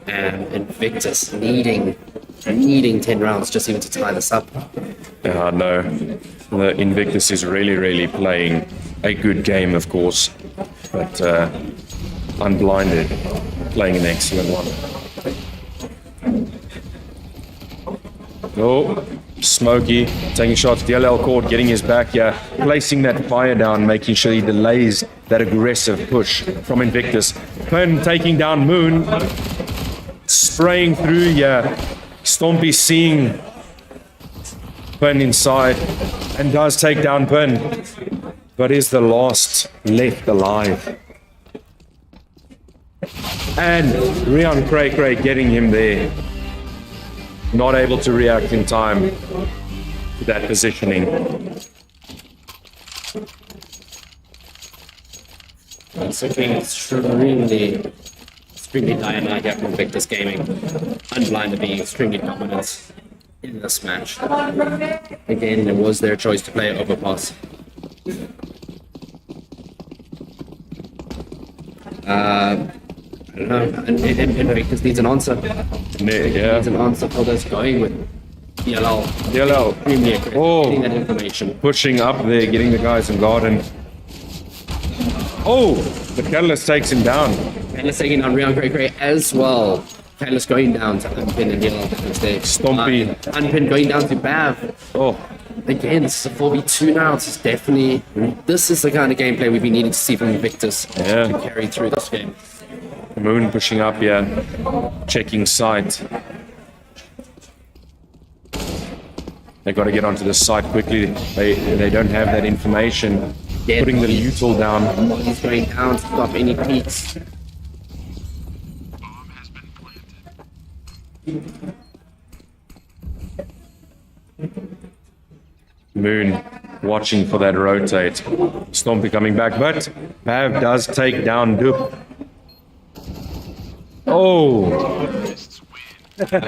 And Invictus needing 10 rounds just even to tie this up. Yeah, no. The Invictus is really playing a good game, of course. But Unblinded playing an excellent one. Oh, Smokey taking shots. DLL Cord getting his back here, placing that fire down, making sure he delays that aggressive push from Invictus. Pin taking down Moon, spraying through here. Stompy seeing Pun inside and does take down Pun, but is the last left alive. And Rian Cray getting him there. Not able to react in time to that positioning. It's looking extremely dynamic here from Victus Gaming. Unblinded being extremely dominant in this match. Again, it was their choice to play overpass. I don't know, and Victus needs an answer. Needs an answer for this, going with DLL. Extremely aggressive, getting that information. Pushing up there, getting the guys in garden. Oh, the Catalyst takes him down. Catalyst taking down Rian Cray as well. Catalyst going down to Unpin and DLL mistake. Stompy. Unpin going down to Bav. Oh. Again, this is a 4v2 now. This is the kind of gameplay we've been needing to see from Invictus to carry through this game. Moon pushing up here, checking sight. They got to get onto the site quickly. They don't have that information. Yeah, putting the util down. He's going down to stop any peaks. Moon watching for that rotate. Stompy coming back, but Pav does take down Dup. Oh!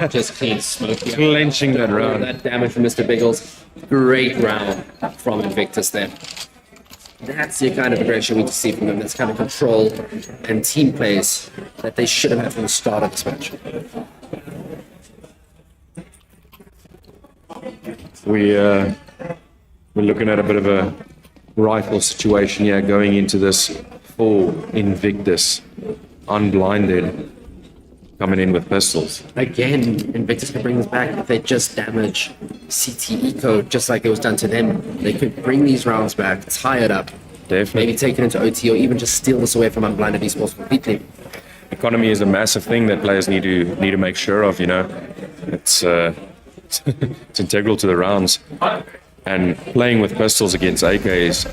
Just clean smoke. Clenching that round. That damage from Mr. Biggles. Great round from Invictus there. That's the kind of aggression we need to see from them. That's kind of control and team plays that they should have had from the start of this match. We're looking at a bit of a rifle situation here going into this for Invictus. Unblinded. Coming in with pistols. Again, Invictus can bring this back if they just damage CT Eco, just like it was done to them. They could bring these rounds back, tie it up, definitely, maybe take it into OT, or even just steal this away from Unblinded Esports completely. Economy is a massive thing that players need to make sure of. You know, it's it's integral to the rounds. And playing with pistols against AK is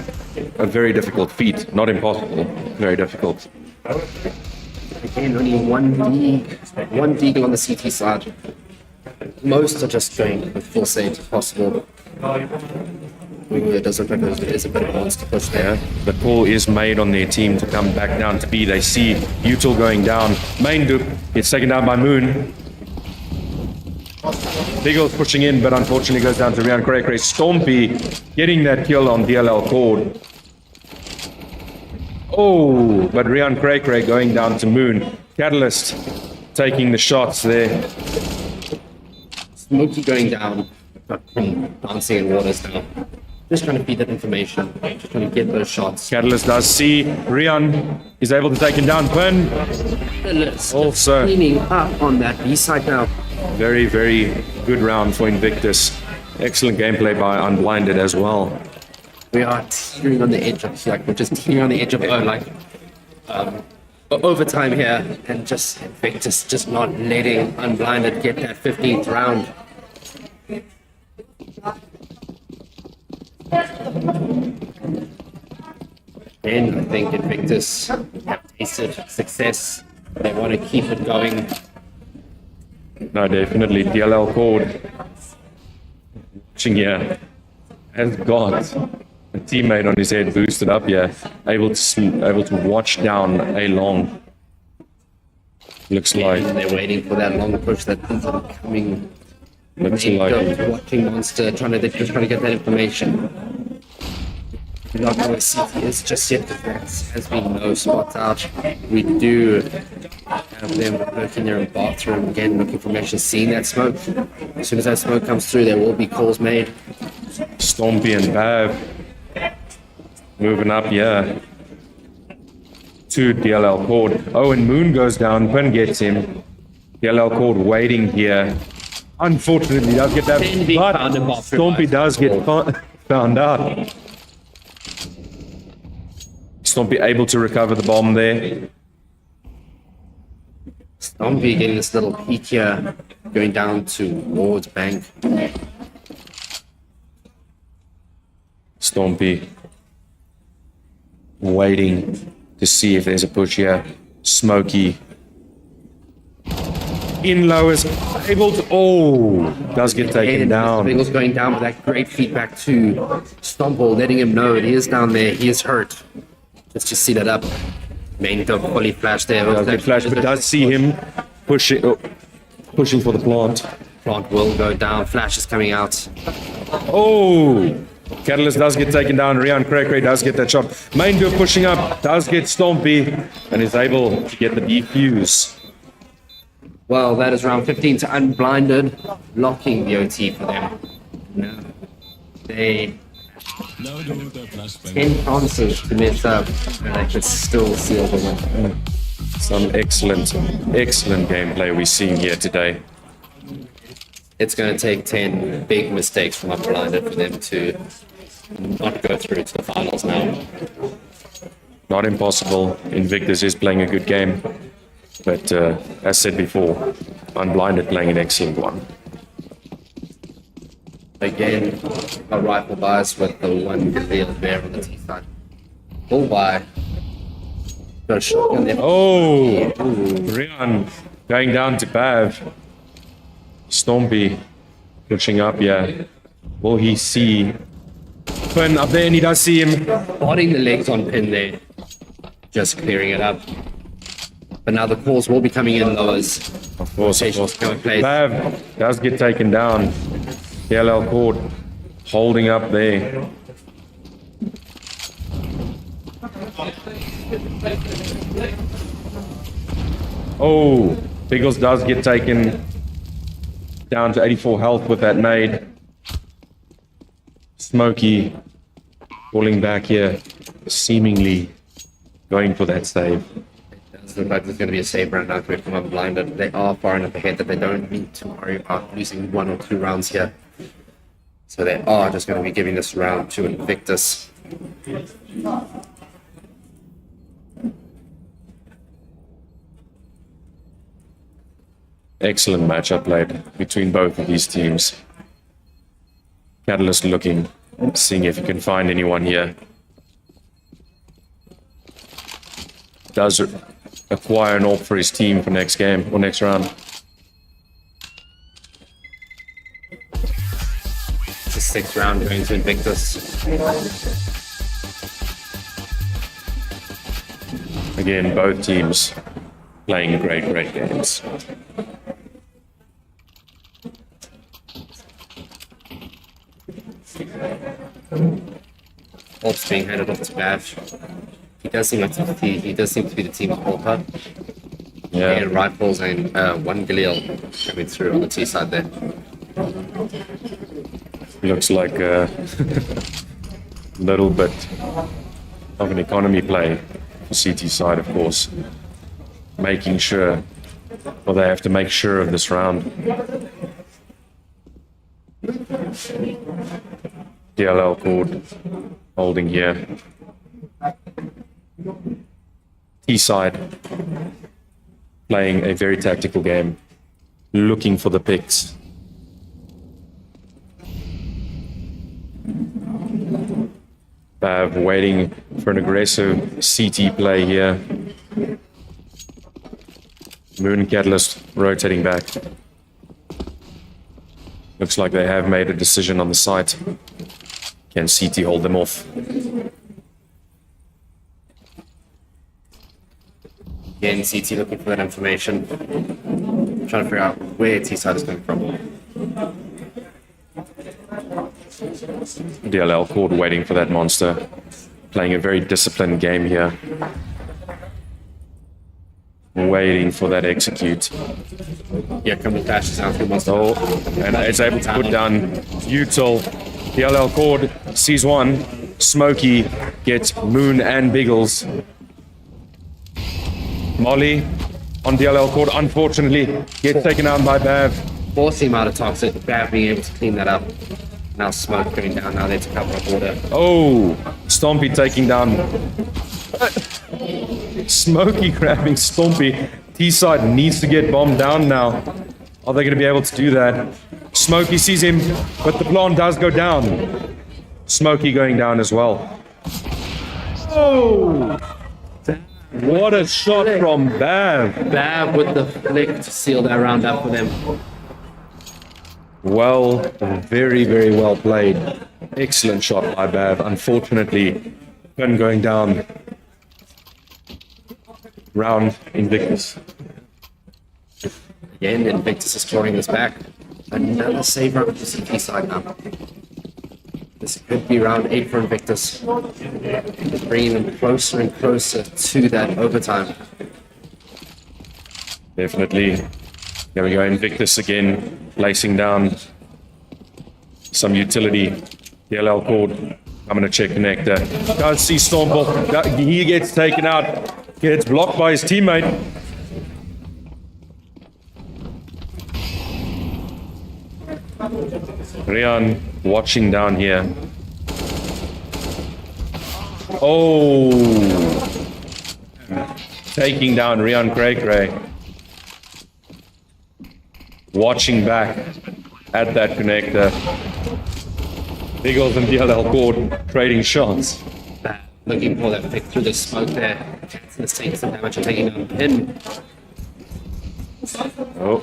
a very difficult feat. Not impossible, very difficult. Again, only one deagle on the CT side. Most are just going with full save if possible. It does look like there's a bit of a monster push there. The call is made on their team to come back down to B. They see Util going down. Main Dup gets taken down by Moon. Biggles pushing in, but unfortunately goes down to Rian Cray. Stompy getting that kill on DLL Cord. Oh, but Rian Cray going down to Moon. Catalyst taking the shots there. Smokey going down, dancing in waters now. Just trying to feed that information, just trying to get those shots. Catalyst does see Rian is able to take him down. Pun also cleaning up on that B side now. Very, very good round for Invictus. Excellent gameplay by Unblinded as well. We are teetering on the edge of, we're just teetering on the edge of, overtime here, and just Invictus just not letting Unblinded get that 15th round. And I think Invictus have tasted success. They want to keep it going. No, definitely. DLL Cord. Watching here. Has got a teammate on his head boosted up here. Able to watch down a long. Looks like. They're waiting for that long push that isn't coming. Looks like. Watching Monster, they're just trying to get that information. We don't know where CT is just yet because there has been no spots out. We do have them lurking there in the bathroom again, looking for information, seeing that smoke. As soon as that smoke comes through, there will be calls made. Stompy and Bav moving up, yeah. To DLL Cord. Oh, and Moon goes down. Pin gets him. DLL Cord waiting here. Unfortunately, does get that. But Stompy does get found out. Stompy able to recover the bomb there. Stompy getting this little peek here, going down towards Bank. Stompy waiting to see if there's a push here. Smokey in low is able to. Oh, does get taken And down. Mr. Bengals going down with that great feedback to Stomple, letting him know he is down there, he is hurt. Let's just see that up. Main dog fully flashed there. Does get flashed, but does see him pushing for the plant. Plant will go down. Flash is coming out. Oh, Catalyst does get taken down. Rian Cray does get that shot. Main duo pushing up, does get Stompy, and is able to get the defuse. Well, that is round 15 to Unblinded, locking the OT for them. No. They 10 chances to mess up, and they could still seal the win. Some excellent gameplay we're seeing here today. It's going to take 10 big mistakes from Unblinded for them to not go through to the finals now. Not impossible. Invictus is playing a good game. But as said before, Unblinded playing an excellent one. Again, a rifle bias with the one field there on the T side. Full buy. Got a shotgun there. Oh, Rian going down to Bav. Stompy pushing up, yeah. Will he see Pin up there? And he does see him. Botting the legs on Pin there. Just clearing it up. But now the calls will be coming in lowers. Of course. Play. Bav does get taken down. DLL cord holding up there. Oh, Biggles does get taken down to 84 health with that nade. Smokey falling back here, seemingly going for that save. It does look like there's going to be a save round out from Unblinded. They are far enough ahead that they don't need to worry about losing 1 or 2 rounds here. So they are just going to be giving this round to Invictus. Excellent matchup played between both of these teams. Catalyst looking, seeing if he can find anyone here. Does acquire an AWP for his team for next game or next round. It's a 6th round going to Invictus. Again, both teams playing great games. AWP's being handed off to Bav. He does seem to be the team's AWPer. Yeah. And rifles and 1 Galil coming through on the T side there. Looks like a little bit of an economy play for CT side, of course. Making sure, well, they have to make sure of this round. DLL cord holding here. T side playing a very tactical game, looking for the picks. Bav waiting for an aggressive CT play here. Moon Catalyst rotating back. Looks like they have made a decision on the site. Can CT hold them off? Again, CT looking for that information. Trying to figure out where T side is coming from. DLL cord waiting for that monster. Playing a very disciplined game here. Waiting for that execute. Yeah, coming flashes out through monster. Oh, and it's able to put down Util. DLL cord sees one. Smokey gets Moon and Biggles. Molly on DLL cord, unfortunately, gets taken out by Bav. Forcing him out of toxic. Bav being able to clean that up. Now Smoke going down. Now they to cover up order. Oh, Stompy taking down. Smokey grabbing Stompy. T-side needs to get bombed down now. Are they going to be able to do that? Smokey sees him, but the plant does go down. Smokey going down as well. Oh! What a shot from Bav. Bab with the flick to seal that round up for them. Well, very, very well played. Excellent shot by Bav. Unfortunately, Finn going down. Round Invictus. Again, Invictus is clawing this back. Another save round for the CT side now. This could be round 8 for Invictus. Bringing them closer and closer to that overtime. Definitely. There we go, Invictus again, lacing down some utility. DLL cord, I'm going to check connector. Does see Stormball, he gets taken out, gets blocked by his teammate. Rian watching down here. Oh! Taking down Rian Cray. Watching back at that connector. Biggles and DLL cord trading shots. Looking for that flick through the smoke there. Let's take some damage and taking down Pin. Oh.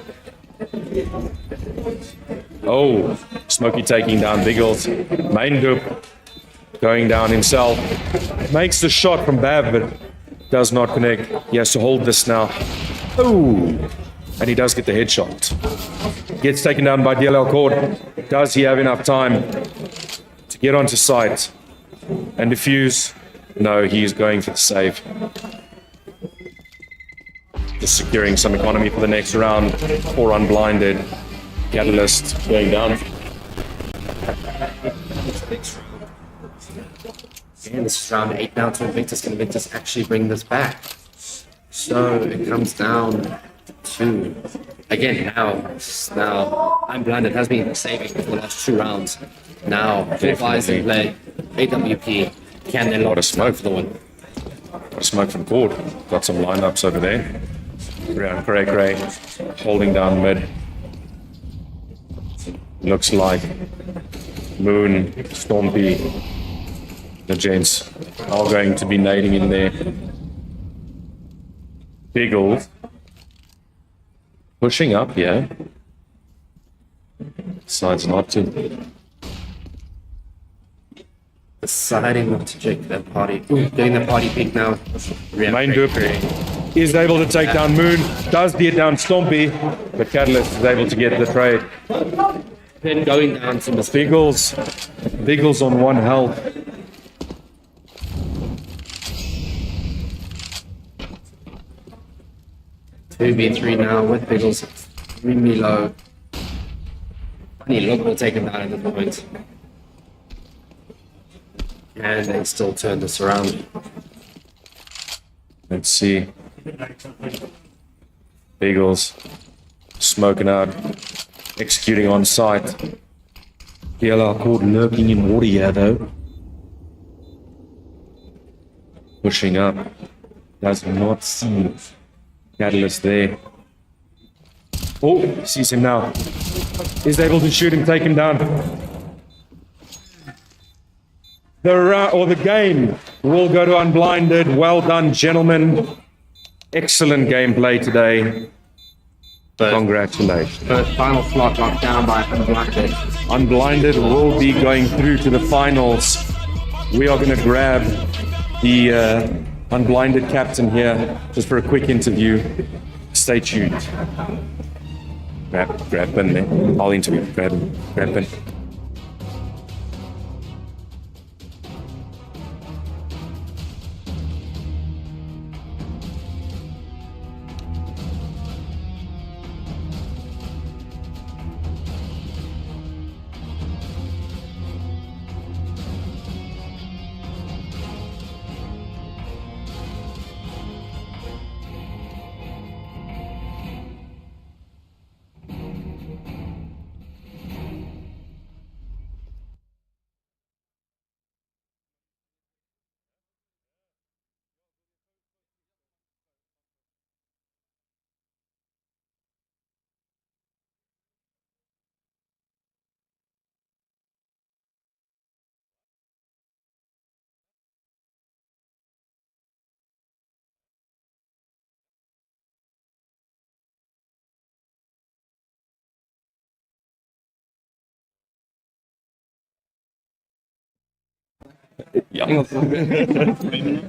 Oh, Smokey taking down Biggles. Main dupe going down himself. Makes the shot from Bav, but does not connect. He has to hold this now. Oh, and he does get the headshot. Gets taken down by DLL Cord. Does he have enough time to get onto site and defuse? No, he's going for the save. Just securing some economy for the next round. 4 unblinded. Catalyst going down. And this is round 8 now to Invictus. Can Invictus actually bring this back? So it comes down to, again, now Unblinded has been saving for the last 2 rounds. Now, 4 guys in play. AWP. Can they lot of smoke for the win? Smoke from Cord. Got some lineups over there. Around Cray holding down mid. Looks like Moon, Stompy, the gents are going to be nading in there. Biggles pushing up here. Decides not to. Deciding not to check that party. Ooh, getting the party peak now. Main dupe is able to take down Moon. Does get down Stompy, but Catalyst is able to get the trade. Then going down to Biggles on 1 health. Two v3 now with Biggles extremely low. Funny look will take him down at this point. And they still turn this around. Let's see. Biggles smoking out, executing on site. DLR caught lurking in water here though. Pushing up. Does not see Catalyst there. Oh, sees him now. Is able to shoot him, take him down. The game will go to Unblinded. Well done, gentlemen. Excellent gameplay today. Congratulations. First final slot locked down by Unblinded. Unblinded will be going through to the finals. We are going to grab the Unblinded captain here just for a quick interview. Stay tuned. Grab Ben there. I'll interview. Grab Ben. Yeah.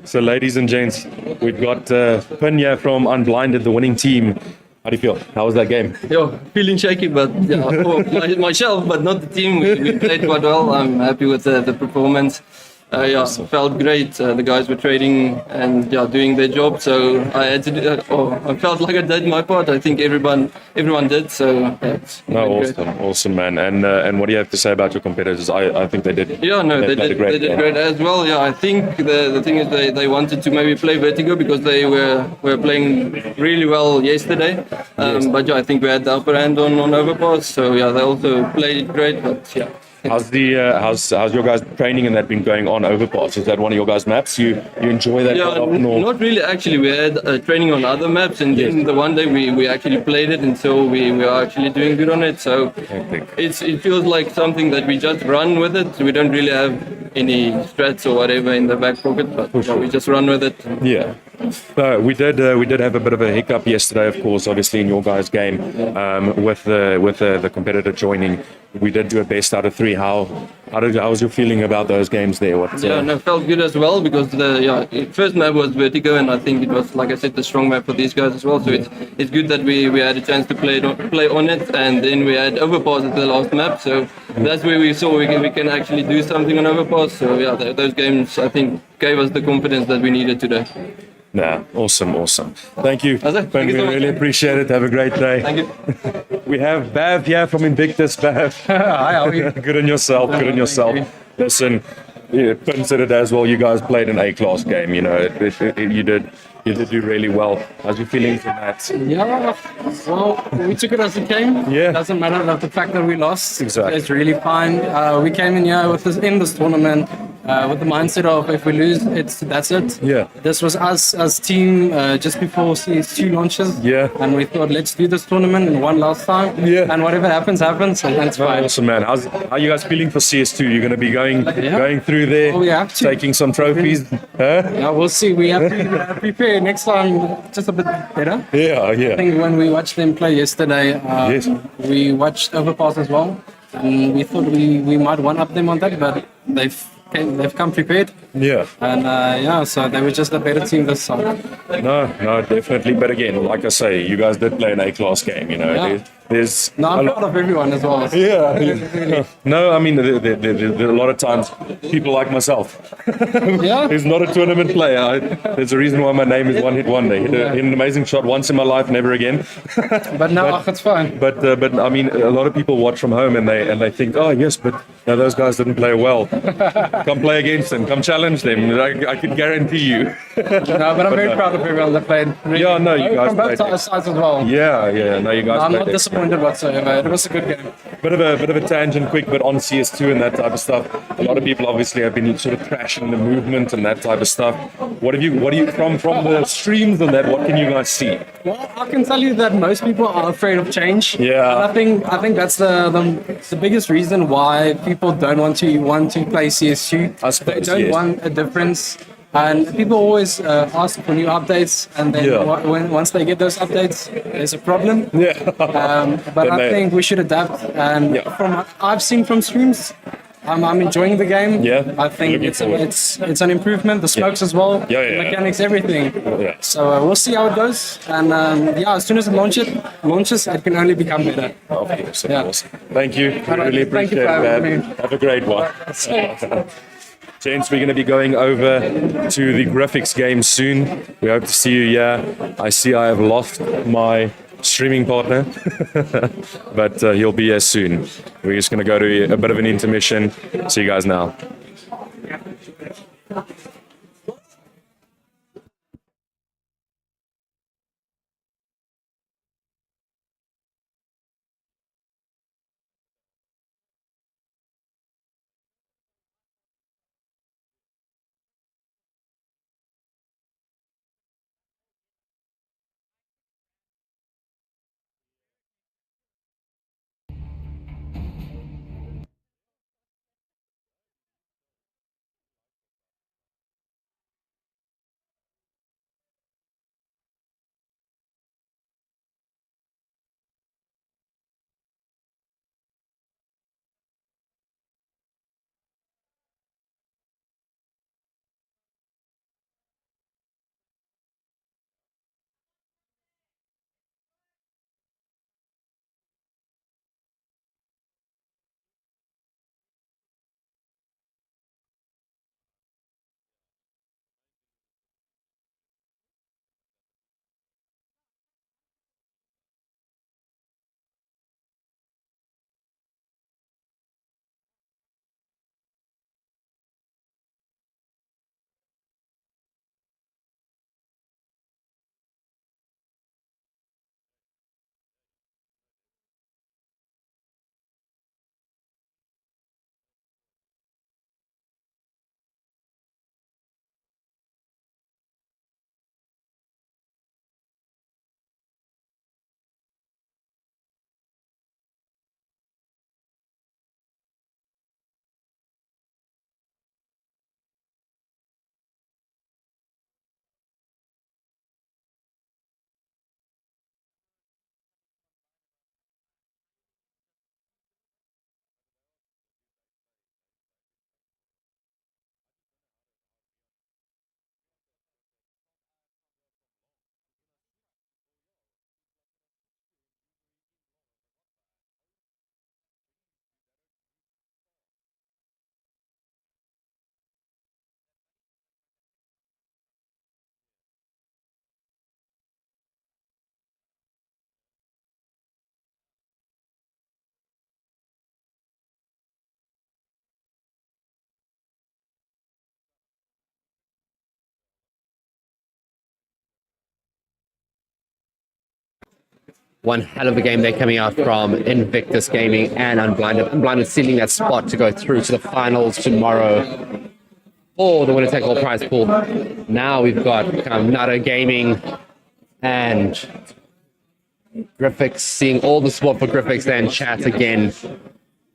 So, ladies and gents, we've got Pinya from Unblinded, the winning team. How do you feel? How was that game? Yeah, feeling shaky, but yeah, myself, but not the team. We played quite well. I'm happy with the performance. Yeah, felt great. The guys were trading and yeah, doing their job. So I had to do. I felt like I did my part. I think everyone did. So yeah, it's No, been awesome, great. awesome, man. And what do you have to say about your competitors? I think they did. Yeah, no, they played a did. great They did game. great as well. Yeah, I think the thing is they wanted to maybe play Vertigo because they were playing really well yesterday. But yeah, I think we had the upper hand on Overpass. So yeah, they also played great. But yeah. How's your guys' training and that been going on Overpass? Is that one of your guys' maps? You enjoy that Yeah, quite often? Or? not really. Actually, we had training on other maps, and then the one day we actually played it, and so we are actually doing good on it. So it feels like something that we just run with it. We don't really have any strats or whatever in the back pocket, but yeah, we just run with it. Yeah. We did have a bit of a hiccup yesterday, of course, obviously in your guys' game, with the competitor joining. We did do a best out of 3. How was your feeling about those games there? Yeah, no, felt good as well because the first map was Vertigo, and I think it was, like I said, the strong map for these guys as well. So it's good that we had a chance to play on it, and then we had Overpass at the last map. So that's where we saw we can actually do something on Overpass. So yeah, those games I think gave us the confidence that we needed today. Nah, awesome. Thank you. Thank We you so much. really appreciate it. Have a great day. Thank you. We have Bav here from Invictus. Bav. Hi, how are you? Good on yourself. Good on yourself. Listen, Pin said it as well. You guys played an A-class game. You know, you did do really well. How's your feelings on that? Yeah, well, we took it as it came. Yeah. Doesn't matter the fact that we lost. Exactly. It's really fine. We came in here in this tournament with the mindset of if we lose, that's it. Yeah. This was us as team just before CS2 launches. Yeah. And we thought, let's do this tournament and one last time. Yeah. And whatever happens, and it's fine. Awesome, man. How are you guys feeling for CS2? You're going to be going through there, Oh, we have to. taking some trophies. Huh? Yeah, we'll see. We have to prepare next time just a bit better. Yeah. I think when we watched them play yesterday, Yes. we watched Overpass as well, and we thought we might one-up them on that, but they've come prepared, Yeah. and so they were just a better team this time. No, definitely. But again, like I say, you guys did play an A-class game. You know, Yeah. there's No, I'm proud of everyone as well. Yeah. No, I mean, there are a lot of times people like myself, Yeah. who's not a tournament player. There's a reason why my name is One Hit Wonder. Hit an amazing shot once in my life, never again. But now it's fine. But I mean, a lot of people watch from home and they think, oh yes, but no, those guys didn't play well. Come play against them. Come challenge them. I can guarantee you. No, but I'm very proud of everyone that played. Really, Yeah, no, you guys from both played. sides as well. Yeah. No, you guys. I'm played not disappointed whatsoever. It was a good game. Bit of a tangent, quick, but on CS2 and that type of stuff. A lot of people obviously have been sort of crashing the movement and that type of stuff. What do you from the streams and that? What can you guys see? Well, I can tell you that most people are afraid of change. Yeah. And I think that's the biggest reason why people don't want to play CS2. I suppose, They don't yes. want a difference. And people always ask for new updates, and then once they get those updates, there's a problem. Yeah. But Then I think we should adapt. And Yeah. from what I've seen from streams, I'm enjoying the game. Yeah. I think Looking forward. it's an improvement. The smokes as well. Yeah. Mechanics, everything. Yeah. So we'll see how it goes. And as soon as it launches, it can only become better. Of course. Yeah. Thank you. All right, Really thank you appreciate for having that. me. Have a great one. Gents, we're going to be going over to the graphics game soon. We hope to see you here. I see I have lost my streaming partner, but he'll be here soon. We're just going to go to a bit of an intermission. See you guys now. one hell of a game they're coming out from Invictus Gaming and Unblinded. Unblinded sealing that spot to go through to the finals tomorrow for the winner take all prize pool. Now we've got Nutter Gaming and Griffix, seeing all the support for Griffix there in chat again.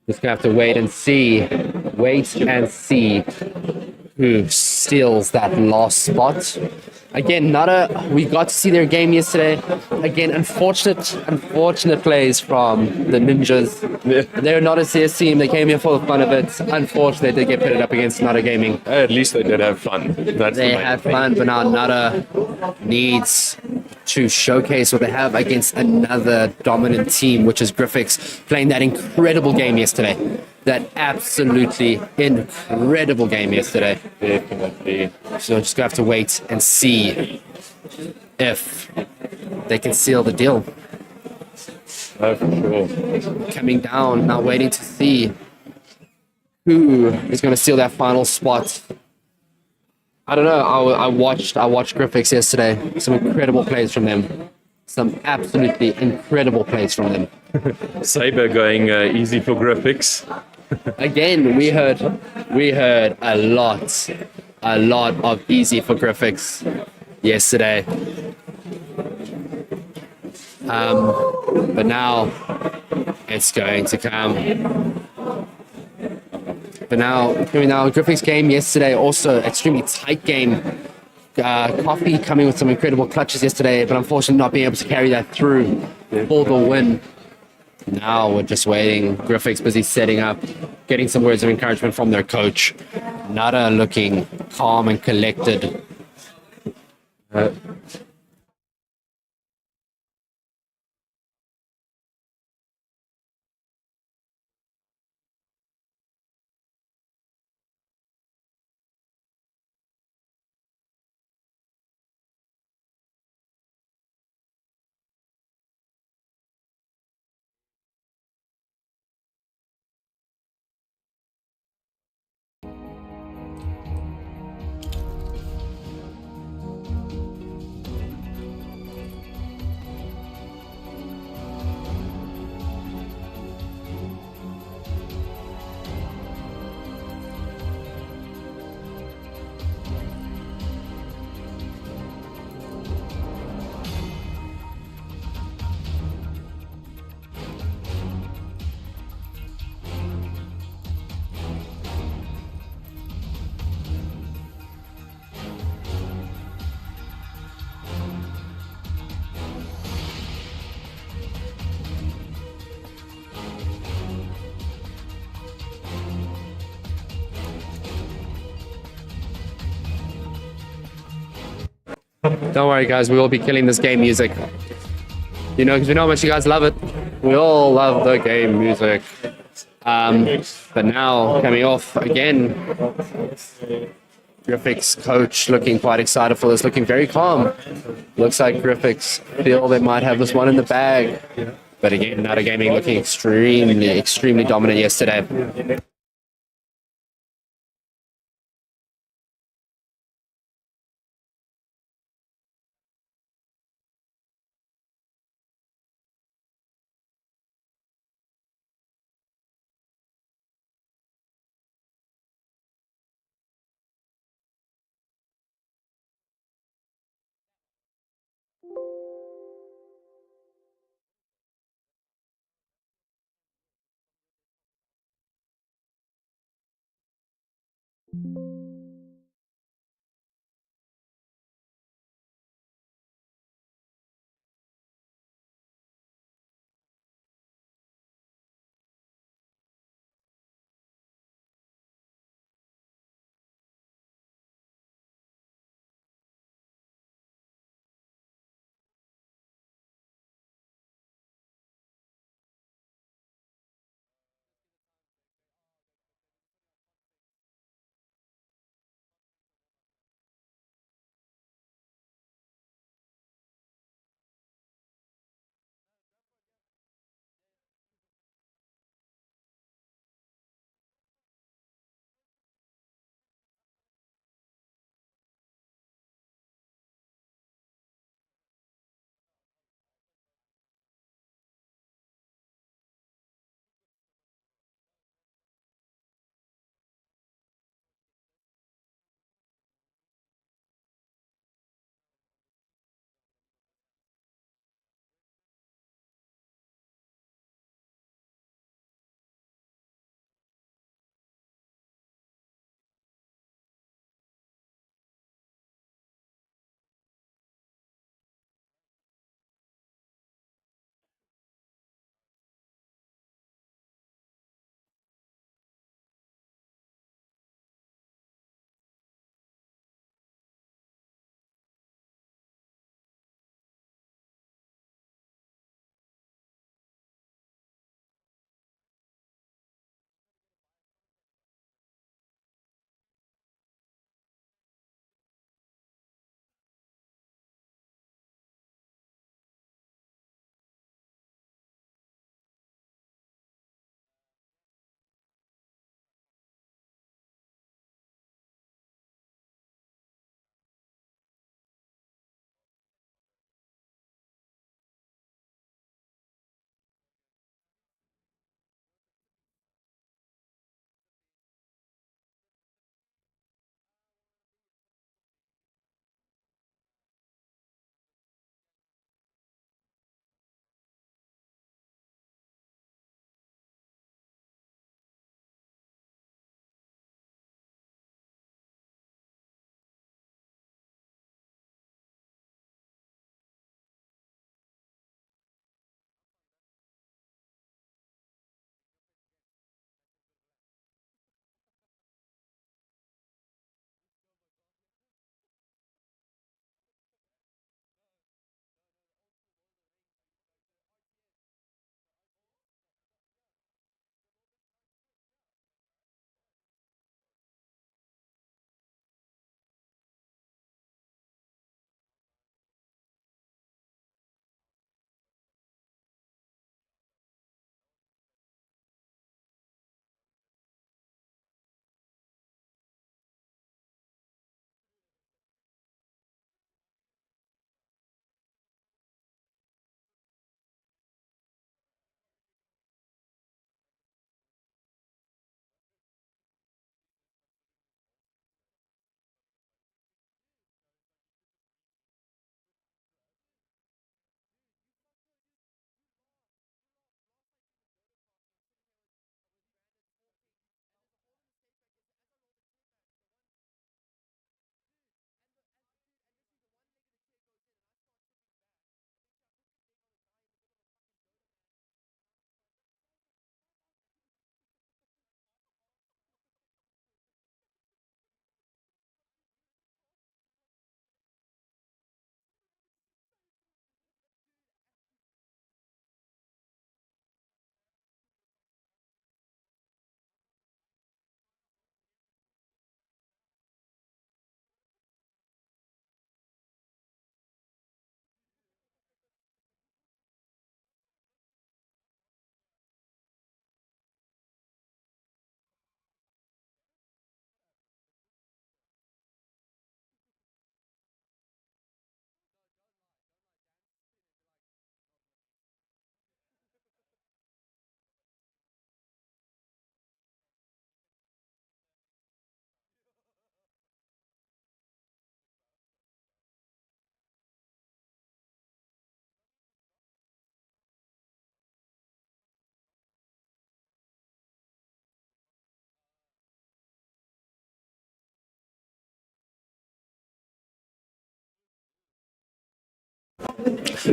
Just gonna have to wait and see who steals that last spot. Again, we got to see their game yesterday. Again, unfortunate plays from the Ninjas. They're not a CS team. They came here for the fun of it. Unfortunately, they get pitted up against Nutter Gaming. At least they did have fun. They had fun, but now Nutter needs to showcase what they have against another dominant team, which is Griffix, playing that incredible game yesterday. That absolutely incredible game yesterday. Definitely. So just gonna have to wait and see if they can seal the deal. Oh, for sure. Coming down, now waiting to see who is going to steal that final spot. I don't know. I watched Griffix yesterday. Some incredible plays from them. Some absolutely incredible plays from them. Saber going easy for Griffix. Again, we heard a lot of easy for Griffix yesterday. But now it's going to come. But now Griffix game yesterday, also extremely tight game. Coffee coming with some incredible clutches yesterday, but unfortunately not being able to carry that through for the win. Now we're just waiting. Griffix busy setting up, getting some words of encouragement from their coach. Nada looking calm and collected. Don't worry, guys. We will be killing this game music. You know, because we know how much you guys love it. We all love the game music. But now, coming off again, Griffix coach looking quite excited for this, looking very calm. Looks like Griffix feel they might have this one in the bag. But again, Nada Gaming looking extremely dominant yesterday.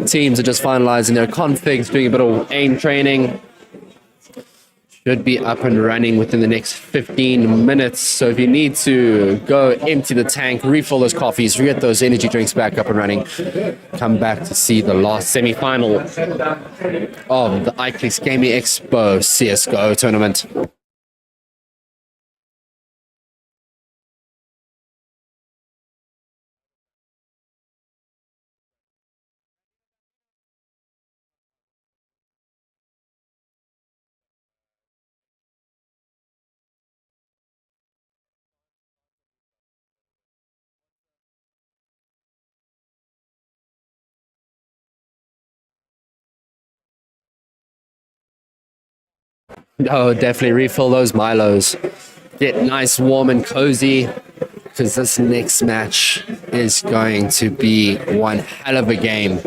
Teams are just finalizing their configs, doing a bit of aim training. Should be up and running within the next 15 minutes. So if you need to go empty the tank, refill those coffees, get those energy drinks back up and running, come back to see the last semi-final of the Iclix Gaming Expo CSGO tournament. Oh, definitely refill those Milos. Get nice, warm, and cozy, because this next match is going to be one hell of a game.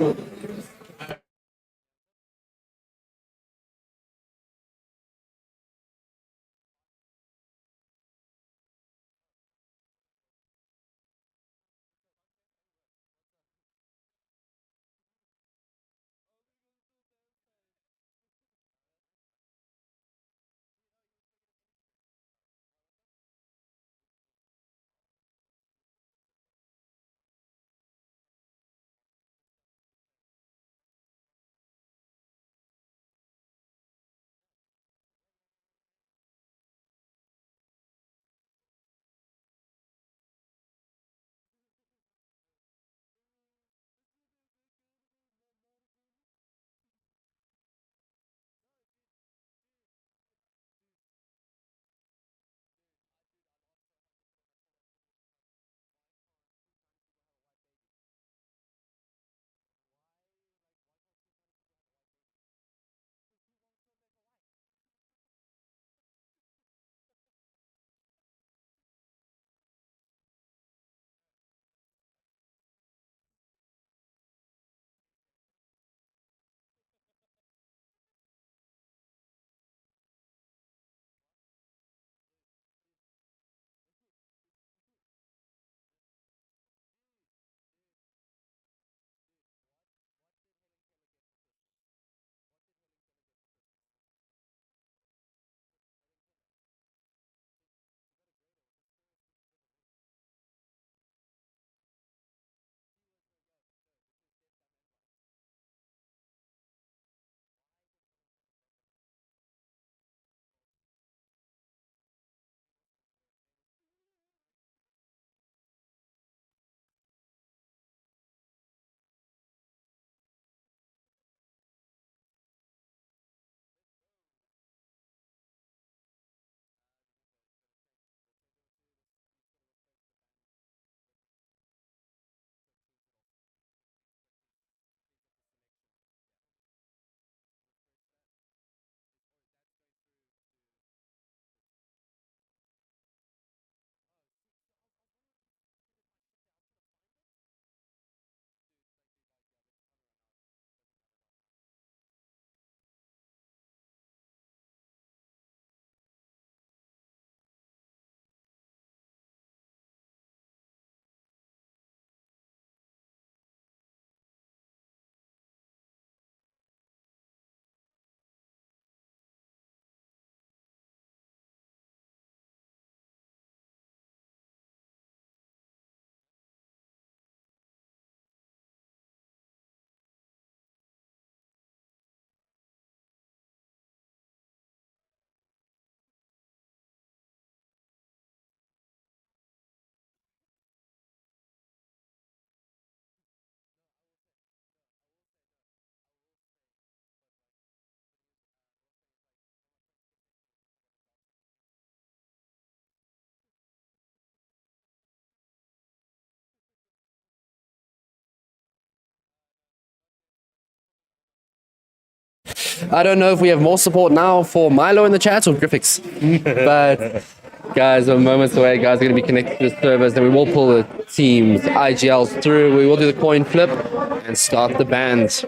I don't know if we have more support now for Milo in the chat or Griffix, but guys, we're moments away. Guys are going to be connected to the servers, and we will pull the teams, IGLs through. We will do the coin flip and start the bands.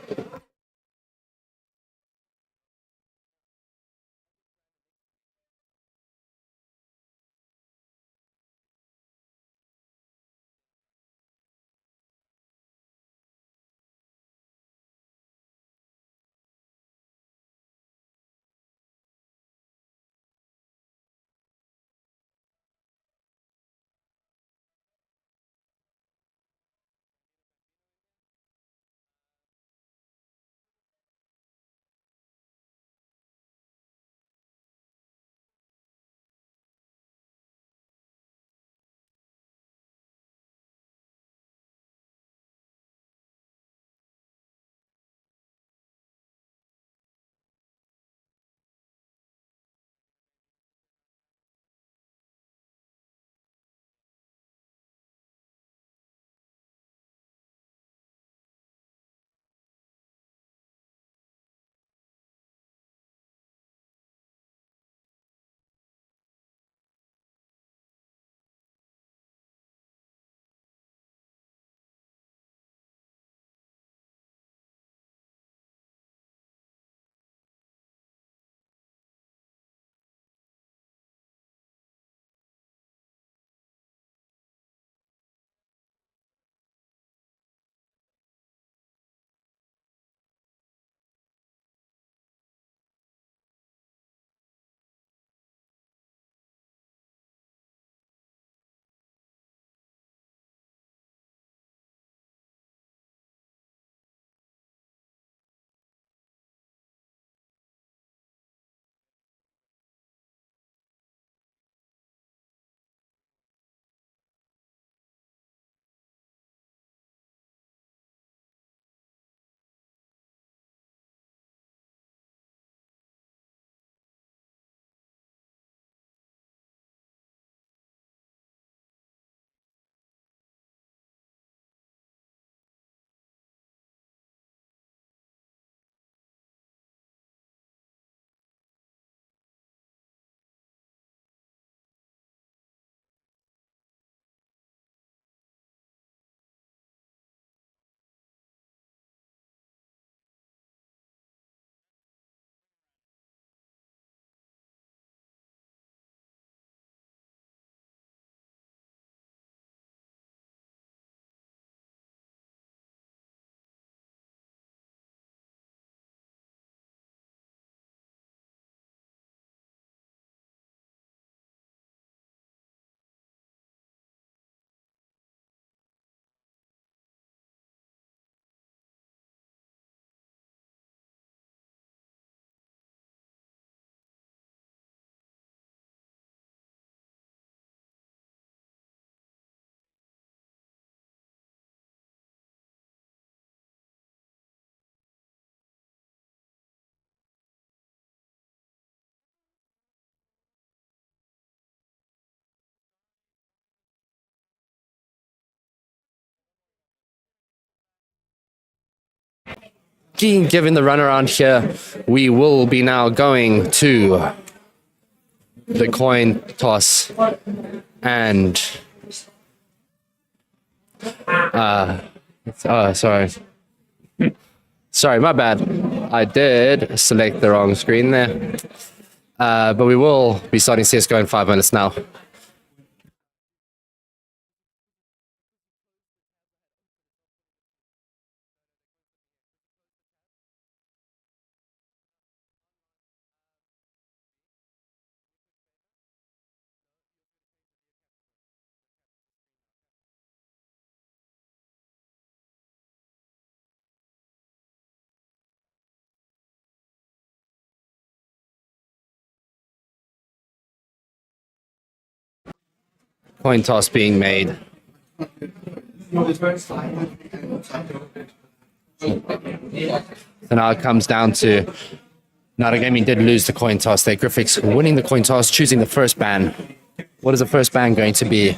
being given the runaround here, we will be now going to the coin toss and sorry, my bad. I did select the wrong screen there. But we will be starting CSGO in 5 minutes now. Coin toss being made. So now it comes down to Nada Gaming did lose the coin toss there. Griffix winning the coin toss, choosing the first ban. What is the first ban going to be?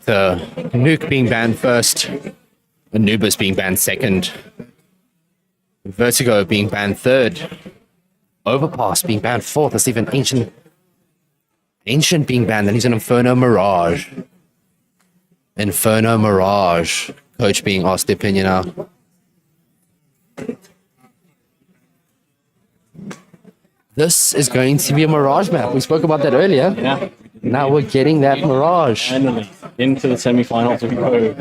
The Nuke being banned first, Anubis being banned second, Vertigo being banned third, Overpass being banned fourth. That's even Ancient being banned. Then he's an Inferno Mirage. Inferno Mirage. Coach being asked the opinion now. This is going to be a Mirage map. We spoke about that earlier. Yeah. Now we're getting that Mirage. Finally, into the semi-finals of Go.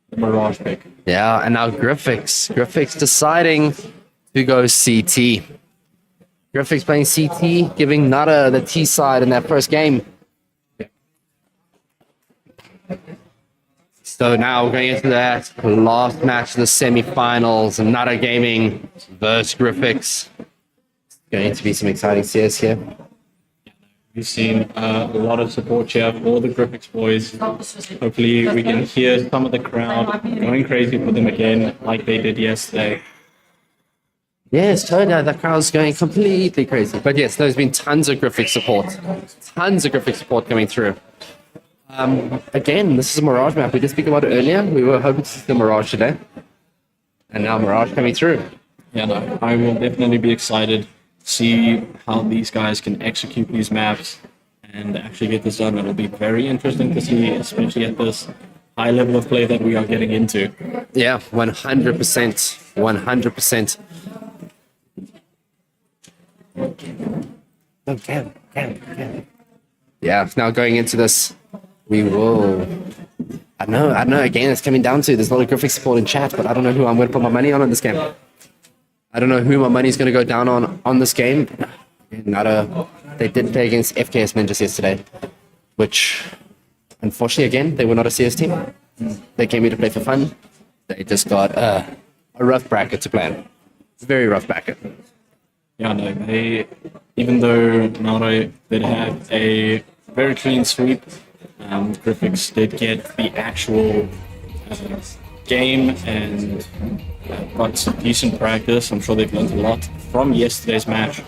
The Mirage pick. Yeah, and now Griffix deciding to go CT. Griffix playing CT, giving Nada the T side in that first game. So now we're going into that last match of the semi-finals, Nada Gaming versus Griffix. Going to be some exciting CS here. We've seen a lot of support here for the Griffix boys. Hopefully we can hear some of the crowd going crazy for them again, like they did yesterday. Yes, totally. The crowd's going completely crazy. But yes, there's been tons of Griffix support. Tons of Griffix support coming through. Again, this is a Mirage map. We did speak about it earlier. We were hoping to see the Mirage today. And now Mirage coming through. Yeah, no, I will definitely be excited to see how these guys can execute these maps and actually get this done. It'll be very interesting to see, especially at this high level of play that we are getting into. Yeah, 100%. 100%. Oh, Cam. Yeah, now going into this, we will... I know, again, it's coming down to, there's a lot of Griffix support in chat, but I don't know who I'm going to put my money on in this game. I don't know who my money's going to go down on this game. They did play against FKS Ninjas yesterday, which, unfortunately, again, they were not a CS team. They came here to play for fun. They just got a rough bracket to play in. It's a very rough bracket. Yeah, no, even though Nara did have a very clean sweep, Griffix did get the actual game and got some decent practice. I'm sure they've learned a lot from yesterday's match,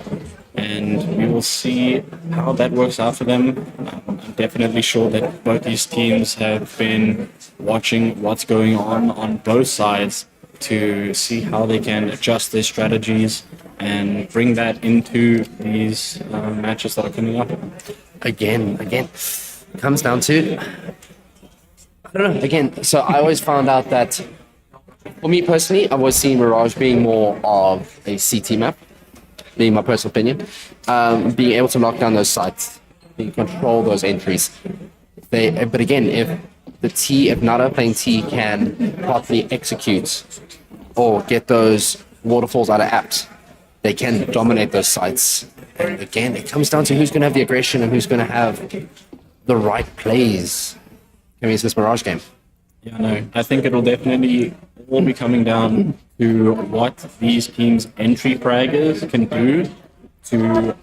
and we will see how that works out for them. I'm definitely sure that both these teams have been watching what's going on both sides to see how they can adjust their strategies and bring that into these matches that are coming up. Again, comes down to, I don't know, again, so I always found out that, for me personally, I've always seen Mirage being more of a CT map, being my personal opinion, being able to lock down those sites, being control those entries. But again, if Nada playing T can properly execute or get those waterfalls out of apps, they can dominate those sites. And again, it comes down to who's going to have the aggression and who's going to have the right plays coming into this Mirage game. Yeah, no, I think it'll definitely all be coming down to what these teams' entry fraggers can do to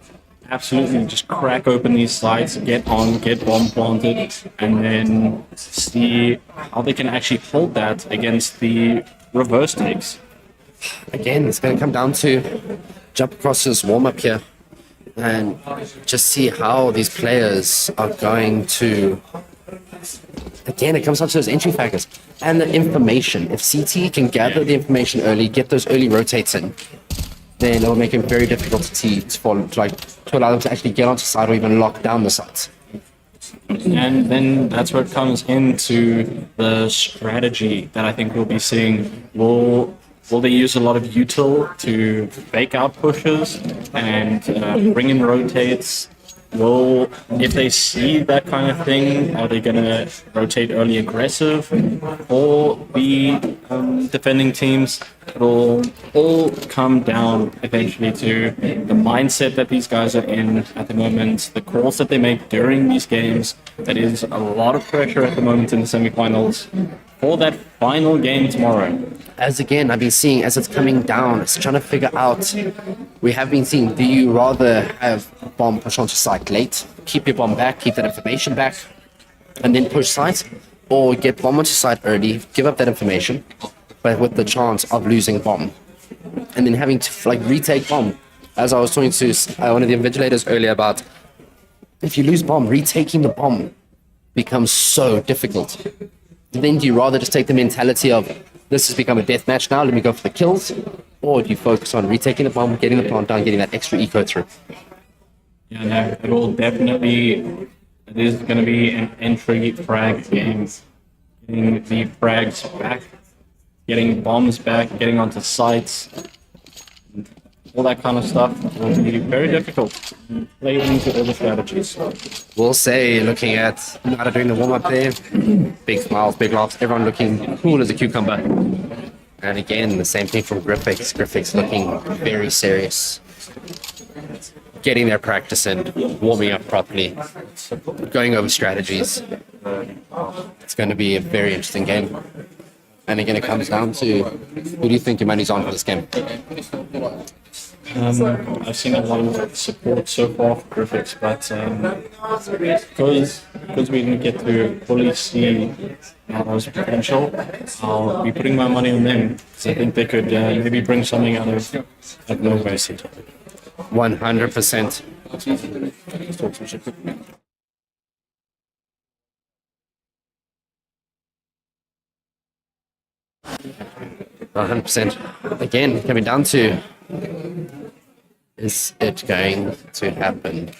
absolutely just crack open these sites, get bomb planted, and then see how they can actually hold that against the reverse takes. Again, it's going to come down to jump across this warm-up here. and just see how these players are going to. Again, it comes down to those entry factors and the information. If CT can gather the information early, get those early rotates in, then it'll make it very difficult to allow them to actually get onto site or even lock down the sites. And then that's where it comes into the strategy that I think we'll be seeing. Will they use a lot of util to fake out pushes and bring in rotates? If they see that kind of thing, are they going to rotate early aggressive? Or the defending teams? It'll all come down eventually to the mindset that these guys are in at the moment, the calls that they make during these games. That is a lot of pressure at the moment in the semifinals for that final game tomorrow. As again, I've been seeing as it's coming down, it's trying to figure out. We have been seeing, do you rather have bomb push onto site late, keep your bomb back, keep that information back, and then push site, or get bomb onto site early, give up that information, but with the chance of losing bomb, and then having to retake bomb. As I was talking to one of the invigilators earlier about, if you lose bomb, retaking the bomb becomes so difficult. Then do you rather just take the mentality of, this has become a death match now, let me go for the kills, or do you focus on retaking the bomb, getting the plant down, getting that extra eco through? Yeah, no, it will definitely, it is going to be an entry frag game. Getting the frags back, getting bombs back, getting onto sites, all that kind of stuff will be very difficult. Play into all the strategies. We'll say, looking at Nada doing the warm-up there, big smiles, big laughs, everyone looking cool as a cucumber. And again, the same thing from Griffix. Griffix looking very serious. Getting their practice in, warming up properly, going over strategies. It's going to be a very interesting game. And again, it comes down to, who do you think your money's on for this game? I've seen a lot of support so far for Griffix, but because we didn't get to fully see Nada's potential, I'll be putting my money on them. So I think they could maybe bring something out of nowhere. 100%. 100%. Again, coming down to, is it going to happen?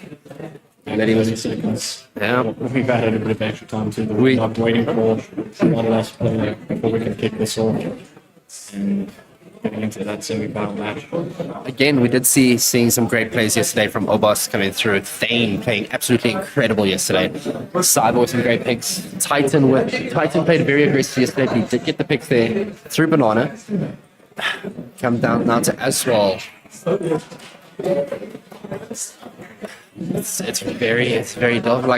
Letting 30 seconds. Yeah. We've added a bit of extra time to the we're not waiting for one last player before we can kick this off and getting into that semi-final match. Again, we did seeing some great plays yesterday from Obos coming through. Thane playing absolutely incredible yesterday. Cyber with some great picks. Titan played very aggressive yesterday, but he did get the picks there through Banana. Come down now to Aswell. It's very dull.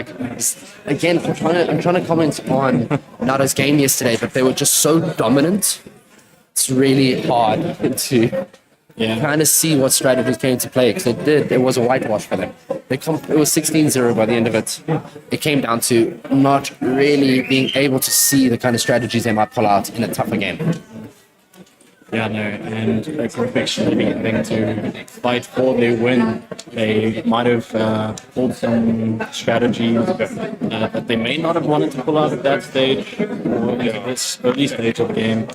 Again, I'm trying to comment on Nada's game yesterday, but they were just so dominant. It's really hard to kind of see what strategies came to play, because it was a whitewash for them. It was 16-0 by the end of it. It came down to not really being able to see the kind of strategies they might pull out in a tougher game. Yeah, no, and Griffix should be having to fight for their win. They might have pulled some strategies that they may not have wanted to pull out at that stage, or into this early stage of the game,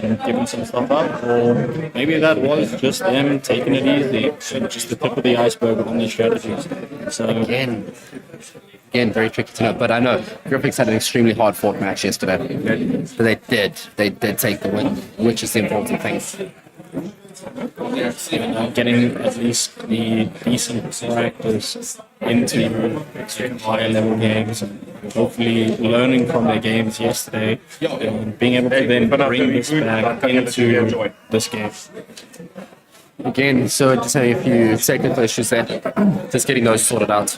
and given some stuff up, or maybe that was just them taking it easy, and just the tip of the iceberg on their strategies. So Again, very tricky to know, but I know Griffix had an extremely hard-fought match yesterday. But they did take the win, which is the important thing. Getting at least the decent practice into higher level games, and hopefully learning from their games yesterday, and being able to then bring this back into this game. Again, so just having a few technical issues there, just getting those sorted out.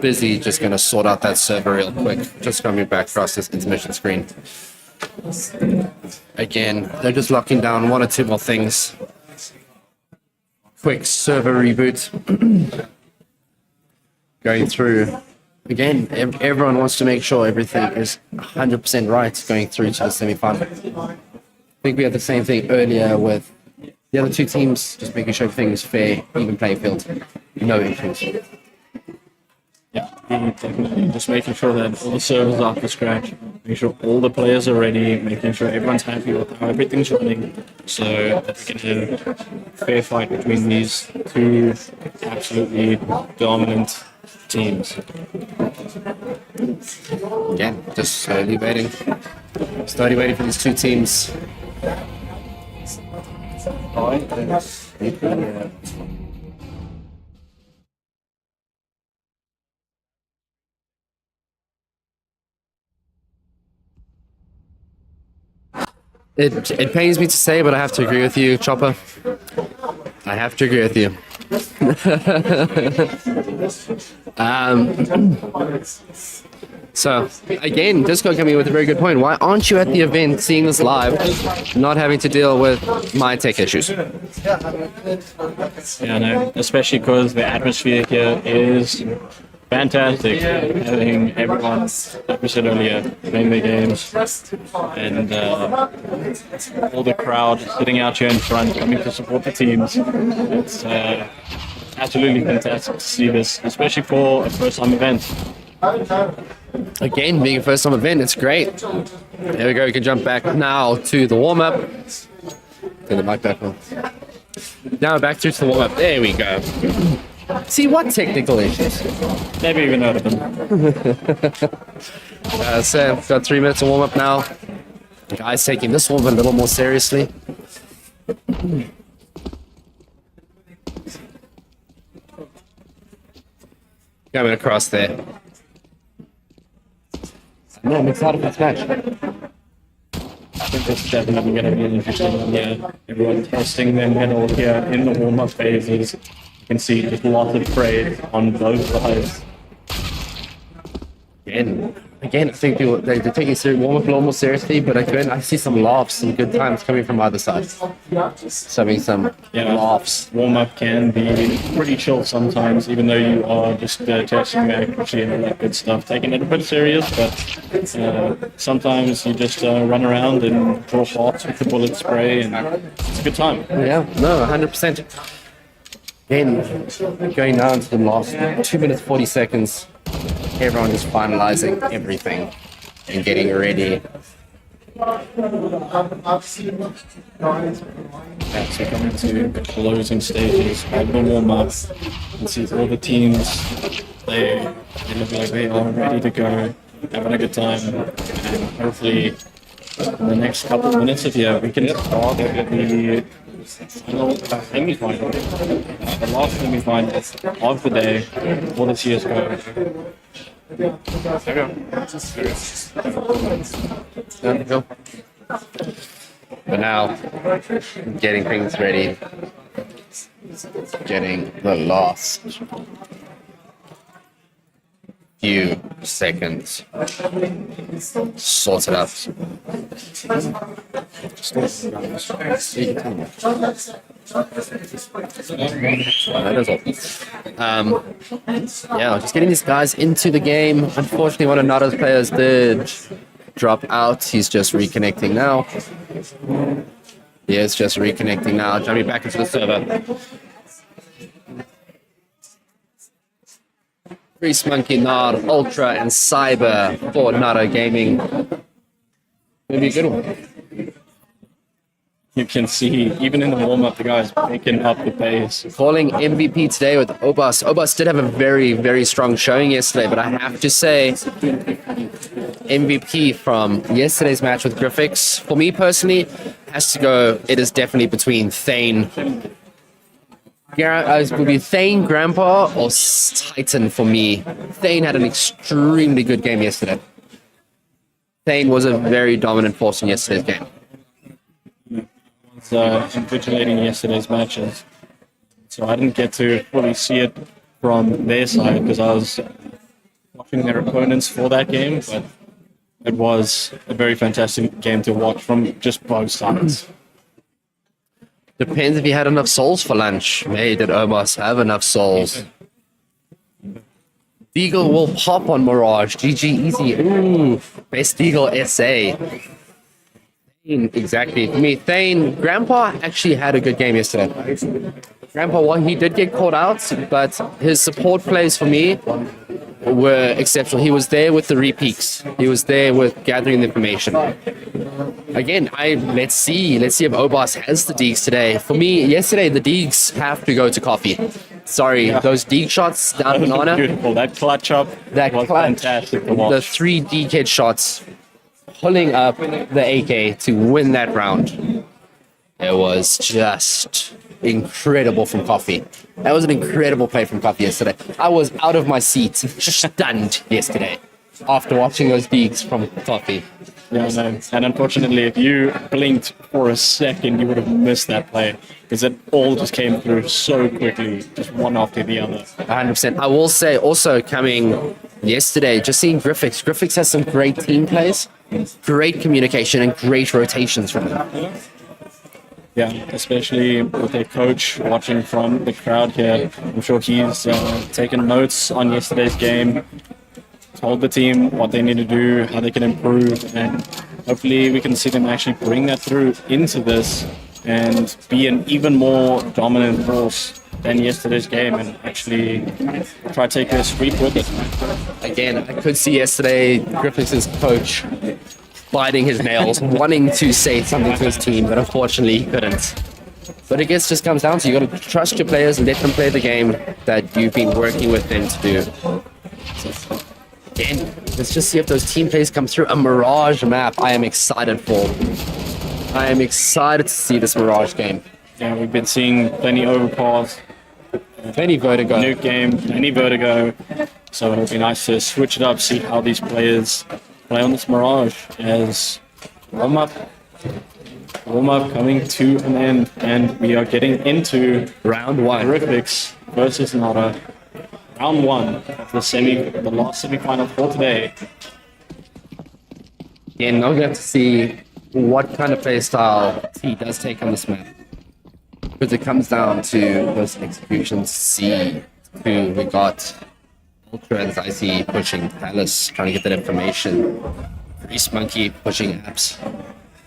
Busy, just going to sort out that server real quick. Just coming back across this intermission screen. Again, they're just locking down one or two more things. Quick server reboot. Going through. Again, everyone wants to make sure everything is 100% right going through to the semi-final. I think we had the same thing earlier with The other two teams just making sure everything's fair, even playing field, no issues. Yeah, definitely. Just making sure that all the servers are up to scratch, making sure all the players are ready, making sure everyone's happy with how everything's running, so that we can have a fair fight between these two absolutely dominant teams. Yeah, just slowly waiting for these two teams. It pains me to say, but I have to agree with you, Chopper. I have to agree with you. So, again, Disco coming in with a very good point. Why aren't you at the event seeing this live, not having to deal with my tech issues? Yeah, no, especially because the atmosphere here is fantastic. Having everyone, like we said earlier, playing their games, and all the crowd sitting out here in front, coming to support the teams. It's absolutely fantastic to see this, especially for a first-time event. Again, being a first time event, it's great. There we go, we can jump back now to the warm-up. Turn the mic back on. Now back through to the warm-up. There we go. See, what technical issues? Never even heard of them. So, got 3 minutes of warm-up now. The guys taking this one a little more seriously. Coming across there. No, I'm excited for this match. I think it's definitely going to be an interesting one. Yeah, everyone testing their metal here in the warm-up phases. You can see just lots of praise on both sides. Again, I think they're taking warm-up a little more seriously, but again, I see some laughs and good times coming from either side. So having some laughs. Warm-up can be pretty chill sometimes, even though you are just testing the accuracy and all that good stuff. Taking it a bit serious, but sometimes you just run around and draw shots with the bullet spray, and it's a good time. Yeah, no, 100%. Again, going down to the last 2 minutes 40 seconds. Everyone is finalizing everything and getting ready. As we come into the closing stages of the warm-up, and see all the teams, they look like they are ready to go, having a good time, and hopefully in the next couple of minutes of here, we can start the final semi-final, the last semi-final of the day for the CSGO. But now, getting things ready, getting the last few seconds sorted out. That is all. Yeah, just getting these guys into the game. Unfortunately, one of Nada's players did drop out. He's just reconnecting now. He is just reconnecting now. Jumping back into the server. Grease Monkey, Nard, Ultra, and Cyber for Nada Gaming. Maybe a good one. You can see, even in the warm-up, the guys picking up the pace. Calling MVP today with Obas. Obas did have a very, very strong showing yesterday, but I have to say, MVP from yesterday's match with Griffix, for me personally, has to go, it is definitely between Thane. It would be Thane, Grandpa, or Titan for me. Thane had an extremely good game yesterday. Thane was a very dominant force in yesterday's game. Invigilating yesterday's matches, so I didn't get to fully see it from their side because I was watching their opponents for that game, but it was a very fantastic game to watch from just both sides. Depends if he had enough souls for lunch. Hey, did Omos have enough souls? Deagle will pop on Mirage. GG easy. Ooh, best Deagle SA. Exactly. For me, Thane, Grandpa actually had a good game yesterday. Grandpa, well, he did get caught out, but his support plays for me were exceptional. He was there with the repeaks. He was there with gathering the information. Again, let's see if Obas has the Deegs today. For me, yesterday the Deegs have to go to coffee. Sorry, those Deeg shots down banana. Beautiful. That clutch up was fantastic to watch. The 3 Deeg head shots, pulling up the AK to win that round. It was just incredible from Coffee. That was an incredible play from Coffee yesterday. I was out of my seat, stunned yesterday after watching those Deegs from Coffee. Yeah, no. And unfortunately, if you blinked for a second, you would have missed that play because it all just came through so quickly, just one after the other. 100%. I will say also coming yesterday, just seeing Griffix. Griffix has some great team plays, great communication, and great rotations from him. Yeah, especially with their coach watching from the crowd here. I'm sure he's taken notes on yesterday's game, told the team what they need to do, how they can improve, and hopefully we can see them actually bring that through into this and be an even more dominant force than yesterday's game and actually try to take their streak with it. Again, I could see yesterday Griffith's coach biting his nails, wanting to say something to his team, but unfortunately he couldn't. But I guess just comes down to you got to trust your players and let them play the game that you've been working with them to do. So, again, let's just see if those team plays come through. A Mirage map I am excited for. I am excited to see this Mirage game. Yeah, we've been seeing plenty overpass, plenty Vertigo. Nuke game, plenty Vertigo. So it'll be nice to switch it up, see how these players play on this Mirage as warm-up coming to an end, and we are getting into round 1. Griffix versus Nara. Round 1 of the last semi-final for today. Yeah, now we have to see what kind of play style he does take on this map. Because it comes down to those executions. See who we got. Ultra and Icy pushing Palace, trying to get that information. Grease Monkey pushing apps.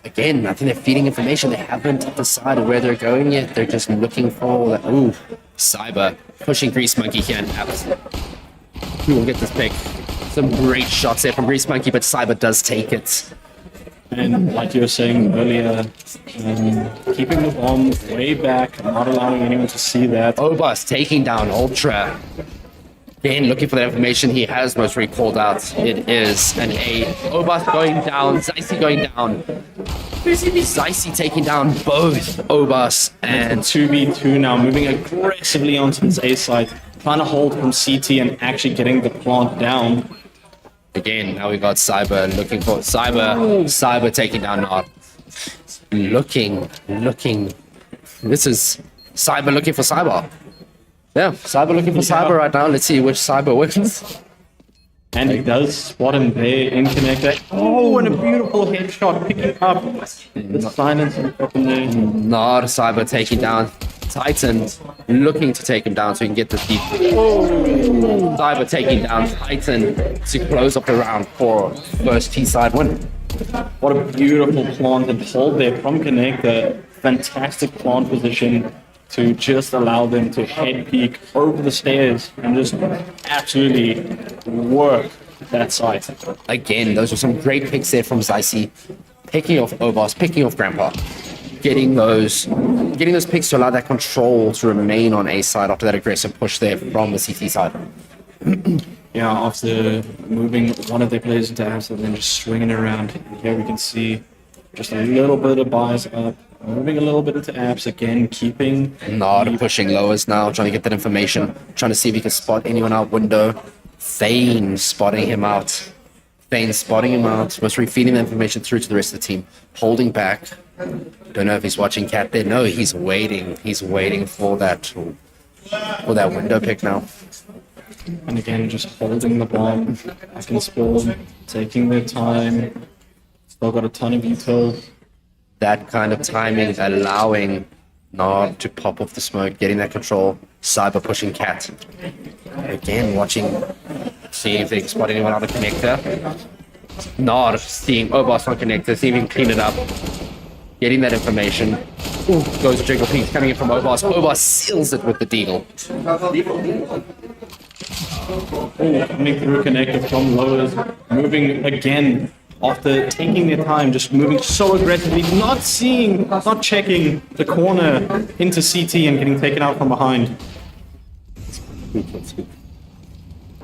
Again, I think they're feeding information. They haven't decided where they're going yet. They're just looking for that. Ooh, Cyber pushing Grease Monkey here and apps. Who will get this pick? Some great shots there from Grease Monkey, but Cyber does take it. And like you were saying earlier, keeping the bomb way back, not allowing anyone to see that. Obas taking down Ultra. Again, looking for the information he has most recalled out. It is an A. Obas going down, Zycy going down. Zycy taking down both Obas and 2v2 now, moving aggressively onto this A side, trying to hold from CT and actually getting the plant down. Again, now we got Cyber looking for Cyber taking down Nod. Looking. This is Cyber looking for Cyber. Yeah, Cyber looking for Cyber right now. Let's see which Cyber wins. And he does spot him there in connector. Oh, and a beautiful headshot picking up the silence from there. Nod Cyber taking down Titan, looking to take him down so he can get the deep. Oh, Cyber taking down Titan to close up the round for first T-side win. What a beautiful plant and hold there from connector. Fantastic plant position to just allow them to head peek over the stairs and just absolutely work that side. Again, those are some great picks there from Zycy. Picking off Obas, picking off Grandpa. Getting those picks to allow that control to remain on A side after that aggressive push there from the CT side. Yeah, after moving one of their players into apps and then just swinging around. Here we can see just a little bit of bias up. Moving a little bit into apps again, keeping... Nod pushing lowers now, trying to get that information. Trying to see if he can spot anyone out window. Thane spotting him out. Was feeding the information through to the rest of the team. Holding back. Don't know if he's watching Cat there. No, he's waiting. He's waiting for that window pick now. And again, just holding the bomb. Back in spawn, taking their time. Still got a ton of util. That kind of timing, allowing Nod to pop off the smoke, getting that control. Cyber pushing Cat. Again, watching, seeing if they can spot anyone out of connector. Nod seeing Obas on connector, seeing him clean it up. getting that information. Ooh, goes Jiggle Peak coming in from Obas. Obas seals it with the deagle. Coming through connector from lowers, moving again after taking their time, just moving so aggressively, not checking the corner into CT and getting taken out from behind.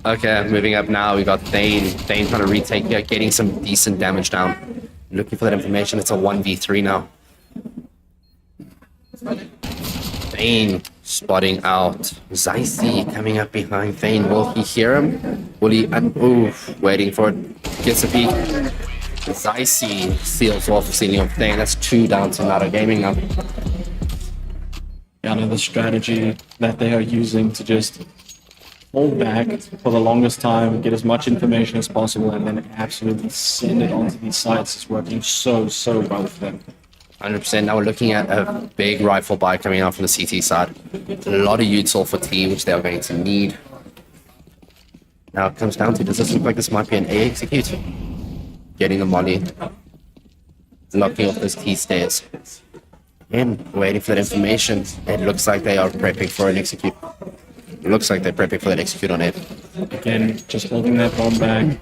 Okay, moving up now, we got Thane. Thane trying to retake here, getting some decent damage down. Looking for that information, it's a 1v3 now. Thane spotting out. Zycy coming up behind Thane. Will he hear him? Will he? Waiting for it. Gets a peek. Zycy seals off the ceiling of Thane. That's 2 down to Nada Gaming now. Yeah, the strategy that they are using to just hold back for the longest time, get as much information as possible, and then absolutely send it onto these sites is working so well for them. 100%. Now we're looking at a big rifle buy coming out from the CT side. A lot of util for T, which they are going to need. Now it comes down to, does this look like this might be an A execute? Getting the molly. Knocking off those T stairs. And waiting for that information. It looks like they are prepping for an execute. It looks like they're prepping for that execute on it. Again, just holding that bomb back.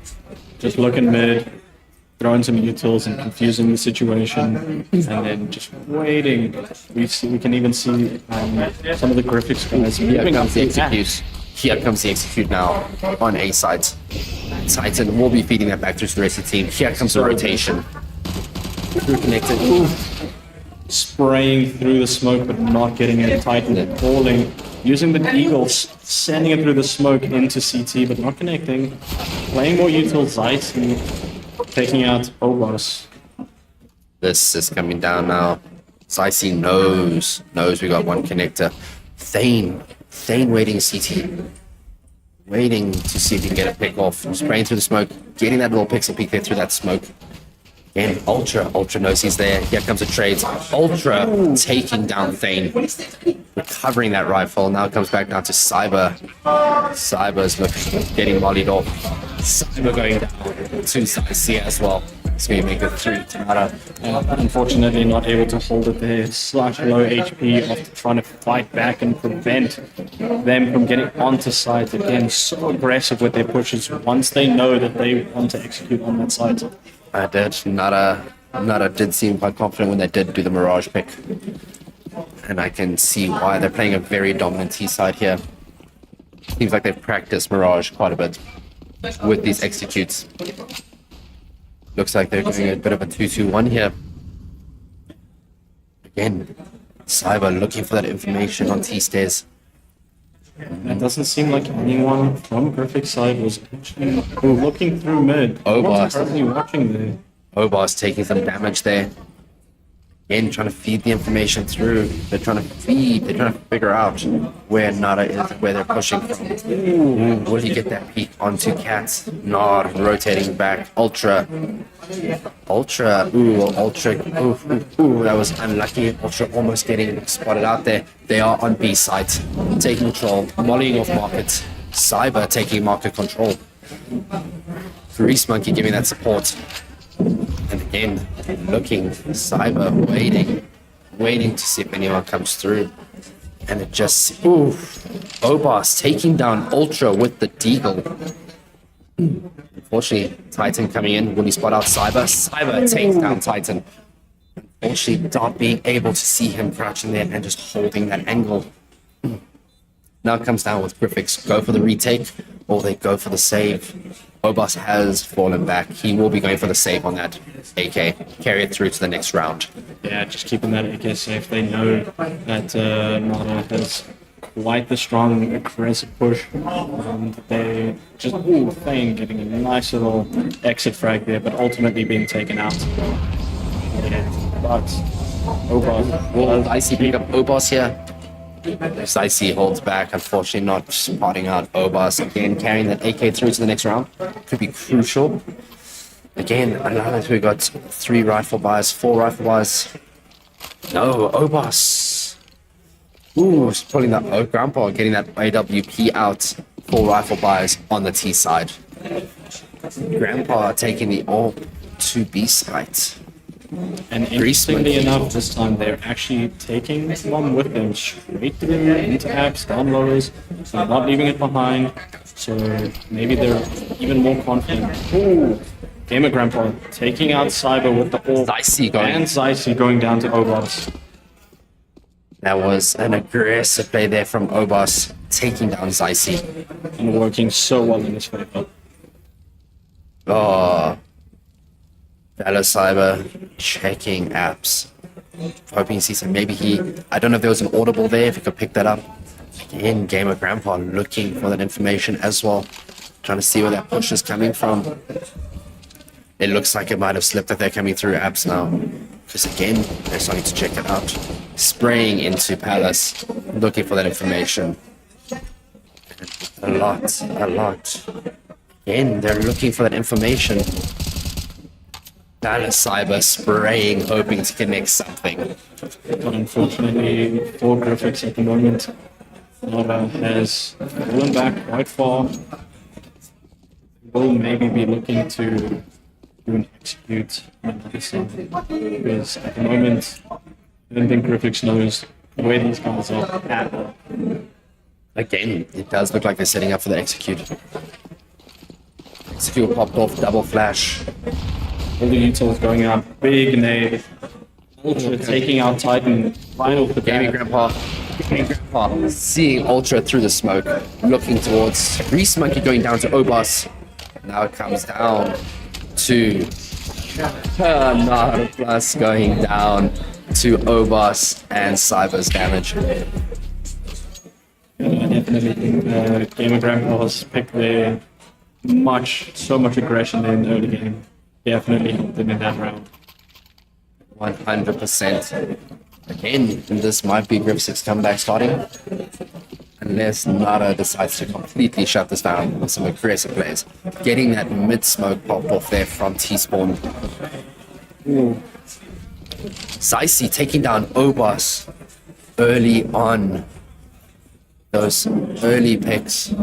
Just looking mid. Throwing some utils and confusing the situation, and then just waiting. We can even see some of the graphics guys. Here comes the execute. Here comes the execute now on A side. Titan will be feeding that back through to the rest of the team. Here comes the rotation. Through connected. Spraying through the smoke, but not getting it. Titan falling, using the eagles, sending it through the smoke into CT, but not connecting. Playing more utils, Zycy taking out Obos. This is coming down now. Zycy knows we got one connector. Thane waiting CT. Waiting to see if he can get a pick off. Spraying through the smoke, getting that little pixel peek there through that smoke. And Ultra knows he's there. Here comes a trade. Ultra taking down Thane. Recovering that rifle. Now it comes back down to Cyber. Cyber's getting mollied off. Cyber going down to Zycy as well. It's going to make a 3 to Nada. Unfortunately, not able to hold it there. Such low HP after trying to fight back and prevent them from getting onto site. Again, so aggressive with their pushes once they know that they want to execute on that site. I did. Nada did seem quite confident when they did do the Mirage pick. And I can see why they're playing a very dominant T side here. Seems like they've practiced Mirage quite a bit with these executes. Looks like they're doing a bit of a 2-2-1 here. Again, Cyber looking for that information on T stairs. It doesn't seem like anyone from Perfect side was actually looking through mid. Obas. Currently watching there. Obas taking some damage there. Again, trying to feed the information through. They're trying to figure out where Nada is, where they're pushing from. Ooh, will he get that peek onto Cats? Not rotating back. Ultra. Ultra, that was unlucky. Ultra almost getting spotted out there. They are on B site, taking control, mollying off markets. Cyber taking market control. Grease Monkey giving that support. And again, looking, Cyber waiting to see if anyone comes through. And it just, Obas taking down Ultra with the deagle. Unfortunately, Titan coming in. Will he spot out Cyber? Cyber takes down Titan. Unfortunately, not being able to see him crouching there and just holding that angle. Now it comes down with Griffix. Go for the retake or they go for the save. Obas has fallen back. He will be going for the save on that AK. Carry it through to the next round. Yeah, just keeping that AK safe. They know that Nada has quite the strong aggressive push. They just, Thane getting a nice little exit frag there, but ultimately being taken out. Yeah, but Obas. Will Zycy pick up Obas here? Zycy holds back, unfortunately not spotting out Obas. Again, carrying that AK through to the next round. Could be crucial. Again, I know that we got 3 rifle buys, 4 rifle buys. No, Obas. He's pulling that Grandpa, getting that AWP out. 4 rifle buys on the T side. Grandpa taking the AWP to B site. And interestingly enough, this time they're actually taking this one with them straight through into apps, down lows, so not leaving it behind. So maybe they're even more confident. Ooh, Gamer Grandpa taking out Cyber with the orb. And Zycy going down to Obos. That was an aggressive play there from Obos, taking down Zycy. And working so well in his favor. Oh. Valor Cyber checking apps. Hoping to see some. Maybe I don't know if there was an audible there, if he could pick that up. Again, Gamer Grandpa looking for that information as well. Trying to see where that push is coming from. It looks like it might have slipped that they're coming through apps now. Because again, they're starting to check it out. Spraying into Palace, looking for that information. A lot. Again, they're looking for that information. Valor Cyber spraying, hoping to connect something. But unfortunately, for Griffiths at the moment, Nova has fallen back quite far. Will maybe be looking to do an execute on another side. Because at the moment, I don't think Griffiths knows where these guys are at all. Again, it does look like they're setting up for the execute. Execute popped off, double flash. All the utils going out, big nade. Ultra taking out Titan right off the Gaming Grandpa. Seeing Ultra through the smoke, looking towards Grease Monkey going down to Obos. Now it comes down to Nara Plus going down to Obos and Cyber's damage. I definitely think Gamer Grandpa's picked there so much aggression in the early game. Definitely helped him in that round. 100%. Again, this might be Griffith's comeback starting. Unless Nara decides to completely shut this down with some aggressive plays. Getting that mid-smoke popped off there from T-Spawn. Zycy taking down Obos early on. Those early picks.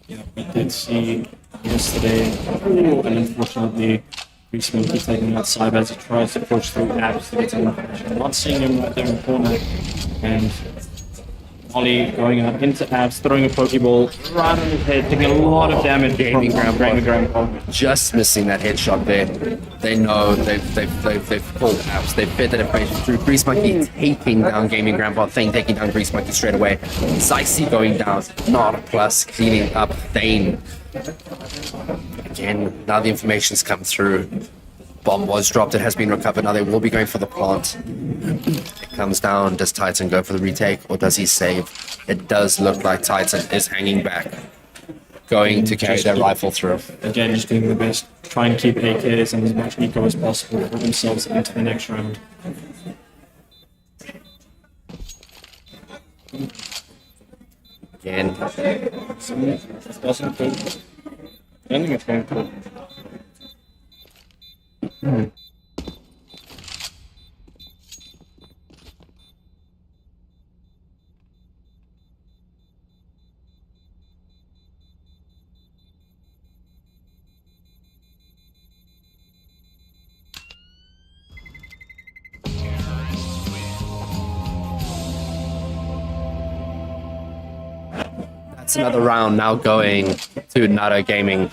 Yeah, we did see yesterday, and unfortunately, Grease Monkey taking out Cyber as he tries to push through apps to get to him. Not seeing him right there in the corner, and Molly going out into apps, throwing a Pokeball right on his head, taking a lot of damage. Gaming Grandpa just missing that headshot there. They know they've pulled apps. They've fed that information through. Grease Monkey taking down Gaming Grandpa. Thane taking down Grease Monkey straight away. Zycy going down. Not a plus. Cleaning up Thane. Again, now the information's come through. Bomb was dropped. It has been recovered. Now they will be going for the plant. It comes down. Does Titan go for the retake or does he save? It does look like Titan is hanging back. Going to carry their rifle through. Again, just doing the best. Try and keep AKs and as much eco as possible for themselves into the next round. Again. This doesn't go. I don't think it's going to. That's another round now going to Nara Gaming.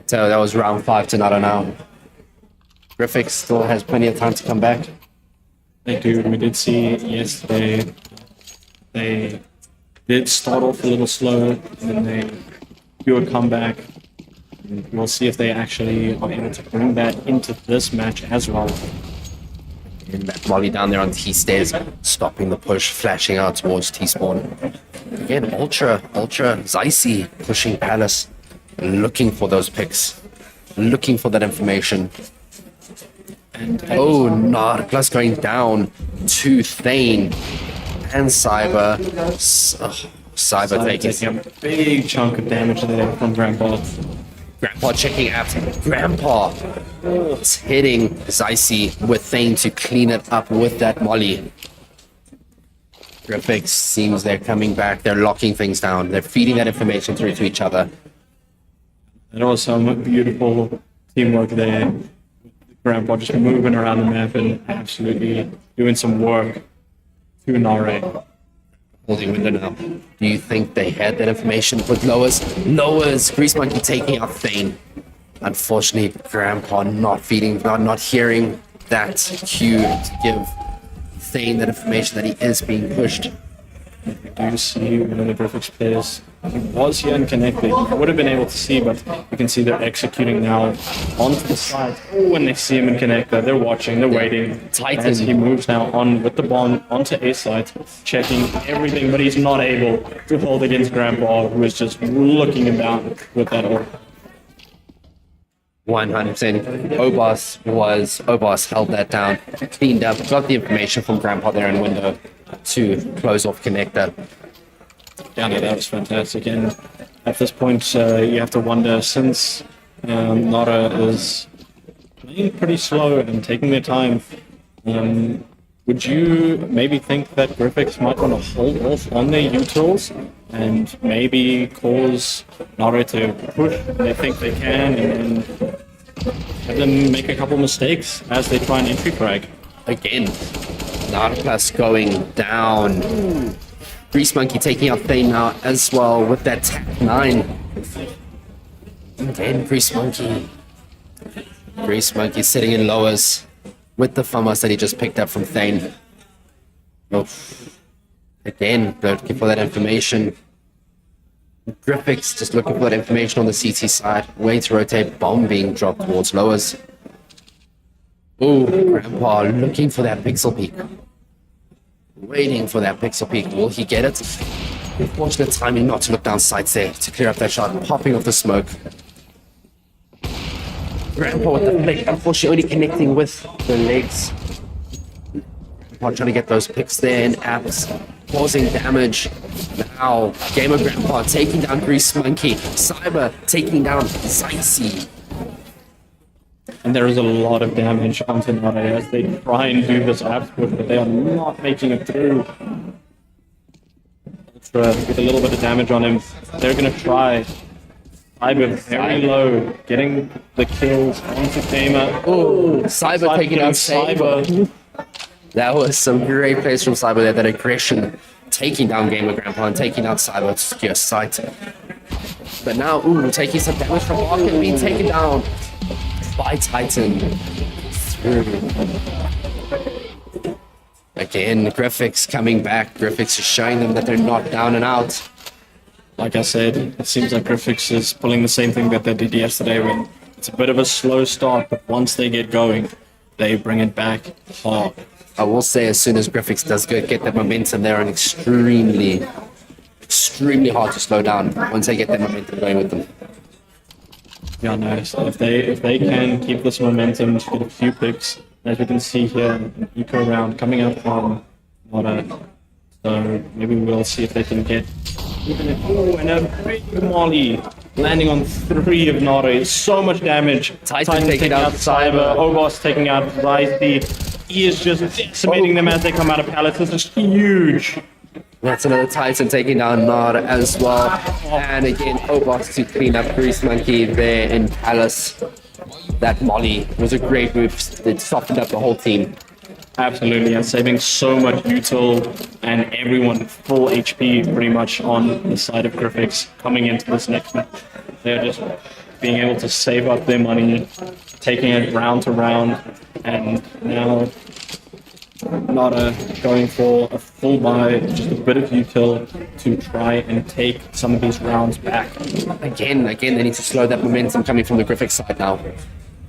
So that was round 5 to Nara now. Griffix still has plenty of time to come back. They do. We did see yesterday they did start off a little slow and then they do a comeback. And we'll see if they actually are able to bring that into this match as well. And that volley down there on T-stairs, stopping the push, flashing out towards T-spawn. Again, Ultra, Zycy pushing Palace, looking for those picks, looking for that information. And Narclas going down to Thane and Cyber. Cyber taking a big chunk of damage there from Grandpa. Grandpa checking out. Grandpa it's hitting Zycy with Thane to clean it up with that molly. Griffix seems they're coming back. They're locking things down. They're feeding that information through to each other. And also some beautiful teamwork there. Grandpa just moving around the map and absolutely doing some work to Nare. Holding window now. Do you think they had that information with Lowers? Lowers, Grease Monkey taking out Thane. Unfortunately, Grandpa not hearing that cue to give Thane that information that he is being pushed. We do see one of the Griffiths players. He was here unconnected. He would have been able to see, but you can see they're executing now onto the side. When they see him in connector, they're watching, they're waiting. Titan. As he moves now on with the bomb onto A side, checking everything, but he's not able to hold against Grandpa, who is just looking him down with that orb. 100%. Obos held that down, cleaned up, got the information from Grandpa there in window to close off connector. Yeah, no, that was fantastic. And at this point, you have to wonder, since Nara is playing pretty slow and taking their time, would you maybe think that Griffiths might want to hold off on their utils and maybe cause Nara to push when they think they can and have them make a couple mistakes as they try and entry frag? Again, Narpas going down. Grease Monkey taking out Thane now as well with that tap 9. Again, Grease Monkey. Grease Monkey sitting in lowers with the FAMAS that he just picked up from Thane. Again, looking for that information. Griffiths just looking for that information on the CT side. Way to rotate, bomb being dropped towards lowers. Oh, Grandpa looking for that pixel peak. Waiting for that pixel peak. Will he get it? Unfortunate timing not to look down sights there to clear up that shot, popping off the smoke. Grandpa with the flick, unfortunately only connecting with the legs. Grandpa trying to get those picks there and apps, causing damage. Now, Gamer Grandpa taking down Grease Monkey. Cyber taking down Zicey. And there is a lot of damage onto Nare as they try and do this app push, but they are not making it through. Ultra with a little bit of damage on him. They're going to try. Cyber very low, getting the kills onto Gamer. Oh, Cyber taking out Cyber. That was some great plays from Cyber there, that aggression. Taking down Gamer Grandpa and taking out Cyber to secure sight. But now, taking some damage from Arkin, being taken down by Titan. Through. Again, Griffiths coming back. Griffiths is showing them that they're not down and out. Like I said, it seems like Griffiths is pulling the same thing that they did yesterday when it's a bit of a slow start, but once they get going, they bring it back hard. I will say, as soon as Griffiths does get that momentum, they're an extremely hard to slow down once they get that momentum going with them. Yeah, nice. If they can keep this momentum to get a few picks, as we can see here, an eco round coming up from Nara. So maybe we'll see if they can get even and a big molly landing on 3 of Nara. So much damage. Titan taking out Cyber. Obos taking out Zicey. He is just decimating them as they come out of pallets. This is huge. That's another Titan taking down Nara as well. And again, Obos to clean up Grease Monkey there in Palace. That molly was a great move. It softened up the whole team. Absolutely, and saving so much util and everyone full HP pretty much on the side of Griffiths coming into this next match. They're just being able to save up their money, taking it round to round, and now Nara going for a full buy, just a bit of util to try and take some of these rounds back. Again, they need to slow that momentum coming from the Griffiths side now.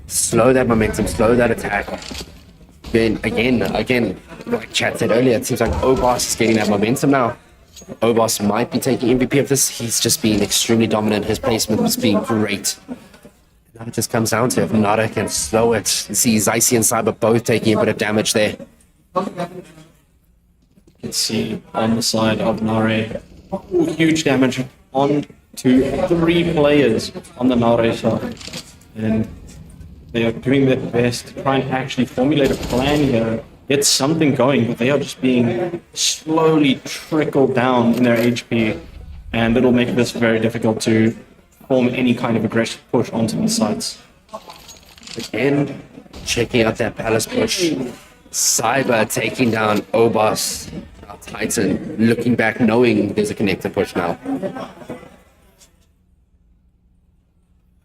Slow that momentum, slow that attack. Then again, like Chad said earlier, it seems like Obos is getting that momentum now. Obos might be taking MVP of this. He's just been extremely dominant. His placement has been great. Now it just comes down to if Nara can slow it. You see Zicey and Cyber both taking a bit of damage there. You can see on the side of Nare, huge damage on to 3 players on the Nare side. And they are doing their best to try and actually formulate a plan here, get something going, but they are just being slowly trickled down in their HP, and it'll make this very difficult to form any kind of aggressive push onto these sides. Again, checking out that palace push. Cyber taking down Obos. Our Titan looking back, knowing there's a connector push now.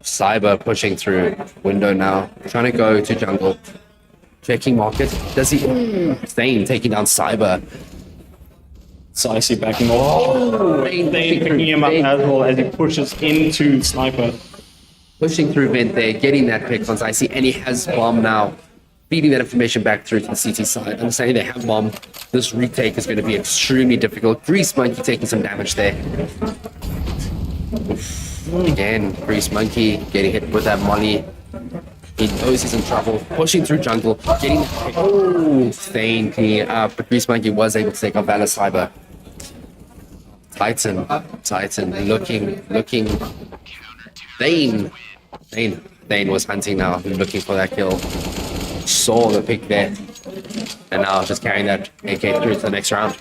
Cyber pushing through window now, trying to go to jungle. Checking market. Does he? Thane taking down Cyber. So I see backing off. Thane picking him up as well as he pushes into Sniper. Pushing through vent there, getting that pick on Icy, and he has bomb now. Feeding that information back through to the CT side. Understanding they have bomb. This retake is going to be extremely difficult. Grease Monkey taking some damage there. Again, Grease Monkey getting hit with that molly. He knows he's in trouble. Pushing through jungle. Getting the pick. Oh, Thane cleaning up. But Grease Monkey was able to take on Valor Cyber. Titan looking. Thane was hunting now, looking for that kill. Saw the pick there. And now just carrying that AK through to the next round.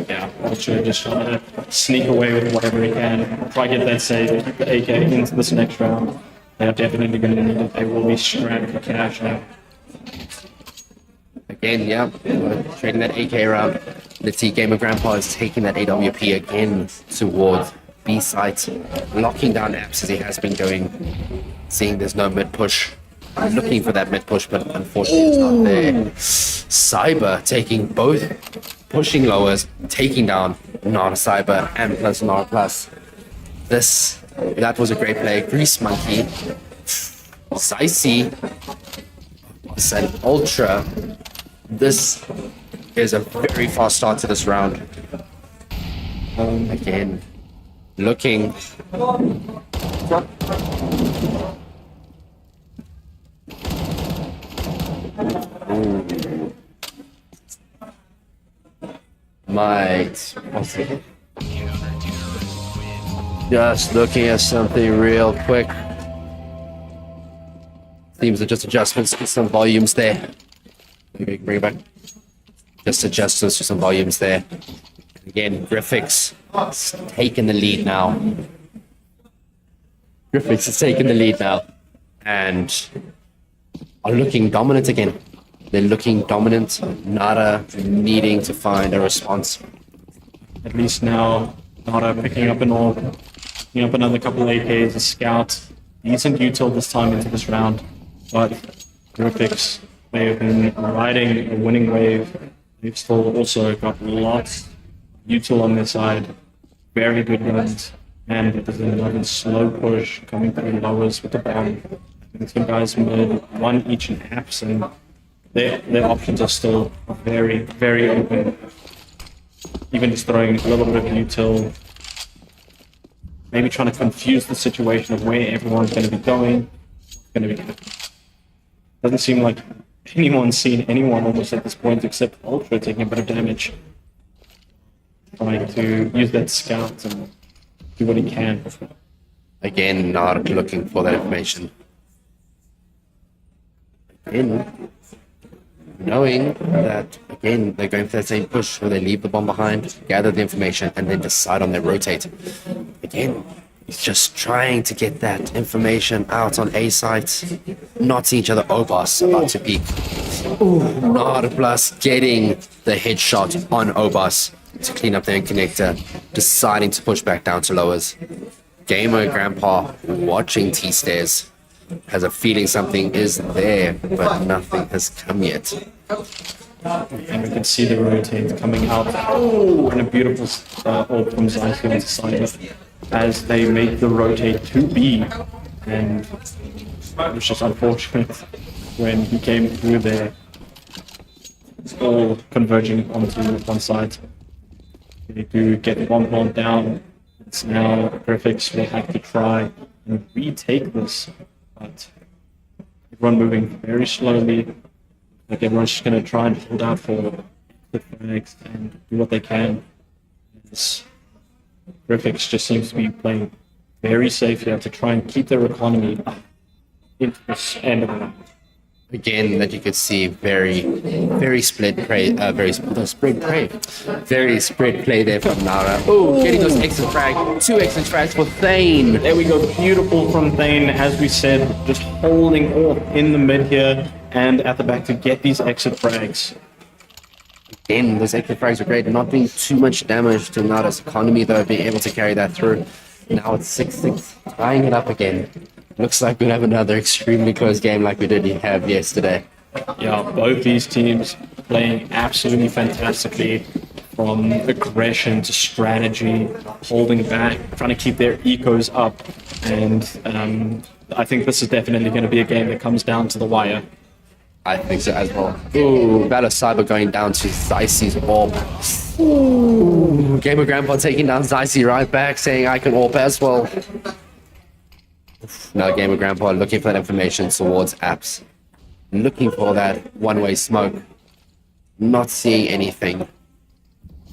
Yeah, Ultra just trying to sneak away with whatever he can. Try to get that save, keep the AK into this next round. They are definitely going to need it. They will be strapped for cash now. Again, yeah, trading that AK around. Let's see, Gamer Grandpa is taking that AWP again towards B site, locking down apps as he has been doing. Seeing there's no mid push. Looking for that mid push, but unfortunately it's not there. Cyber taking both, pushing lowers, taking down Nara Cyber and plus Nara plus. That was a great play. Grease Monkey, Sicey, and Ultra. This is a very fast start to this round. Again, looking. Ooh. Might. Just looking at something real quick. Seems are just adjustments to some volumes there. Maybe bring it back. Just adjustments to some volumes there. Again, Griffix taking the lead now. Griffix is taking the lead now. And are looking dominant again. They're looking dominant. Nada needing to find a response. At least now, Nada picking up an orb, picking up another couple AKs, a scout. Decent util this time into this round. But Griffix, they have been riding a winning wave. They've still also got lots of util on their side. Very good runs. And there's another slow push coming through lowers with the bomb. Some guys mid, one each in apps, and their options are still very, very open. Even just throwing a little bit of util, maybe trying to confuse the situation of where everyone's going to be going. Doesn't seem like anyone's seen anyone almost at this point except Ultra taking a bit of damage. Trying to use that scout and do what he can. Again, not looking for that information. Again, knowing that, again, they're going for that same push where they leave the bomb behind, gather the information, and then decide on their rotate. Again, he's just trying to get that information out on A site. Not seeing each other. Obos about to peek. Nada Plus getting the headshot on Obos to clean up their connector, deciding to push back down to lowers. Gamer Grandpa watching T-Stairs. Has a feeling something is there, but nothing has come yet. And we can see the rotate coming out. Oh, and a beautiful orb from Zyko into Cyber as they make the rotate to B. And it was just unfortunate when he came through there. It's all converging onto one side. They do get the bomb plant down. It's now Griffix will have to try and retake this. But everyone moving very slowly. Like everyone's just going to try and hold out for the frags and do what they can. This Griffix just seems to be playing very safe here to try and keep their economy up into this end of the round. Again, that you could see very spread play there from Nara. Oh, getting those exit frag, 2 exit frags for Thane. There we go, beautiful from Thane, as we said, just holding off in the mid here. and at the back to get these exit frags. Again, those extra frags are great. Not doing too much damage to Nada's economy, though, being able to carry that through. Now it's 6-6, tying it up again. Looks like we'll have another extremely close game like we did have yesterday. Yeah, both these teams playing absolutely fantastically, from aggression to strategy, holding back, trying to keep their ecos up. And I think this is definitely going to be a game that comes down to the wire. I think so as well. Ooh, Battle Cyber going down to Zycy's orb. Ooh, Gamer Grandpa taking down Zycy right back, saying I can orb as well. Now Gamer Grandpa looking for that information towards apps. Looking for that one-way smoke. Not seeing anything.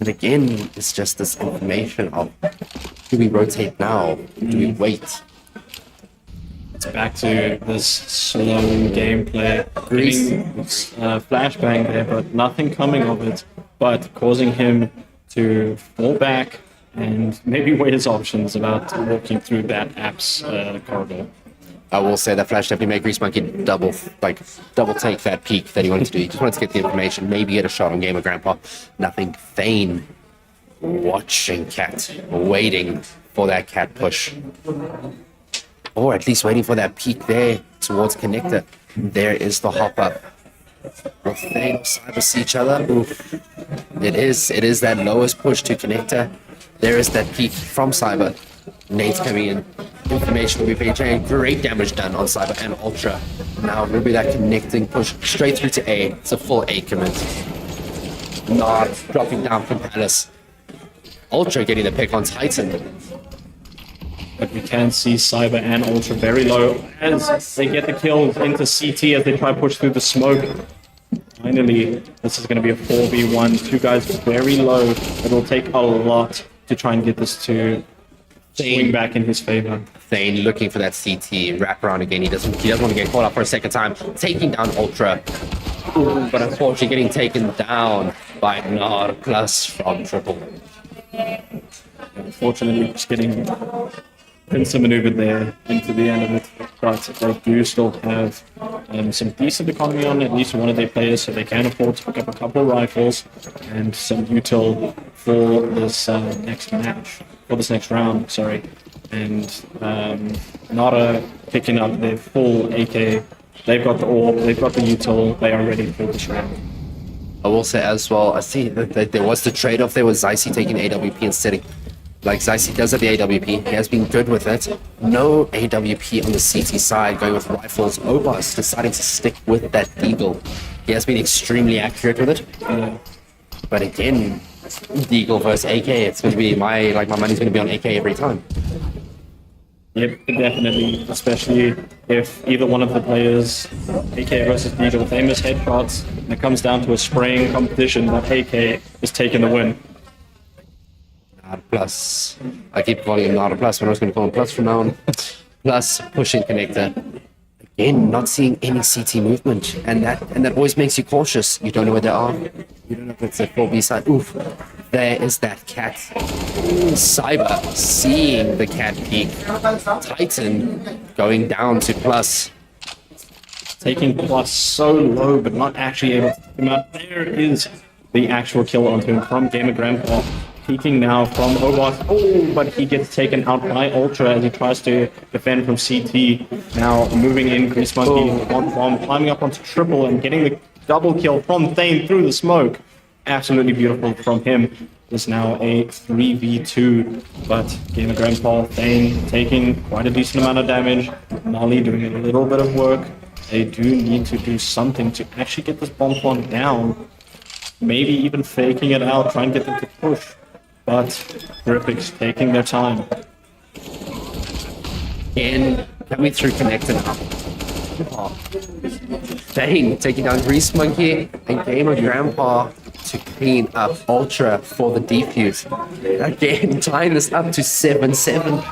And again, it's just this information of, do we rotate now? Do we wait? It's back to this slow gameplay, getting flashbang there, but nothing coming of it, but causing him to fall back and maybe weigh his options about walking through that app's corridor. I will say that Flash definitely made Grease Monkey double take that peak that he wanted to do. He just wanted to get the information, maybe get a shot on Gamer Grandpa. Nothing. Thane watching Cat, waiting for that Cat push. Or at least waiting for that peak there towards Connector. There is the hop up. Will Thane or Cyber see each other? Oof. It is that lowest push to Connector. There is that peak from Cyber. Nate's coming in. Information will be PJ. Great damage done on Cyber and Ultra. Now will be that connecting push straight through to A. It's a full A commit. Not dropping down from Palace. Ultra getting the pick on Titan. But we can see Cyber and Ultra very low as they get the kills into CT as they try to push through the smoke. Finally, this is going to be a 4v1. Two guys very low. It'll take a lot to try and get this to swing back in his favor. Thane looking for that CT wrap around again. He doesn't want to get caught up for a second time. Taking down Ultra. Ooh, but unfortunately getting taken down by Nard plus from Triple. Unfortunately, just getting pincer maneuvered there into the end of it, but they do still have some decent economy on at least one of their players, so they can afford to pick up a couple of rifles and some util for this next match, for this next round, sorry. And Nara picking up their full AK. They've got the orb, they've got the util, they are ready for this round. I will say as well, I see that there was the trade-off there with Zycy taking AWP instead of, like Zycy does have the AWP, he has been good with it. No AWP on the CT side, going with rifles. Obas deciding to stick with that Deagle. He has been extremely accurate with it. But again, Deagle versus AK, it's going to be my money's going to be on AK every time. Yep, definitely, especially if either one of the players, AK versus Deagle, famous headshots, and it comes down to a spraying competition, that AK is taking the win. Nada plus. I keep calling him Nada plus, but I was going to call him plus from now on. Plus, pushing Connector. Again, not seeing any CT movement, and that always makes you cautious. You don't know where they are. You don't know if it's a 4B side. Oof, there is that Cat. Cyber seeing the Cat peak. Titan going down to plus. Taking plus so low, but not actually able to take him out. There is the actual kill onto him from Gamer Grandpa. Peeking now from Obot. Oh, but he gets taken out by Ultra as he tries to defend from CT. Now moving in, Grease Monkey on bomb, climbing up onto Triple and getting the double kill from Thane through the smoke. Absolutely beautiful from him. It's now a 3v2, but Gamer Grandpa, Thane taking quite a decent amount of damage. Molly doing a little bit of work. They do need to do something to actually get this bomb one down. Maybe even faking it out, try and get them to push. But Griffix taking their time. And coming through Connector now. Thane taking down Grease Monkey and Gamer Grandpa to clean up Ultra for the defuse. Again, tying this up to 7-7.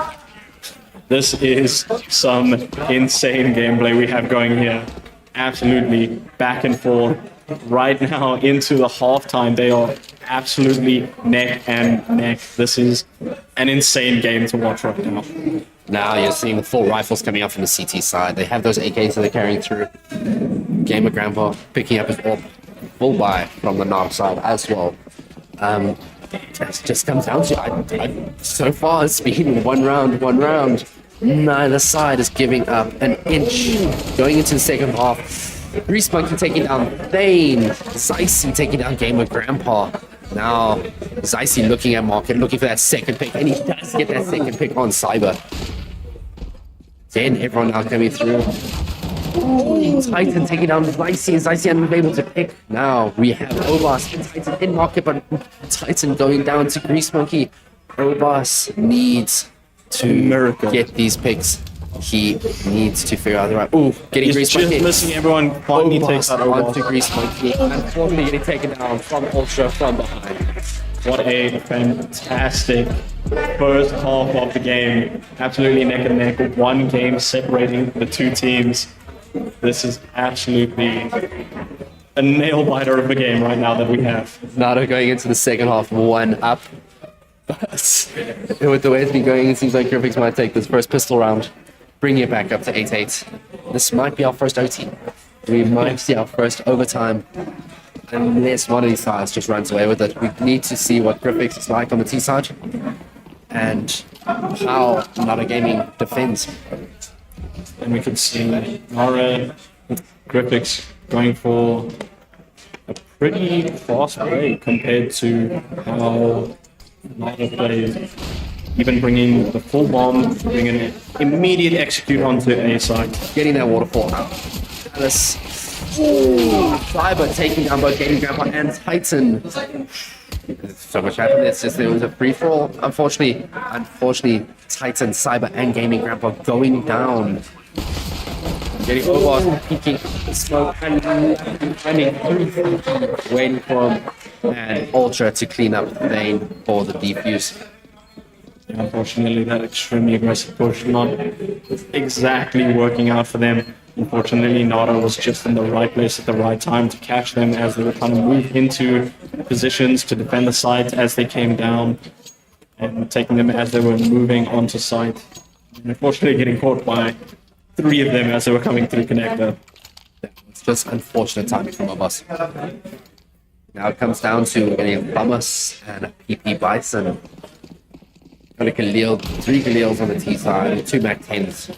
This is some insane gameplay we have going here. Absolutely back and forth. Right now into the halftime, they are absolutely neck and neck. This is an insane game to watch right now. Now you're seeing full rifles coming up from the CT side. They have those AKs that they're carrying through. Gamer Grandpa picking up his orb. Full buy from the Narb side as well. It just comes down to, so far it's been one round. Neither side is giving up an inch. Going into the second half, Grease Monkey taking down Thane, Zycy taking down Gamer Grandpa. Now, Zycy looking at Market, looking for that second pick, and he does get that second pick on Cyber. Then everyone now coming through. Ooh, Titan taking down Zycy, and Zycy unable to pick. Now we have Obas and Titan in Market, but Titan going down to Grease Monkey. Obas needs to get these picks. He needs to figure out the right. Ooh, getting Grease just Monkey. missing everyone. Finally takes out Obas. Onto Grease Monkey. Unfortunately, getting taken down from Ultra from behind. What a fantastic first half of the game. Absolutely neck and neck. One game separating the two teams. This is absolutely a nail biter of a game right now that we have. Nato going into the second half, 1 up. But with the way it's been going, it seems like Griffix might take this first pistol round, bring it back up to 8-8. This might be our first OT. We might see our first overtime, unless one of these sides just runs away with it. We need to see what Griffix is like on the T side, and how Nato Gaming defends. And we could see Nara Griffix going for a pretty fast play compared to how Nara plays. Even bringing the full bomb, bringing an immediate execute onto A side. Getting that waterfall out. Alice. Cyber taking down both Gaming Grandpa and Titan. So much happened. It's just there was a free for all. Unfortunately, Titan, Cyber, and Gaming Grandpa going down. Getting over, peeking, smoke, and waiting for him, and Ultra to clean up the vein for the defuse. Unfortunately, that extremely aggressive push not exactly working out for them. Unfortunately, Nato was just in the right place at the right time to catch them as they were trying to move into positions to defend the site as they came down, and taking them as they were moving onto site. And unfortunately, getting caught by 3 of them as they were coming through connector. It's just unfortunate timing from Obas. Now it comes down to getting a Bummus and a PP Bison. Got a Khalil, 3 Khalils on the T side, and 2 Mac 10s.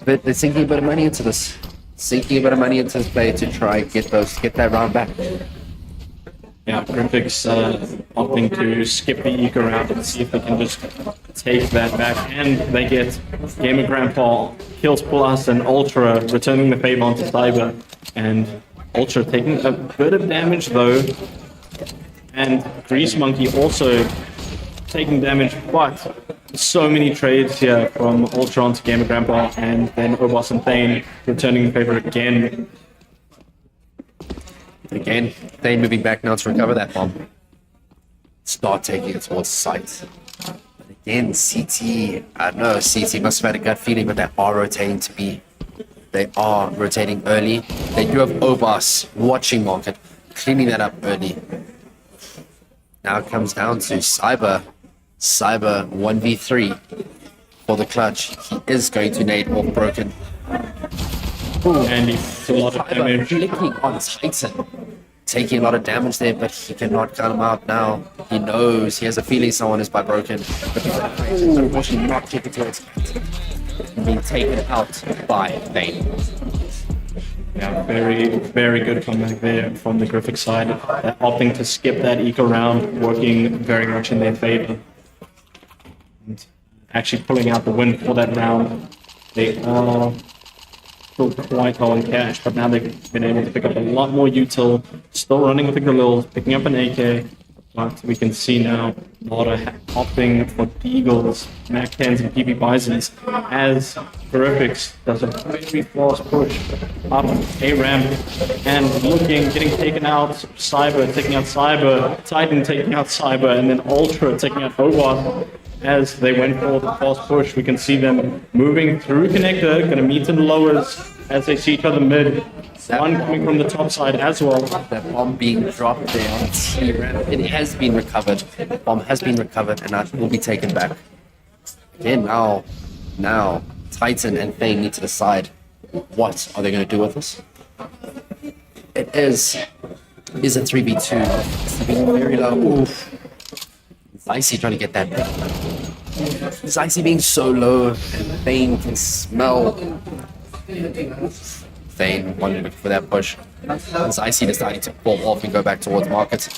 But they're sinking a bit of money into this. Sinking a bit of money into this play to try and get that round back. Yeah, Griffix opting to skip the eco round and see if they can just take that back. And they get Gamer Grandpa, Kills Plus, and Ultra returning the favor onto Cyber. And Ultra taking a bit of damage though. And Grease Monkey also taking damage, but so many trades here from Ultra onto Gamer Grandpa, and then Obas and Thane returning the favor again. Again, Thane moving back now to recover that bomb. Start taking it towards sight. But again, CT, I don't know, CT must have had a gut feeling, but they are rotating to B. They are rotating early. They do have Obas watching Market, cleaning that up early. Now it comes down to Cyber. Cyber 1v3 for the clutch. He is going to nade off Broken. Ooh, and he's a lot of damage. Flicking on Titan. Taking a lot of damage there, but he cannot cut him out now. He knows, he has a feeling someone is by Broken. But he's unfortunately not taken to expect. Being taken out by Thane. Yeah, very, very good comeback there from the Griffix side. Opting to skip that eco round, working very much in their favor. And actually pulling out the win for that round. They are still quite low on cash, but now they've been able to pick up a lot more util. Still running with the Galils, picking up an AK. But we can see now Nara opting for Deagles, Mac 10s, and PB Bisons as Griffix does a very fast push up a ramp and getting taken out. Cyber taking out Cyber, Titan taking out Cyber, and then Ultra taking out Obas. As they went for the fast push, we can see them moving through connector, going to meet in the lowers as they see each other mid. One coming from the top side as well. That bomb being dropped there on T-ramp. It has been recovered. The bomb has been recovered and that will be taken back. Again, now, Titan and Thane need to decide what are they going to do with this. It is a 3v2. It's being very low. Oof. Icy trying to get that pick. It's Icy being so low, and Thane can smell. Thane wanted for that push. It's Icy deciding to fall off and go back towards market.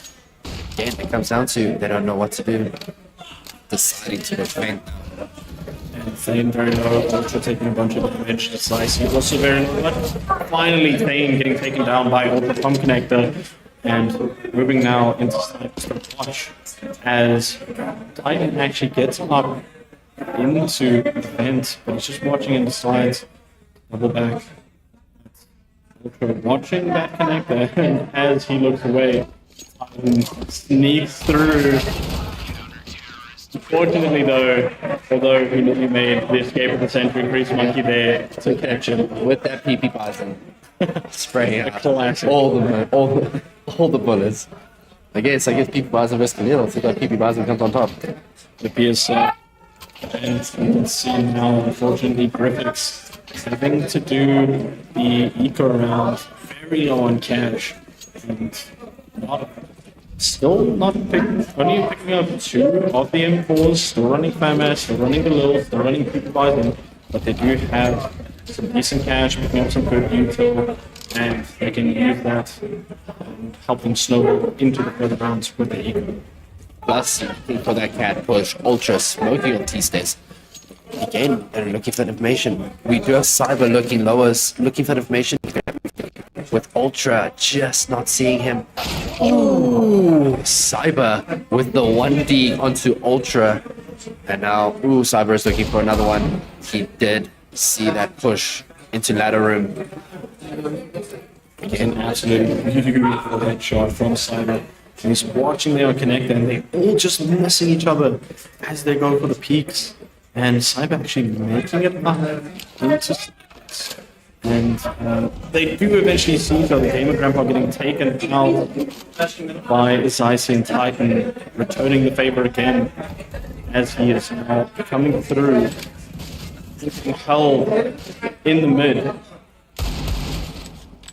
Again, it comes down to they don't know what to do. Deciding to defend. And Thane very low, Ultra taking a bunch of damage. It's Icy also very low. But finally, Thane getting taken down by Ultra from Connector. And moving now into Cyber's watch as Titan actually gets up into the vent, but he's just watching and decides double back. Ultra watching that connector, and as he looks away, Titan sneaks through. Unfortunately though, although he nearly made the escape of the Century Grease Monkey there to catch him with that PP Bison. Spraying out classic. all the bullets. I guess PP Bison versus Camille, so that PP Bison comes on top. The PSA. And you can see now, unfortunately, Griffix having to do the eco round very low on cash. And only picking up 2 of the M4s, still running FAMAS, still running the Lil, still running PP Bison, but they do have some decent cash, picking up some good util, and they can use that and help them snowball into the further rounds with the eco. Plus, for that cat push, Ultra smoking on T-Stays. Again, they're looking for information. We do have Cyber looking looking for information. With Ultra just not seeing him. Ooh, Cyber with the 1D onto Ultra. And now, Cyber is looking for another one. He did see that push into ladder room. Again, absolutely beautiful headshot from Cyber. He's watching their connector and they all just missing each other as they go for the peaks. And Cyber actually making it up into six. And they do eventually see each other. Gamer Grandpa getting taken out by Icy and Titan, returning the favor again as he is now coming through. Hell in the mid.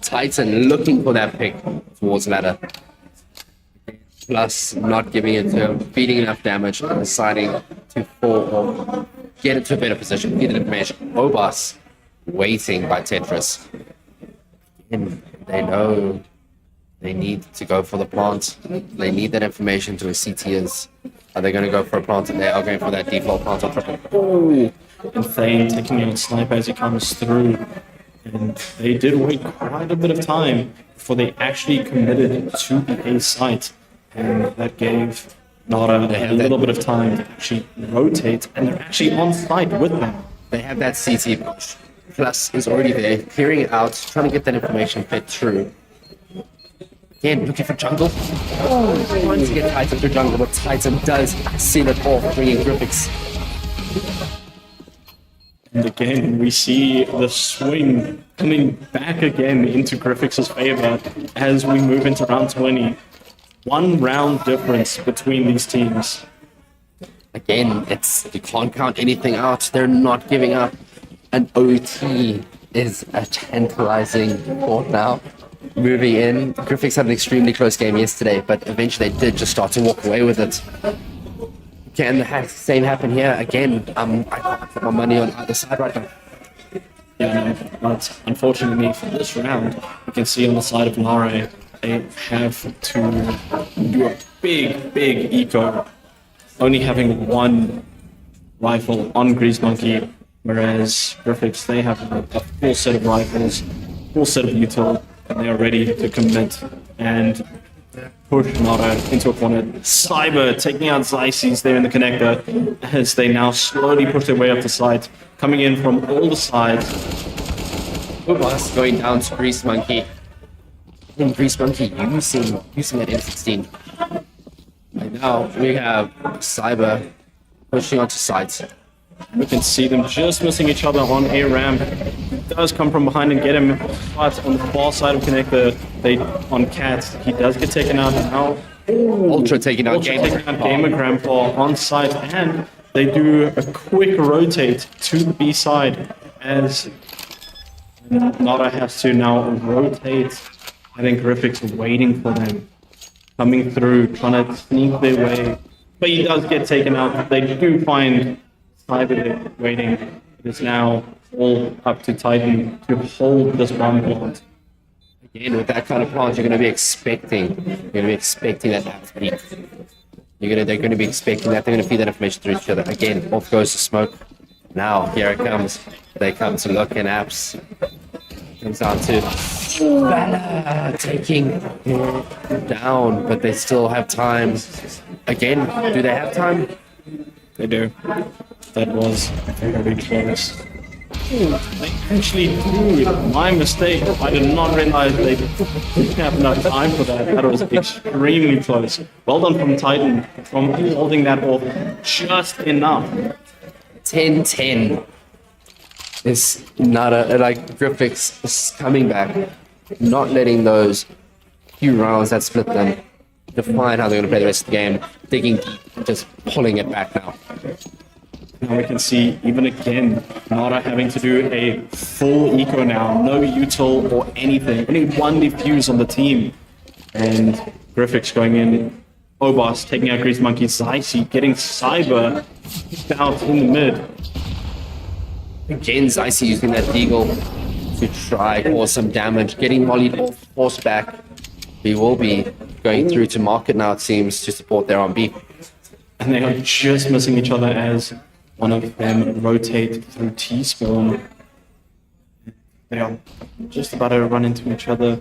Titan looking for that pick towards ladder. Plus not giving it to him, feeding enough damage, and deciding to fall or get into a better position, get information. Obas waiting by Tetris. And they know they need to go for the plant. They need that information to a CT is. Are they going to go for a plant? And they are going for that default plant or triple. And Thane taking out Sniper as he comes through. And they did wait quite a bit of time before they actually committed to the A site. And that gave Nara a little bit of time to actually rotate, and they're actually on site with them. They have that CT push. Plus is already there, clearing it out, trying to get that information fed through. Again, looking for jungle. Trying to get Titan through jungle, but Titan does seal it off, bringing Griffix. And again, we see the swing coming back again into Griffix's favor as we move into round 20. 1 round difference between these teams. Again, you can't count anything out. They're not giving up. An OT is a tantalizing thought now. Moving in, Griffix had an extremely close game yesterday, but eventually they did just start to walk away with it. Can the same happen here? Again, I can't put my money on either side right now. Yeah, but unfortunately for this round, you can see on the side of Nare, they have to do a big eco, only having 1 rifle on Grease Monkey, whereas Griffix, they have a full set of rifles, full set of util, and they are ready to commit and push Nara into a corner. Cyber taking out Zyces there in the connector as they now slowly push their way up the site, coming in from all the sides. Ubas going down to Grease Monkey. And Grease Monkey using that M16. Right now we have Cyber pushing onto sites. We can see them just missing each other on a ramp. He does come from behind and get him, but on the far side of connector, on Cat, he does get taken out now. Ultra taking out Gamer Grandpa on site, and they do a quick rotate to the B side as Nara has to now rotate. I think Griffith's waiting for them. Coming through, trying to sneak their way. But he does get taken out. They do find Cyber there waiting. It is now all up to Titan to hold this bomb plant. Again, with that kind of plant, you're going to be expecting that to peak. They're going to be expecting that. They're going to feed that information through each other. Again, off goes the smoke. Now, here it comes. They come to look in apps. Comes down to Bella taking down, but they still have time. Again, do they have time? They do. That was very close. They actually do. My mistake. I did not realize they didn't have enough time for that. That was extremely close. Well done from Titan from holding that off just enough. 10-10 is not Griffiths is coming back, not letting those few rounds that split them define how they're going to play the rest of the game, digging deep, just pulling it back now. Now we can see, even again, Nara having to do a full eco now, no util or anything, only one defuse on the team. And Griffiths going in, Obas taking out Grease Monkey, Zycy getting Cyber out in the mid. Again, Zycy using that Deagle to try cause some damage, getting mollied off horseback. He will be going through to market now, it seems, to support their on B. And they are just missing each other as one of them rotate through T-spawn. They are just about to run into each other.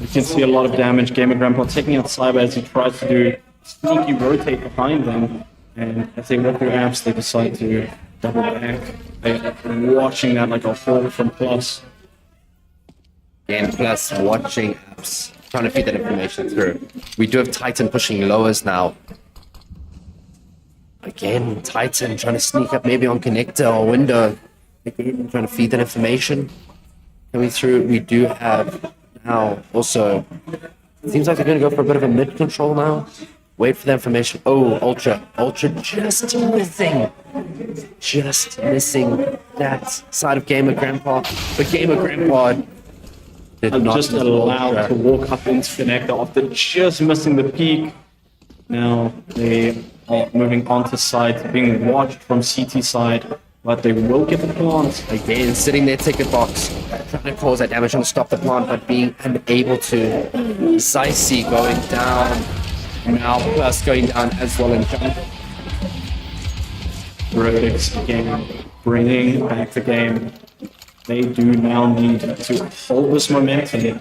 You can see a lot of damage. Gamer Grandpa taking out Cyber as he tries to do sneaky rotate behind them. And as they walk through apps, they decide to double back. They're watching that like a hawk from Plus. Again, Plus watching apps, trying to feed that information through. We do have Titan pushing lowers now. Again, Titan trying to sneak up maybe on connector or window. Again, trying to feed that information. Coming through, we do have now also, it seems like they're going to go for a bit of a mid control now. Wait for the information. Oh, Ultra just missing that side of Gamer Grandpa. But Gamer Grandpa did not just allowed to walk up into connector after just missing the peak. Now they are moving onto site, being watched from CT side, but they will get the plant. Again, sitting there, ticket box, trying to cause that damage, trying to stop the plant, but being unable to. Zycy going down. Now Plus going down as well in jump. Griffiths again, bringing back the game. They do now need to hold this momentum,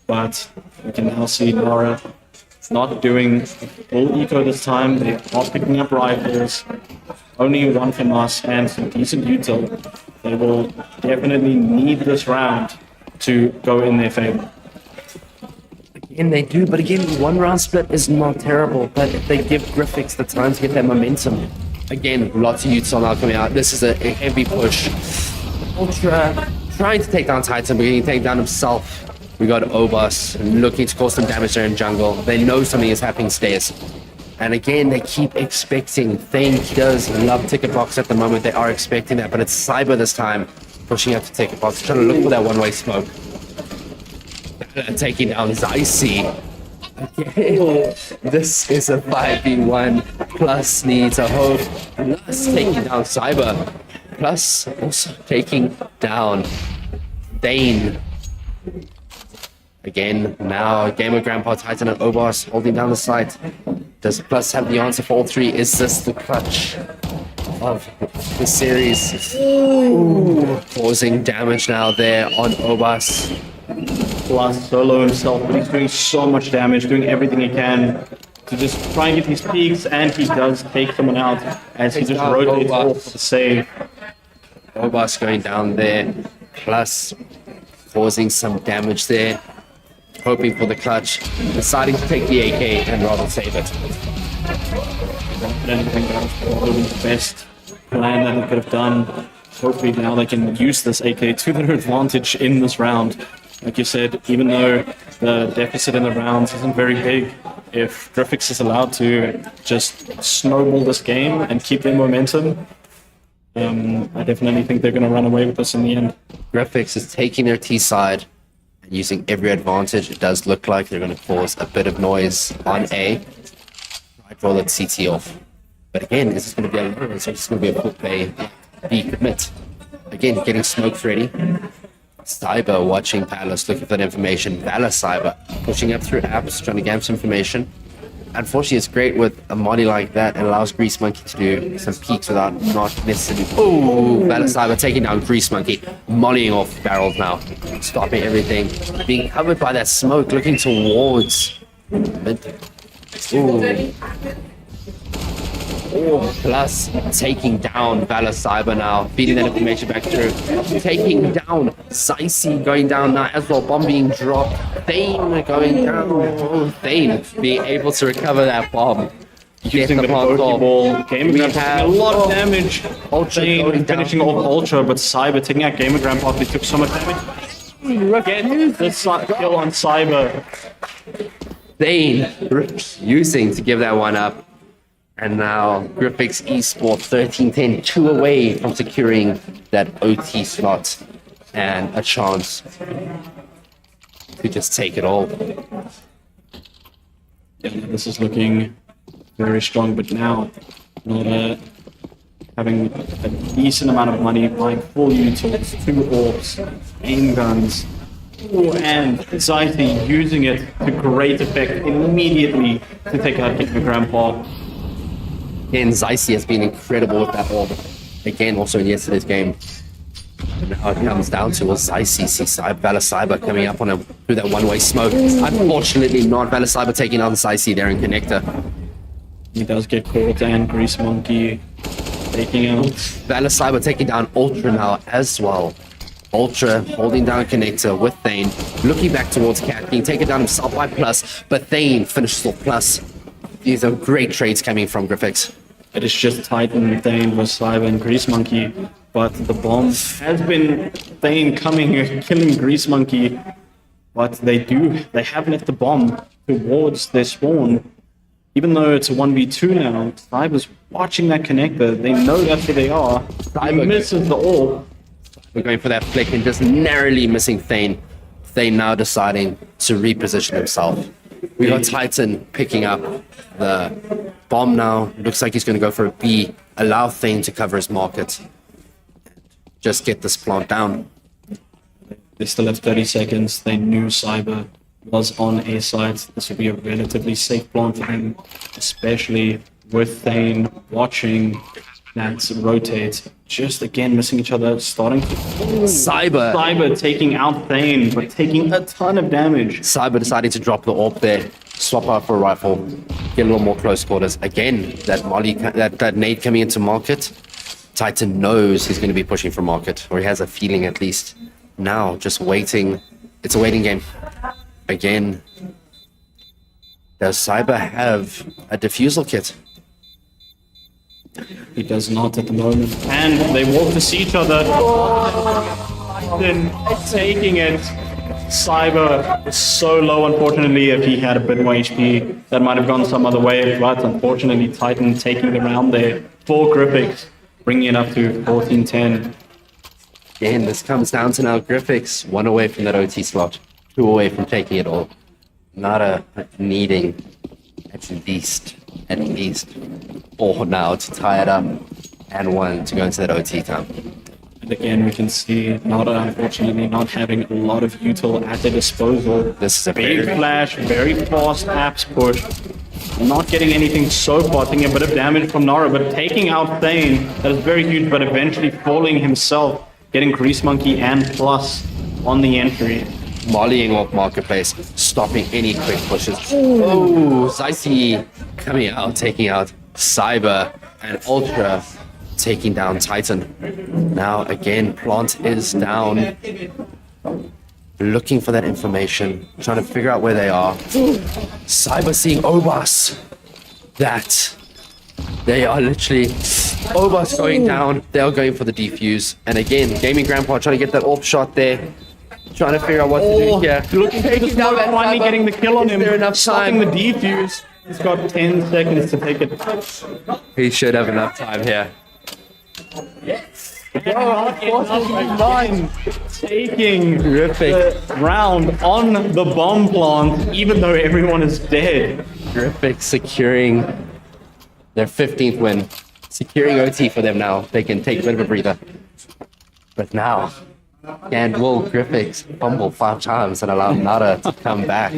but we can now see Nara not doing full eco this time. They are picking up rifles, only one from us and some decent util. They will definitely need this round to go in their favor. And they do, but again, one round split is not terrible, but if they give Griffiths the time to get that momentum. Again, lots of util now coming out. This is a heavy push. Ultra trying to take down Titan, but getting taken down himself. We got Obas looking to cause some damage there in jungle. They know something is happening stairs. And again, they keep expecting. Thane does love ticket box at the moment. They are expecting that, but it's Cyber this time pushing up to ticket box, trying to look for that one-way smoke. Taking down Zycy. Again, this is a 5v1. Plus needs a hope. Plus taking down Cyber. Plus also taking down Thane. Again, now Gamer Grandpa, Titan, and Obas holding down the site. Does Plus have the answer for all three? Is this the clutch of the series? Ooh, causing damage now there on Obas. Plus solo himself, but he's doing so much damage, doing everything he can to just try and get these peaks, and he does take someone out as he just rotates off for the save. Obas going down there, Plus causing some damage there, hoping for the clutch, deciding to take the AK and rather save it. I don't think that was probably the best plan that they could have done. Hopefully now they can use this AK to their advantage in this round. Like you said, even though the deficit in the rounds isn't very big, if Griffiths is allowed to just snowball this game and keep their momentum, I definitely think they're going to run away with this in the end. Graphics is taking their T side and using every advantage. It does look like they're going to cause a bit of noise on A. I'd roll that CT off. But again, is this going to be a low? Is this going to be a full play B commit? Again, getting smokes ready. Cyber watching Palace, looking for that information. Valor Cyber pushing up through apps, trying to gather some information. Unfortunately, it's great with a molly like that. It allows Grease Monkey to do some peaks without not necessarily. Oh, Valor Cyber taking down Grease Monkey, mollying off barrels now, stopping everything, being covered by that smoke, looking towards mid. Ooh. Oh, plus taking down Valor Cyber now, feeding that information back through, taking down Zycy going down now as well, bomb being dropped, Thane going down, oh, Thane being able to recover that bomb. Using the Pokeball, Gamer have a lot of damage. Thane finishing off Ultra, but Cyber taking out Gamer Grandpa, they took so much damage. Get this kill on Cyber. Thane refusing to give that one up. And now Griffix Esport 13-10, 2 away from securing that OT slot and a chance to just take it all. Yeah, this is looking very strong, but now not having a decent amount of money, buying full utils, 2 orbs, aim guns, and Zycy using it to great effect immediately to take out Gamer Grandpa. Again, Zycy has been incredible with that orb. Again, also in yesterday's game. And now it comes down to Zycy sees Valor Cyber coming up on through that one-way smoke. Unfortunately, not Valor Cyber taking out Zycy there in Connector. He does get caught, and Grease Monkey taking out. Valor Cyber taking down Ultra now as well. Ultra holding down Connector with Thane. Looking back towards Cat, being taken down himself by Plus, but Thane finishes off Plus. These are great trades coming from Griffix. It is just Titan, Thane, with Cyber and Grease Monkey, but the bomb has been Thane coming, killing Grease Monkey, but they have left the bomb towards their spawn. Even though it's a 1v2 now, Cyber's watching that connector, they know that's where they are. Cyber misses the orb. We're going for that flick and just narrowly missing Thane. Thane now deciding to reposition himself. We got Titan picking up the bomb now. Looks like he's going to go for a B. Allow Thane to cover his market. Just get this plant down. They still have 30 seconds. They knew Cyber was on A side. This would be a relatively safe plant for him, especially with Thane watching that rotate. Just again missing each other, starting to... Cyber taking out Thane, but taking a ton of damage. Cyber deciding to drop the orb there, swap out for a rifle, get a little more close quarters. Again, that molly, that nade coming into market. Titan knows he's going to be pushing for market, or he has a feeling at least. Now, just waiting. It's a waiting game. Again, does Cyber have a defusal kit? He does not at the moment. And they walk to see each other. Then taking it. Cyber is so low, unfortunately. If he had a bit more HP, that might have gone some other way. But unfortunately, Titan taking the round there for Griffix, bringing it up to 14-10. Again, this comes down to now Griffix, 1 away from that OT slot, 2 away from taking it all. Nada needing at least 4 now to tie it up, and 1 to go into that OT time. And again, we can see Nada unfortunately not having a lot of util at their disposal. This is a big flash, very fast apps push. Not getting anything so far, taking a bit of damage from Nara, but taking out Thane, that is very huge, but eventually falling himself, getting Grease Monkey and Plus on the entry. Mollying off Marketplace, stopping any quick pushes. Oh, Zycy coming out, taking out Cyber, and Ultra taking down Titan. Now again, Plant is down. Looking for that information, trying to figure out where they are. Cyber seeing Obas. That they are literally Obas going down. They are going for the defuse. And again, Gaming Grandpa trying to get that AWP shot there. Trying to figure out what to do here. Looking for the smoke, finally getting the kill on him. There enough time? The defuse. He's got 10 seconds to take it. He should have enough time here. Taking the round on the bomb plant, even though everyone is dead. Griffix securing their 15th win. Securing OT for them now. They can take a bit of a breather. But now, and will Griffix fumble 5 times and allow Nara to come back?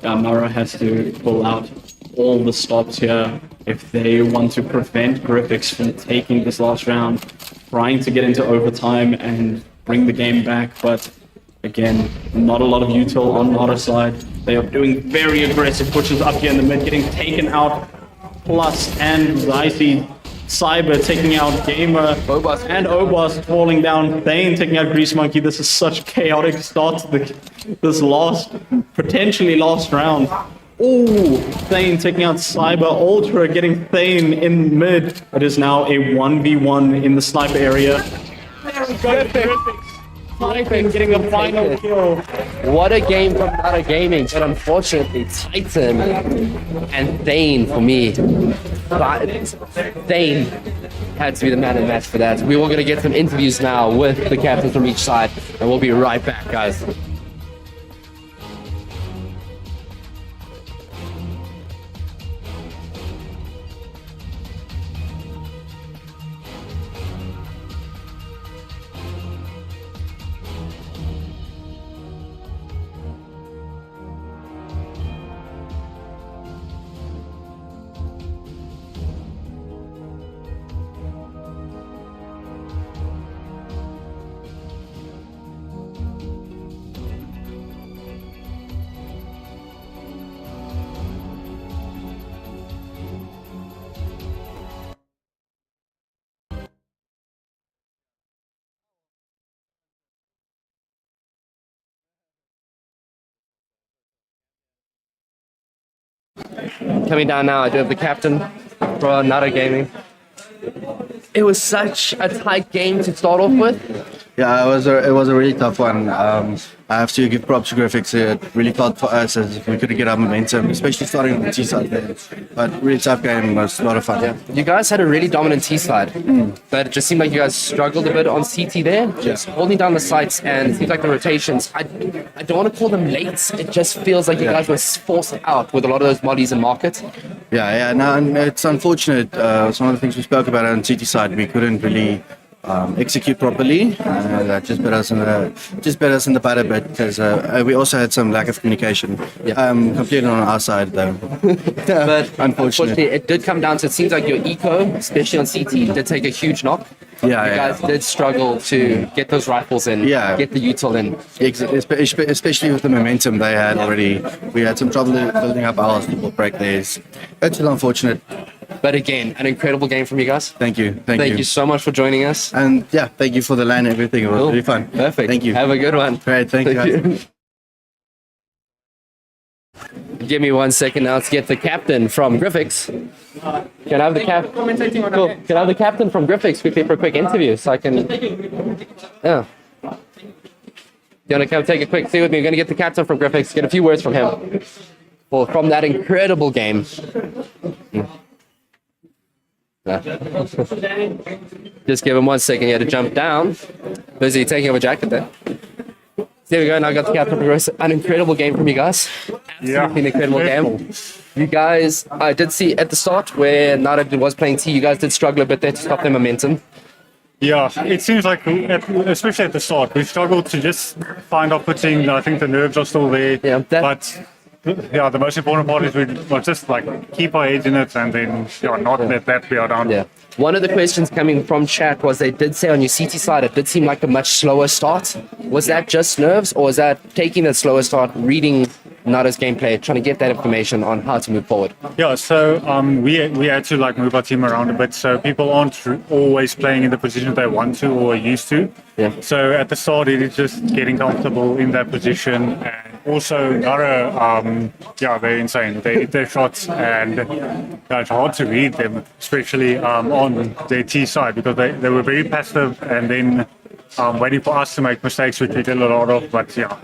Nara has to pull out all the stops here if they want to prevent Griffix from taking this last round, trying to get into overtime and bring the game back. But again, not a lot of util on Nara's side. They are doing very aggressive pushes up here in the mid, getting taken out. Plus, and I see Cyber taking out Gamer, and Obas falling down, Thane taking out Grease Monkey. This is such a chaotic start to this potentially last round. Ooh, Thane taking out Cyber, Ultra getting Thane in mid. It is now a 1v1 in the sniper area. There we go, Titan getting a final kill. What a game from Nara Gaming, but unfortunately Titan and Thane for me. But Thane had to be the man of the match for that. We were going to get some interviews now with the captains from each side, and we'll be right back, guys. Coming down now, I do have the captain for Nara Gaming. It was such a tight game to start off with. Yeah, it was a really tough one. I have to give props to Graphics. It really felt for us as if we couldn't get our momentum, especially starting on the T side there. But really tough game, was a lot of fun. Yeah. You guys had a really dominant T side, but it just seemed like you guys struggled a bit on CT there, just holding down the sites, and it seems like the rotations, I don't want to call them late, it just feels like you guys were forced out with a lot of those mollies in market. Yeah, no, and it's unfortunate. It's one of the things we spoke about on CT side. We couldn't really execute properly. That just bit us in the butt a bit because we also had some lack of communication. Completely on our side though. But unfortunately, it did come down to, it seems like your eco, especially on CT, did take a huge knock. You guys did struggle to get those rifles in, get the util in. Especially with the momentum they had already. We had some trouble building up ours, people break theirs. It's unfortunate. But again, an incredible game from you guys. Thank you. Thank you so much for joining us. And yeah, thank you for the LAN and everything. It was really fun. Perfect. Thank you. Have a good one. Great. Thank you, guys. Give me 1 second now to get the captain from Griffix. Can I have the captain? Cool. Can I have the captain from Griffix quickly for a quick interview so I can? Yeah. You want to come take a quick thing with me? I'm going to get the captain from Griffix, get a few words from him. Well, from that incredible game. Just give him 1 second here to jump down. Busy taking off a jacket there. There we go, now I got the captain progress. An incredible game from you guys. Absolutely an incredible game. You guys, I did see at the start where Nara was playing T, you guys did struggle a bit there to stop their momentum. Yeah, it seems like, especially at the start, we struggled to just find our footing. I think the nerves are still there. But yeah, the most important part is we just like keep our heads in it and then not let that be our down. Yeah. One of the questions coming from chat was they did say on your CT side it did seem like a much slower start. Was that just nerves, or was that taking that slower start, reading Nara's gameplay, trying to get that information on how to move forward? Yeah, so we had to like move our team around a bit, so people aren't always playing in the position they want to or are used to. Yeah. So at the start, it is just getting comfortable in that position. And also, Nara, they're insane. They hit their shots, and it's hard to read them, especially on their T side, because they were very passive and then waiting for us to make mistakes, which we did a lot of. But yeah.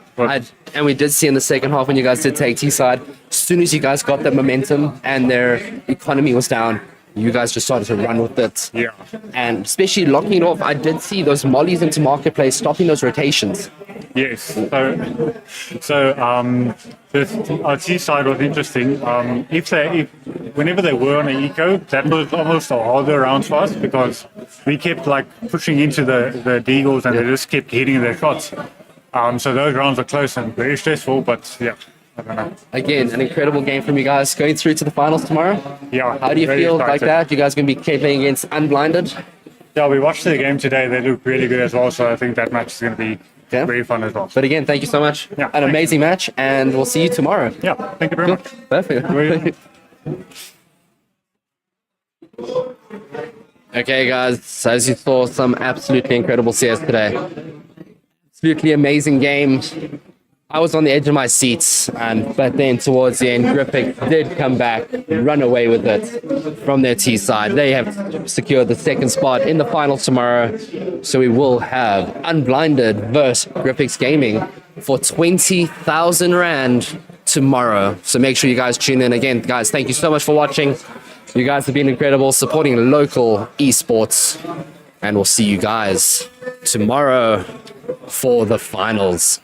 And we did see in the second half when you guys did take T side, as soon as you guys got that momentum and their economy was down, you guys just started to run with it. Yeah. And especially locking it off, I did see those mollies into marketplace, stopping those rotations. Yes. So this our T side was interesting. Whenever they were on an eco, that was almost a harder round for us because we kept like pushing into the deagles and they just kept hitting their shots. So those rounds were close and very stressful, but yeah. I don't know. Again, an incredible game from you guys going through to the finals tomorrow. Yeah. How do you very feel like excited. that? You guys going to be playing against Unblinded? Yeah, we watched the game today. They look really good as well. So I think that match is going to be very fun as well. But again, thank you so much. Yeah, an amazing match, and we'll see you tomorrow. Yeah, thank you very much. Perfect. Okay, guys, so as you saw, some absolutely incredible CS today. Absolutely amazing game. I was on the edge of my seats, but then towards the end, Gripic did come back, run away with it from their T side. They have secured the second spot in the finals tomorrow, so we will have Unblinded versus Gripix Gaming for 20,000 Rand tomorrow. So make sure you guys tune in. Again, guys, thank you so much for watching. You guys have been incredible, supporting local esports, and we'll see you guys tomorrow for the finals.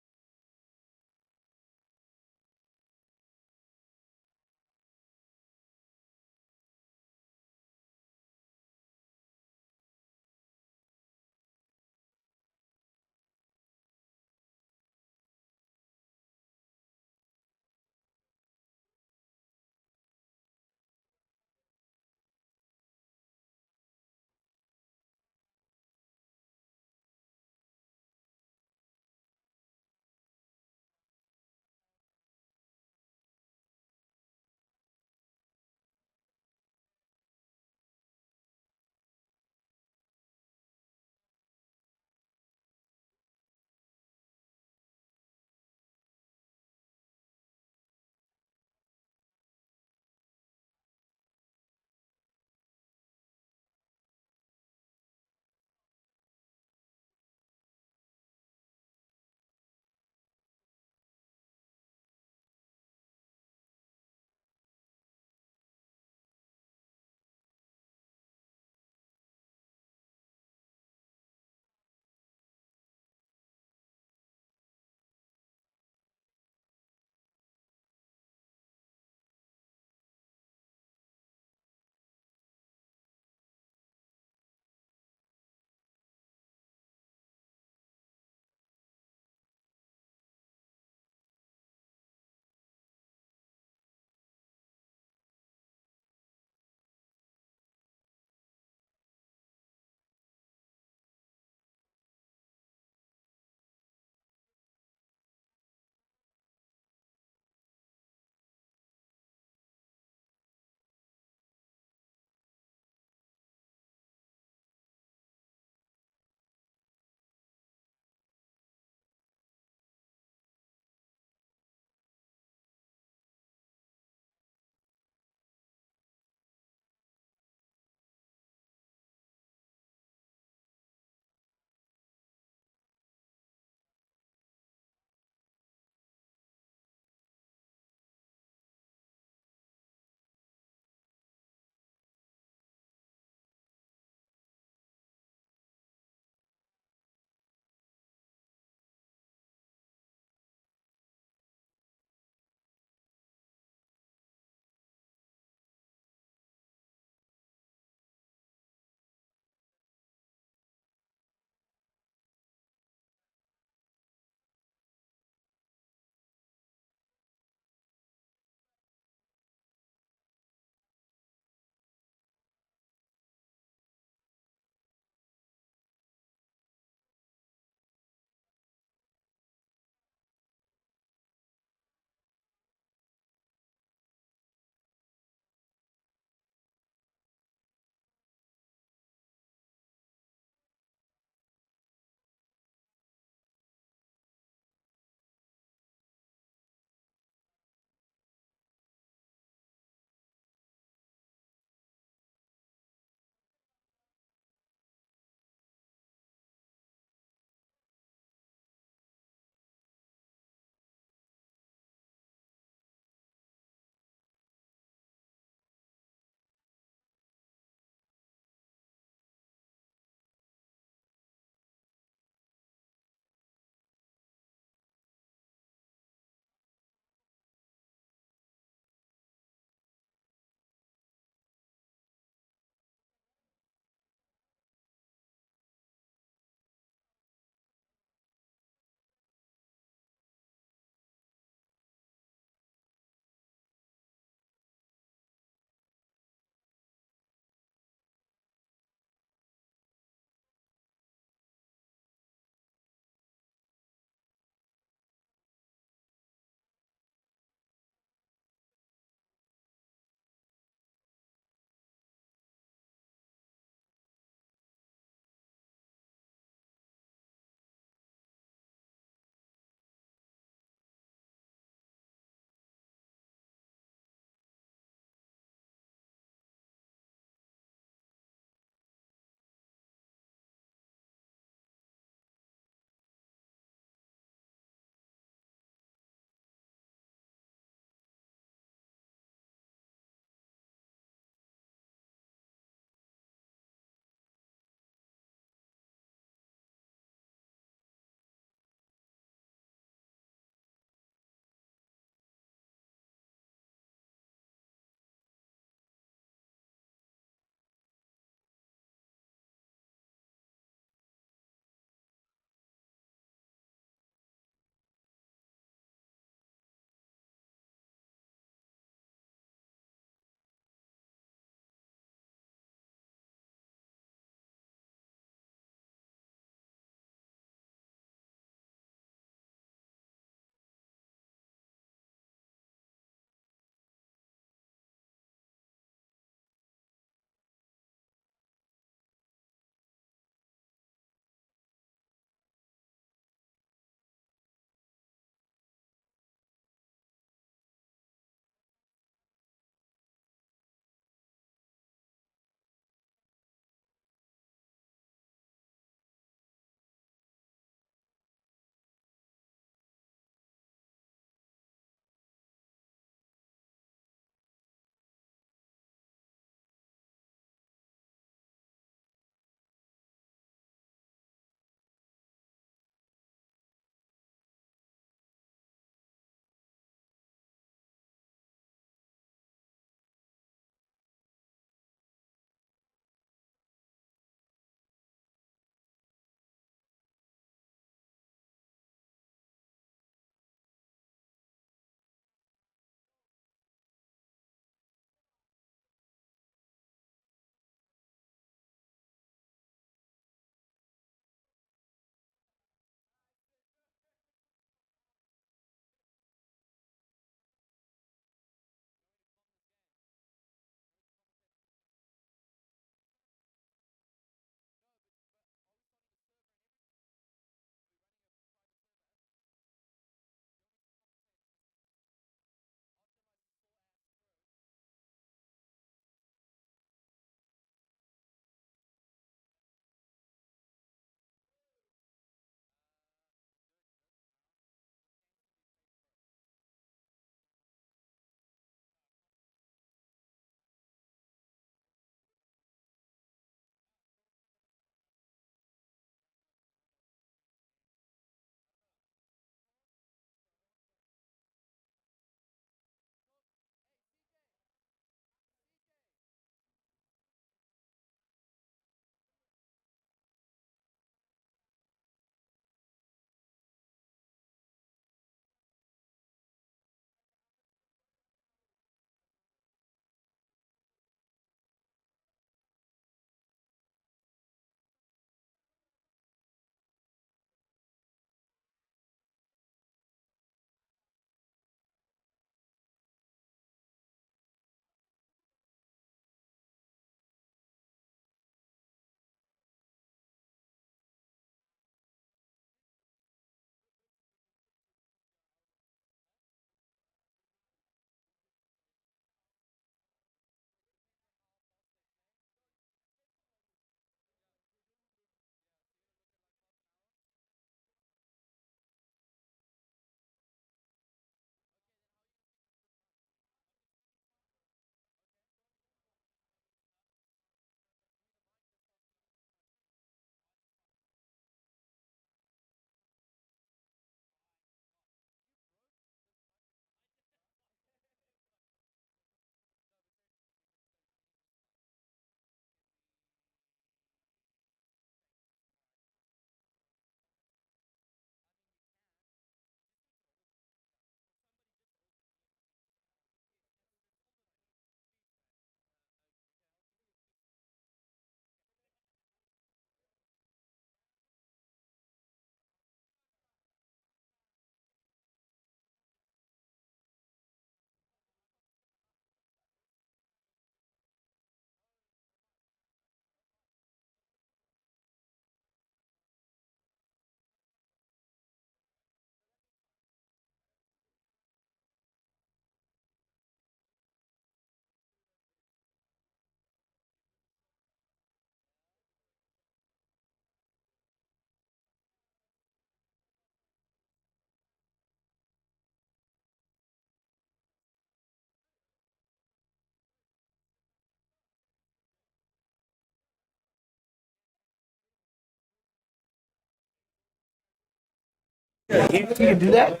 You can do that?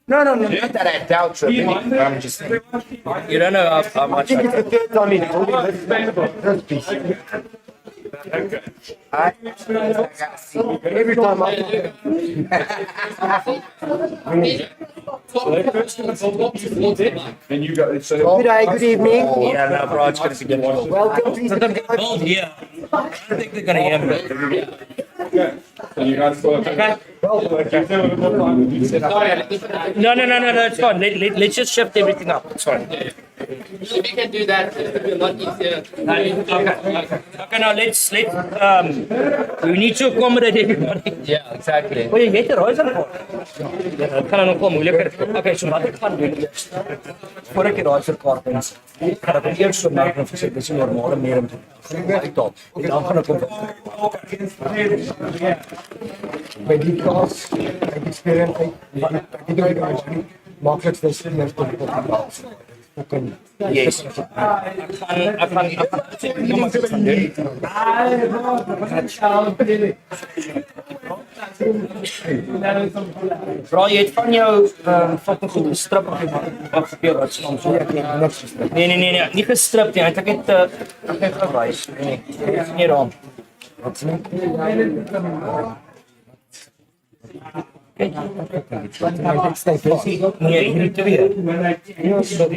No, not that I doubt you. I'm just saying. You don't know how much I It's the third time he's told me this piece. Every time I... Good day, good evening. Yeah, no, bro, it's gonna be difficult. Welcome, please. Oh, yeah. I don't think they're gonna hear me. No, it's fine. Let's just shift everything up. It's fine. If you can do that, it will be a lot easier. Okay, now let's we need to accommodate everybody. Yeah, exactly. Oh, jy het 'n riser voor. Ja, dit gaan nog wel moeiliker. Okay, so wat ek gaan doen eers. Voor ek die riser kaart ins. Gaan ek eers so merk of dit is normale meer om te uithaal. En dan gaan ek op By die klas, ek experience, ek doen dit maklik vir slimmer te word. Yes. Ek gaan Bro, jy het van jou fucking goed gestrip wat gebeur wat soms Nee, nie gestrip nie. Ek het gewys. Nee, nie rond. Wat sê? Nee, hierdie twee. So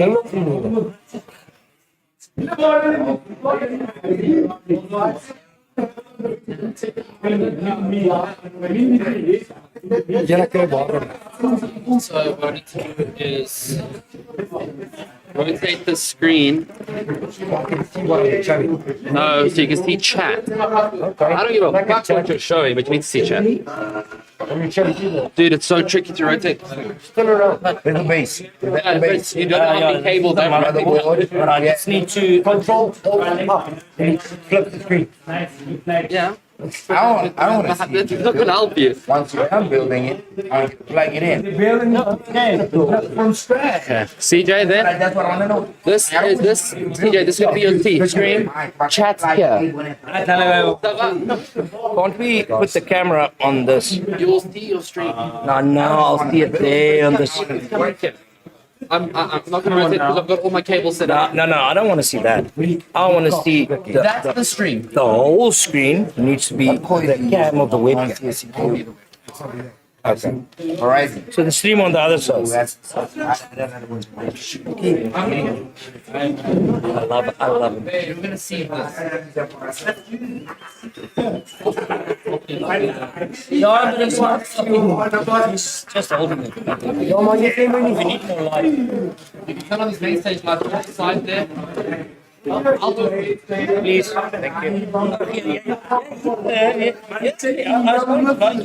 what I need to do is rotate the screen. No, so you can see chat. I don't give a fuck what you're showing, but you need to see chat. Dude, it's so tricky to rotate. Still around. With the base. Yeah, but you don't have any cables that But I just need to control up and flip the screen. Yeah. I don't want to see It's not going to help you. Once you are building it, I plug it in. Building it from scratch. CJ, then That's what I want to know. this CJ, this would be your T screen. Chat's here. Can't we put the camera on this? You'll see your stream. No, I'll see it there on this. I'm not going to rotate because I've got all my cables set up. No, I don't want to see that. I want to see That's the stream. the whole screen needs to be the cam of the webcam. Okay. Horizon. So the stream on the other side. I love it. You're going to see this. No, but it's not. It's just holding it. We need more light. If you turn on this main stage light on the side there, I'll do it. Please. Thank you.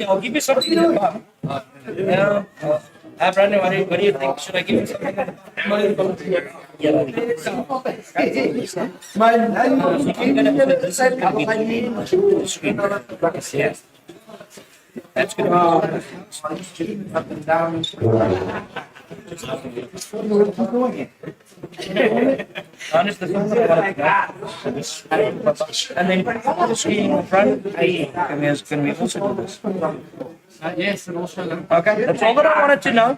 I'll give you something to come. Yeah. Brandon, what do you think? Should I give you something? Yeah. That's going to be up and down. Honestly, and then the screen in front. Can we also do this? Yes, and also Okay, that's all that I wanted to know.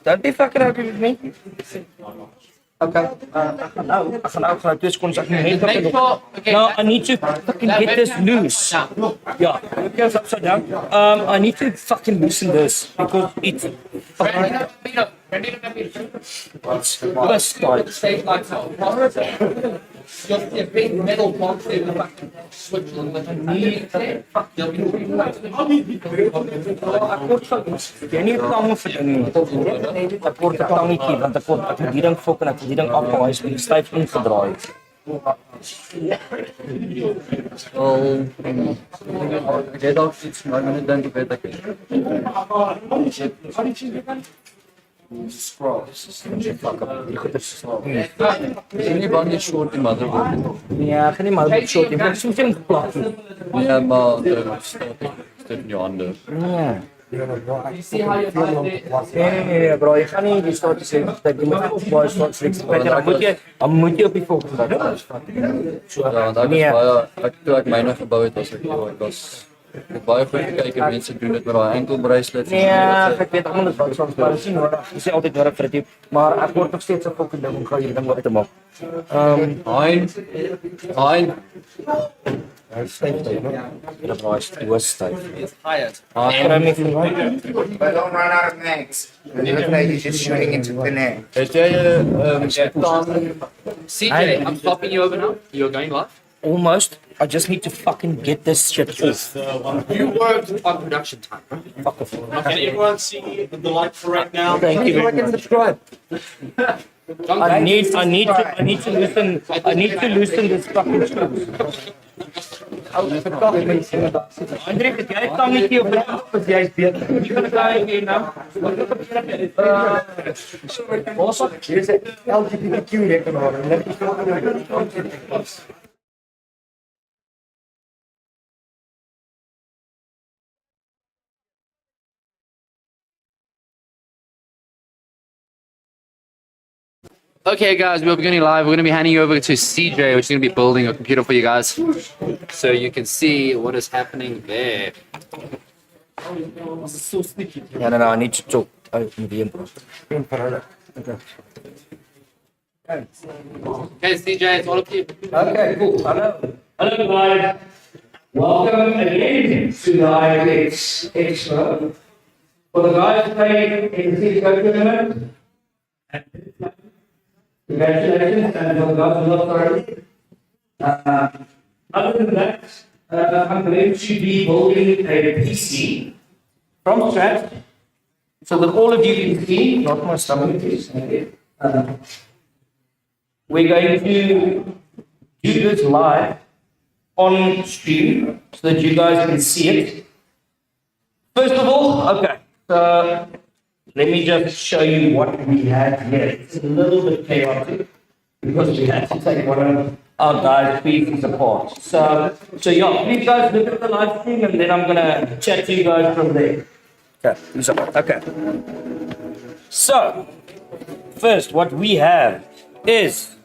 Don't be fucking ugly with me. Okay. Now I need to fucking get this loose. Yeah. It goes upside down. I need to fucking loosen this because it's fucking. Let's start. stage lights out. You'll see a big metal box there with a switch on the knee. There'll be Jy nie tang vir ding nie. Ek word 'n tangetjie want ek moet die ding fok en ek moet die ding afhaal, hy's baie styf ingedraai. Jy dalk iets maar net dink ek weet Scroll. Fuck up. Die goed is snaak. nie bang jy short die motherboard. Ja, ek gaan nie maar op short, ek het soms net geplak. Ja, maar dit in jou hande. Ja. You see how you find Nee, bro, jy gaan nie die staat sê dat jy moet opbaai staat flex. Dan moet jy op die volgende dag. So, Ja, want ek was baie, toe ek myne gebou het, was ek was Baie goed kyk en mense doen dit met daai ankle bracelets. Nee, ek weet almal is wat soms maar is nie nodig. Dis nie altyd nodig vir 'n tipe, maar ek word nog steeds 'n fucking ding om gou hierdie ding op te maak. Hein. Styf, né? Ja, baie styf. It's tired. But don't run out of mags. It looks like you're just shooting into thin air. Het jy CJ, I'm stopping you over now. You're going live? Almost. I just need to fucking get this shit off. You worked on production time, bro. Fuck off. Can everyone see the light for right now? Thank you very much. Subscribe. I need to loosen this fucking screws. Andre, het jy tangetjie op die as jy's beter. Jy kan daai hier nou. Ons het hier 'n LGBTQ rekenaar en net is Okay, guys, we'll be going live. We're going to be handing you over to CJ, which is going to be building a computer for you guys, so you can see what is happening there. No, I need to talk. Okay, CJ, it's all up to you. Okay, cool. Hello guys, welcome again to the Iclix Expo. For the guys playing in the Cisco tournament, congratulations, and for the guys who lost already. Other than that, I'm going to be building a PC from scratch so that all of you can see, not my stomach is. We're going to do this live on stream so that you guys can see it. First of all, okay, so let me just show you what we have here. It's a little bit chaotic because we had to take one of our guys' pieces apart. So yeah, please guys look at the live stream and then I'm gonna chat to you guys from there. Okay. So, first, what we have is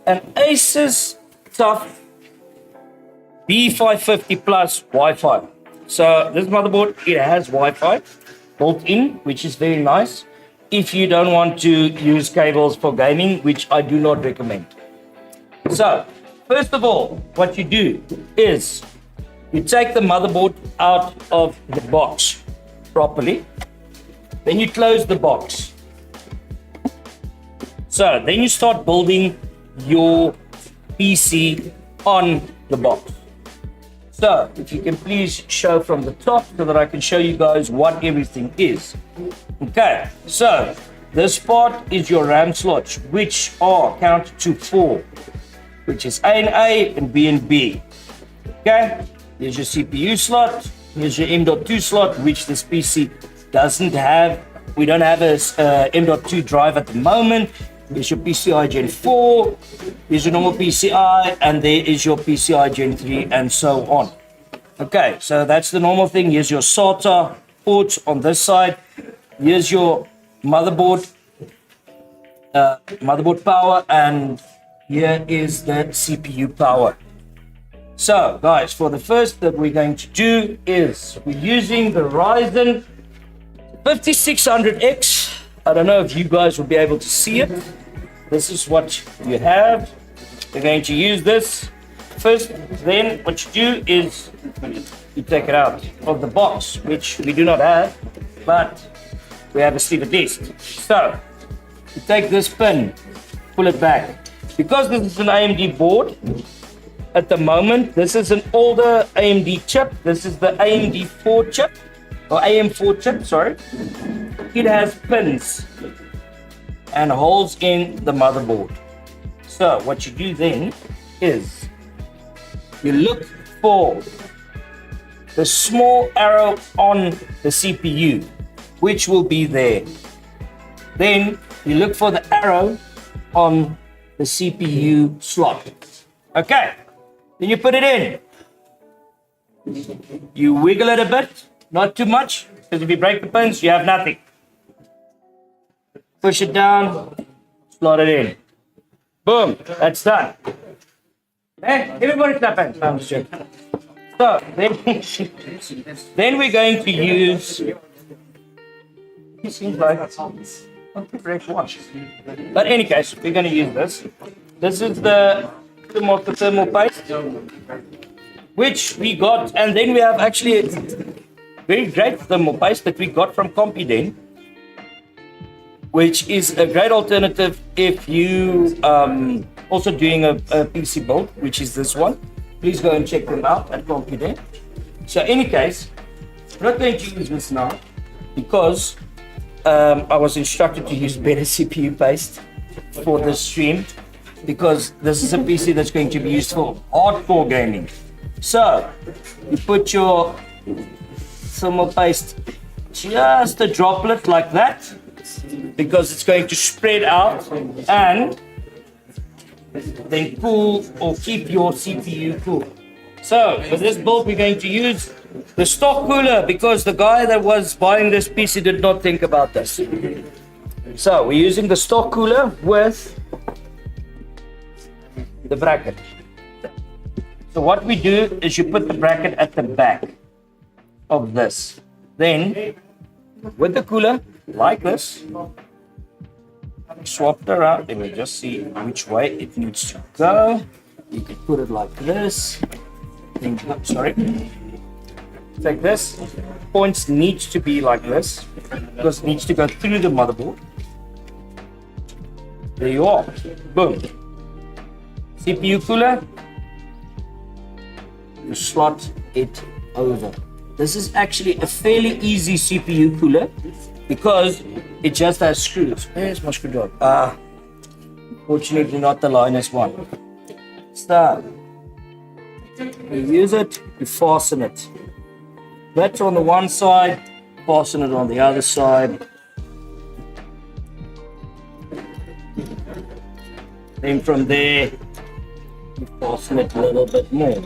an Asus Tough B550 Plus Wi-Fi. So this motherboard, it has Wi-Fi built in, which is very nice. If you don't want to use cables for gaming, which I do not recommend. So, first of all, what you do is you take the motherboard out of the box properly. Then you close the box. So then you start building your PC on the box. So if you can please show from the top so that I can show you guys what everything is. Okay, so this part is your RAM slots, which are counted to 4, which is A and A and B and B. Okay, here's your CPU slot, here's your M.2 slot, which this PC doesn't have. We don't have a M.2 drive at the moment. Here's your PCI Gen 4, here's your normal PCI, and there is your PCI Gen 3, and so on. Okay, so that's the normal thing. Here's your SATA ports on this side. Here's your motherboard, power, and here is the CPU power. So, guys, for the first that we're going to do is we're using the Ryzen 5600X. I don't know if you guys will be able to see it. This is what you have. We're going to use this first. Then what you do is you take it out of the box, which we do not have, but we have a sleeve at least. So you take this pin, pull it back. Because this is an AMD board, at the moment, this is an older AMD chip. This is the AMD 4 chip, or AM4 chip, sorry. It has pins and holes in the motherboard. So what you do then is you look for the small arrow on the CPU, which will be there. Then you look for the arrow on the CPU slot. Okay, then you put it in. You wiggle it a bit, not too much, because if you break the pins, you have nothing. Push it down, slot it in. Boom, that's done. Hey, everybody clap hands. I'm just joking. So then we're going to use. It seems like not the fresh one. But in any case, we're going to use this. This is the thermal paste, which we got, and then we have actually a very great thermal paste that we got from Compiden, which is a great alternative if you also doing a PC build, which is this one. Please go and check them out at Compiden. So in any case, I'm not going to use this now because I was instructed to use better CPU paste for this stream, because this is a PC that's going to be used for hardcore gaming. So you put your thermal paste just a droplet like that, because it's going to spread out and then cool or keep your CPU cool. So for this build, we're going to use the stock cooler, because the guy that was buying this PC did not think about this. So we're using the stock cooler with the bracket. So what we do is you put the bracket at the back of this. Then with the cooler, like this, swap it around, and we just see which way it needs to go. You can put it like this. Then, sorry. Like this. Points needs to be like this, because it needs to go through the motherboard. There you are. Boom. CPU cooler. You slot it over. This is actually a fairly easy CPU cooler, because it just has screws. Where's my screwdriver? Unfortunately not the Linus one. So, you use it, you fasten it. That's on the one side, fasten it on the other side. Then from there, you fasten it a little bit more.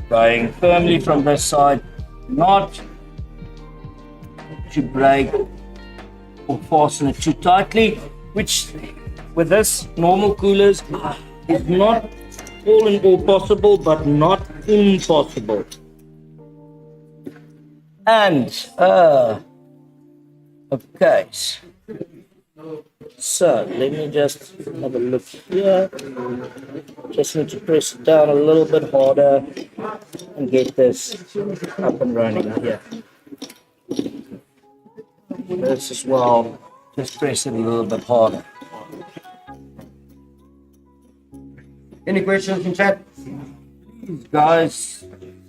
Going firmly from this side, not to break or fasten it too tightly, which with this normal coolers is not all in all possible, but not impossible. And okay, so let me just have a look here. Just need to press it down a little bit harder and get this up and running here. This as well, just press it a little bit harder. Any questions in chat? Please, guys,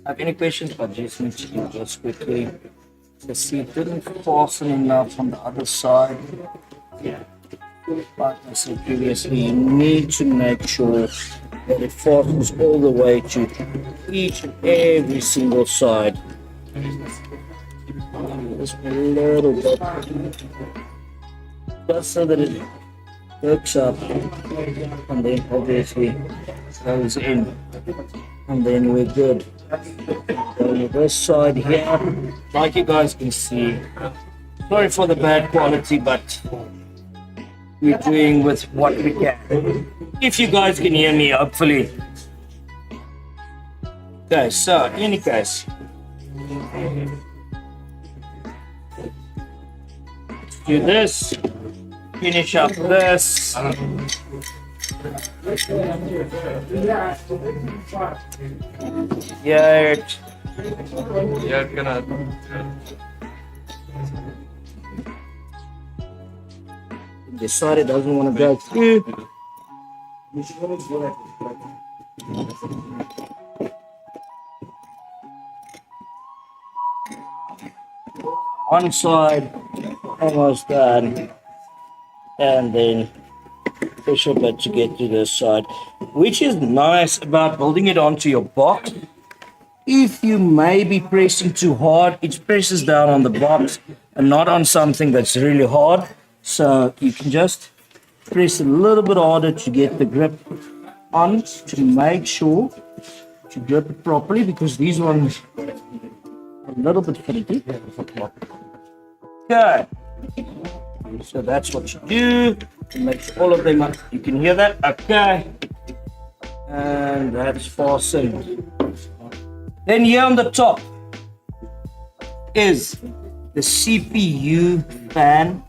have any questions? I just need to do this quickly. Let's see, it didn't fasten enough on the other side. Yeah. Like I said previously, you need to make sure that it fastens all the way to each and every single side. Just a little bit, just so that it works up, and then obviously goes in, and then we're good. On this side here, like you guys can see, sorry for the bad quality, but we're doing with what we can. If you guys can hear me, hopefully. Okay, so in any case, let's do this. Finish up this. Yeah. Decided doesn't want to go through. One side almost done, and then push a bit to get to this side, which is nice about building it onto your box. If you may be pressing too hard, it presses down on the box and not on something that's really hard. So you can just press a little bit harder to get the grip on, to make sure to grip it properly, because these ones are a little bit finicky. Okay, so that's what you do to make sure all of them are, you can hear that. Okay, And that's fastened. Then here on the top is the CPU fan,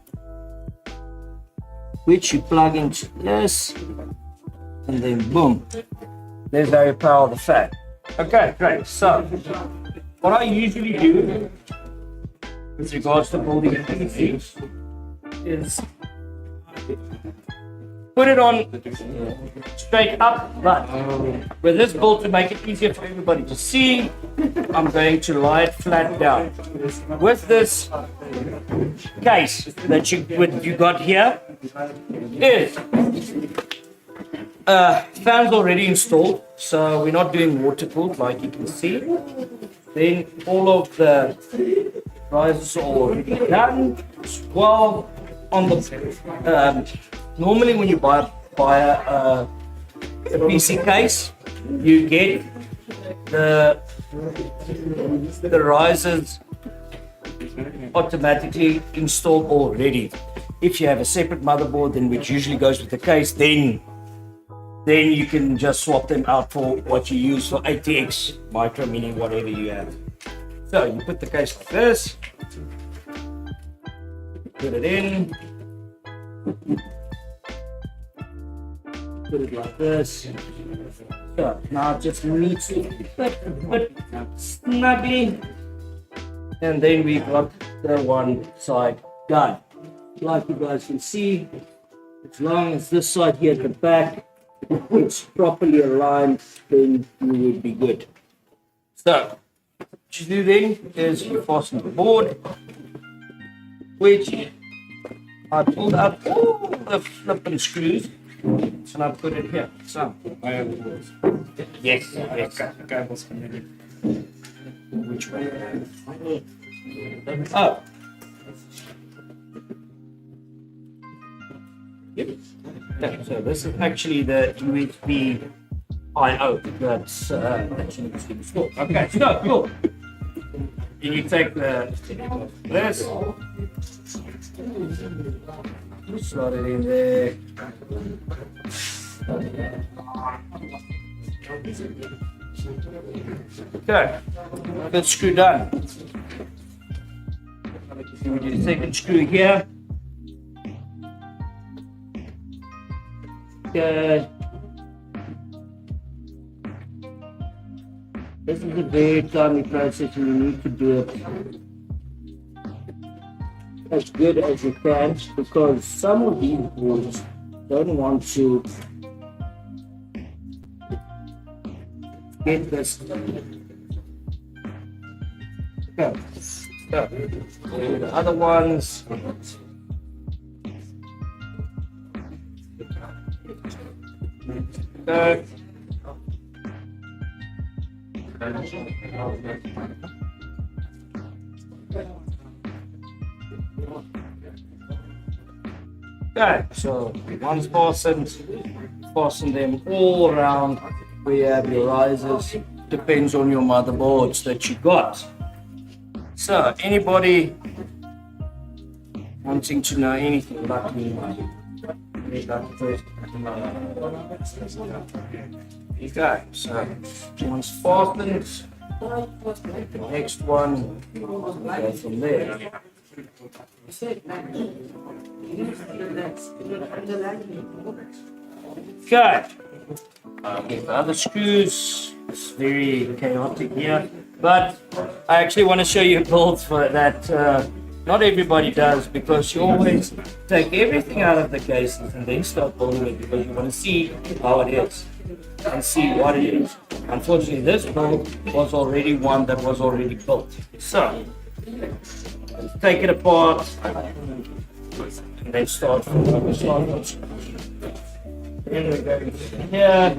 which you plug into this, and then boom, there's how you power the fan. Okay, great. So, what I usually do with regards to building a PC is put it on straight up, but with this build, to make it easier for everybody to see, I'm going to lie it flat down. With this case that you got here is fans already installed, so we're not doing water cooled like you can see. Then all of the risers are already done as well. On the normally when you buy a PC case, you get the risers automatically installed already. If you have a separate motherboard, then which usually goes with the case, then you can just swap them out for what you use for ATX, micro, mini, whatever you have. So you put the case like this, put it in, put it like this. So now it just needs to fit snugly, and then we've got the one side done. Like you guys can see, as long as this side here at the back it's properly aligned, then you would be good. So what you do then is you fasten the board, which I pulled out all the flipping screws and I put it here. So yes. Which way? Oh. Yep. Yeah, so this is actually the USB I/O that's actually installed. Okay, so cool. Then you take this, slot it in there. Okay, first screw done. Then we do the second screw here. Okay. This is a very timely process and you need to do it as good as you can, because some of these boards don't want to get this. Okay. So, the other ones. Okay. Okay, so once fasten them all around where you have your risers. Depends on your motherboards that you got. So anybody wanting to know anything about me? Okay, so once fastened, the next one go from there. Okay, get the other screws. It's very chaotic here, but I actually want to show you a build for that. Not everybody does, because you always take everything out of the cases and then start building it, because you want to see how it is and see what it is. Unfortunately, this build was already one that was already built. So, let's take it apart and then start from the start. Then we go here.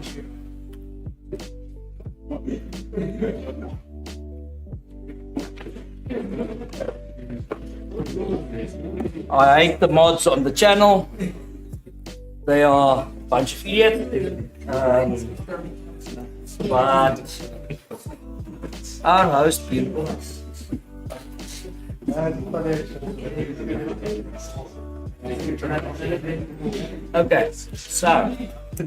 I hate the mods on the channel. They are a bunch of idiots. But our host people. Okay, so. I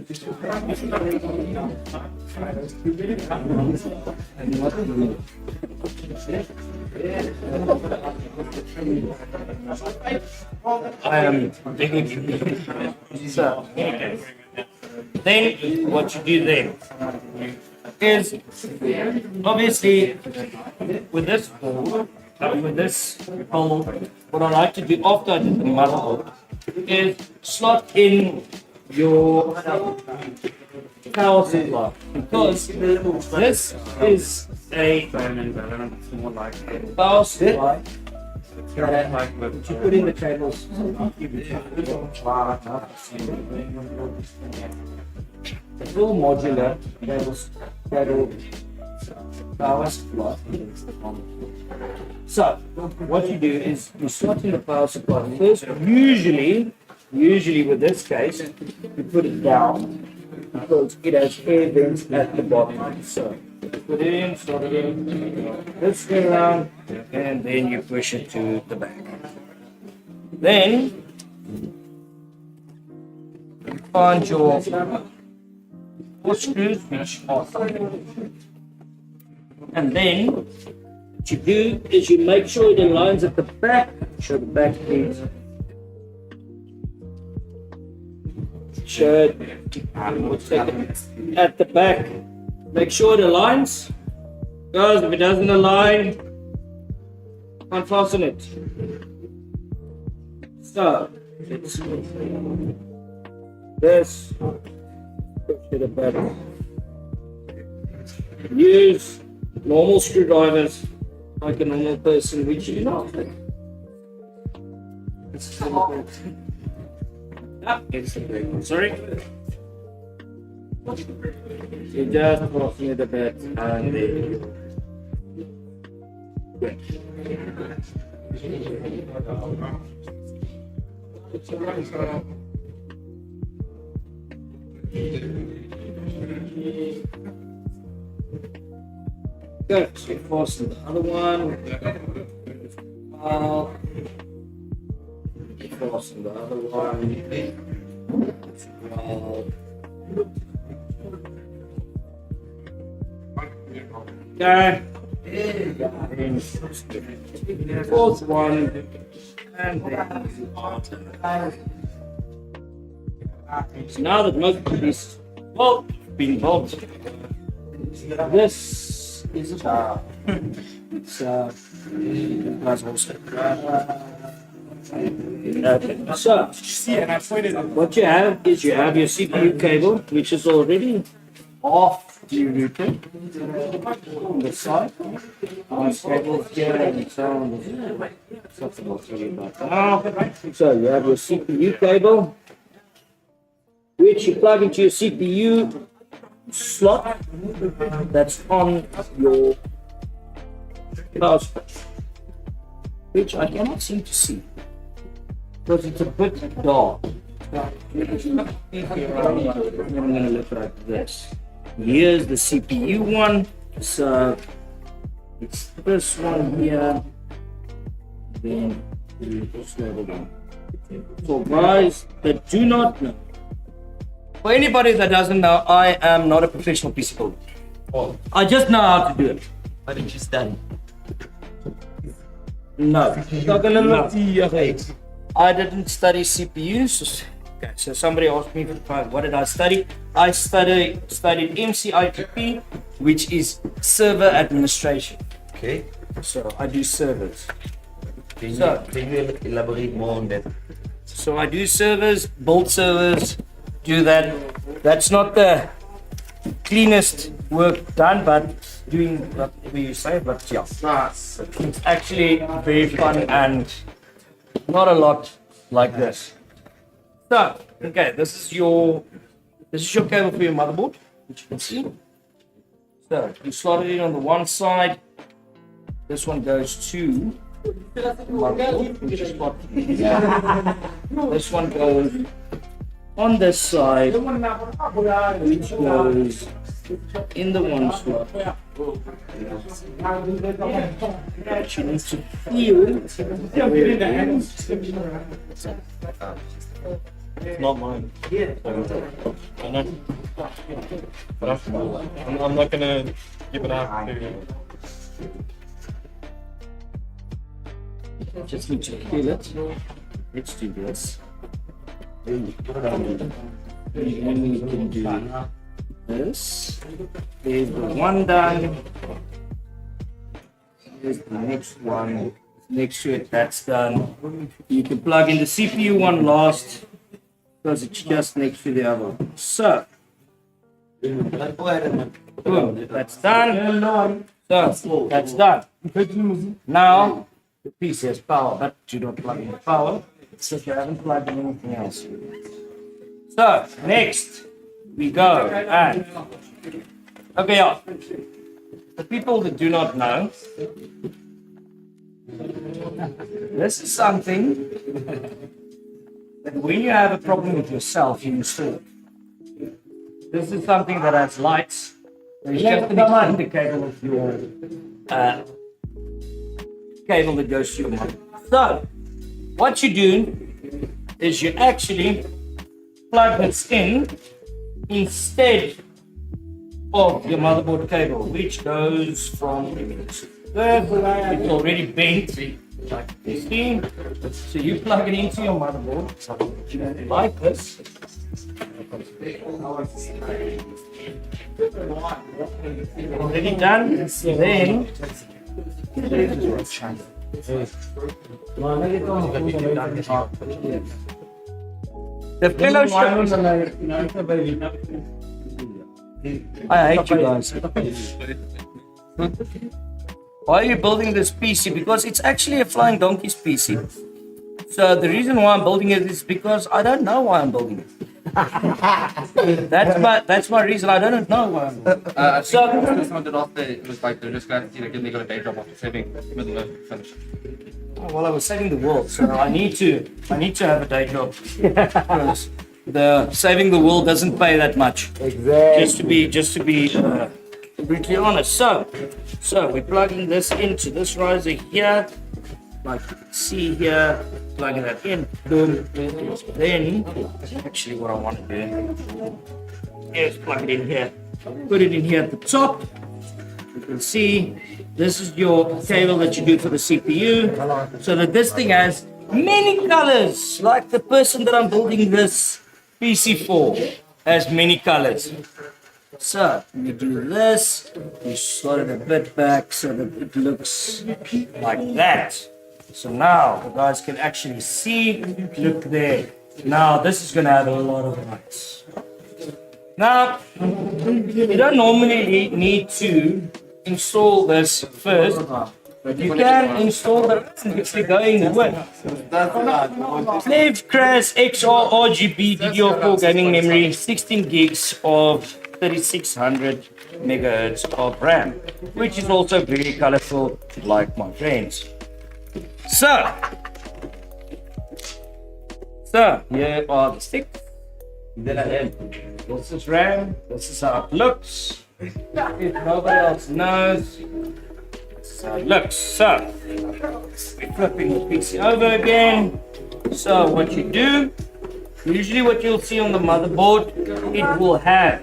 am so, then what you do then is obviously with this ball, with this hole, what I like to do after I do the motherboard is slot in your power supply because this is a power supply that you put in the cables. It's all modular cable power supply. So what you do is you slot in the power supply first. Usually with this case, you put it down because it has air vents at the bottom. So put it in, slot it in, this way around, and then you push it to the back. Then you find your four screws which are and then what you do is you make sure it aligns at the back, show the back is should at the back, make sure it aligns, because if it doesn't align, can't fasten it. So it's this, push it back. Use normal screwdrivers like a normal person, which you do not. Sorry. You just fasten it a bit and then good. So fasten the other one. Fasten the other one. Okay. Fourth one. And then. So now that most of these been built, this is a car. So, that's also. Okay. So, what you have is you have your CPU cable, which is already off routed on the side. Cables here and so on. So you have your CPU cable, which you plug into your CPU slot that's on your power supply, which I cannot seem to see because it's a bit dark. I'm going to look like this. Here's the CPU one, so it's this one here, then this level one. So guys that do not know, for anybody that doesn't know, I am not a professional PC builder. I just know how to do it. Why didn't you study? No. Not gonna look. I didn't study CPUs. Okay, so somebody asked me what did I study? I studied MCITP, which is server administration. Okay. So I do servers. Can you elaborate more on that? So I do servers, build servers, do that. That's not the cleanest work done, but doing what we say, but yeah. It's actually very fun and not a lot like this. So, okay, this is your cable for your motherboard, which you can see. So you slot it in on the one side. This one goes to motherboard, which is what this one goes on this side, which goes in the one slot She needs to feel It's not mine. I know. But I'm not gonna give it up to. Just need to feel it. Let's do this. Then we put it on. And then we can do this. There's the one done. There's the next one. Next to it, that's done. You can plug in the CPU one last because it's just next to the other one. So, boom, that's done. So, that's done. Now, the PC has power, but you don't plug in the power because you haven't plugged in anything else. So, next, we go and, okay, yeah. The people that do not know, this is something that when you have a problem with yourself, you install it. This is something that has lights. It's just an extended cable of your cable that goes to your mother. So, what you do is you actually plug this in instead of your motherboard cable, which goes from there. It's already bent, like you see. So you plug it into your motherboard like this. Already done. Then the fellowship. I hate you guys. Why are you building this PC? Because it's actually a Flying Donkey's PC. So the reason why I'm building it is because I don't know why I'm building it. That's my reason. I don't know why I'm building it. Someone did ask it was like they're just glad to see they got a day job after saving middle of finish. Well, I was saving the world, so I need to have a day job. Because the saving the world doesn't pay that much. Exactly. Just to be brutally honest. So we're plugging this into this riser here, like you can see here. Plugging that in. Boom. Then, actually, what I want to do is plug it in here. Put it in here at the top. You can see this is your cable that you do for the CPU, so that this thing has many colors, like the person that I'm building this PC for has many colors. So we do this, we slot it a bit back so that it looks like that. So now the guys can actually see, look there. Now this is going to have a lot of lights. Now, you don't normally need to install this first. You can install the rest if you're going with Slave Crash XR RGB DDR4 gaming memory, 16 gigs of 3600 megahertz of RAM, which is also very colorful, like my friends. So here are the sticks. This is RAM. This is how it looks. If nobody else knows, this is how it looks. So we're flipping the PC over again. So what you do, usually what you'll see on the motherboard, it will have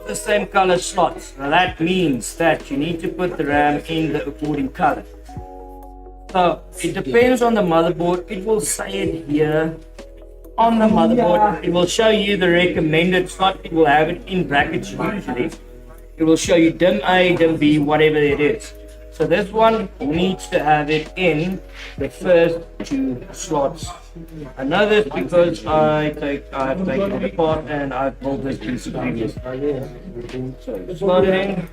the same color slots. Now that means that you need to put the RAM in the according color. So it depends on the motherboard. It will say it here on the motherboard. It will show you the recommended slot. It will have it in brackets usually. It will show you DIMM A, DIMM B, whatever it is. So this one needs to have it in the first two slots. I know this because I've taken it apart and I've built this piece previously. So slot it in,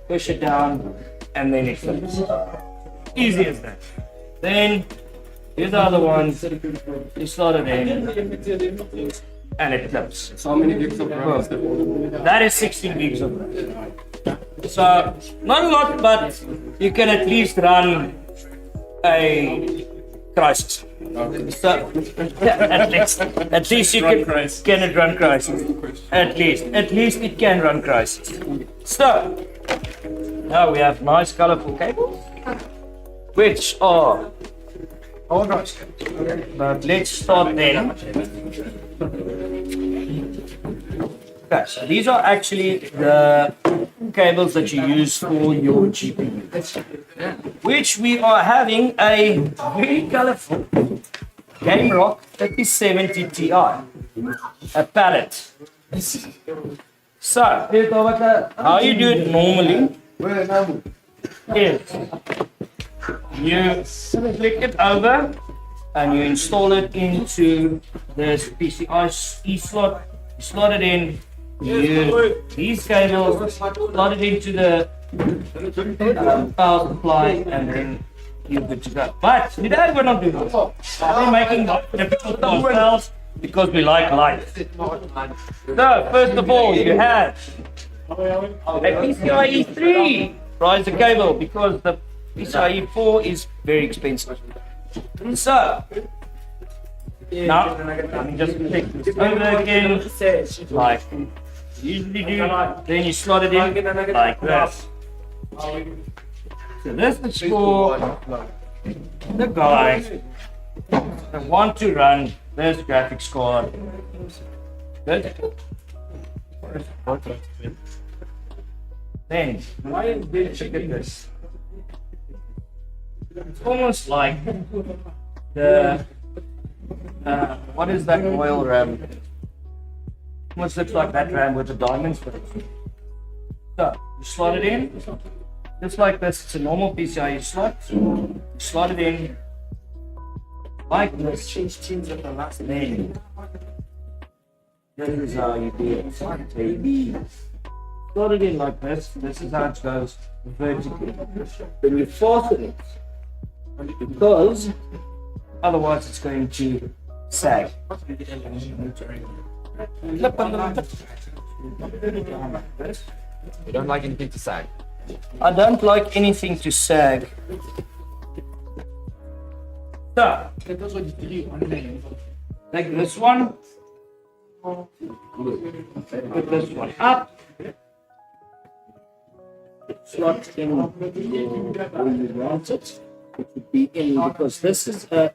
push it down, and then it flips. Easy as that. Then here's the other one. You slot it in, and it flips. So how many gigs of RAM is that? That is 16 gigs of RAM. So not a lot, but you can at least run a crisis. So, at least you can it run crisis. At least it can run crisis. So, now we have nice colorful cables, which are all right. But let's start then. Okay, so these are actually the cables that you use for your GPU, which we are having a very colorful Game Rock 3070 Ti, a palette. So, how you do it normally is you flick it over and you install it into this PCIe slot. You slot it in. These cables slot it into the power supply, and then you're good to go. But today we're not doing this. We're making life difficult for ourselves because we like light. So first of all, you have a PCIe 3 riser cable because the PCIe 4 is very expensive. So now let me just take this over again, like you usually do. Then you slot it in like this. So this is for the guys that want to run this graphics card. Good. Then look at this. It's almost like the what is that royal RAM? Almost looks like that RAM with the diamonds for it. So you slot it in, just like this. It's a normal PCIe slot. You slot it in like this. Then this is how you do it, baby. Slot it in like this. This is how it goes vertically. Then you fasten it because otherwise it's going to sag. You don't like anything to sag? I don't like anything to sag. So, take this one, put this one up, slot in where you want it. It would be in because this is a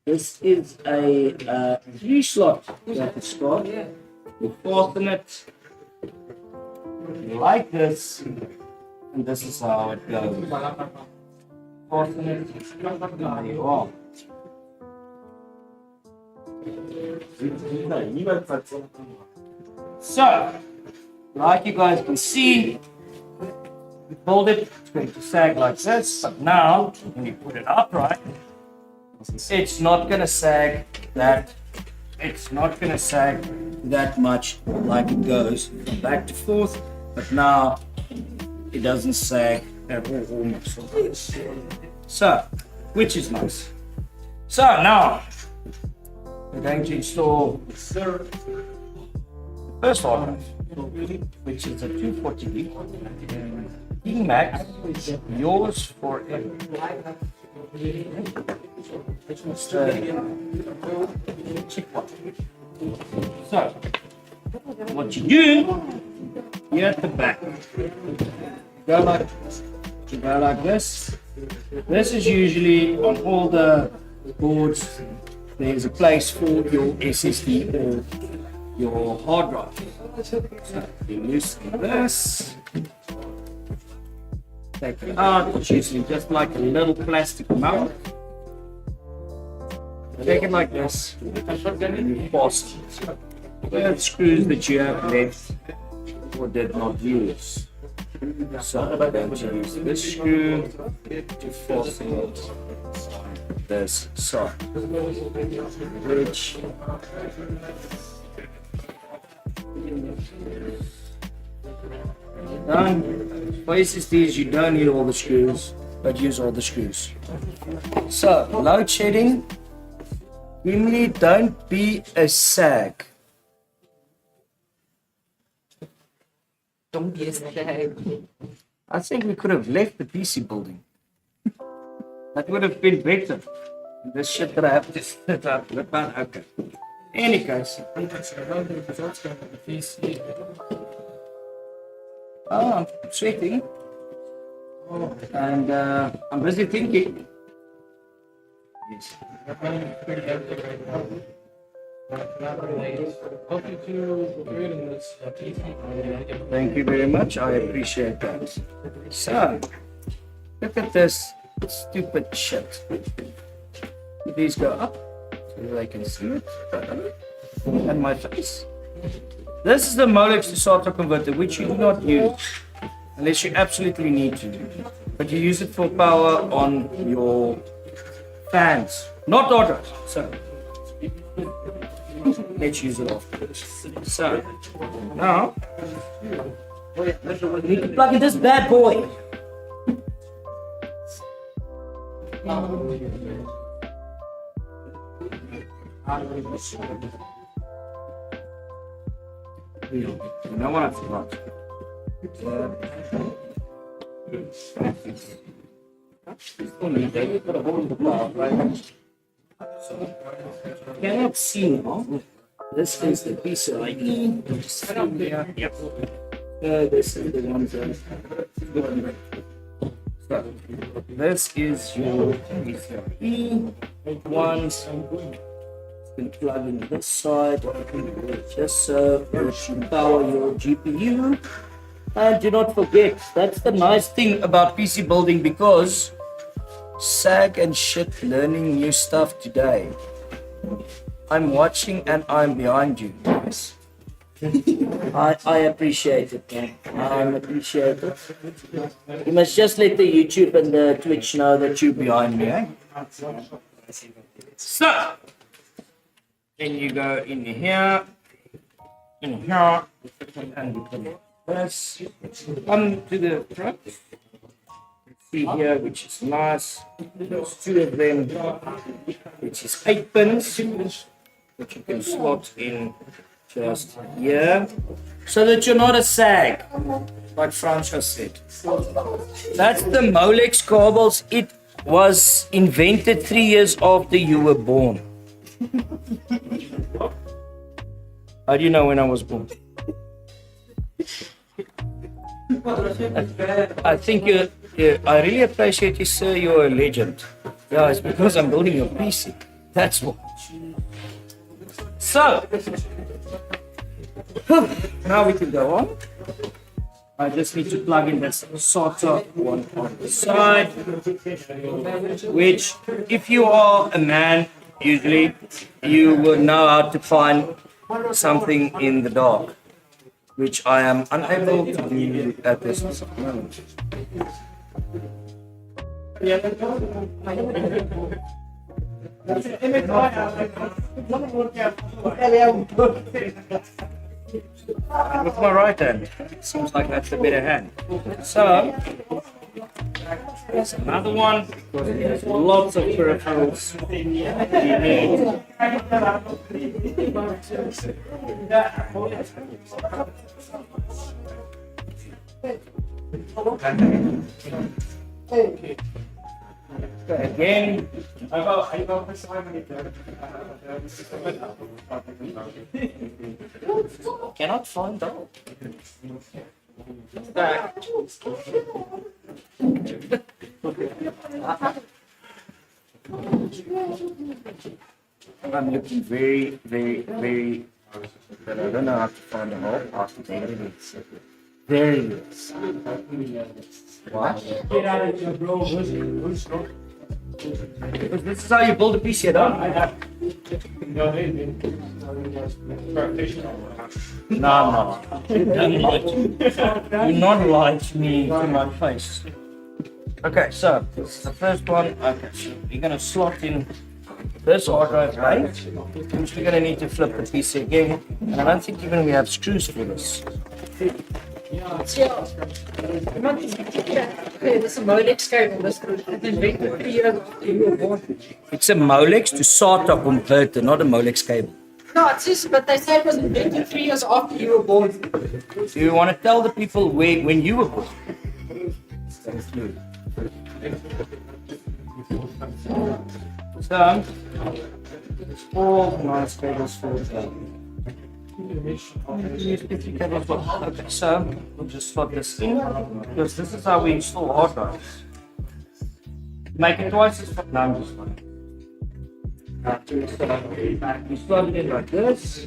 3-slot graphics card. You fasten it like this, and this is how it goes. Fasten it. There you are. So, like you guys can see, you fold it, it's going to sag like this, but now, when you put it upright, it's not going to sag that, much like it goes from back to forth, but now it doesn't sag at all, almost like this. So, which is nice. So now, we're going to install the first hard drive, which is a 240 gig. Max, yours forever. So, what you do, you're at the back. Go like this. This is usually on all the boards. There's a place for your SSD or your hard drive. So you loosen this. Take it out. It's usually just like a little plastic mount. Take it like this, and you fasten the screws that you have left or did not use. So I'm going to use this screw to fasten it this side. Which done. For SSDs, you don't need all the screws, but use all the screws. So load shedding. Really, don't be a sag. Don't be a sag. I think we could have left the PC building. That would have been better. This shit that I have to sit up. But okay. Any case. Oh, I'm sweating. And I'm busy thinking. Yes. Thank you very much. I appreciate that. So, look at this stupid shit. These go up so they can see it. And my face. This is the Molex to SATA converter, which you do not use unless you absolutely need to. But you use it for power on your fans, not autos. So let's use it off. So now we need to plug in this bad boy. You know what I forgot? Cannot see now. This is the piece of ID. Yep. This is the one that. So, this is your PCIe ones. You can plug in this side, just so that you power your GPU. And do not forget, that's the nice thing about PC building, because SAG and shit learning new stuff today. I'm watching and I'm behind you, guys. I appreciate it, man. I appreciate it. You must just let the YouTube and the Twitch know that you're behind me, eh? So, then you go in here, and you put this. Come to the front. See here, which is nice. There's two of them, which is 8 pins, which you can slot in just here, so that you're not a sag, like Francia said. That's the Molex cables. It was invented 3 years after you were born. How do you know when I was born? I think I really appreciate you, sir. You're a legend. Yeah, it's because I'm building your PC. That's what. So, now we can go on. I just need to plug in this SATA one on the side, which, if you are a man, usually you will know how to find something in the dark, which I am unable to do at this moment. With my right hand, seems like that's a better hand. So, there's another one. There's lots of peripherals you need. Again, cannot find out. I'm looking very, but I don't know how to find the whole part. There it is. There it is. What? Get out of here, bro. This is how you build a PC at home. No. Don't lie to me. Do not lie to me to my face. Okay, so this is the first one. Okay, so we're gonna slot in this hard drive right, which we're gonna need to flip the PC again. And I don't think even we have screws for this. This is a Molex cable. This is invented 3 years after you were born. It's a Molex to SATA converter, not a Molex cable. No, it's just, but they say it was invented 3 years after you were born. Do you want to tell the people when you were born? So, it's all nice cables for the USB cable as well. Okay, so we'll just slot this in because this is how we install hard drives. Make it twice as fast. Now I'm just going you slot it in like this.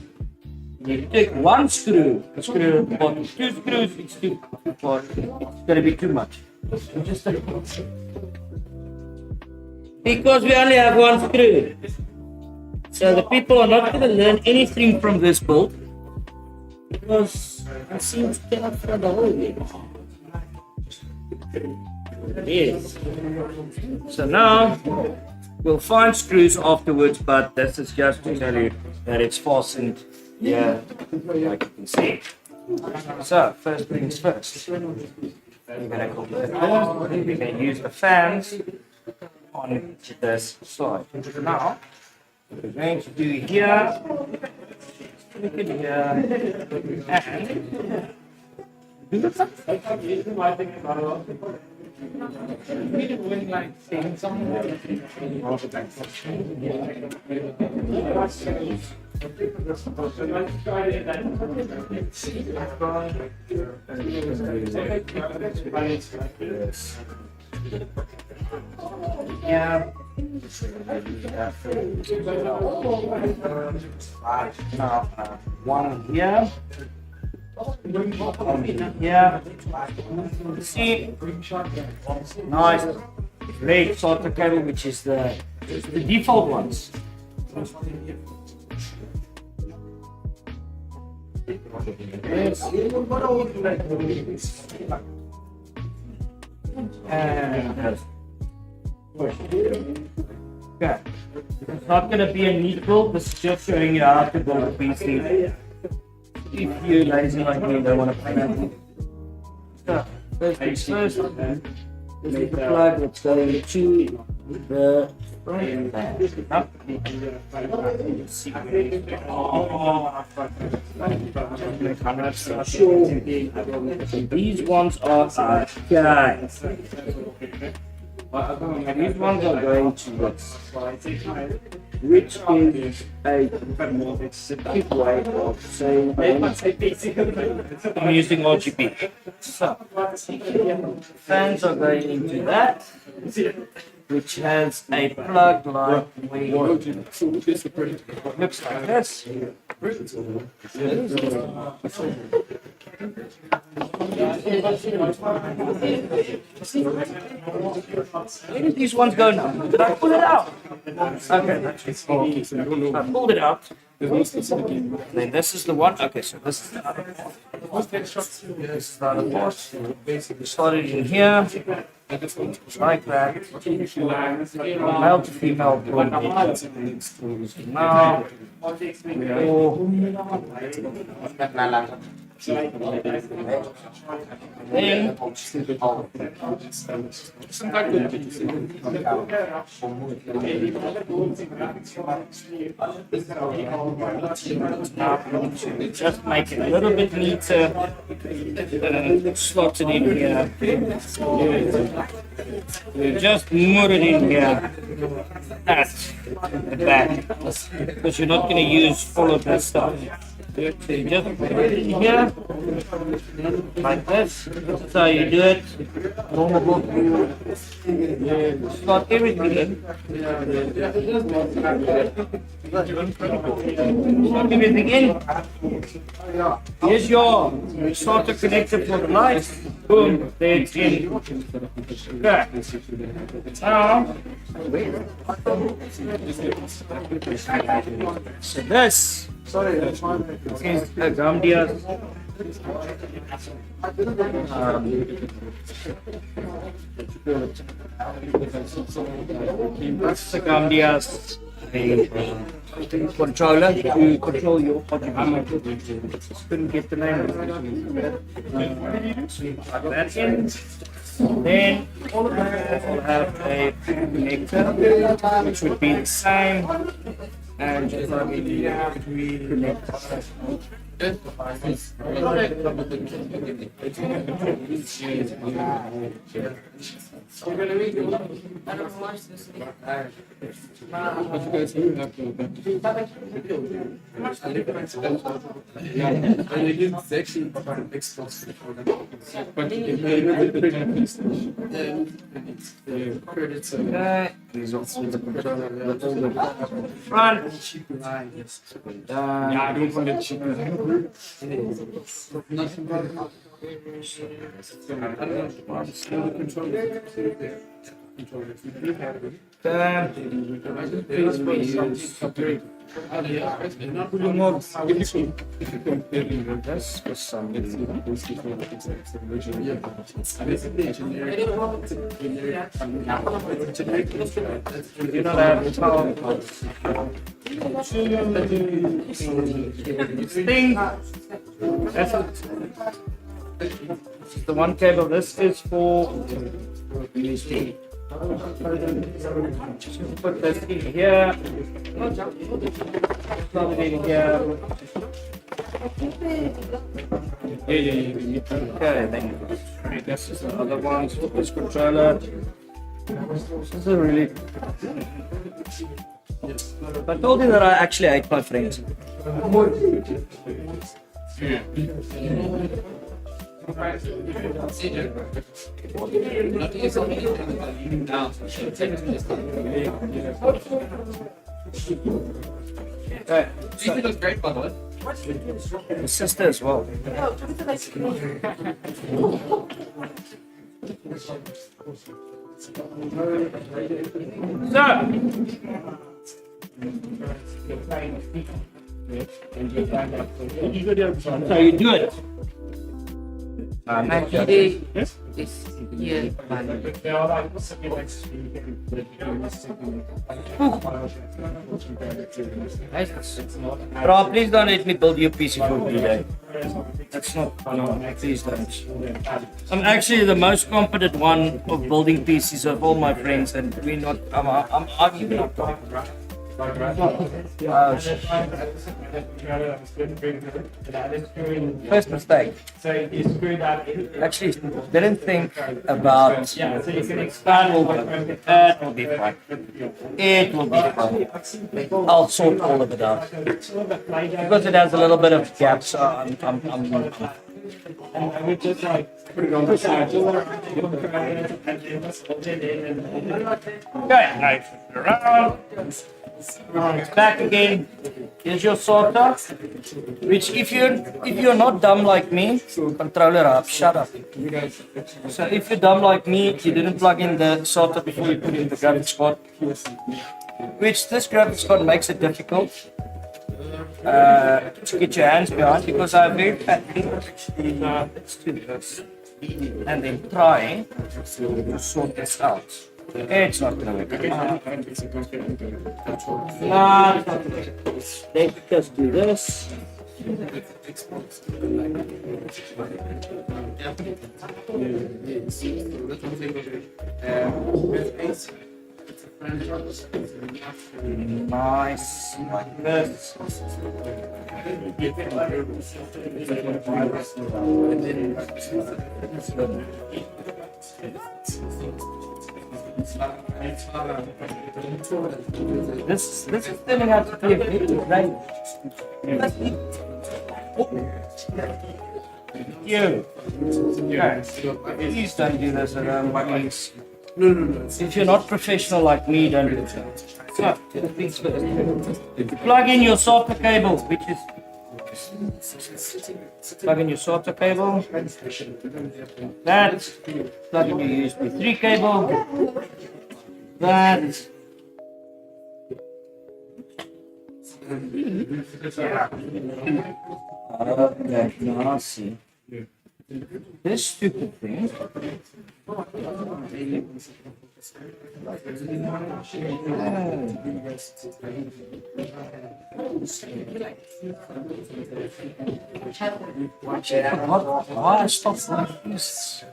You take one screw, a screw at the bottom, two screws, it's too far. It's going to be too much. You just take because we only have one screw. So the people are not going to learn anything from this build because it seems to cannot find the hole again. Yes. So now we'll find screws afterwards, but this is just to tell you that it's fastened here, like you can see. So first things first. We're going to use the fans on this side. Now, what we're going to do here, click it here, and yeah. Now, one here. Yeah. See, nice red solder cable, which is the default ones. And push. Okay. It's not going to be a neat build. This is just showing you how to build a PC. If you're lazy like me, don't want to play that. So, first things first, this is the plug that's going to the front These ones are guys. These ones are going to this, which is a quick way of saying I'm using RGB. So, fans are going into that, which has a plug like looks like this. Where did these ones go now? Did I pull it out? Okay, I pulled it out. Then this is the one. Okay, so this is the other part. This is the other part. Slot it in here. Like that. Male to female. Now, just make it a little bit neater, slot it in here. You just move it in here at the back because you're not going to use all of this stuff. You just put it in here like this. This is how you do it. Normal you slot everything in. Slot everything in. Here's your starter connector for the lights. Boom, there it's in. Okay. Now, so this is a Gambia's controller to control your RGB. Just couldn't get the name of it. So you plug that in. Then all of them will have a connector, which would be the same. And just like we connect The one cable, this is for USB. Put this in here. Plug it in here. Okay, then this is the other one for this controller. This is a really. I told you that I actually hate my friends. Okay. She looks great, by the way. His sister as well. So you do it. Bro, please don't let me build you a PC for today. That's not, no, please don't. I'm actually the most competent one of building PCs of all my friends, and we're not, I'm even not talking. First mistake. Actually, didn't think about. It will be fine. It will be fine. I'll sort all of it out because it has a little bit of gaps. So I'm and we just like put it on the side. Okay, nice around. Back again. Here's your sorter. Which, if you're not dumb like me, controller up, shut up. So if you're dumb like me, you didn't plug in the sorter before you put in the graphics card. Which this graphics card makes it difficult to get your hands behind because I'm very fat. Let's do this and then try to sort this out. It's not gonna work. Let's just do this. Nice, like this. This is turning out to be a bit right. You. Please don't do this around my knees. No. If you're not professional like me, don't do that. So, plug in your solder cable, which is. Plug in your solder cable. That. Plug in your USB 3 cable. That. Okay, now see. This stupid thing. Why I stopped like this?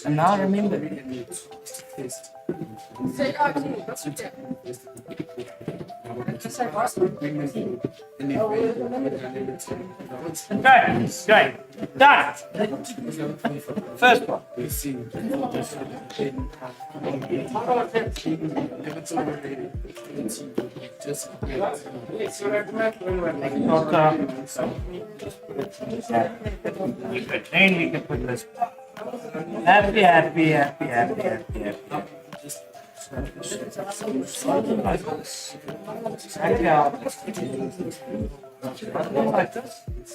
And now I remember. Okay, great. Done. First one. Then we can put this. Happy, happy, happy, happy, happy, happy. Exactly how it is. Like this.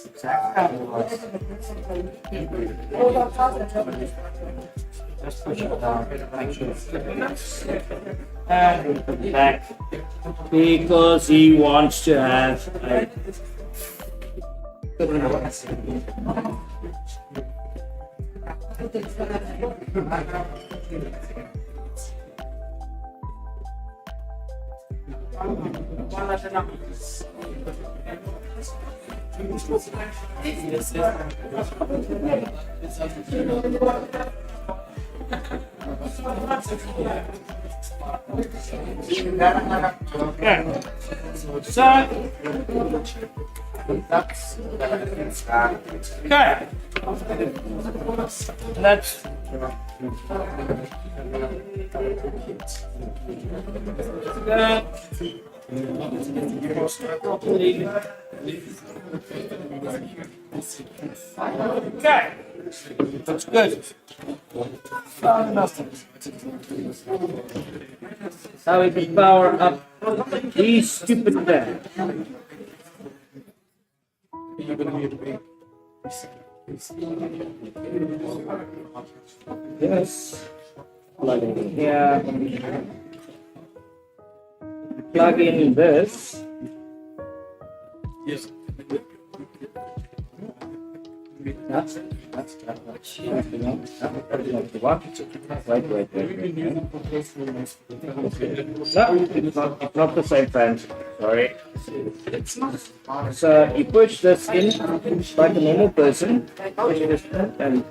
Exactly how it was. Just push it down. Make sure it's and put it back. Because he wants to have a okay. So that's okay. Let's okay. That's good. How we can power up these stupid things. Yes. Plug in here. Plug in this. Yes. That's wait. No, it's not the same fan. Sorry. It's not. So you push this in like a normal person. Push this and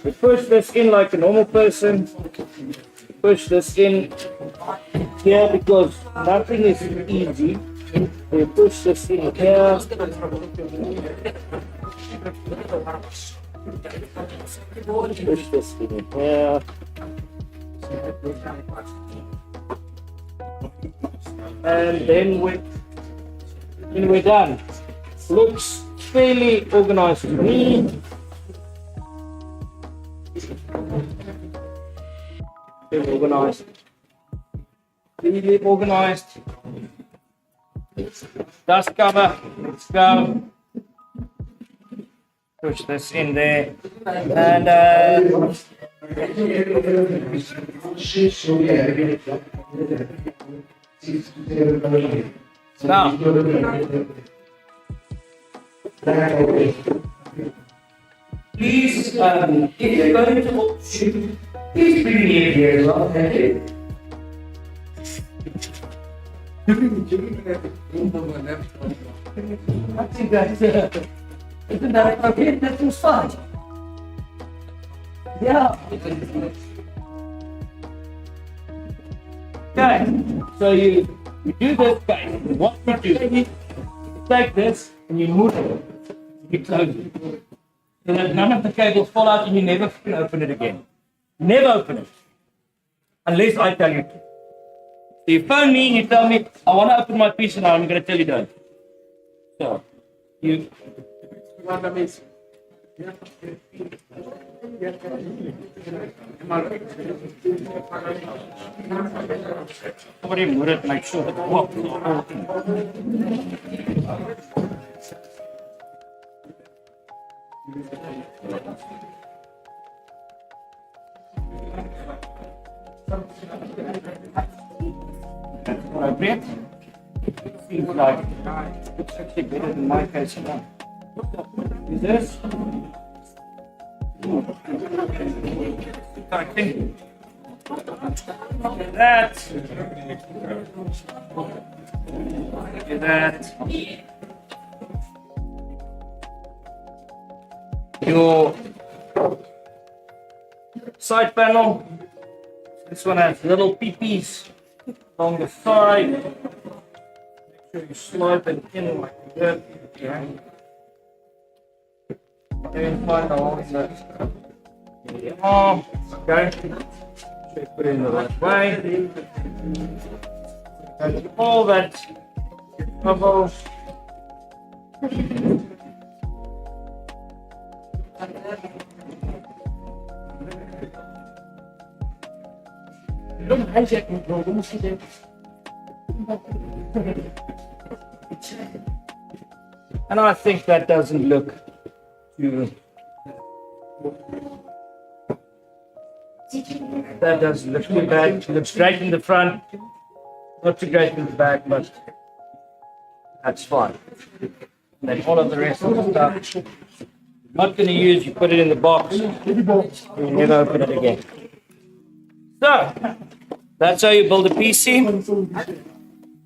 you push this in like a normal person. Push this in here because nothing is easy. We push this in here. Push this in here. And then we're done. Looks fairly organized to me. Fairly organized. Really organized. Dust cover, let's go. Push this in there. And now, please, if you're going to shoot, please bring me here as well. Thank you. I think that isn't that okay? That was fun. Yeah. Okay, so you do this, guys. What you do? You take this and you move it. You close it. So that none of the cables fall out and you never can open it again. Never open it. Unless I tell you to. So you phone me and you tell me, I want to open my piece and I'm going to tell you don't. So, you... Somebody move it, make sure that it works. That's appropriate. Seems like it's actually better than my case now. Is this? I think that. Look at that. Your side panel. This one has little peepees along the side. Make sure you slide them in like that. Yeah. And find the holes that the arm. Okay. Put it in the right way. And all that bubbles. Don't hijack me, bro. Don't see them. And I think that doesn't look too. That doesn't look too bad. It looks great in the front, not too great in the back, but that's fine. And then all of the rest of the stuff, you're not going to use, you put it in the box, you never open it again. So, that's how you build a PC.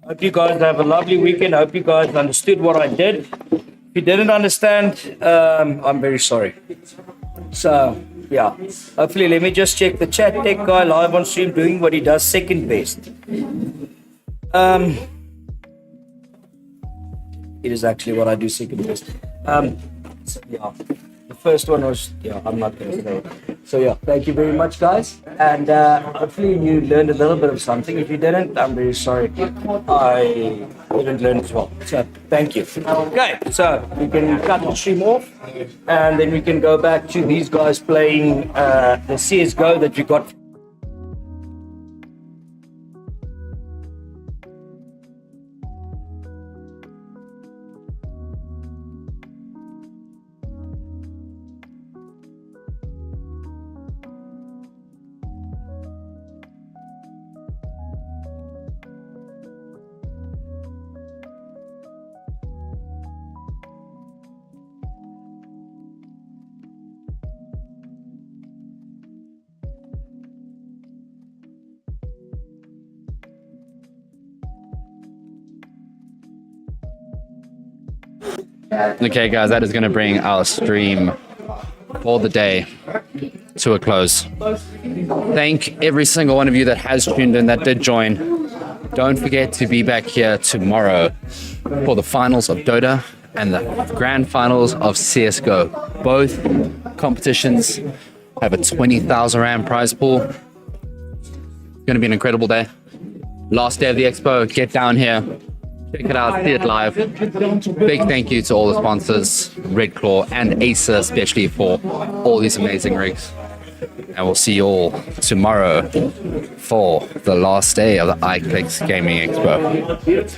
Hope you guys have a lovely weekend. Hope you guys understood what I did. If you didn't understand, I'm very sorry. So, yeah. Hopefully, let me just check the chat. Tech guy live on stream doing what he does second best. It is actually what I do second best. Yeah. The first one was, yeah, I'm not going to say it. So, yeah, thank you very much, guys. And hopefully you learned a little bit of something. If you didn't, I'm very sorry. I didn't learn as well. So, thank you. Okay, so we can cut the stream off. And then we can go back to these guys playing the CSGO that we got. Okay, guys, that is going to bring our stream for the day to a close. Thank every single one of you that has tuned in, that did join. Don't forget to be back here tomorrow for the finals of Dota and the grand finals of CSGO. Both competitions have a 20,000 Rand prize pool. It's going to be an incredible day. Last day of the Expo, get down here. Check it out, see it live. Big thank you to all the sponsors, Red Claw and Acer especially for all these amazing rigs. And we'll see you all tomorrow for the last day of the Iclix Gaming Expo.